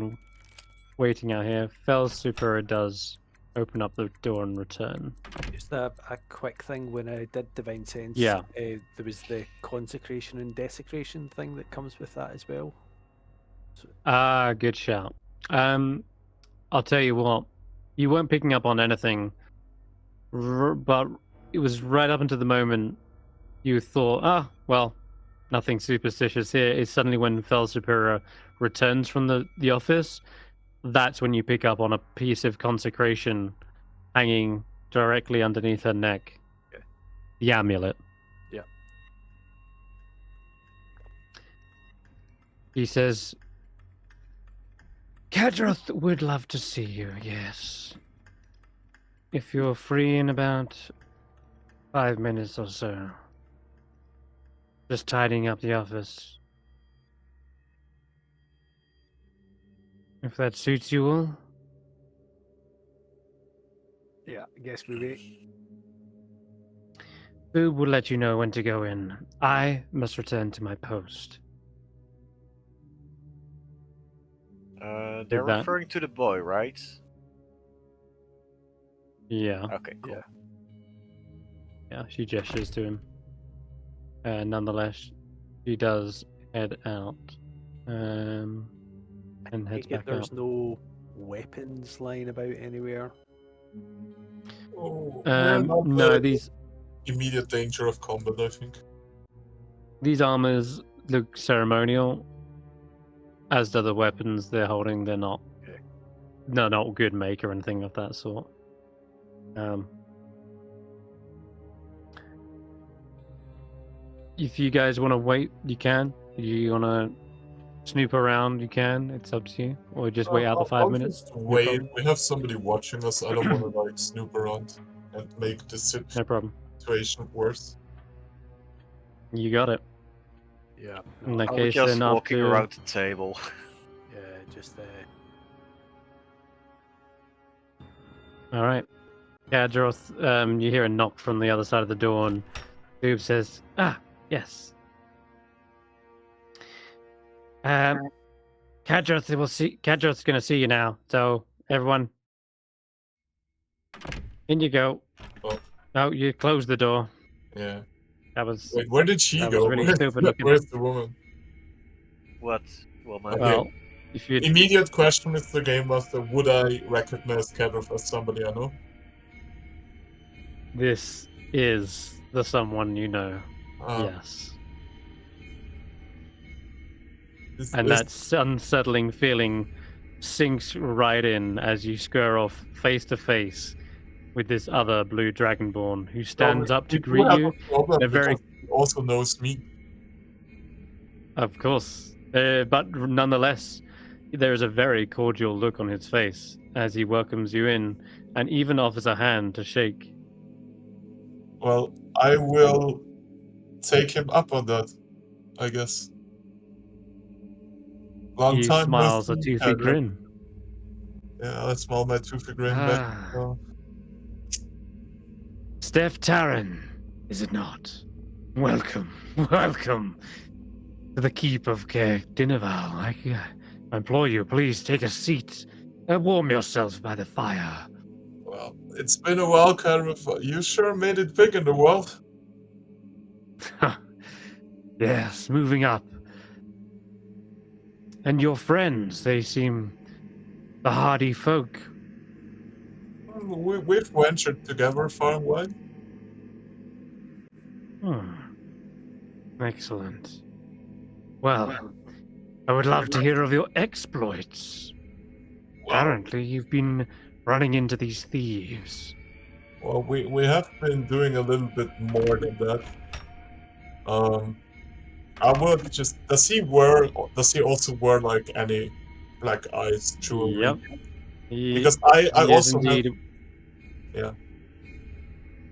Speaker 1: out here, Fel Super does open up the door and return.
Speaker 5: Just a quick thing, when I did Divine Sense,
Speaker 1: Yeah.
Speaker 5: There was the consecration and desecration thing that comes with that as well.
Speaker 1: Good shout. I'll tell you what, you weren't picking up on anything, but it was right up until the moment you thought, ah, well, nothing superstitious here, is suddenly when Fel Superior returns from the office, that's when you pick up on a piece of consecration hanging directly underneath her neck.
Speaker 2: Okay.
Speaker 1: The amulet.
Speaker 5: Yeah.
Speaker 1: He says, Kadroth would love to see you, yes. If you're free in about 5 minutes or so. Just tidying up the office. If that suits you all.
Speaker 5: Yeah, I guess we wait.
Speaker 1: Who will let you know when to go in? I must return to my post.
Speaker 2: They're
Speaker 1: that.
Speaker 2: referring to the boy, right?
Speaker 1: Yeah,
Speaker 2: Okay, cool.
Speaker 5: Yeah.
Speaker 1: yeah, she gestures to him. Nonetheless, she does head out. And heads
Speaker 5: Take it
Speaker 1: back
Speaker 5: there's
Speaker 1: out.
Speaker 5: no weapons lying about anywhere.
Speaker 3: Oh, we're not
Speaker 1: No,
Speaker 3: in
Speaker 1: these
Speaker 3: immediate danger of combat, I think.
Speaker 1: armors look ceremonial, as do the weapons they're holding. They're not,
Speaker 2: Okay.
Speaker 1: no, not good make or anything of that sort. If you guys want to wait, you can. You want to snoop around, you can. It's up to you. Or just wait out the 5
Speaker 3: I'll
Speaker 1: minutes.
Speaker 3: just
Speaker 1: No
Speaker 3: wait.
Speaker 1: problem.
Speaker 3: We have somebody watching us. I don't want to like snoop around and make the
Speaker 1: No problem.
Speaker 3: situation worse.
Speaker 1: You got it.
Speaker 5: Yeah.
Speaker 1: In that
Speaker 2: I was
Speaker 1: case,
Speaker 2: just
Speaker 1: then
Speaker 2: walking
Speaker 1: after...
Speaker 2: around the table.
Speaker 5: Yeah, just
Speaker 1: All right. Kadroth, you hear a knock from the other side of the door, and Boob says, "Ah, yes. Kadroth's going to see you now. So, everyone, in you go.
Speaker 3: Oh.
Speaker 1: Oh, you closed the door.
Speaker 3: Yeah.
Speaker 1: That was
Speaker 3: Wait, where did she
Speaker 1: that was
Speaker 3: go?
Speaker 1: really stupid looking.
Speaker 3: Where's the woman?
Speaker 2: What woman?
Speaker 3: Okay.
Speaker 1: Well, if you
Speaker 3: Immediate question, Mr. Game Master: would I recognize Kadroth as somebody I know?
Speaker 1: this is the someone you know.
Speaker 3: Ah,
Speaker 1: Yes.
Speaker 3: this
Speaker 1: And
Speaker 3: is-
Speaker 1: that unsettling feeling sinks right in as you square off face to face with this other blue dragonborn who stands up to
Speaker 3: we do
Speaker 1: greet
Speaker 3: have
Speaker 1: you.
Speaker 3: a problem
Speaker 1: They're very,
Speaker 3: because he also knows me.
Speaker 1: of course, but nonetheless, there is a very cordial look on his face as he welcomes you in and even offers a hand to shake.
Speaker 3: Well, I will take him up on that, I guess. Long
Speaker 1: He
Speaker 3: time no
Speaker 1: smiles a
Speaker 3: see,
Speaker 1: toothy
Speaker 3: Kadroth.
Speaker 1: grin.
Speaker 3: Yeah, I smile my toothy grin back.
Speaker 1: Ah.
Speaker 3: So,
Speaker 1: Stef Taran, is it not? Welcome, welcome to the keep of Dinaval. I implore you, please take a seat and warm yourselves by the fire.
Speaker 3: well, it's been a while, Kadroth. You sure made it big in the world.
Speaker 1: Yes, moving up. And your friends, they seem the hardy folk.
Speaker 3: We've ventured together far and wide.
Speaker 1: Excellent. Well, I would love to hear of your exploits.
Speaker 3: Wow.
Speaker 1: Apparently, you've been running into these thieves.
Speaker 3: Well, we have been doing a little bit more than that. I would just does he also wear like any black eyes jewelry?
Speaker 1: Yep.
Speaker 3: Because I
Speaker 1: He is
Speaker 3: also have,
Speaker 1: indeed.
Speaker 3: yeah,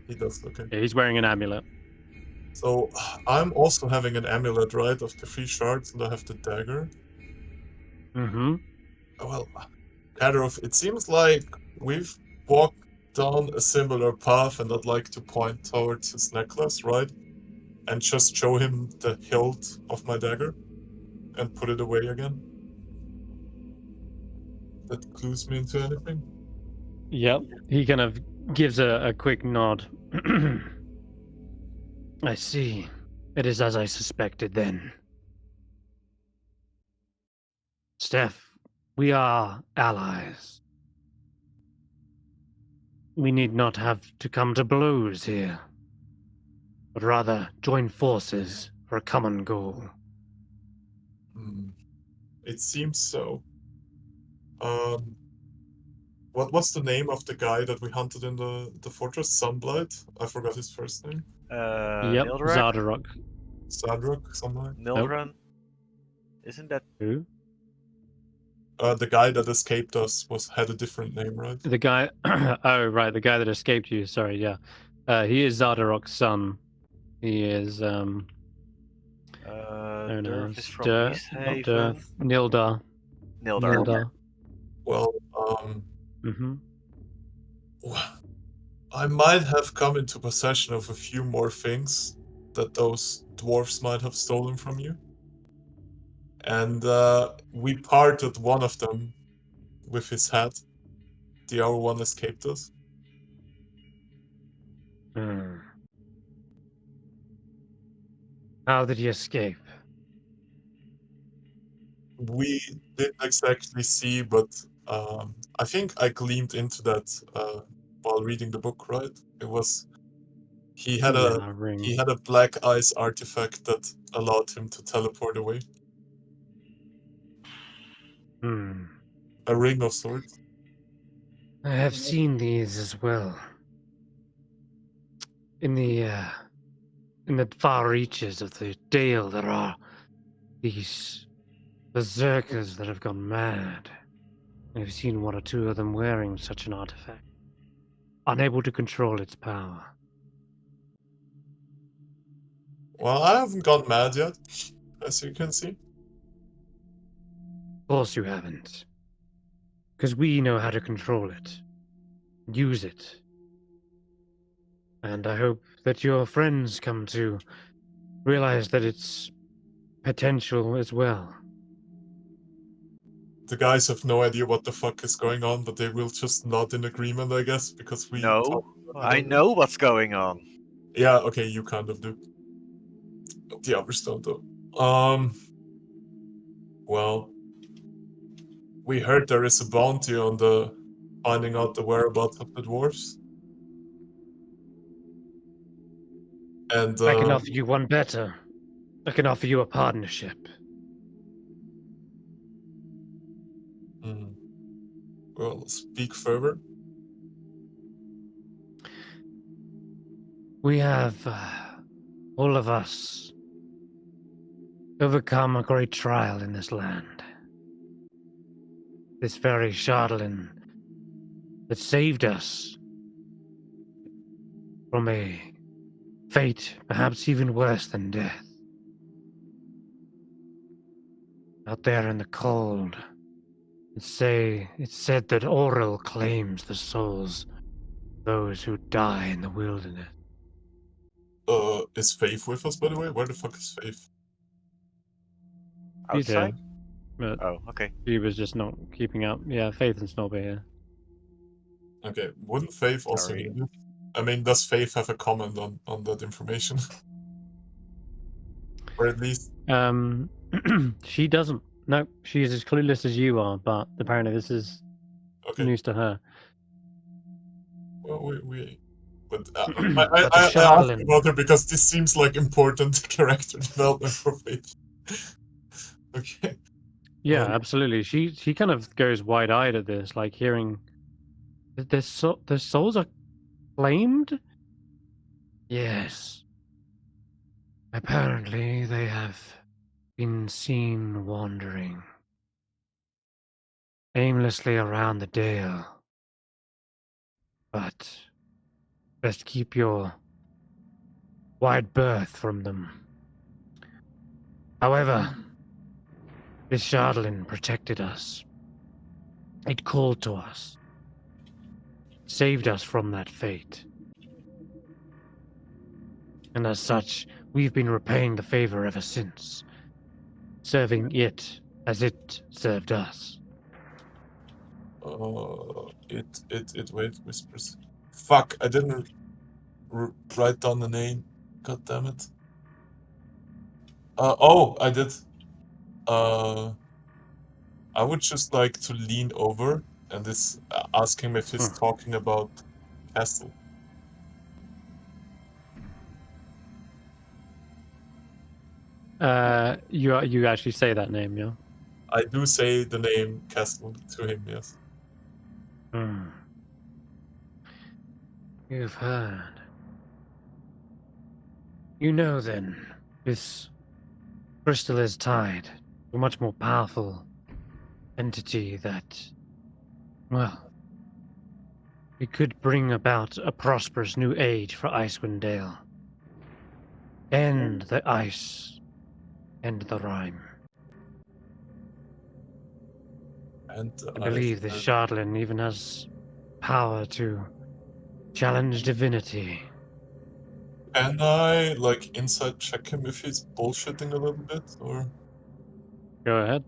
Speaker 3: he does. Okay.
Speaker 1: Yeah, he's wearing an amulet.
Speaker 3: So I'm also having an amulet, right, of the 3 shards, and I have the dagger.
Speaker 1: Mm-hmm.
Speaker 3: Well, Kadroth, it seems like we've walked down a similar path, and I'd like to point towards his necklace, right? And just show him the hilt of my dagger and put it away again. That clues me into anything?
Speaker 1: Yep. He kind of gives a quick nod. I see. It is as I suspected then. Stef, we are allies. We need not have to come to blows here. but rather join forces for a common goal.
Speaker 3: It seems so. What's the name of the guy that we hunted in the fortress? Sunblight? I forgot his first name.
Speaker 1: Yep,
Speaker 2: Nildrak?
Speaker 1: Zardarok.
Speaker 3: Sadruk, something like
Speaker 2: Nildrun? Isn't that...
Speaker 1: Who?
Speaker 3: the guy that escaped us had a different name, right?
Speaker 1: The guy. Oh, right, the guy that escaped you. Sorry, yeah. He is Zardarok's son. He is known
Speaker 2: Durf is
Speaker 1: as
Speaker 2: from
Speaker 1: Dur,
Speaker 2: East
Speaker 1: not
Speaker 2: Haven.
Speaker 1: Durf, Nildar.
Speaker 2: Nildar.
Speaker 1: Nildar.
Speaker 3: Well,
Speaker 1: Mm-hmm.
Speaker 3: I might have come into possession of a few more things that those dwarfs might have stolen from you. And we parted one of them with his head. The other one escaped us.
Speaker 1: Hmm. How did he escape?
Speaker 3: We didn't exactly see, but I think I gleamed into that while reading the book, right? It was he had
Speaker 1: Yeah, ring.
Speaker 3: he had a black ice artifact that allowed him to teleport away.
Speaker 1: Hmm.
Speaker 3: A ring of sorts.
Speaker 1: I have seen these as well. In the far reaches of the Dale, there are these berserkers that have gone mad. I've seen one or two of them wearing such an artifact, unable to control its power.
Speaker 3: Well, I haven't gone mad yet, as you can see.
Speaker 1: Of course you haven't. Because we know how to control it. Use it. And I hope that your friends come to realize that it's potential as well.
Speaker 3: The guys have no idea what the fuck is going on, but they will just nod in agreement, I guess, because we.
Speaker 2: No, I know what's going on.
Speaker 3: Yeah, okay, you kind of do. The others don't, though. Well, we heard there is a bounty on the finding out the whereabouts of the dwarves. And
Speaker 1: I can offer you one better. I can offer you a partnership.
Speaker 3: Well, speak further.
Speaker 1: We have, all of us, overcome a great trial in this land. This very Chardalin that saved us from a fate perhaps even worse than death. Out there in the cold, it's said that Auril claims the souls of those who die in the wilderness.
Speaker 3: Is Faith with us, by the way? Where the fuck is Faith?
Speaker 1: She's here,
Speaker 2: Outside?
Speaker 1: but
Speaker 2: Oh, okay.
Speaker 1: she was just not keeping up. Yeah, Faith and Snob are here.
Speaker 3: Okay, wouldn't Faith also
Speaker 2: Sorry.
Speaker 3: know? I mean, does Faith have a comment on that information? Or at least...
Speaker 1: She doesn't. No, she is as clueless as you are, but apparently this is news to her.
Speaker 3: Well, but
Speaker 1: But
Speaker 3: I
Speaker 1: the
Speaker 3: asked
Speaker 1: Chardalin.
Speaker 3: about her because this seems like important character development for Faith. Okay.
Speaker 1: Yeah, absolutely. She kind of goes wide-eyed at this, like hearing their souls are claimed. Yes. Apparently, they have been seen wandering aimlessly around the Dale. But best keep your wide berth from them. However, this Chardalin protected us. It called to us. Saved us from that fate. And as such, we've been repaying the favor ever since, serving it as it served us.
Speaker 3: Wait, whispers. Fuck, I didn't write down the name. God damn it. Oh, I did. I would just like to lean over and ask him if he's talking about Castle.
Speaker 1: You actually say that name, yeah?
Speaker 3: I do say the name Castle to him, yes.
Speaker 1: Hmm. You've heard. You know then, this crystal is tied to a much more powerful entity that, well, it could bring about a prosperous new age for Icewindale. End the ice, end the rime.
Speaker 3: And
Speaker 1: I believe this Shardlin even has power to challenge divinity.
Speaker 3: Can I, like, inside check him if he's bullshitting a little bit, or
Speaker 1: Go ahead.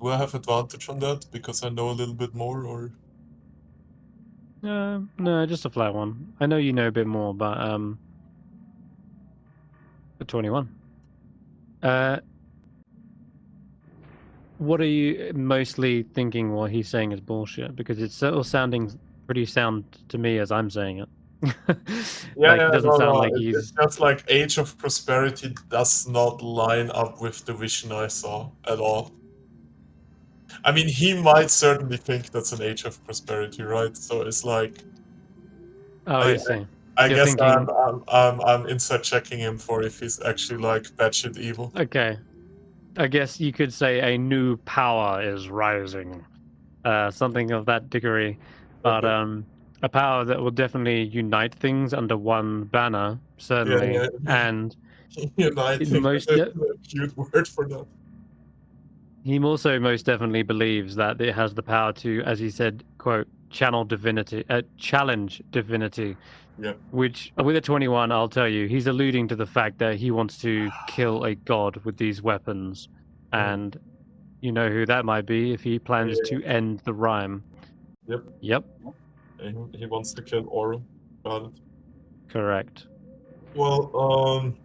Speaker 3: do I have advantage on that because I know a little bit more, or?
Speaker 1: No, just a flat one. I know you know a bit more, but for 21. What are you mostly thinking while he's saying is bullshit? Because it's still sounding pretty sound to me as I'm saying it. Like, it doesn't sound like
Speaker 3: It's
Speaker 1: he's...
Speaker 3: just like Age of Prosperity does not line up with the vision I saw at all. I mean, he might certainly think that's an Age of Prosperity, right? So it's like,
Speaker 1: Oh, I see.
Speaker 3: I
Speaker 1: You're
Speaker 3: guess
Speaker 1: thinking...
Speaker 3: I'm inside checking him for if he's actually like batshit evil.
Speaker 1: Okay. I guess you could say a new power is rising. Something of that degree. But
Speaker 3: Okay.
Speaker 1: a power that will definitely unite things under one banner, certainly.
Speaker 3: Yeah.
Speaker 1: And
Speaker 3: Uniting,
Speaker 1: most
Speaker 3: a cute word for that.
Speaker 1: he also most definitely believes that it has the power to, as he said, quote, challenge divinity.
Speaker 3: Yeah.
Speaker 1: Which, with a 21, I'll tell you, he's alluding to the fact that he wants to kill a god with these weapons. And you know who that might be if he plans to end the rime.
Speaker 3: Yep. He wants to kill Oral. Got it.
Speaker 1: Correct.
Speaker 3: Well,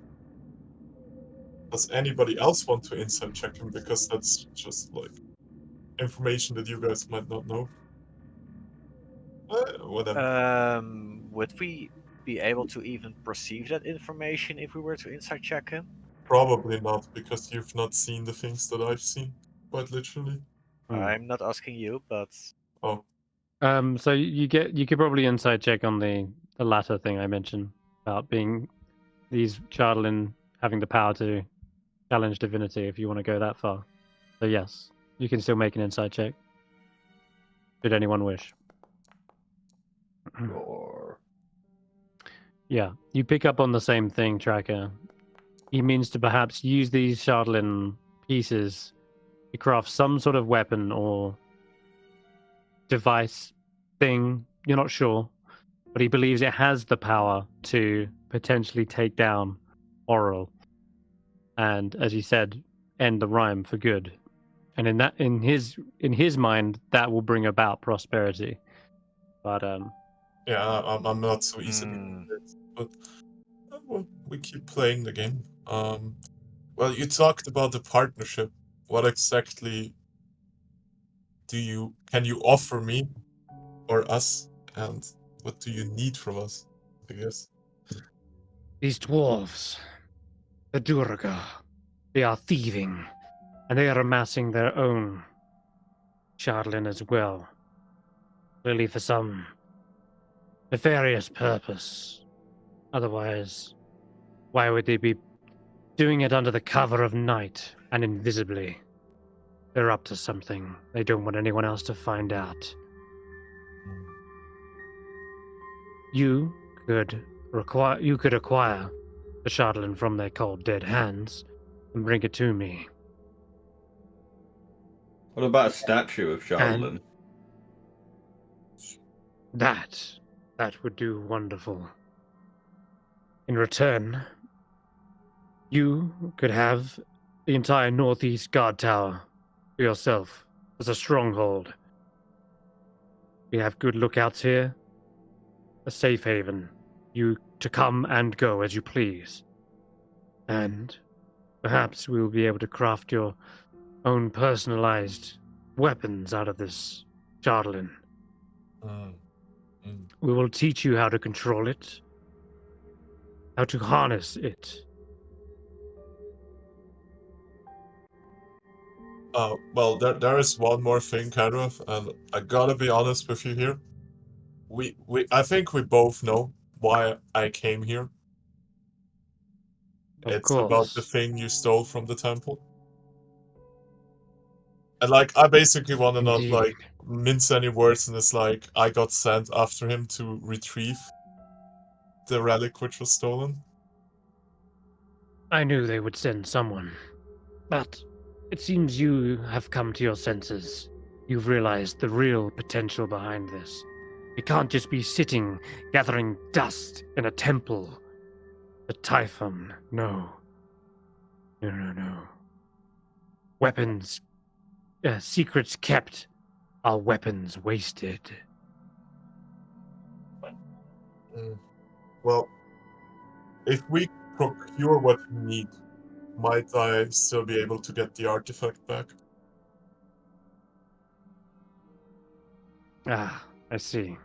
Speaker 3: does anybody else want to inside check him? Because that's just like information that you guys might not know. Whatever.
Speaker 2: Would we be able to even perceive that information if we were to inside check him?
Speaker 3: Probably not, because you've not seen the things that I've seen, quite literally.
Speaker 2: I'm not asking you, but
Speaker 3: Oh,
Speaker 1: So you could probably inside check on the latter thing I mentioned about being these Chardlin having the power to challenge divinity if you want to go that far. So yes, you can still make an inside check. Should anyone wish.
Speaker 4: Or
Speaker 1: Yeah, you pick up on the same thing, Tracker. He means to perhaps use these Shardlin pieces to craft some sort of weapon or device thing. You're not sure, but he believes it has the power to potentially take down Oral, and as he said, end the rime for good. And in his mind, that will bring about prosperity. But
Speaker 3: yeah, I'm not so easily convinced, but well, we keep playing the game. Well, you talked about the partnership. What exactly can you offer me or us, and what do you need from us? I guess.
Speaker 1: these dwarves, the Durga, they are thieving, and they are amassing their own Shardlin as well. Clearly for some nefarious purpose. Otherwise, why would they be doing it under the cover of night and invisibly? They're up to something. They don't want anyone else to find out. You could acquire the Shardlin from their cold dead hands and bring it to me.
Speaker 4: what about a statue of Charlatan?
Speaker 1: That would do wonderful. In return, you could have the entire northeast guard tower for yourself as a stronghold. We have good lookouts here, a safe haven, you to come and go as you please. And perhaps we will be able to craft your own personalized weapons out of this Shardlin. We will teach you how to control it, how to harness it.
Speaker 3: Well, there is one more thing, Kadrov, and I gotta be honest with you here. I think we both know why I came here.
Speaker 1: Of
Speaker 3: It's about the
Speaker 1: course.
Speaker 3: thing you stole from the temple. And like, I basically want to not
Speaker 1: Indeed.
Speaker 3: like mince any words, and it's like I got sent after him to retrieve the relic which was stolen.
Speaker 1: I knew they would send someone. But it seems you have come to your senses. You've realized the real potential behind this. It can't just be sitting, gathering dust in a temple. The Typhon, no. No, no, no. Weapons, secrets kept, are weapons wasted.
Speaker 3: Well, if we procure what we need, might I still be able to get the artifact back?
Speaker 1: Ah, I see.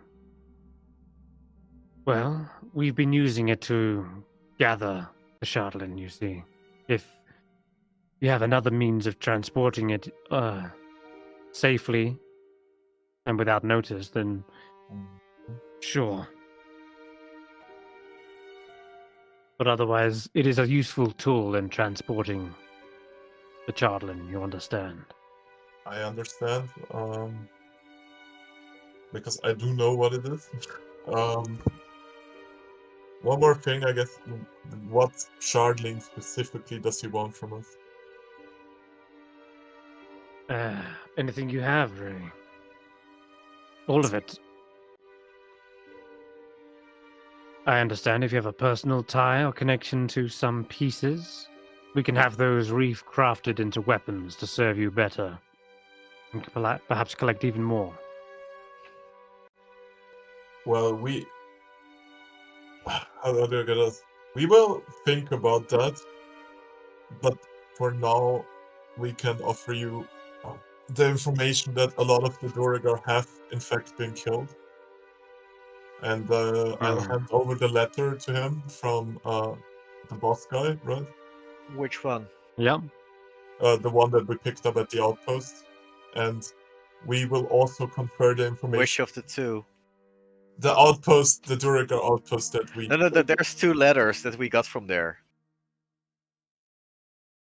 Speaker 1: Well, we've been using it to gather the Shardlin, you see. If you have another means of transporting it safely and without notice, then sure. But otherwise, it is a useful tool in transporting the Chardlin, you understand.
Speaker 3: I understand. Because I do know what it is. One more thing, I guess. What shardling specifically does he want from us?
Speaker 1: Anything you have, really. All of it. I understand if you have a personal tie or connection to some pieces, we can have those crafted into weapons to serve you better. And perhaps collect even more.
Speaker 3: Well, how do I get us? We will think about that, but for now, we can offer you the information that a lot of the Dorigar have, in fact, been killed. And I'll hand over the letter to him from the boss guy, right?
Speaker 2: Which one?
Speaker 1: Yeah.
Speaker 3: The one that we picked up at the outpost. And we will also confer the information.
Speaker 2: Which of the two?
Speaker 3: The outpost, the Dorigar outpost that we...
Speaker 2: No, there's 2 letters that we got from there.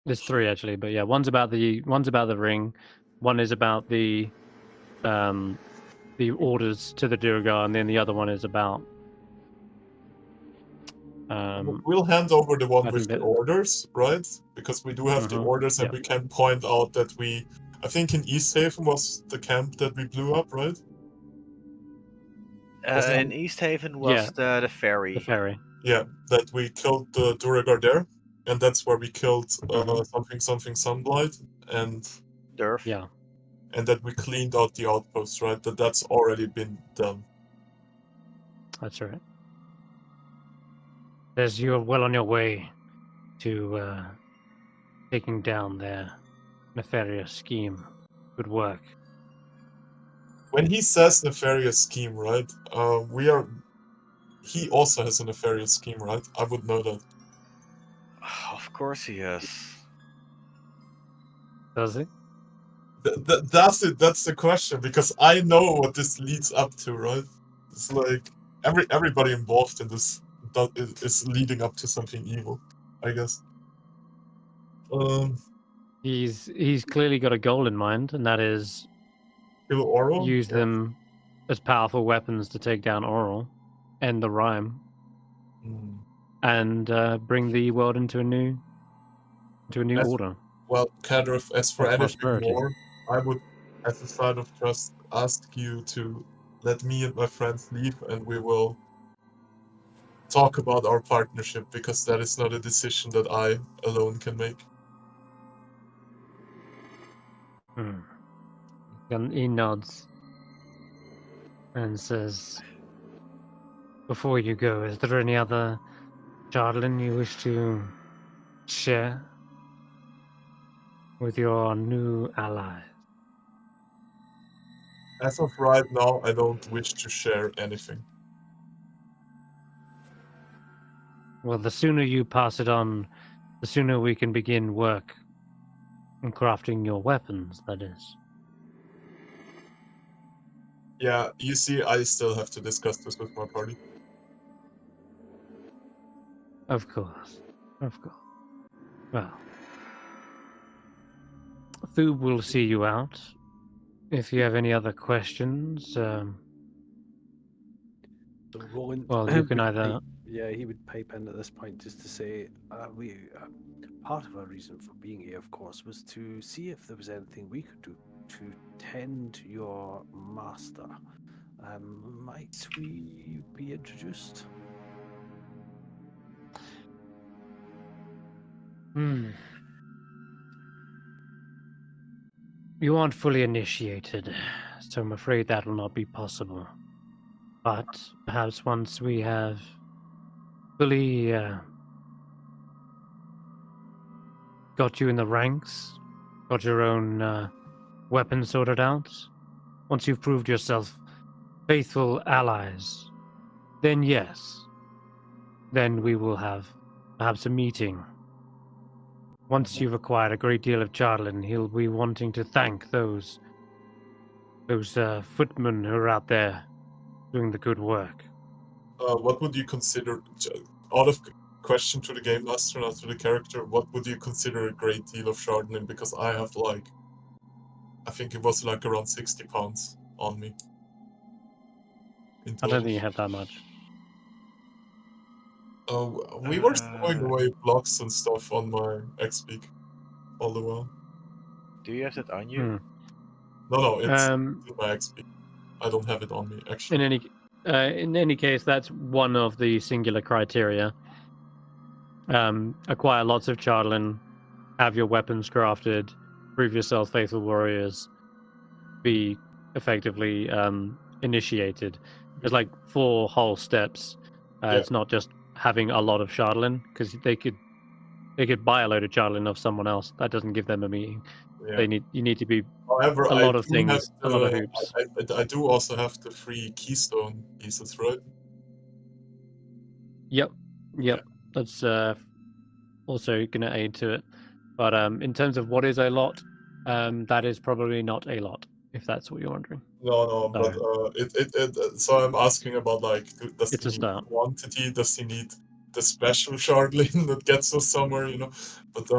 Speaker 1: There's 3 actually, but yeah, one's about the ring, one is about the orders to the Duragar, and then the other one is about
Speaker 3: we'll hand over the one
Speaker 1: I
Speaker 3: with
Speaker 1: think
Speaker 3: the
Speaker 1: that-
Speaker 3: orders, right? Because we do have the orders, and
Speaker 1: Yep.
Speaker 3: we can point out that I think in East Haven was the camp that we blew up, right?
Speaker 2: In East Haven was the ferry.
Speaker 1: the ferry.
Speaker 3: Yeah, that we killed the Duragar there, and that's where we killed something Sunblight, and
Speaker 2: Durf.
Speaker 1: Yeah.
Speaker 3: and that we cleaned out the outpost, right? That's already been done.
Speaker 1: That's right. As you're well on your way to taking down their nefarious scheme. Good work.
Speaker 3: When he says nefarious scheme, right? He also has a nefarious scheme, right? I would know that.
Speaker 2: Of course he is.
Speaker 1: Does it?
Speaker 3: That's it. That's the question, because I know what this leads up to, right? It's like everybody involved in this is leading up to something evil, I guess.
Speaker 1: He's clearly got a goal in mind, and that is
Speaker 3: Kill Oral.
Speaker 1: use them as powerful weapons to take down Oral and the Rime, and bring the world into a new order.
Speaker 3: Well, Kadrov, as for anything
Speaker 1: prosperity.
Speaker 3: more, I would, as a side of trust, ask you to let me and my friends leave, and we will talk about our partnership, because that is not a decision that I alone can make.
Speaker 1: And he nods and says, "Before you go, is there any other Chardlin you wish to share with your new allies?"
Speaker 3: As of right now, I don't wish to share anything.
Speaker 1: Well, the sooner you pass it on, the sooner we can begin work And crafting your weapons, that is.
Speaker 3: Yeah, you see, I still have to discuss this with my party.
Speaker 1: Of course. Of course. Well. Thoob will see you out. If you have any other questions,
Speaker 5: So Roland,
Speaker 1: well, you can
Speaker 5: would
Speaker 1: either...
Speaker 5: he would pipe in at this point just to say, part of our reason for being here, of course, was to see if there was anything we could do to tend your master. Might we be introduced?
Speaker 1: You aren't fully initiated, so I'm afraid that will not be possible. But perhaps once we have fully got you in the ranks, got your own weapons sorted out, once you've proved yourself faithful allies, then yes, then we will have perhaps a meeting. Once you've acquired a great deal of Charlin, he'll be wanting to thank those footmen who are out there doing the good work.
Speaker 3: What would you consider, out of question to the game master, not to the character, what would you consider a great deal of Chardonnay? Because I have I think it was like around 60 pounds on me. In
Speaker 1: I don't
Speaker 3: total.
Speaker 1: think you have that much.
Speaker 3: We were throwing away blocks and stuff on my X-Peak all the while.
Speaker 2: Do you have that on you?
Speaker 3: No, it's
Speaker 1: Um,
Speaker 3: in my X-Peak. I don't have it on me, actually.
Speaker 1: in any case, that's one of the singular criteria. Acquire lots of Charlin, have your weapons crafted, prove yourself faithful warriors, be effectively initiated. There's like 4 whole steps.
Speaker 3: Yeah.
Speaker 1: It's not just having a lot of Chardlin, because they could buy a load of Chardlin of someone else. That doesn't give them a meeting.
Speaker 3: Yeah.
Speaker 1: You need to be
Speaker 3: However,
Speaker 1: a lot of things, a lot of hoops.
Speaker 3: I do also have the 3 keystone pieces, right?
Speaker 1: Yep.
Speaker 3: Yeah.
Speaker 1: That's also going to aid to it. But in terms of what is a lot, that is probably not a lot, if that's what you're wondering.
Speaker 3: No, but so I'm asking about does
Speaker 1: It's
Speaker 3: he
Speaker 1: a
Speaker 3: need
Speaker 1: start.
Speaker 3: quantity? Does he need the special shardlin that gets us somewhere? But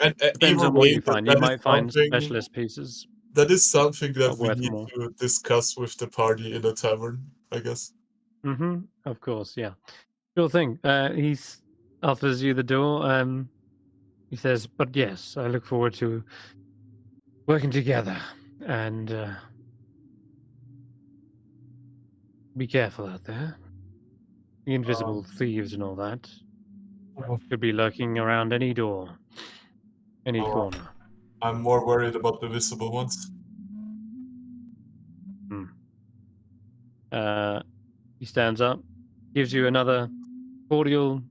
Speaker 3: and
Speaker 1: Depends
Speaker 3: either
Speaker 1: on what
Speaker 3: way,
Speaker 1: you find.
Speaker 3: that
Speaker 1: You
Speaker 3: is
Speaker 1: might find
Speaker 3: something
Speaker 1: specialist pieces
Speaker 3: that is something that we
Speaker 1: worth
Speaker 3: need
Speaker 1: more.
Speaker 3: to discuss with the party in the tavern, I guess.
Speaker 1: Mm-hmm. Of course, yeah. Sure thing. He offers you the door. He says, "But yes, I look forward to working together and be careful out there. The invisible thieves and all that could be lurking around any door, any corner."
Speaker 3: I'm more worried about the visible ones.
Speaker 1: He stands up, gives you another cordial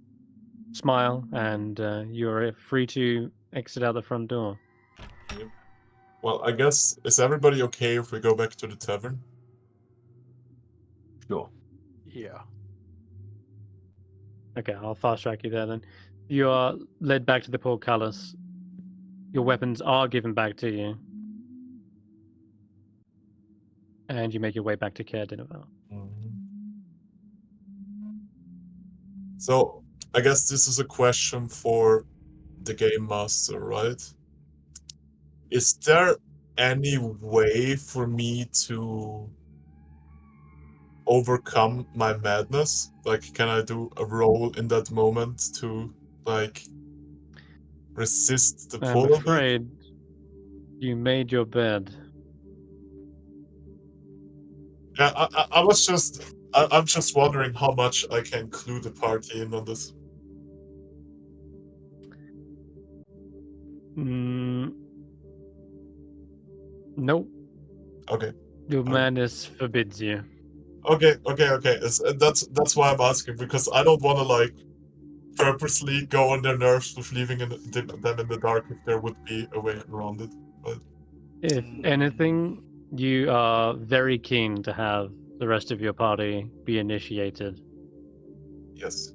Speaker 1: smile, and you're free to exit out the front door.
Speaker 3: Yep. Well, I guess, is everybody okay if we go back to the tavern?
Speaker 4: Sure.
Speaker 5: Yeah.
Speaker 1: Okay, I'll fast track you there then. You are led back to the portcullis. Your weapons are given back to you. And you make your way back to Caer Dineval.
Speaker 3: So, I guess this is a question for the game master, right? Is there any way for me to overcome my madness? Like, can I do a roll in that moment to, resist the
Speaker 1: I'm
Speaker 3: pull of it?
Speaker 1: afraid you made your bed.
Speaker 3: Yeah, I'm just wondering how much I can clue the party in on this.
Speaker 1: Nope.
Speaker 3: Okay.
Speaker 1: Your madness forbids you.
Speaker 3: Okay. That's why I'm asking, because I don't want to purposely go on their nerves with leaving them in the dark if there would be a way around it. But
Speaker 1: If anything, you are very keen to have the rest of your party be initiated.
Speaker 3: yes,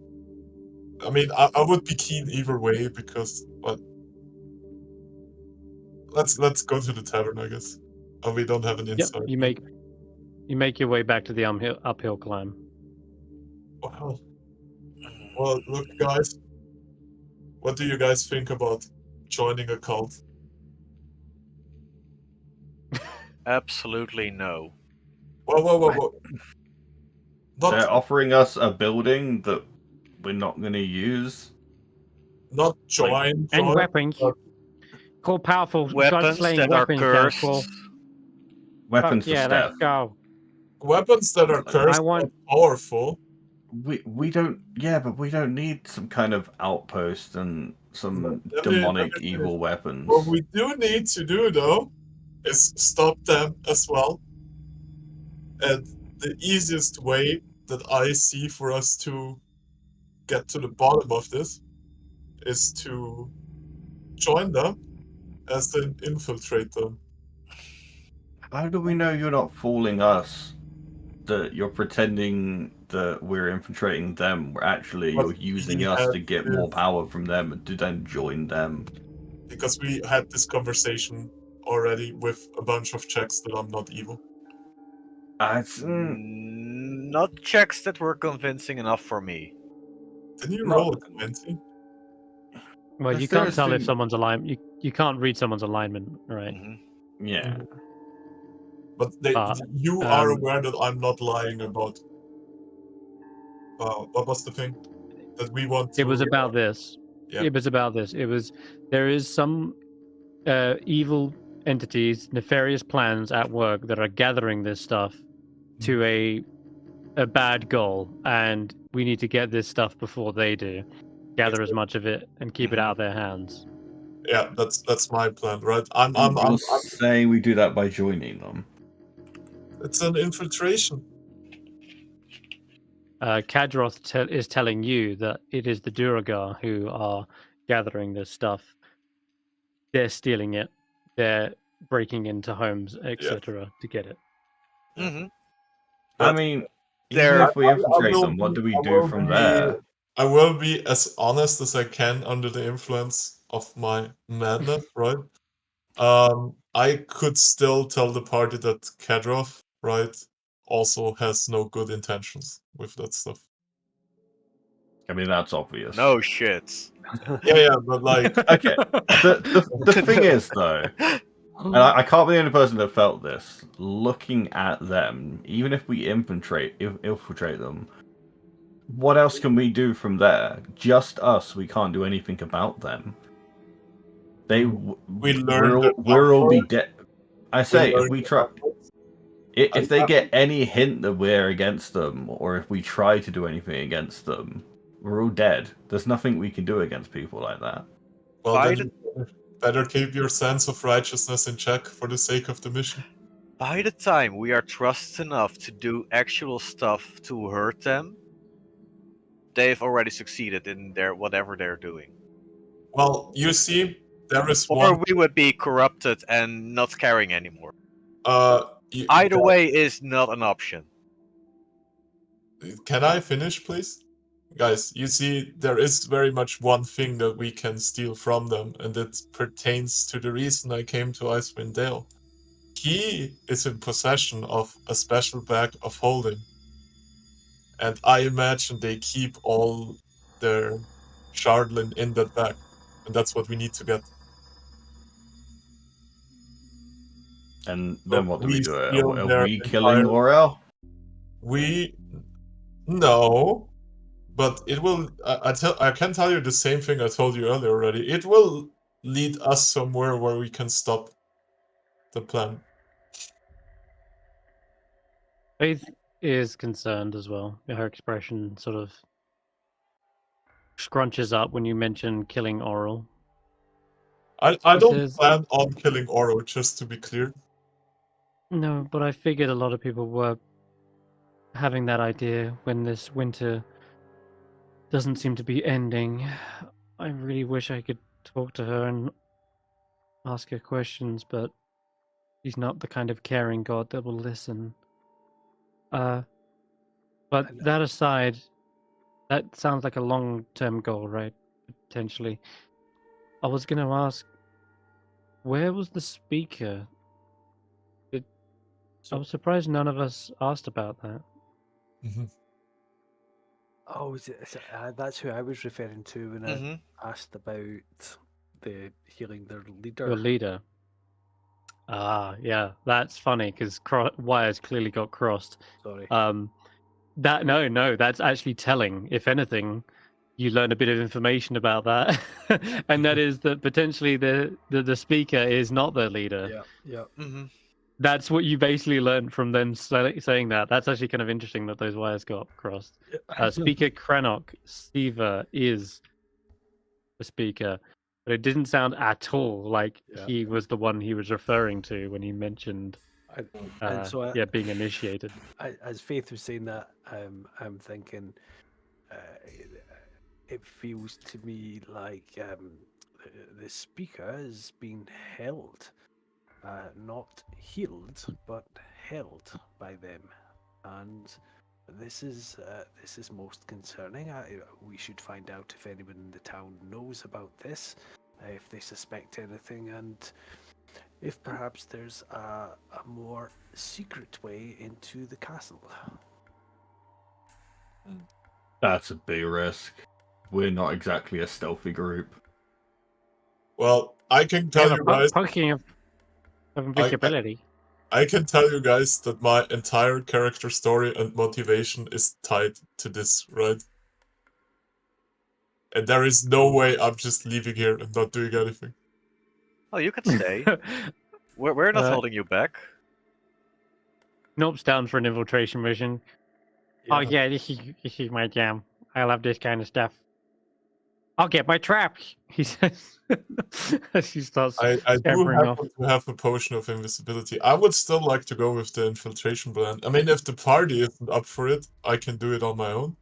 Speaker 3: I mean I would be keen either way because, but let's go to the tavern, I guess. Oh, we don't have an
Speaker 1: Yep.
Speaker 3: inside.
Speaker 1: You make your way back to the uphill climb.
Speaker 3: Wow. Well, look, guys. What do you guys think about joining a cult?
Speaker 2: Absolutely no.
Speaker 3: Whoa.
Speaker 4: They're
Speaker 3: Not
Speaker 4: offering us a building that we're not going to use.
Speaker 3: not join,
Speaker 1: And
Speaker 3: join,
Speaker 1: weapons.
Speaker 3: but
Speaker 1: Cool, powerful,
Speaker 2: Weapons
Speaker 1: slaying
Speaker 2: that are
Speaker 1: weapons sounds
Speaker 2: cursed.
Speaker 1: cool.
Speaker 4: Weapons
Speaker 1: Fuck yeah,
Speaker 4: for
Speaker 1: let's
Speaker 4: Stef.
Speaker 1: go.
Speaker 3: weapons that are cursed
Speaker 1: I want-
Speaker 3: but powerful.
Speaker 4: We don't. Yeah, but we don't need some kind of outpost and some
Speaker 3: Let me
Speaker 4: demonic
Speaker 3: finish.
Speaker 4: evil weapons.
Speaker 3: What we do need to do, though, is stop them as well. And the easiest way that I see for us to get to the bottom of this is to join them as then infiltrate them.
Speaker 4: How do we know you're not fooling us? That you're pretending that we're infiltrating them. We're actually
Speaker 3: But
Speaker 4: you're using
Speaker 3: we
Speaker 4: us
Speaker 3: have
Speaker 4: to get
Speaker 3: this-
Speaker 4: more power from them and to then join them.
Speaker 3: Because we had this conversation already with a bunch of checks that I'm not evil.
Speaker 2: Not checks that were convincing enough for me.
Speaker 3: Didn't you
Speaker 4: No.
Speaker 3: roll a 20?
Speaker 1: Well, you
Speaker 4: Let's
Speaker 1: can't tell if
Speaker 4: seriously-
Speaker 1: someone's alignment. You can't read someone's alignment, right?
Speaker 2: Mhm.
Speaker 4: Yeah.
Speaker 3: But you are aware that I'm not lying about. What was the thing that we want to?
Speaker 1: It was about this.
Speaker 3: Yeah.
Speaker 1: It was about this. It was there is some evil entities, nefarious plans at work that are gathering this stuff to a bad goal, and we need to get this stuff before they do. Gather as much of it and keep it out of their hands.
Speaker 3: Yeah, that's my plan, right? I'm
Speaker 4: You're saying we do that by joining them.
Speaker 3: It's an infiltration.
Speaker 1: Kadroth is telling you that it is the Duragar who are gathering this stuff. They're stealing it. They're breaking into homes, etc., to get it.
Speaker 2: Mm-hmm.
Speaker 4: I mean, even
Speaker 2: There-
Speaker 4: if we infiltrate them, what do we do from there?
Speaker 3: I will be as honest as I can under the influence of my madness, right? I could still tell the party that Kadroth, right, also has no good intentions with that stuff.
Speaker 4: I mean, that's obvious.
Speaker 2: No shit.
Speaker 3: Yeah, but like,
Speaker 4: Okay. The thing is, though, and I can't be the only person that felt this. Looking at them, even if we infiltrate them, what else can we do from there? Just us. We can't do anything about them. We're all be dead. I say if we try, if they get any hint that we're against them, or if we try to do anything against them, we're all dead. There's nothing we can do against people like that.
Speaker 3: well, then you better keep your sense of righteousness in check for the sake of the mission.
Speaker 2: By the time we are trusted enough to do actual stuff to hurt them, they've already succeeded in their whatever they're doing.
Speaker 3: Well, you see, there is
Speaker 2: Or
Speaker 3: one.
Speaker 2: we would be corrupted and not caring anymore.
Speaker 3: You,
Speaker 2: Either way is not an option.
Speaker 3: Can I finish, please? Guys, you see, there is very much one thing that we can steal from them, and it pertains to the reason I came to Icewindale. He is in possession of a special bag of holding. And I imagine they keep all their shardlin in that bag. And that's what we need to get.
Speaker 4: And then what do we do?
Speaker 3: steal
Speaker 4: Are
Speaker 3: their
Speaker 4: we killing
Speaker 3: entire-
Speaker 4: Morel?
Speaker 3: No. But it will. I can tell you the same thing I told you earlier already. It will lead us somewhere where we can stop the plan.
Speaker 1: Faith is concerned as well. Her expression sort of scrunches up when you mention killing Oral.
Speaker 3: I
Speaker 1: He
Speaker 3: don't
Speaker 1: says-
Speaker 3: plan on killing Oro, just to be clear.
Speaker 1: No, but I figured a lot of people were having that idea when this winter doesn't seem to be ending. I really wish I could talk to her and ask her questions, but she's not the kind of caring god that will listen. But that aside, that sounds like a long-term goal, right? Potentially. I was going to ask, Where was the speaker? I
Speaker 5: So,
Speaker 1: was surprised none of us asked about that.
Speaker 3: Mhm.
Speaker 5: oh, that's who I was referring to when I
Speaker 2: Mm-hmm.
Speaker 5: asked about the healing their leader.
Speaker 1: Your leader. Ah, yeah, that's funny because wires clearly got crossed.
Speaker 5: Sorry.
Speaker 1: No, that's actually telling. If anything, you learn a bit of information about that, and that is that potentially the speaker is not their leader.
Speaker 5: Yeah, yeah.
Speaker 2: Mm-hmm.
Speaker 1: That's what you basically learned from them saying that. That's actually kind of interesting that those wires got crossed. Speaker Crannock Steivei is the speaker, but it didn't sound at all like
Speaker 5: Yeah.
Speaker 1: he was the one he was referring to when he mentioned
Speaker 5: And so
Speaker 1: being initiated.
Speaker 5: as Faith was saying that, I'm thinking it feels to me like the speaker is being held, not healed, but held by them, and this is most concerning. We should find out if anyone in the town knows about this, if they suspect anything, and if perhaps there's a more secret way into the castle.
Speaker 4: That's a big risk. We're not exactly a stealthy group.
Speaker 3: Well, I can tell you guys.
Speaker 1: Talking of invisibility.
Speaker 3: I can tell you guys that my entire character story and motivation is tied to this, right? And there is no way I'm just leaving here and not doing anything.
Speaker 2: Oh, you can stay. We're not holding you back.
Speaker 1: Nope's down for an infiltration mission. Oh yeah, this is my jam. I love this kind of stuff. I'll get my traps, he says as he starts
Speaker 3: I do
Speaker 1: scampering off.
Speaker 3: happen to have a potion of invisibility. I would still like to go with the infiltration plan. I mean, if the party isn't up for it, I can do it on my own.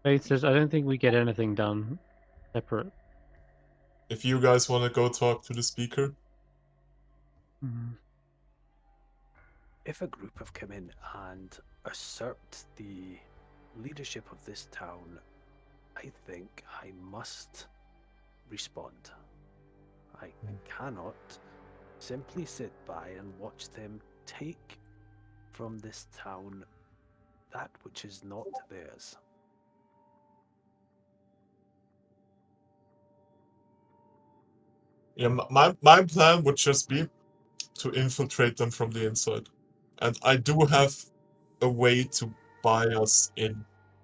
Speaker 1: Faith says, I don't think we get anything done separate.
Speaker 3: If you guys want to go talk to the speaker.
Speaker 5: If a group have come in and usurped the leadership of this town, I think I must respond. I cannot simply sit by and watch them take from this town that which is not theirs.
Speaker 3: Yeah, my plan would just be to infiltrate them from the inside. And I do have a way to buy us in,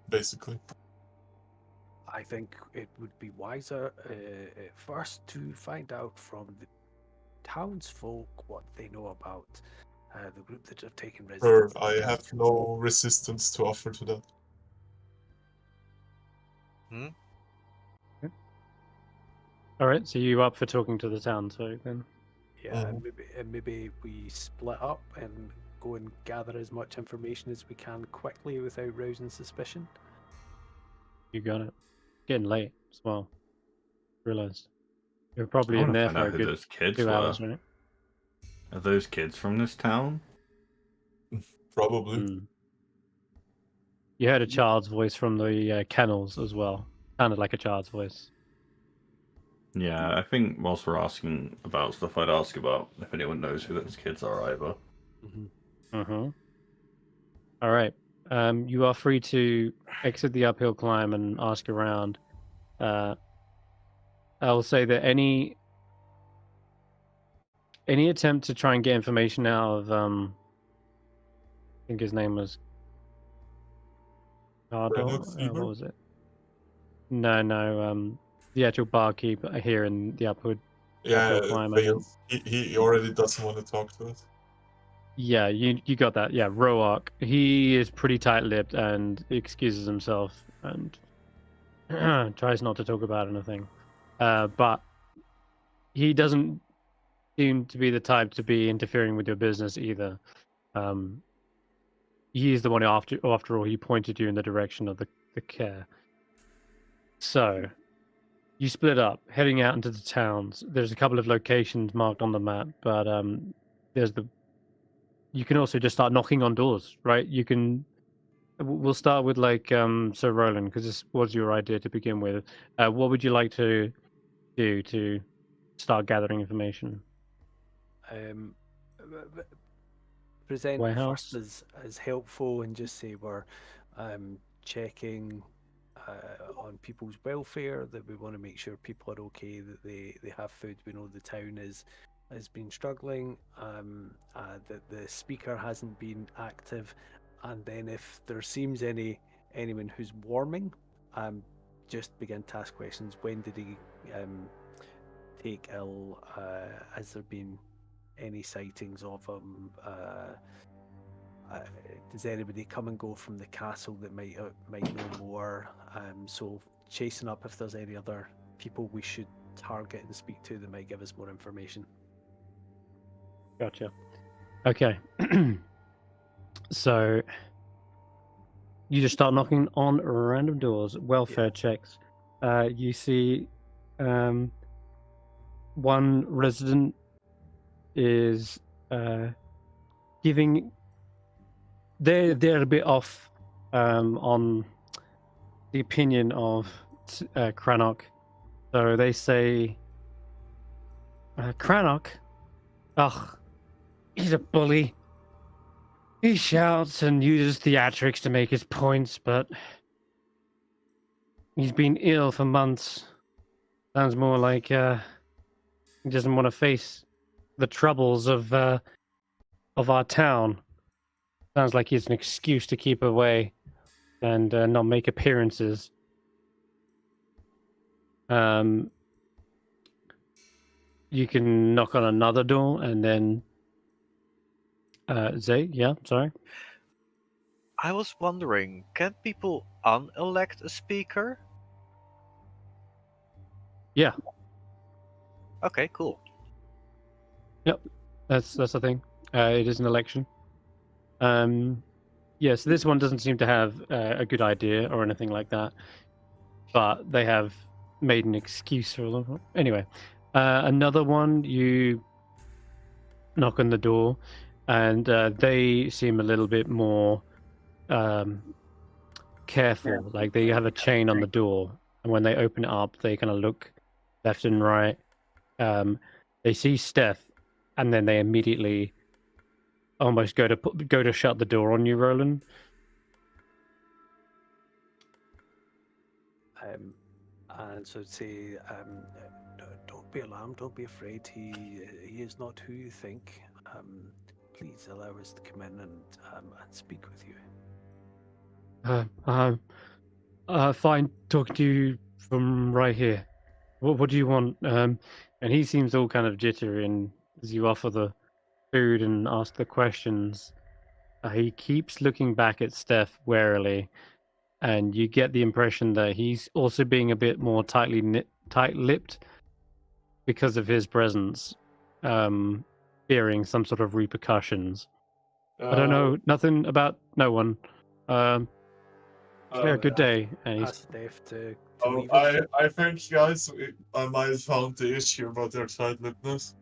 Speaker 3: basically.
Speaker 5: I think it would be wiser first to find out from the townsfolk what they know about the group that have taken residence.
Speaker 3: I have no resistance to offer to that.
Speaker 1: All right, so you up for talking to the town, so then?
Speaker 5: Yeah, maybe we split up and go and gather as much information as we can quickly without rousing suspicion.
Speaker 1: You got it. Getting late as well. Realized. You're probably
Speaker 4: I
Speaker 1: in
Speaker 4: wanna
Speaker 1: there
Speaker 4: find
Speaker 1: for
Speaker 4: out
Speaker 1: a
Speaker 4: who
Speaker 1: good
Speaker 4: those kids
Speaker 1: 2
Speaker 4: were.
Speaker 1: hours, right?
Speaker 4: Are those kids from this town?
Speaker 3: Probably.
Speaker 1: You heard a child's voice from the kennels as well. Sounded like a child's voice.
Speaker 4: Yeah, I think whilst we're asking about stuff, I'd ask about if anyone knows who those kids are either.
Speaker 1: All right. You are free to exit the uphill climb and ask around. I'll say that any attempt to try and get information out of I think his name was Cardinal. What was it? No. The actual barkeep here in the uphill climb.
Speaker 3: He already doesn't want to talk to us.
Speaker 1: Yeah, you got that. Yeah, Roark. He is pretty tight-lipped and excuses himself and tries not to talk about anything. But he doesn't seem to be the type to be interfering with your business either. He is the one who, after all, he pointed you in the direction of the care. So, you split up, heading out into the towns. There's a couple of locations marked on the map, but you can also just start knocking on doors, right? We'll start with Sir Roland, because this was your idea to begin with. What would you like to do to start gathering information?
Speaker 5: Present
Speaker 1: Warehouse?
Speaker 5: first as helpful and just say we're checking on people's welfare, that we want to make sure people are okay, that they have food. We know the town has been struggling, that the speaker hasn't been active, and then if there seems anyone who's warming, just begin to ask questions. When did he take ill? Has there been any sightings of him? Does anybody come and go from the castle that might know more? So chasing up if there's any other people we should target and speak to that might give us more information.
Speaker 1: Gotcha. Okay. So you just start knocking on random doors, welfare checks. You see one resident is giving... They're a bit off on the opinion of Crannock. So they say, Crannock? Ugh, he's a bully. He shouts and uses theatrics to make his points, but he's been ill for months. Sounds more like he doesn't want to face the troubles of our town. Sounds like he's an excuse to keep away and not make appearances. You can knock on another door and then... Zay, yeah, sorry?
Speaker 2: I was wondering, can people unelect a speaker?
Speaker 1: Yeah.
Speaker 2: Okay, cool.
Speaker 1: Yep, that's the thing. It is an election. Yes, this one doesn't seem to have a good idea or anything like that, but they have made an excuse for them. Anyway, another one, you knock on the door, and they seem a little bit more careful. Like they have a chain on the door, and when they open it up, they kind of look left and right. They see Stef, and then they immediately almost go to shut the door on you, Roland.
Speaker 5: And so say, don't be alarmed, don't be afraid. He is not who you think. Please allow us to come in and speak with you.
Speaker 1: Fine talking to you from right here. What do you want? And he seems all kind of jittery, and as you offer the food and ask the questions, he keeps looking back at Stef warily, and you get the impression that he's also being a bit more tight-lipped because of his presence, fearing some sort of repercussions. I don't know nothing about no one. It's a good day. And he's...
Speaker 5: Ask Stef to
Speaker 3: Oh,
Speaker 5: leave us.
Speaker 3: I think, guys, I might have found the issue about their tight-lippedness.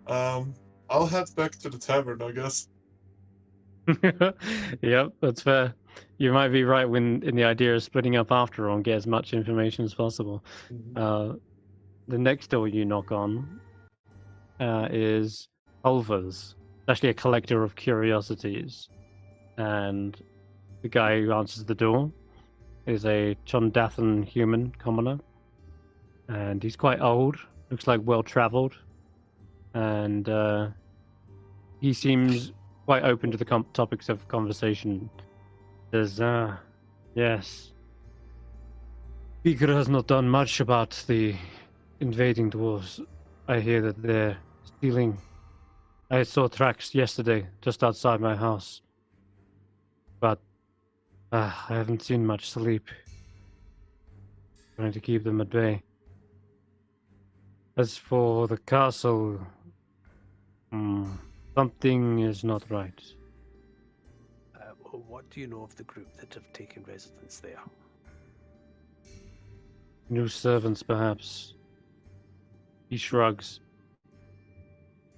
Speaker 3: I'll head back to the tavern, I guess.
Speaker 1: Yep, that's fair. You might be right in the idea of splitting up after all and get as much information as possible.
Speaker 3: Mhm.
Speaker 1: The next door you knock on is Ulva's. It's actually a collector of curiosities. And the guy who answers the door is a Chondathan human commoner. And he's quite old, looks like well-traveled. And he seems quite open to the topics of conversation. Says, yes. Speaker has not done much about the invading dwarves. I hear that they're stealing. I saw tracks yesterday just outside my house. But I haven't seen much sleep. Trying to keep them at bay. As for the castle, something is not right.
Speaker 5: What do you know of the group that have taken residence there?
Speaker 1: New servants, perhaps. He shrugs.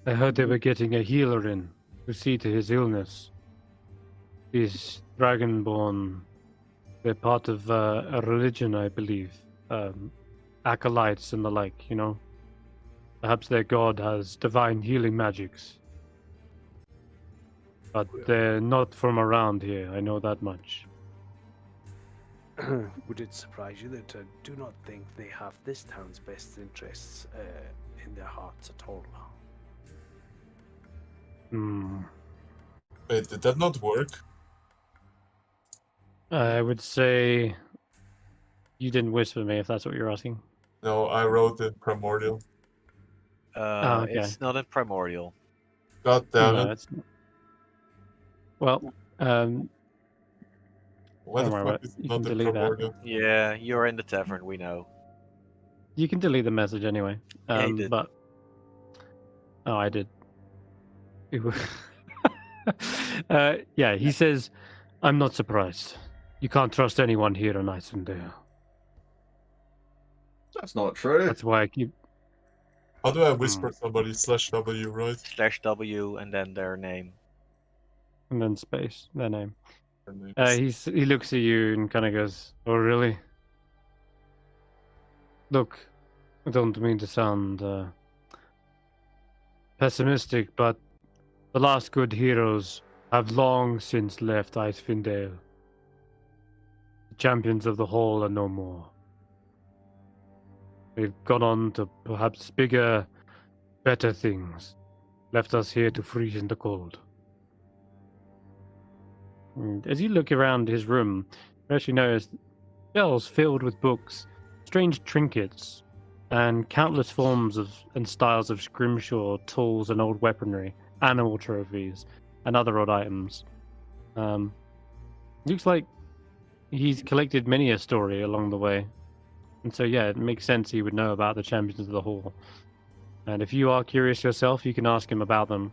Speaker 1: I heard they were getting a healer in to see to his illness. He's dragonborn. They're part of a religion, I believe. acolytes and the like, you know. Perhaps their god has divine healing magics. But they're not from around here, I know that much.
Speaker 5: Would it surprise you that I do not think they have this town's best interests in their hearts at all?
Speaker 1: Hmm.
Speaker 3: Wait, did that not work?
Speaker 1: I would say you didn't whisper me if that's what you're asking.
Speaker 3: No, I wrote it primordial.
Speaker 1: okay.
Speaker 2: It's not a primordial.
Speaker 3: God damn
Speaker 1: No,
Speaker 3: it.
Speaker 1: it's well,
Speaker 3: Why the
Speaker 1: don't worry
Speaker 3: fuck
Speaker 1: about
Speaker 3: is
Speaker 1: it.
Speaker 3: it
Speaker 1: You
Speaker 3: not
Speaker 1: can
Speaker 3: the
Speaker 1: delete that.
Speaker 3: primordial?
Speaker 2: Yeah, you're in the tavern, we know.
Speaker 1: you can delete the message anyway.
Speaker 2: Yeah, you did.
Speaker 1: But I did. Yeah, he says, "I'm not surprised. You can't trust anyone here in Icewindale.
Speaker 4: That's not true.
Speaker 1: That's why I keep."
Speaker 3: How do I whisper somebody /W, right?
Speaker 2: /W and then their name.
Speaker 1: And then space their name.
Speaker 3: And it's-
Speaker 1: He looks at you and kind of goes, "Oh, really? Look, I don't mean to sound pessimistic, but the last good heroes have long since left Icewindale. The champions of the Hall are no more. They've gone on to perhaps bigger, better things, left us here to freeze in the cold." And as you look around his room, you actually notice shelves filled with books, strange trinkets, and countless forms of and styles of scrimshaw, tools, and old weaponry, animal trophies, and other odd items. Looks like he's collected many a story along the way. And so, yeah, it makes sense he would know about the champions of the Hall. And if you are curious yourself, you can ask him about them.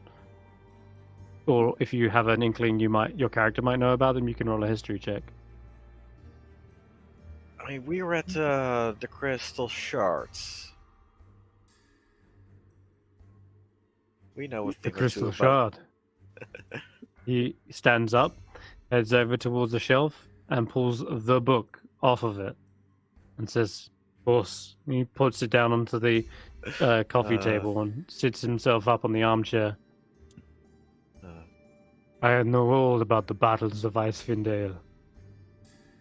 Speaker 1: Or if you have an inkling your character might know about them, you can roll a history check.
Speaker 2: I mean, we were at the crystal shards. We know a
Speaker 1: The
Speaker 2: thing or two
Speaker 1: crystal
Speaker 2: about.
Speaker 1: shard. He stands up, heads over towards the shelf, and pulls the book off of it, and says, "Boss." He puts it down onto the coffee table and sits himself up on the armchair. "I know all about the battles of Icewindale.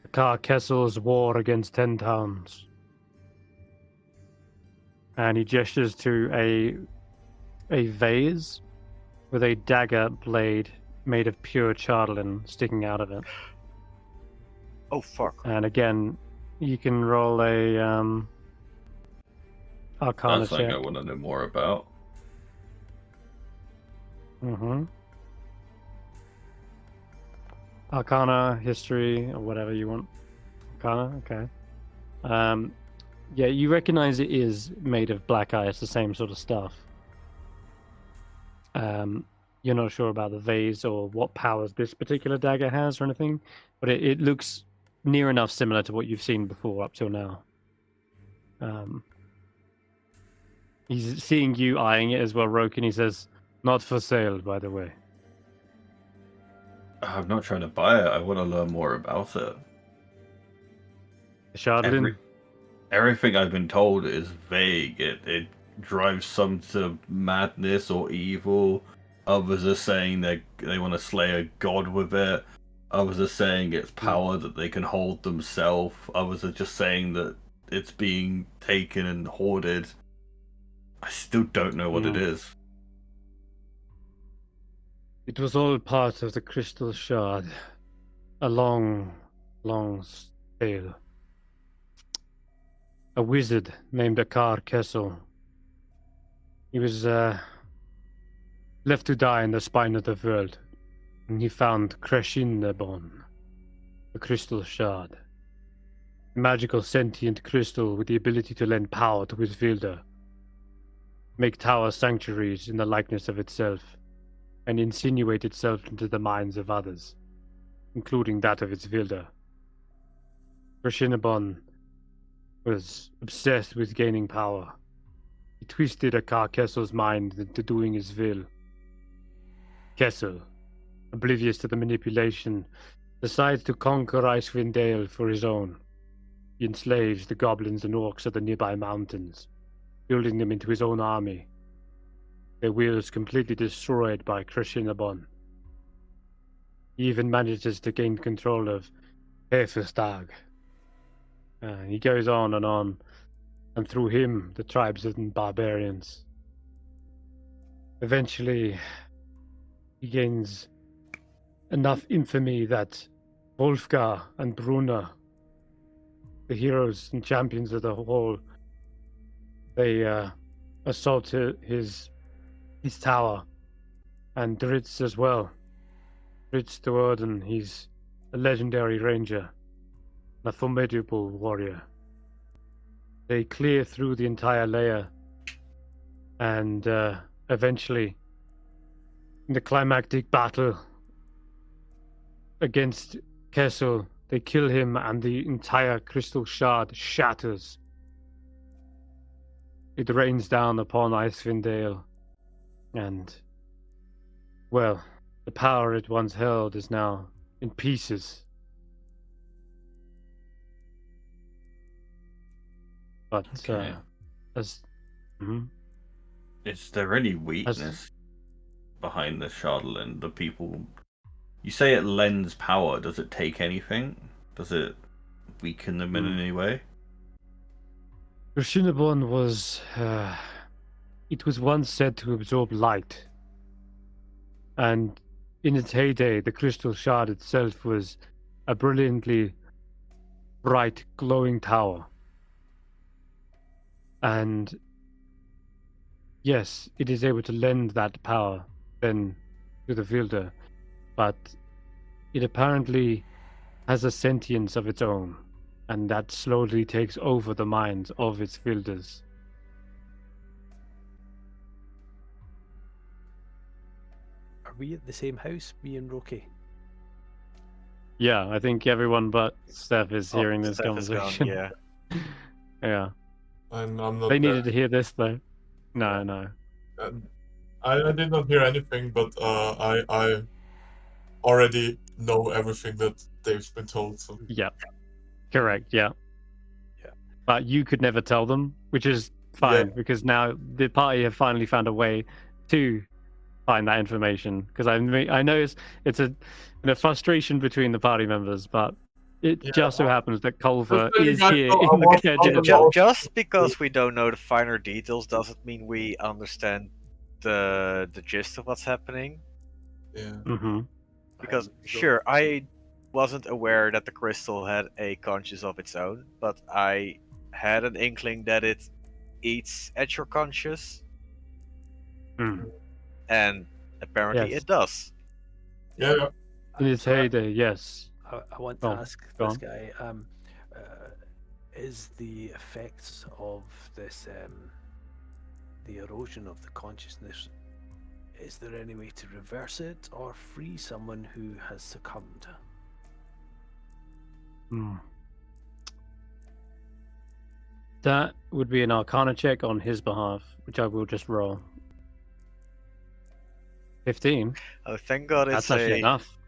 Speaker 1: The Carkessel's war against 10 towns." And he gestures to a vase with a dagger blade made of pure chatelain sticking out of it.
Speaker 2: Oh fuck!
Speaker 1: And again, you can roll a Arcana
Speaker 4: That's something
Speaker 1: check.
Speaker 4: I want to know more about.
Speaker 1: Mm-hmm. Arcana, history, or whatever you want. Arcana, okay. Yeah, you recognize it is made of black ice, the same sort of stuff. You're not sure about the vase or what powers this particular dagger has or anything, but it looks near enough similar to what you've seen before up till now. He's seeing you eyeing it as well, Roki, and he says, "Not for sale, by the way."
Speaker 4: I'm not trying to buy it. I want to learn more about it.
Speaker 1: The Shardlin?
Speaker 4: Everything I've been told is vague. It drives some to madness or evil. Others are saying they want to slay a god with it. Others are saying it's power that they can hold themselves. Others are just saying that it's being taken and hoarded. I still don't know what it is.
Speaker 1: It was all part of the Crystal Shard. A long, long tale. A wizard named Akar Kessel. He was left to die in the spine of the world, and he found Crescindabon, the Crystal Shard. A magical sentient crystal with the ability to lend power to his wielder, make tower sanctuaries in the likeness of itself, and insinuate itself into the minds of others, including that of its wielder. Crescindabon was obsessed with gaining power. He twisted Akar Kessel's mind into doing his will. Kessel, oblivious to the manipulation, decides to conquer Icewindale for his own. he enslaves the goblins and orcs of the nearby mountains, building them into his own army. Their wheels completely destroyed by Krishinabon. He even manages to gain control of Hefestag. He goes on, and through him, the tribes of the barbarians. Eventually, he gains enough infamy that Wolfgar and Bruna, the heroes and champions of the whole, they assault his tower, and Dritz as well. Dritz de Warden, he's a legendary ranger, a formidable warrior. They clear through the entire layer, and eventually, in the climactic battle against Kessel, they kill him, and the entire crystal shard shatters. It rains down upon Icewindale, and, well, the power it once held is now in pieces. But,
Speaker 4: Okay.
Speaker 1: Mhm.
Speaker 4: Is there any weakness behind the Shardland? The people. You say it lends power. Does it take anything? Does it weaken them in any way?
Speaker 1: Krishinabon was... it was once said to absorb light. And in its heyday, the crystal shard itself was a brilliantly bright, glowing tower. And yes, it is able to lend that power then to the wielder, but it apparently has a sentience of its own, and that slowly takes over the minds of its wielders.
Speaker 5: Are we at the same house, me and Roki?
Speaker 1: Yeah, I think everyone but Stef is hearing this
Speaker 2: Stef is gone,
Speaker 1: conversation.
Speaker 2: yeah.
Speaker 1: Yeah.
Speaker 3: And I'm not
Speaker 1: They
Speaker 3: there.
Speaker 1: needed to hear this though. No.
Speaker 3: I did not hear anything, but I already know everything that they've been told. So
Speaker 1: Yeah. Correct, yeah.
Speaker 5: Yeah.
Speaker 1: But you could never tell them, which is fine,
Speaker 3: Yeah.
Speaker 1: because now the party have finally found a way to find that information. Because I know it's a frustration between the party members, but it
Speaker 3: Yeah.
Speaker 1: just so happens that Culver
Speaker 3: Just so you
Speaker 1: is
Speaker 3: guys
Speaker 1: here
Speaker 3: know,
Speaker 1: in
Speaker 3: I
Speaker 1: the
Speaker 3: was
Speaker 1: Care
Speaker 3: on the
Speaker 1: General.
Speaker 3: wall.
Speaker 2: Just because we don't know the finer details doesn't mean we understand the gist of what's happening.
Speaker 3: yeah.
Speaker 1: Mm-hmm.
Speaker 2: Because
Speaker 5: So-
Speaker 2: sure, I wasn't aware that the crystal had a conscience of its own, but I had an inkling that it eats at your conscious,
Speaker 1: Mm.
Speaker 2: and apparently
Speaker 1: Yes.
Speaker 2: it does.
Speaker 3: Yeah.
Speaker 1: In its
Speaker 5: So
Speaker 1: heyday, yes.
Speaker 5: I want to
Speaker 1: Oh,
Speaker 5: ask
Speaker 1: go
Speaker 5: this
Speaker 1: on.
Speaker 5: guy, is the effects of this, the erosion of the consciousness, is there any way to reverse it or free someone who has succumbed?
Speaker 1: Hmm. That would be an Arcana check on his behalf, which I will just roll. 15.
Speaker 2: Oh, thank God
Speaker 1: That's
Speaker 2: it's
Speaker 1: actually
Speaker 2: a
Speaker 1: enough.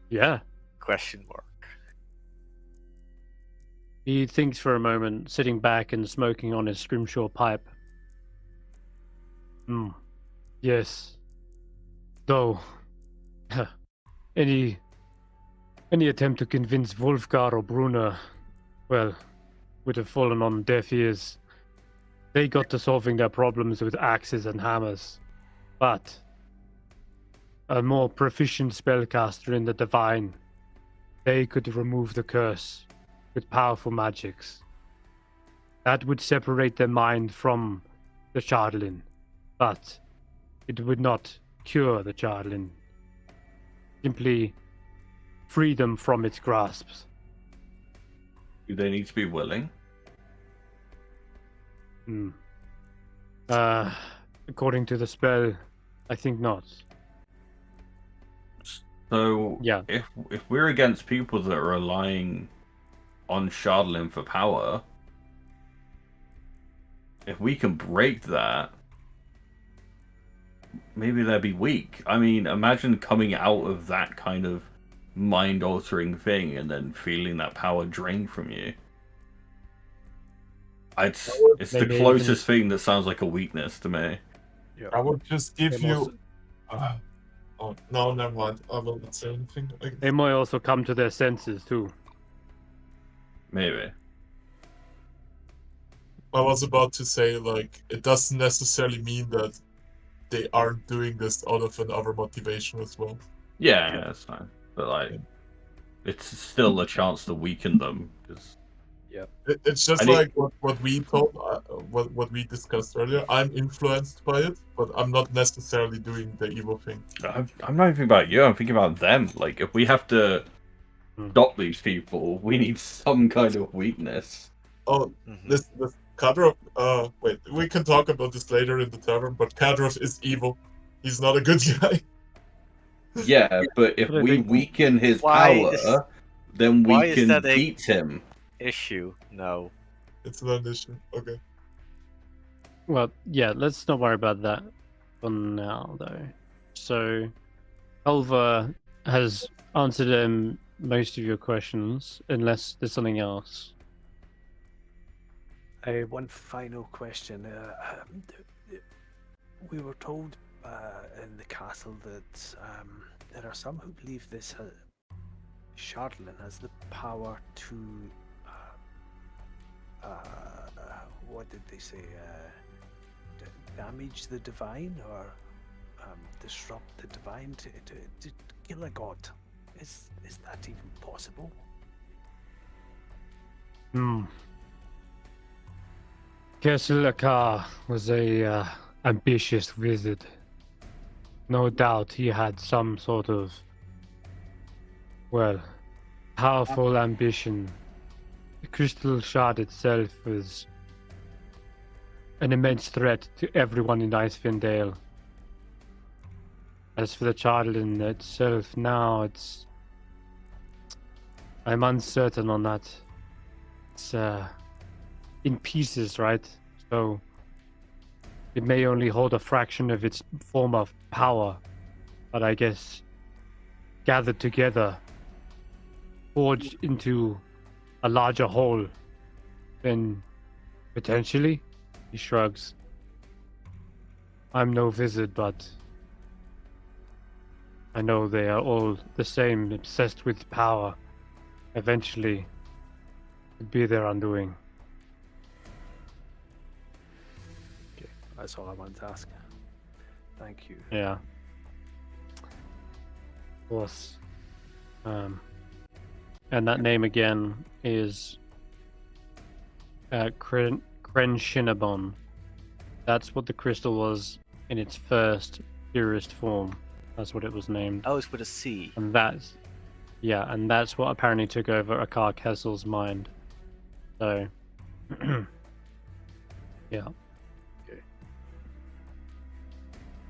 Speaker 1: Yeah.
Speaker 2: question mark.
Speaker 1: He thinks for a moment, sitting back and smoking on his scrimshaw pipe. Yes. Though, any attempt to convince Wolfgar or Bruna, well, would have fallen on deaf ears. They got to solving their problems with axes and hammers. But a more proficient spellcaster in the divine, they could remove the curse with powerful magics. That would separate their mind from the Chardlin, but it would not cure the Chardlin. Simply free them from its grasps.
Speaker 4: Do they need to be willing?
Speaker 1: According to the spell, I think not.
Speaker 4: So
Speaker 1: Yeah.
Speaker 4: if we're against people that are relying on Shardlin for power, if we can break that, maybe they'll be weak. I mean, imagine coming out of that kind of mind-altering thing and then feeling that power drained from you. It's the
Speaker 1: Maybe
Speaker 4: closest thing that sounds like a weakness to me.
Speaker 3: I would just give
Speaker 1: They
Speaker 3: you. Oh no, never mind. I will not say anything.
Speaker 1: They might also come to their senses too.
Speaker 4: Maybe.
Speaker 3: I was about to say, like, it doesn't necessarily mean that they aren't doing this out of another motivation as well.
Speaker 4: Yeah, that's fine. But like, it's still a chance to weaken them. 'Cause
Speaker 3: It's just
Speaker 4: I need-
Speaker 3: like what we told, what we discussed earlier. I'm influenced by it, but I'm not necessarily doing the evil thing.
Speaker 4: I'm not even thinking about you. I'm thinking about them. Like, if we have to stop these people, we need some kind of weakness.
Speaker 3: Oh, this Kadrov. Wait, we can talk about this later in the tavern. But Kadrov is evil. He's not a good guy.
Speaker 4: Yeah, but if
Speaker 1: But I
Speaker 4: we
Speaker 1: think-
Speaker 4: weaken his
Speaker 2: Why
Speaker 4: power,
Speaker 2: is-
Speaker 4: then
Speaker 2: why
Speaker 4: we
Speaker 2: is
Speaker 4: can
Speaker 2: that a-
Speaker 4: beat him.
Speaker 2: Issue? No.
Speaker 3: It's not an issue. Okay.
Speaker 1: Well, yeah, let's not worry about that for now, though. So, Alva has answered most of your questions, unless there's something else.
Speaker 5: One final question. We were told in the castle that there are some who believe this Charlatan has the power to what did they say? Damage the divine or disrupt the divine to kill a god. Is that even possible?
Speaker 1: Kesselakar was a ambitious wizard. No doubt he had some sort of, well, powerful ambition. The crystal shard itself was an immense threat to everyone in Icewindale. As for the Charlatan itself, now I'm uncertain on that. It's in pieces, right? So it may only hold a fraction of its form of power, but I guess gathered together, forged into a larger whole, then potentially, he shrugs. I'm no wizard, but I know they are all the same, obsessed with power. Eventually, it'd be their undoing.
Speaker 5: Okay, that's all I wanted to ask. Thank you.
Speaker 1: Yeah. Of course. And that name again is Crenshinabon. That's what the crystal was in its first purest form. That's what it was named.
Speaker 2: Oh, it's with a C.
Speaker 1: And that's what apparently took over Akar Kessel's mind. So, yeah.
Speaker 5: Okay.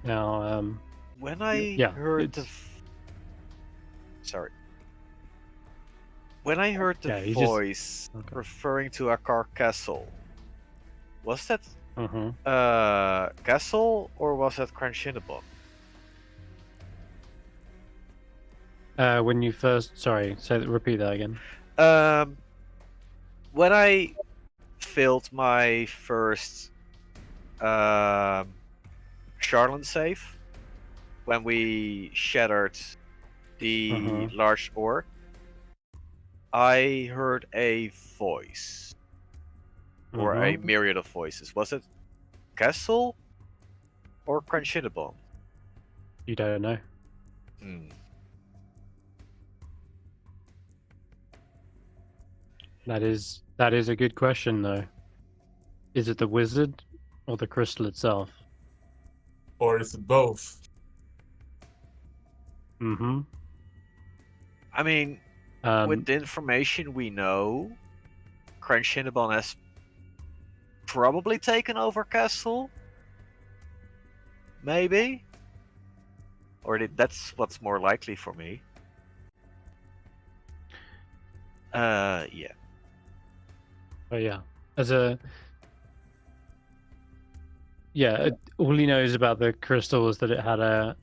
Speaker 1: Now,
Speaker 2: When I
Speaker 1: yeah,
Speaker 2: heard the
Speaker 1: it's-
Speaker 2: sorry. When I heard the
Speaker 1: Yeah, he just-
Speaker 2: voice
Speaker 1: Okay.
Speaker 2: referring to Akar Castle, was that
Speaker 1: mhm.
Speaker 2: Castle or was that Crenshinabon?
Speaker 1: When you first, sorry, repeat that again.
Speaker 2: When I filled my first Charlatan save, when we shattered the large ore, I heard a voice. Or a myriad of voices. Was it Castle or Crenshinabon?
Speaker 1: You don't know. That is a good question, though. Is it the wizard or the crystal itself?
Speaker 3: Or is it both?
Speaker 1: Mm-hmm.
Speaker 2: I mean, with the information we know, Crenshinabon has probably taken over Castle. Maybe? Or that's what's more likely for me. Yeah.
Speaker 1: But yeah, all he knows about the crystal is that it had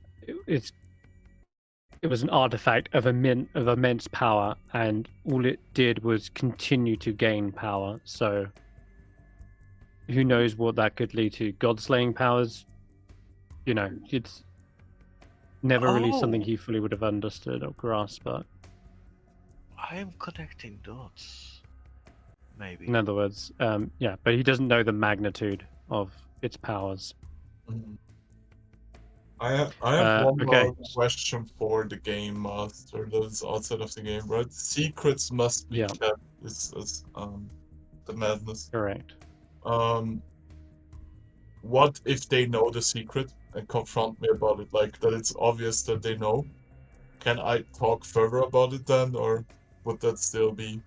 Speaker 1: its it was an artifact of immense power, and all it did was continue to gain power. So who knows what that could lead to? God-slaying powers. You know, it's never really something
Speaker 2: Oh.
Speaker 1: he fully would have understood or grasped. But
Speaker 2: I am connecting dots. Maybe.
Speaker 1: in other words, yeah, but he doesn't know the magnitude of its powers.
Speaker 3: Mhm. I have one
Speaker 1: okay.
Speaker 3: more question for the game master that's outside of the game, right? Secrets must be
Speaker 1: Yeah.
Speaker 3: kept. Is the madness.
Speaker 1: Correct.
Speaker 3: What if they know the secret and confront me about it? Like that it's obvious that they know. Can I talk further about it then, or would that still be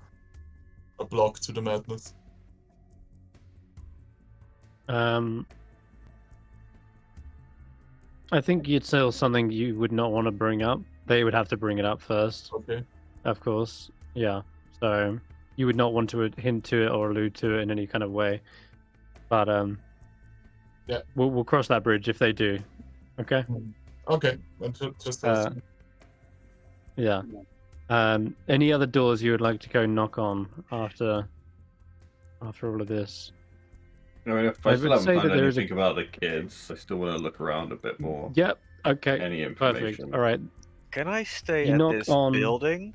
Speaker 3: a block to the madness?
Speaker 1: I think you'd say something you would not want to bring up. They would have to bring it up first,
Speaker 3: Okay.
Speaker 1: of course. Yeah. So you would not want to hint to it or allude to it in any kind of way. But
Speaker 3: yeah,
Speaker 1: we'll cross that bridge if they do. Okay.
Speaker 3: Okay. And just
Speaker 1: yeah. Any other doors you would like to go knock on after all of this?
Speaker 4: I mean, if
Speaker 1: I
Speaker 4: I still
Speaker 1: would
Speaker 4: haven't
Speaker 1: say
Speaker 4: found
Speaker 1: that there is a-
Speaker 4: anything about the kids, I still want to look around a bit more.
Speaker 1: Yep. Okay.
Speaker 4: Any
Speaker 1: Perfect.
Speaker 4: information?
Speaker 1: All right.
Speaker 2: Can I stay
Speaker 1: You
Speaker 2: at
Speaker 1: knock
Speaker 2: this
Speaker 1: on-
Speaker 2: building?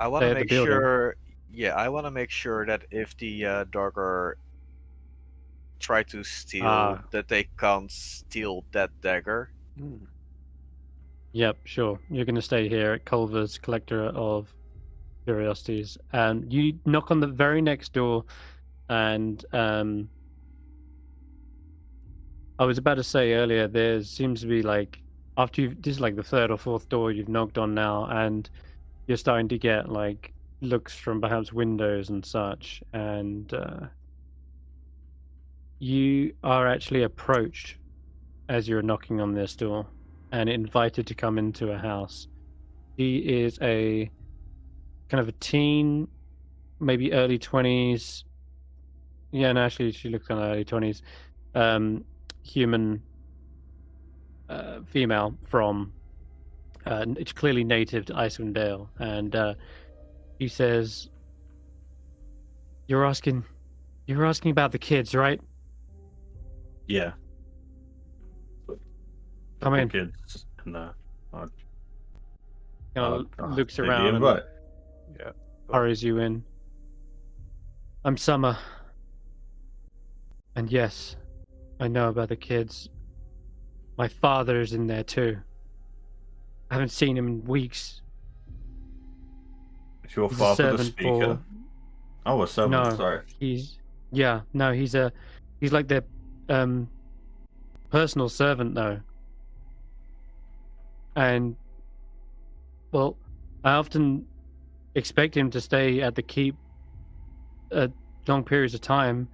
Speaker 2: I want
Speaker 1: Stay
Speaker 2: to
Speaker 1: at the
Speaker 2: make
Speaker 1: building?
Speaker 2: sure. Yeah, I want to make sure that if the dagger try to steal,
Speaker 1: Ah.
Speaker 2: that they can't steal that dagger.
Speaker 1: Yep, sure. You're going to stay here at Culver's Collector of Curiosities. And you knock on the very next door, and I was about to say earlier, there seems to be like, after you've, this is like the third or fourth door you've knocked on now, and you're starting to get like looks from perhaps windows and such, and you are actually approached as you're knocking on this door and invited to come into a house. She is a kind of a teen, maybe early 20s. Yeah, no, actually, she looks kind of early 20s. Human female from, it's clearly native to Icewindale. And he says, You're asking about the kids, right?
Speaker 4: Yeah.
Speaker 1: Come in.
Speaker 4: Kids. No.
Speaker 1: Kind of looks
Speaker 4: Maybe
Speaker 1: around and
Speaker 4: invite.
Speaker 1: hurries you in. I'm Summer. And yes, I know about the kids. My father is in there too. I haven't seen him in weeks.
Speaker 4: Is your
Speaker 1: He's a
Speaker 4: father the
Speaker 1: servant
Speaker 4: speaker?
Speaker 1: for-
Speaker 4: Oh, a servant,
Speaker 1: No.
Speaker 4: sorry.
Speaker 1: He's like their personal servant though. And well, I often expect him to stay at the keep long periods of time,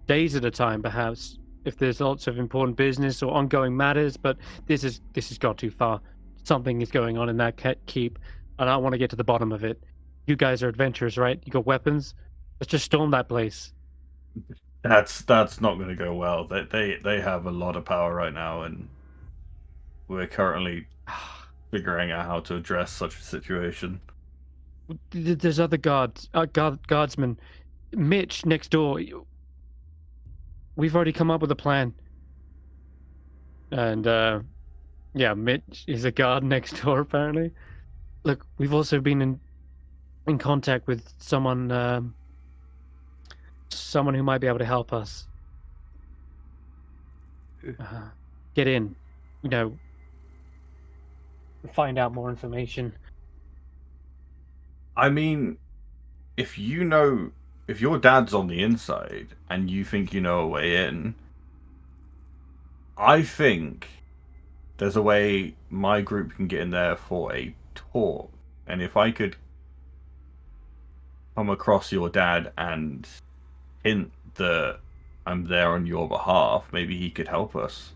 Speaker 1: days at a time perhaps, if there's lots of important business or ongoing matters, but this has got too far. Something is going on in that keep, and I want to get to the bottom of it. You guys are adventurers, right? You got weapons? Let's just storm that place.
Speaker 4: That's not going to go well. They have a lot of power right now, and we're currently figuring out how to address such a situation.
Speaker 1: There's other guardsmen. Mitch next door. We've already come up with a plan. And yeah, Mitch is a guard next door apparently. Look, we've also been in contact with someone who might be able to help us. Get in, find out more information.
Speaker 4: I mean, if your dad's on the inside and you think you know a way in, I think there's a way my group can get in there for a talk. And if I could come across your dad and hint that I'm there on your behalf, maybe he could help us.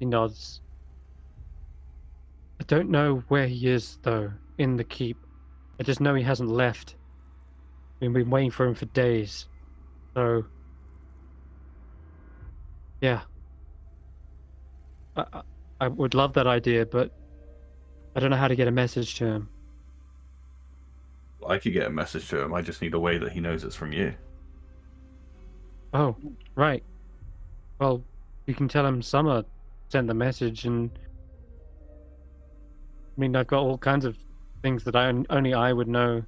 Speaker 1: He nods. I don't know where he is, though, in the keep. I just know he hasn't left. We've been waiting for him for days. So, yeah. I would love that idea, but I don't know how to get a message to him.
Speaker 4: I could get a message to him. I just need a way that he knows it's from you.
Speaker 1: Oh, right. Well, you can tell him Summer sent the message, and I mean, I've got all kinds of things that only I would know,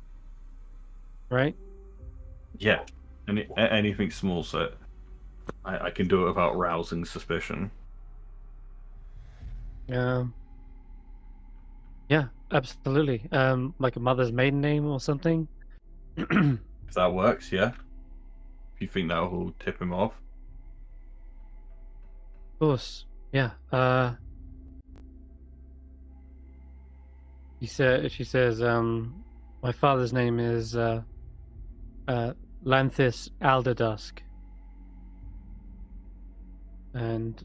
Speaker 1: right?
Speaker 4: Yeah, anything small, so I can do it without rousing suspicion.
Speaker 1: Yeah, absolutely. Like a mother's maiden name or something.
Speaker 4: If that works, yeah. If you think that will tip him off.
Speaker 1: Of course, yeah. She says, my father's name is Lanthis Alderdusk, and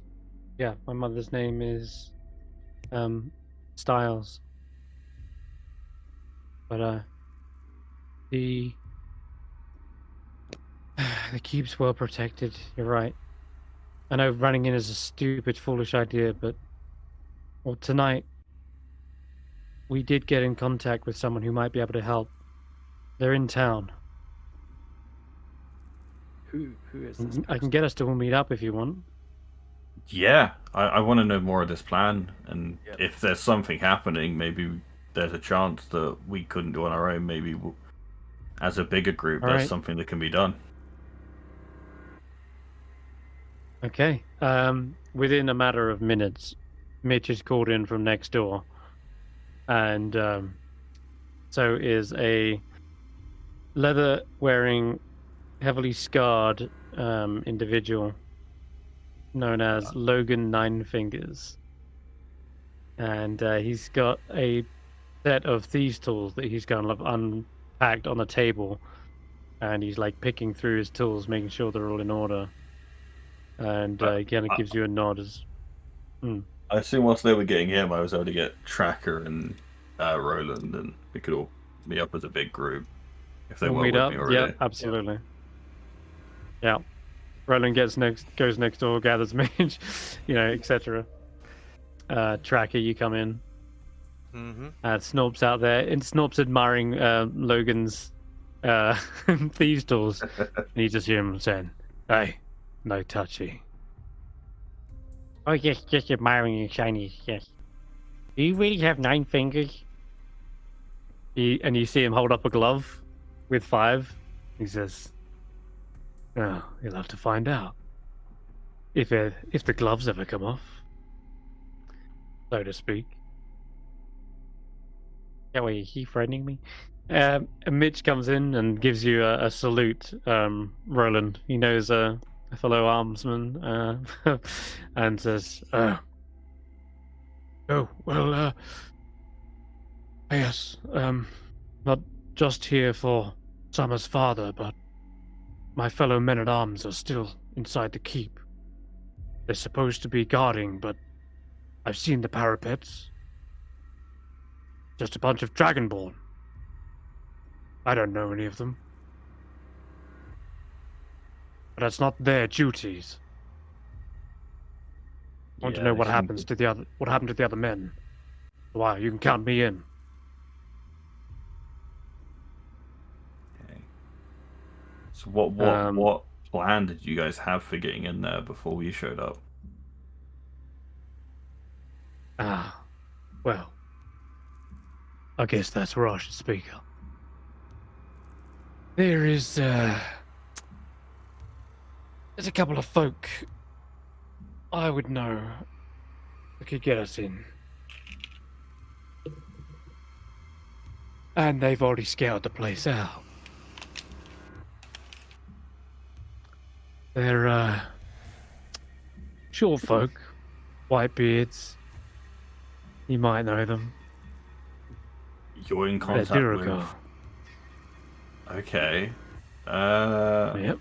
Speaker 1: yeah, my mother's name is Styles. But the keep's well protected. You're right. I know running in is a stupid, foolish idea, but well, tonight we did get in contact with someone who might be able to help. They're in town.
Speaker 5: Who is this?
Speaker 1: I can get us to all meet up if you want.
Speaker 4: Yeah, I want to know more of this plan, and
Speaker 5: Yep.
Speaker 4: if there's something happening, maybe there's a chance that we couldn't do on our own. Maybe as a bigger group,
Speaker 1: All
Speaker 4: there's
Speaker 1: right.
Speaker 4: something that can be done.
Speaker 1: Okay. Within a matter of minutes, Mitch is called in from next door, and so is a leather-wearing, heavily scarred individual known as Logan Nine Fingers, and he's got a set of thieves' tools that he's kind of unpacked on the table, and he's like picking through his tools, making sure they're all in order. And he kind of gives you a nod as.
Speaker 4: I assume once they were getting him, I was able to get Tracker and Roland, and we could all meet up as a big group if they
Speaker 1: We'll
Speaker 4: were
Speaker 1: meet
Speaker 4: with
Speaker 1: up.
Speaker 4: me already.
Speaker 1: Yeah, absolutely. Yeah. Roland goes next door, gathers Mitch, etc. Tracker, you come in.
Speaker 2: Mm-hmm.
Speaker 1: Snorp's out there, and Snorp's admiring Logan's thieves' tools. And you just hear him saying, "Hey, no touchy." Oh yes, just admiring your shinies. Yes. Do you really have 9 fingers? And you see him hold up a glove with 5. He says, "Oh, you'll have to find out if the gloves ever come off, so to speak." Yeah, wait, is he threatening me? And Mitch comes in and gives you a salute, Roland. He knows a fellow armsman, and says, "Oh, well, yes, not just here for Summer's father, but my fellow men-at-arms are still inside the keep. They're supposed to be guarding, but I've seen the parapets. Just a bunch of Dragonborn. I don't know any of them. But that's not their duties. I want to know what happened to the other men. Why, you can count me in."
Speaker 4: Okay. So what plan did you guys have for getting in there before we showed up?
Speaker 1: Well, I guess that's where I should speak up. There's a couple of folk I would know that could get us in. And they've already scoured the place out. They're short folk, white beards. You might know them.
Speaker 4: You're in
Speaker 1: They're
Speaker 4: contact with.
Speaker 1: Duragar.
Speaker 4: Okay.
Speaker 1: Yep.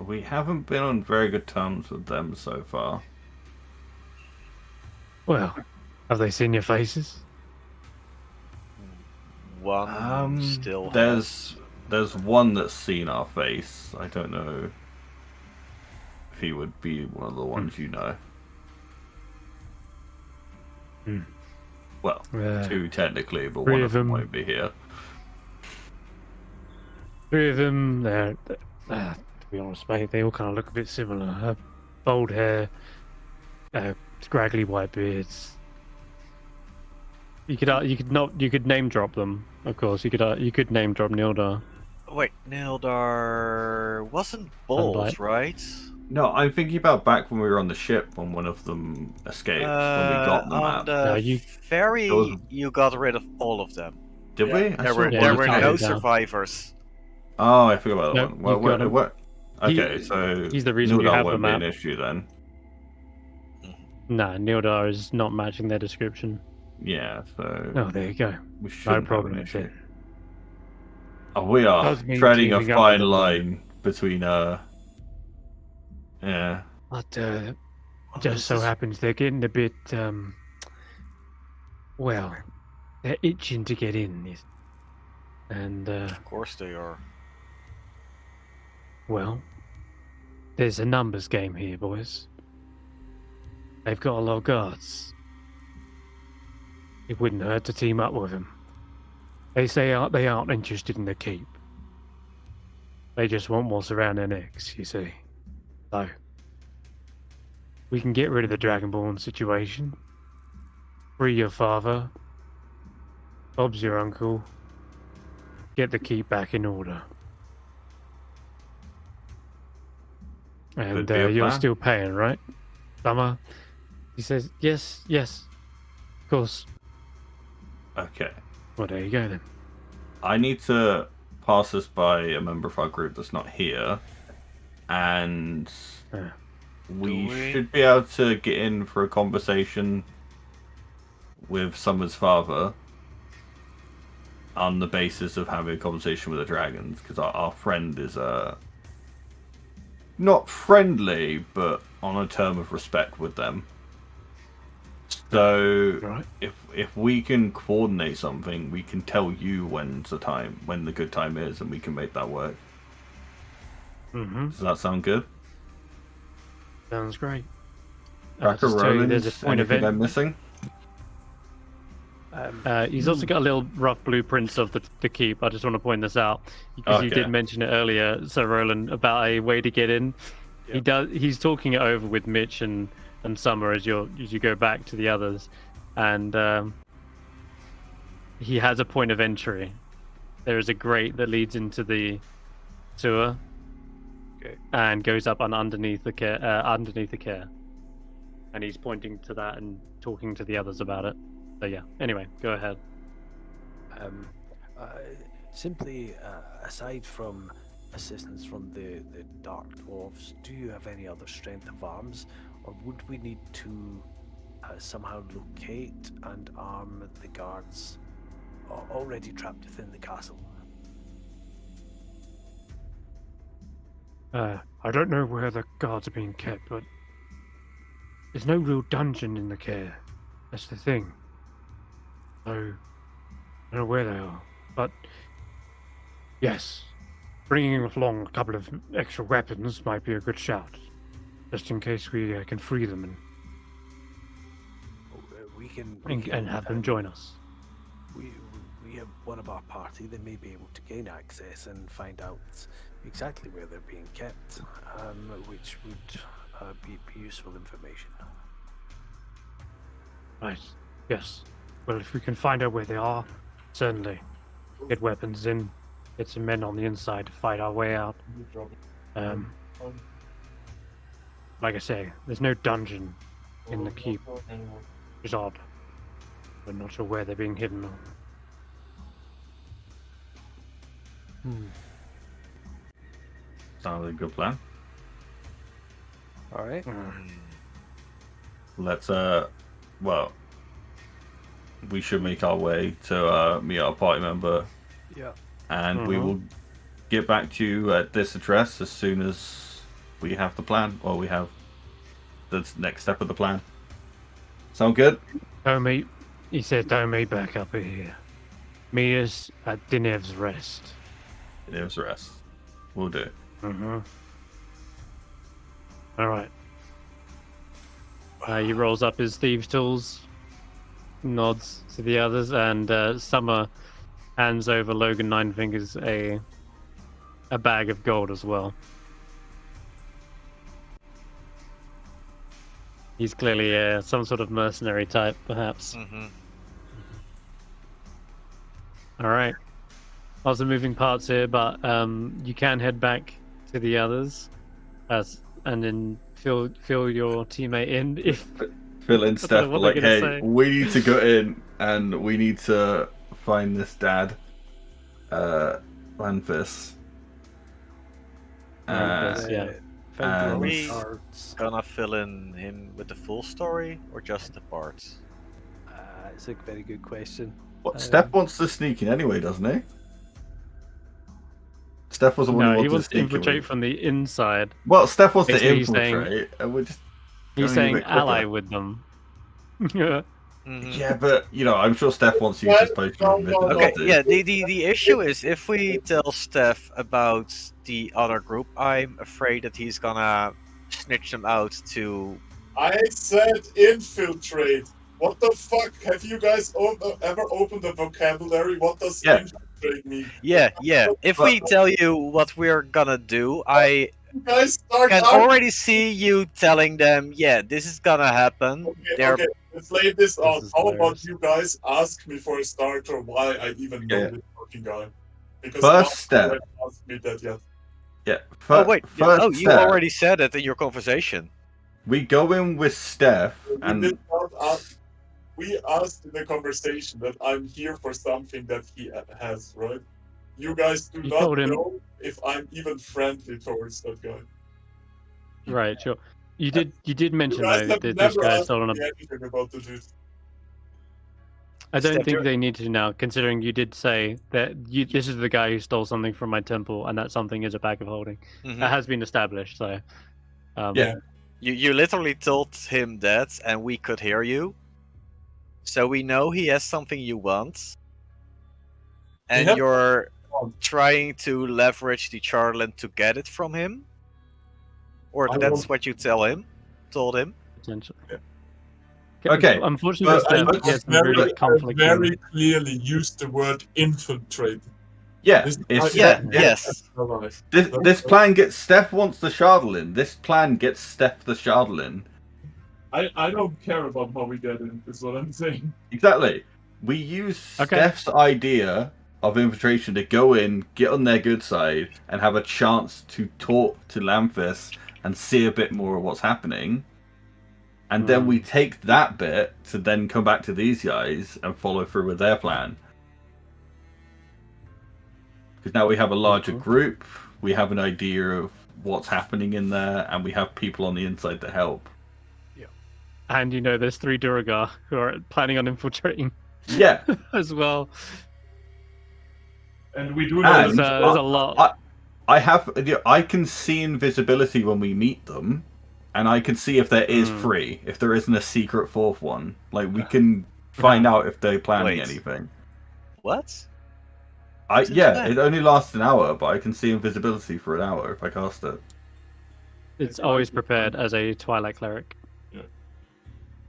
Speaker 4: We haven't been on very good terms with them so far.
Speaker 1: Well, have they seen your faces?
Speaker 2: One still has.
Speaker 4: There's one that's seen our face. I don't know if he would be one of the ones you know. Well,
Speaker 1: Yeah.
Speaker 4: 2 technically, but
Speaker 1: Three
Speaker 4: one
Speaker 1: of
Speaker 4: of them
Speaker 1: them.
Speaker 4: won't be here.
Speaker 1: 3 of them, to be honest, mate, they all kind of look a bit similar. Bold hair, scraggly white beards. You could name drop them, of course. You could name drop Nildar.
Speaker 2: Wait, Nildar wasn't bald,
Speaker 1: Unlike-
Speaker 2: right?
Speaker 4: No, I'm thinking about back when we were on the ship when one of them escaped, when we got the
Speaker 2: On
Speaker 4: map.
Speaker 2: the
Speaker 1: No, you-
Speaker 2: ferry,
Speaker 4: Those-
Speaker 2: you got rid of all of them.
Speaker 4: Did
Speaker 3: Yeah.
Speaker 4: we? I
Speaker 2: There
Speaker 4: saw
Speaker 2: were
Speaker 1: Yeah,
Speaker 4: one
Speaker 2: there
Speaker 1: you
Speaker 2: were
Speaker 1: counted
Speaker 2: no
Speaker 1: it down.
Speaker 2: survivors.
Speaker 4: Oh, I forgot about that
Speaker 1: No,
Speaker 4: one.
Speaker 1: you
Speaker 4: Well,
Speaker 1: got him.
Speaker 4: what? Okay,
Speaker 1: He-
Speaker 4: so
Speaker 1: he's the reason you
Speaker 4: Nildar
Speaker 1: have the
Speaker 4: won't be an
Speaker 1: map.
Speaker 4: issue then.
Speaker 1: Nah, Nildar is not matching their description.
Speaker 4: Yeah, so
Speaker 1: Oh, there you go.
Speaker 4: we shouldn't
Speaker 1: problem
Speaker 4: have
Speaker 1: with
Speaker 4: an
Speaker 1: it.
Speaker 4: issue. Oh, we are
Speaker 1: Does mean
Speaker 4: treading a
Speaker 1: teaming up
Speaker 4: fine
Speaker 1: with them,
Speaker 4: line between yeah.
Speaker 1: But it just so happens they're getting a bit well, they're itching to get in, and
Speaker 2: Of course they are.
Speaker 1: well, there's a numbers game here, boys. They've got a lot of guards. It wouldn't hurt to team up with them. They say they aren't interested in the keep. They just want what's around their necks, you see. So, we can get rid of the Dragonborn situation. Free your father. Bob's your uncle. Get the keep back in order. And
Speaker 4: Could be a
Speaker 1: you're
Speaker 4: plan.
Speaker 1: still paying, right? Summer? He says, yes, of course.
Speaker 4: Okay.
Speaker 1: Well, there you go then.
Speaker 4: I need to pass this by a member of our group that's not here, and
Speaker 1: Yeah.
Speaker 4: we
Speaker 2: Do we?
Speaker 4: should be able to get in for a conversation with Summer's father on the basis of having a conversation with the dragons, because our friend is not friendly, but on a term of respect with them. So
Speaker 1: Right.
Speaker 4: if we can coordinate something, we can tell you when the good time is, and we can make that work.
Speaker 1: Mm-hmm.
Speaker 4: Does that sound good?
Speaker 1: Sounds great.
Speaker 4: Cracker
Speaker 1: just tell you
Speaker 4: Roland,
Speaker 1: there's a point of
Speaker 4: anything
Speaker 1: it.
Speaker 4: I'm missing?
Speaker 1: He's also got a little rough blueprints of the keep. I just want to point this out because you
Speaker 4: Okay.
Speaker 1: did mention it earlier, Sir Roland, about a way to get in.
Speaker 5: Yep.
Speaker 1: He's talking it over with Mitch and Summer as you go back to the others, and he has a point of entry. There is a grate that leads into the sewer,
Speaker 5: Okay.
Speaker 1: and goes up underneath the care. And he's pointing to that and talking to the others about it. So yeah. Anyway, go ahead.
Speaker 5: Simply, aside from assistance from the Dark Dwarves, do you have any other strength of arms, or would we need to somehow locate and arm the guards already trapped within the castle?
Speaker 1: I don't know where the guards are being kept, but there's no real dungeon in the care. That's the thing. So, I don't know where they are. But, yes, bringing along a couple of extra weapons might be a good shout. Just in case we can free them
Speaker 5: We can
Speaker 1: and have them join us.
Speaker 5: We have one of our party. They may be able to gain access and find out exactly where they're being kept, which would be useful information.
Speaker 1: Right. Yes. Well, if we can find out where they are, certainly. Get weapons in, get some men on the inside to fight our way out. Like I say, there's no dungeon in the keep. It's odd. We're not sure where they're being hidden.
Speaker 4: Sounds like a good plan.
Speaker 5: All right.
Speaker 4: Let's well, we should make our way to meet our party member,
Speaker 5: Yeah.
Speaker 4: and we will get back to you at this address as soon as we have the plan, or we have the next step of the plan. Sound good?
Speaker 1: Don't meet. He said, don't meet back up here. Meet us at Dinev's Rest.
Speaker 4: There's the rest. We'll do.
Speaker 1: Alright. He rolls up his thieves' tools, nods to the others, and Summer hands over Logan Ninefingers a bag of gold as well. He's clearly some sort of mercenary type, perhaps.
Speaker 2: Mm-hmm.
Speaker 1: All right. Lots of moving parts here, but you can head back to the others, and then fill your teammate in if.
Speaker 4: Fill in
Speaker 1: I don't know
Speaker 4: Stef,
Speaker 1: what
Speaker 4: like,
Speaker 1: they're gonna
Speaker 4: hey,
Speaker 1: say.
Speaker 4: we need to go in and we need to find this dad, Lanfis.
Speaker 1: Lanfis, yeah.
Speaker 5: Found
Speaker 2: Are
Speaker 5: the
Speaker 2: we
Speaker 5: cards.
Speaker 2: gonna fill in him with the full story or just the parts?
Speaker 5: It's a very good question.
Speaker 4: What, Stef wants to sneak in anyway, doesn't he? Stef was the one
Speaker 1: No,
Speaker 4: who
Speaker 1: he
Speaker 4: wanted
Speaker 1: wants
Speaker 4: to
Speaker 1: to
Speaker 4: sneak
Speaker 1: infiltrate
Speaker 4: in.
Speaker 1: from the inside.
Speaker 4: Well, Stef wants to
Speaker 1: Basically, he's saying-
Speaker 4: infiltrate, and we're just
Speaker 1: He's
Speaker 4: going a
Speaker 1: saying
Speaker 4: bit quicker.
Speaker 1: ally with them. Yeah.
Speaker 2: Mhm.
Speaker 4: Yeah, but I'm sure Stef wants to use his potion of invisibility.
Speaker 2: Okay, yeah, the issue is if we tell Stef about the other group, I'm afraid that he's gonna snitch them out to.
Speaker 3: I said infiltrate. What the fuck? Have you guys ever opened a vocabulary? What does
Speaker 4: Yeah.
Speaker 3: infiltrate mean?
Speaker 2: Yeah. If we tell you what we're gonna do, I
Speaker 3: You guys start
Speaker 2: can
Speaker 3: out.
Speaker 2: already see you telling them, yeah, this is gonna happen.
Speaker 3: Okay, let's lay this out.
Speaker 1: is
Speaker 3: How about
Speaker 1: hilarious.
Speaker 3: you guys ask me for a starter why I even know
Speaker 4: Yeah.
Speaker 3: this fucking guy? Because
Speaker 4: First
Speaker 3: no one
Speaker 4: step.
Speaker 3: asked me that yet.
Speaker 4: Yeah.
Speaker 2: Oh wait,
Speaker 4: First
Speaker 2: you
Speaker 4: step,
Speaker 2: already said it in your conversation.
Speaker 4: we go in with Stef,
Speaker 3: We
Speaker 4: and
Speaker 3: did not ask. We asked in the conversation that I'm here for something that he has, right? You guys do
Speaker 1: You
Speaker 3: not
Speaker 1: told him-
Speaker 3: know if I'm even friendly towards that guy.
Speaker 1: Right, sure. You did mention
Speaker 3: You guys
Speaker 1: though
Speaker 3: have
Speaker 1: that this
Speaker 3: never
Speaker 1: guy's
Speaker 3: asked
Speaker 1: stolen a.
Speaker 3: me anything about the dude.
Speaker 1: I don't
Speaker 2: Step
Speaker 1: think
Speaker 2: through-
Speaker 1: they need to now, considering you did say that this is the guy who stole something from my temple, and that something is a bag of holding.
Speaker 2: Mhm.
Speaker 1: That has been established, so.
Speaker 3: Yeah.
Speaker 2: You literally told him that, and we could hear you. So we know he has something you want, and
Speaker 3: Yeah.
Speaker 2: you're trying to leverage the Charland to get it from him, or
Speaker 3: I
Speaker 2: that's
Speaker 3: want-
Speaker 2: what you told him.
Speaker 1: Potentially.
Speaker 3: Yeah.
Speaker 4: Okay,
Speaker 1: Unfortunately,
Speaker 4: but-
Speaker 1: Steph
Speaker 4: but
Speaker 1: gets some really
Speaker 3: I
Speaker 1: conflicting.
Speaker 3: very clearly used the word infiltrate.
Speaker 4: yeah,
Speaker 3: This-
Speaker 4: it's
Speaker 2: Yeah,
Speaker 3: Yeah.
Speaker 2: yes.
Speaker 4: This plan gets Stef wants the Shardlin. This plan gets Stef the Shardlin.
Speaker 3: I don't care about how we get in, is what I'm saying.
Speaker 4: Exactly. We use
Speaker 1: Okay.
Speaker 4: Stef's idea of infiltration to go in, get on their good side, and have a chance to talk to Lanfis and see a bit more of what's happening. And then we take that bit to then come back to these guys and follow through with their plan. Because now we have a larger group, we have an idea of what's happening in there, and we have people on the inside to help.
Speaker 1: And there's 3 Duragar who are planning on infiltrating
Speaker 4: Yeah.
Speaker 1: as well.
Speaker 3: And we do know
Speaker 4: And-
Speaker 3: that
Speaker 1: There's a lot.
Speaker 4: I can see invisibility when we meet them, and I can see if there is 3, if there isn't a secret 4th one. Like, we can find out if they're planning
Speaker 2: Wait.
Speaker 4: anything.
Speaker 2: What?
Speaker 3: Since when?
Speaker 4: It only lasts an hour, but I can see invisibility for an hour if I cast it.
Speaker 1: It's always prepared as a Twilight Cleric.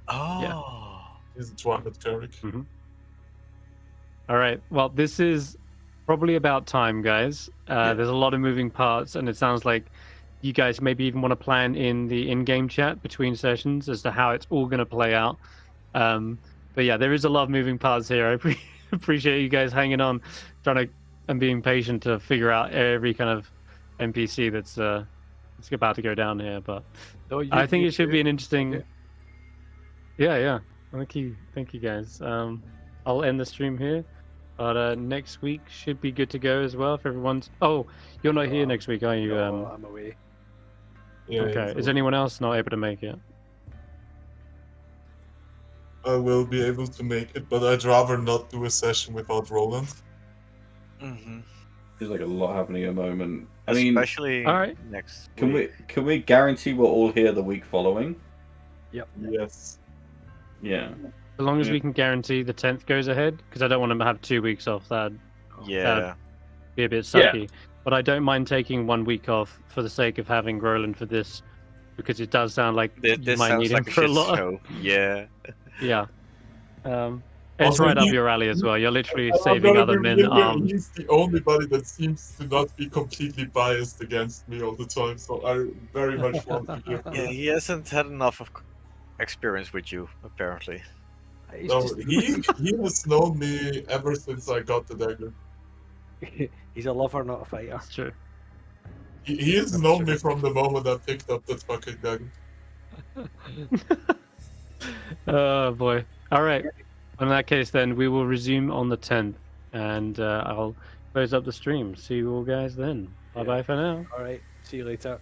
Speaker 2: Oh.
Speaker 3: he's a Twilight Cleric.
Speaker 1: All right. Well, this is probably about time, guys. There's a lot of moving parts, and it sounds like you guys maybe even want to plan in the in-game chat between sessions as to how it's all going to play out. But yeah, there is a lot of moving parts here. I appreciate you guys hanging on, and being patient to figure out every kind of NPC that's about to go down here. But I think it should be an interesting. Yeah. Thank you, guys. I'll end the stream here. But next week should be good to go as well if everyone's. Oh, you're not here next week, are you?
Speaker 5: No, I'm away.
Speaker 3: Yeah,
Speaker 1: Okay. Is anyone else not able to make it?
Speaker 3: I will be able to make it, but I'd rather not do a session without Roland.
Speaker 2: Mm-hmm.
Speaker 4: There's like a lot happening at the moment. I mean,
Speaker 2: Especially
Speaker 1: all right.
Speaker 2: next
Speaker 4: can
Speaker 2: week.
Speaker 4: we guarantee we're all here the week following?
Speaker 3: Yes.
Speaker 4: Yeah.
Speaker 1: As long as
Speaker 4: Yeah.
Speaker 1: we can guarantee the 10th goes ahead, because I don't want to have 2 weeks off. That'd
Speaker 2: Yeah.
Speaker 1: be a bit
Speaker 4: Yeah.
Speaker 1: sucky. But I don't mind taking 1 week off for the sake of having Roland for this, because it does sound like you
Speaker 2: This
Speaker 1: might
Speaker 2: sounds
Speaker 1: need him
Speaker 2: like a
Speaker 1: for a
Speaker 2: shit
Speaker 1: lot.
Speaker 2: show. Yeah.
Speaker 1: Yeah. It's
Speaker 3: Also,
Speaker 1: right up
Speaker 3: he-
Speaker 1: your alley as well. You're literally
Speaker 3: I'm
Speaker 1: saving
Speaker 3: gonna
Speaker 1: other
Speaker 3: be
Speaker 1: men
Speaker 3: real here,
Speaker 1: armed.
Speaker 3: he's the only body that seems to not be completely biased against me all the time, so I very much want to give
Speaker 2: Yeah,
Speaker 3: him.
Speaker 2: he hasn't had enough of experience with you, apparently.
Speaker 5: He's
Speaker 3: No,
Speaker 5: just
Speaker 3: he has known me ever since I got the dagger.
Speaker 5: he's a lover, not a fighter.
Speaker 1: That's true.
Speaker 3: He has
Speaker 2: That's
Speaker 3: known
Speaker 2: true.
Speaker 3: me from the moment I picked up that fucking dagger.
Speaker 1: Oh boy. All right. In that case, then we will resume on the 10th, and I'll close up the stream. See you all guys then. Bye bye for now.
Speaker 5: All right. See you later.